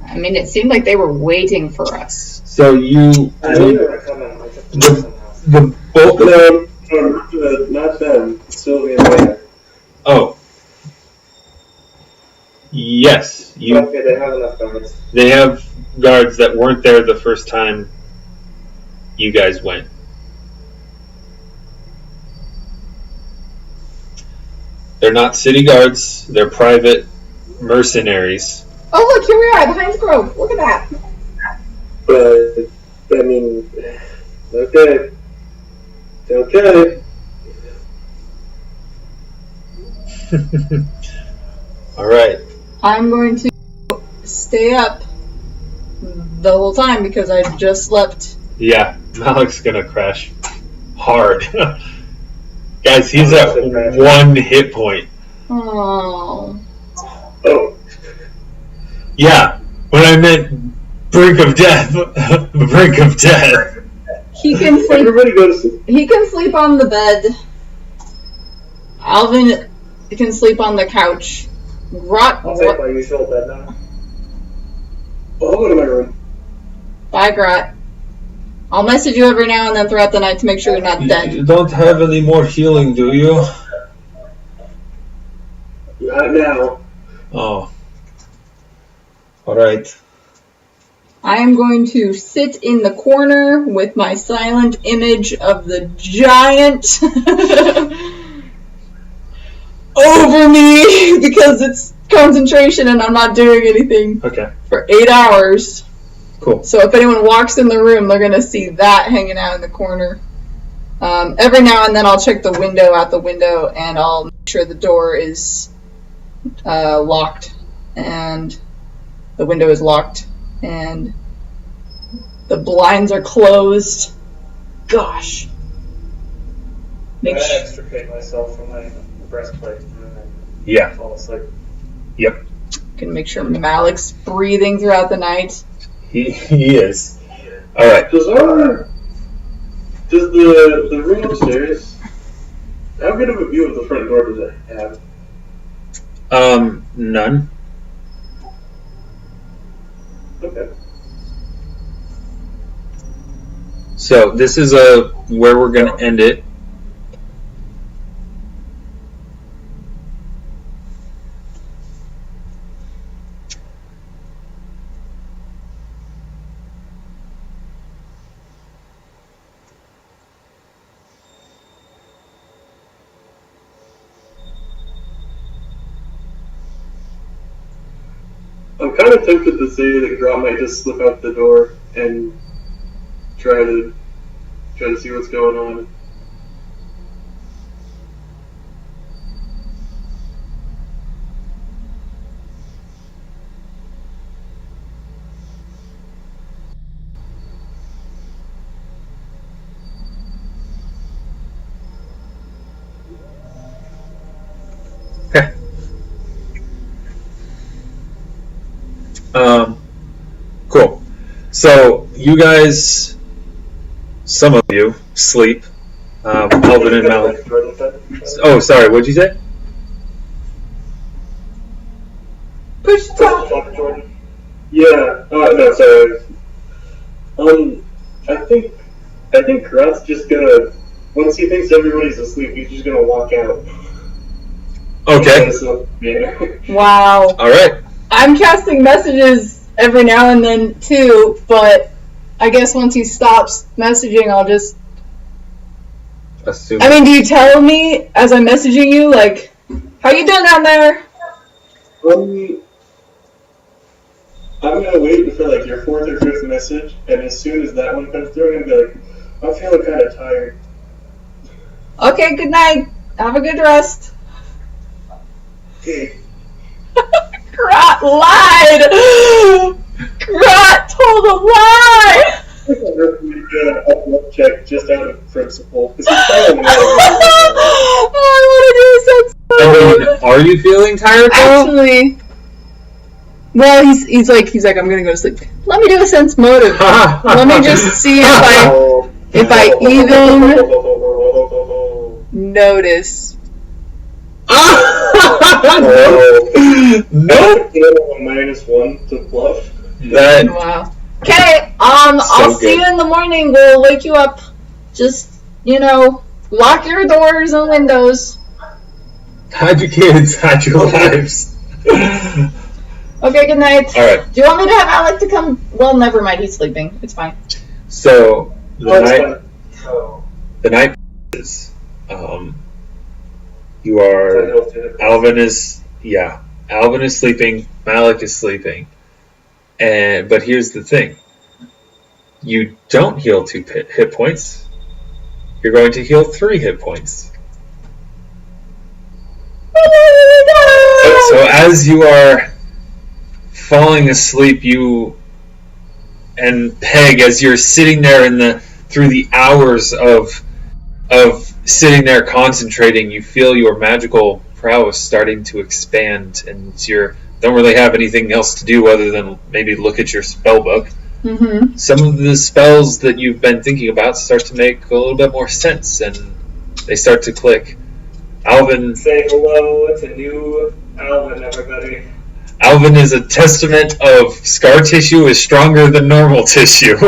I mean, it seemed like they were waiting for us. So you, I know they were coming. I just didn't know somehow. the bulk of No, not them. Sylvian there. Oh. Yes, you. Okay, they have enough guards. They have guards that weren't there the first time you guys went. They're not city guards. They're private mercenaries. Oh, look, here we are at Heinz Grove. Look at that. But, I mean, okay. Okay. All right. I'm going to stay up the whole time because I just slept. Yeah, Malik's gonna crash hard. Guys, he's at 1 hit point. Oh. Oh, Yeah, when I meant brink of death. Brink of death. He can sleep. everybody go to sleep. He can sleep on the bed. Alvin can sleep on the couch. I'll take my usual bed now. I'll go to my room. Bye, Grot. I'll message you every now and then throughout the night to make sure you're not dead. You don't have any more healing, do you? Not now. Oh. Alright. I am going to sit in the corner with my silent image of the giant over me because it's concentration and I'm not doing anything Okay. for 8 hours. Cool. So if anyone walks in the room, they're going to see that hanging out in the corner. Every now and then I'll check the window out the window and I'll make sure the door is locked and the window is locked and the blinds are closed. Gosh. I extricate myself from my breastplate and then Yeah. fall asleep. Yep. Can make sure Malik's breathing throughout the night. He is. Alright. Does the room upstairs, how good of a view of the front door does it have? None. Okay. So this is where we're gonna end it. I'm kind of tempted to say that Grot might just slip out the door and try to see what's going on. Okay. Cool. So you guys, some of you, sleep. Alvin and Malik. Oh, sorry. What'd you say? Push top. Jordan? Yeah. No, sorry. I think Grot's just gonna, once he thinks everybody's asleep, he's just gonna walk out. Okay. Yeah. Wow. All right. I'm casting messages every now and then too, but I guess once he stops messaging, I'll just... Assume. I mean, do you tell me as I'm messaging you, like, how you doing down there? I'm gonna wait for like your 4th or 5th message, and as soon as that one comes through, I'm gonna be like, I'm feeling kind of tired. Okay, good night. Have a good rest. Okay. Grot lied! Grot told a lie! We did a luck check just out of principle. 'Cause he's I want to do a sense I mean, are you feeling tired though? Actually, well, he's like, I'm gonna go to sleep. Let me do a sense motive. Let me just see if I even notice. Nope. -1 to bluff. That Wow. Okay, I'll So see you good. in the morning. We'll wake you up. Just, lock your doors and windows. hide your kids, hide your lives. Okay, good night. All right. Do you want me to have Alec to come? Well, never mind. He's sleeping. It's fine. So Oh, the night passes. You are. Alvin is sleeping. Malik is sleeping. But here's the thing. You don't heal 2 hit points. You're going to heal 3 hit points. So as you are falling asleep, you and Peg, as you're sitting there through the hours of sitting there concentrating, you feel your magical prowess starting to expand, and you don't really have anything else to do other than maybe look at your spell book. Mm-hmm. Some of the spells that you've been thinking about start to make a little bit more sense, and they start to click. Alvin Say hello to new Alvin, everybody. Alvin is a testament of scar tissue is stronger than normal tissue.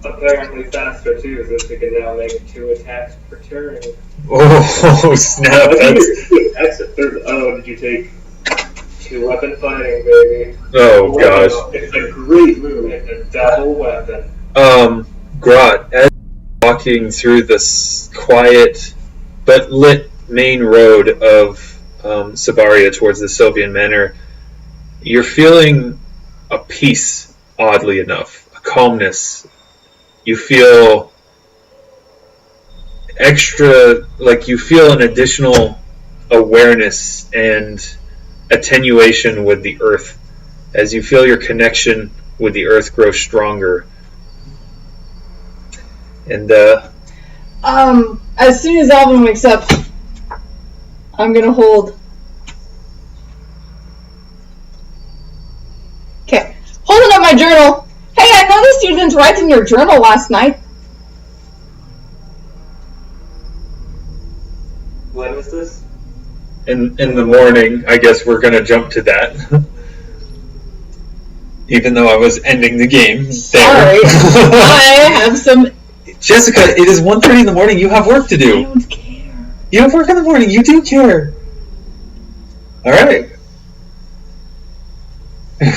Apparently faster too, since we can now make 2 attacks per turn. Oh snap! That's Exit third. Oh, did you take 2 weapon fighting, baby? oh gosh. It's a great move. It's a double weapon. Grot, as you're walking through this quiet but lit main road of Sabaria towards the Sylvian manor, you're feeling a peace, oddly enough, a calmness. You feel you feel an additional awareness and attenuation with the earth as you feel your connection with the earth grow stronger. And as soon as Alvin wakes up, I'm gonna hold. Okay, holding up my journal. Hey, I noticed you didn't write in your journal last night. When was this? in the morning, I guess we're gonna jump to that. Even though I was ending the game. Sorry, I have some. Jessica, it is 1:30 in the morning. You have work to I do. don't care. You have work in the morning. You do care. All right.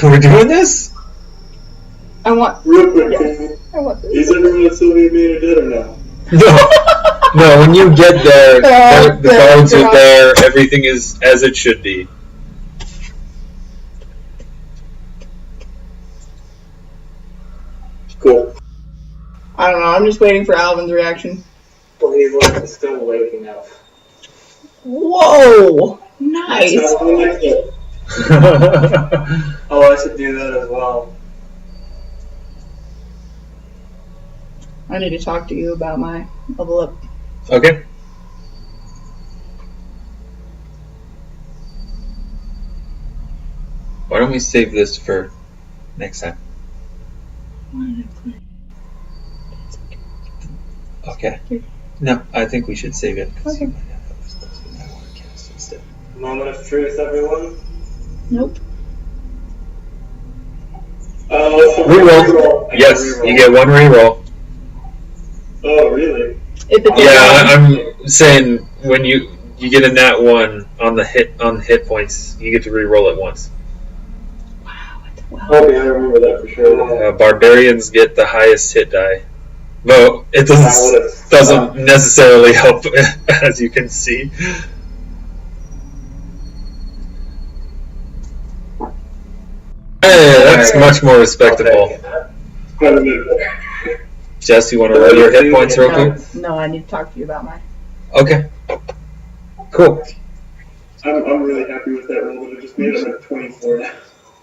We're doing this? I want. Real quick, Yes, I want this. is everyone at Sylvia Manor dead or no? No. No, when you get there, the guards are there. Everything is as it should be. Cool. I don't know. I'm just waiting for Alvin's reaction. Well, he's like still waking up. Whoa! Nice. Oh, I should do that as well. I need to talk to you about my level up. Okay. Why don't we save this for next time? Okay. No, I think we should save it. Okay. Moment of truth, everyone. Nope. Reroll. Yes, you get 1 reroll. Oh, really? If it's Yeah, I'm saying when you get a nat 1 on the hit points, you get to reroll it once. Okay, I remember that for sure. Barbarians get the highest hit die. Though it doesn't necessarily help, as you can see. Hey, that's much more respectable. Quite a bit. Jess, you want to roll your hit points real quick? No, I need to talk to you about mine. Okay. Cool. I'm really happy with that roll, but it just made him at 24 now.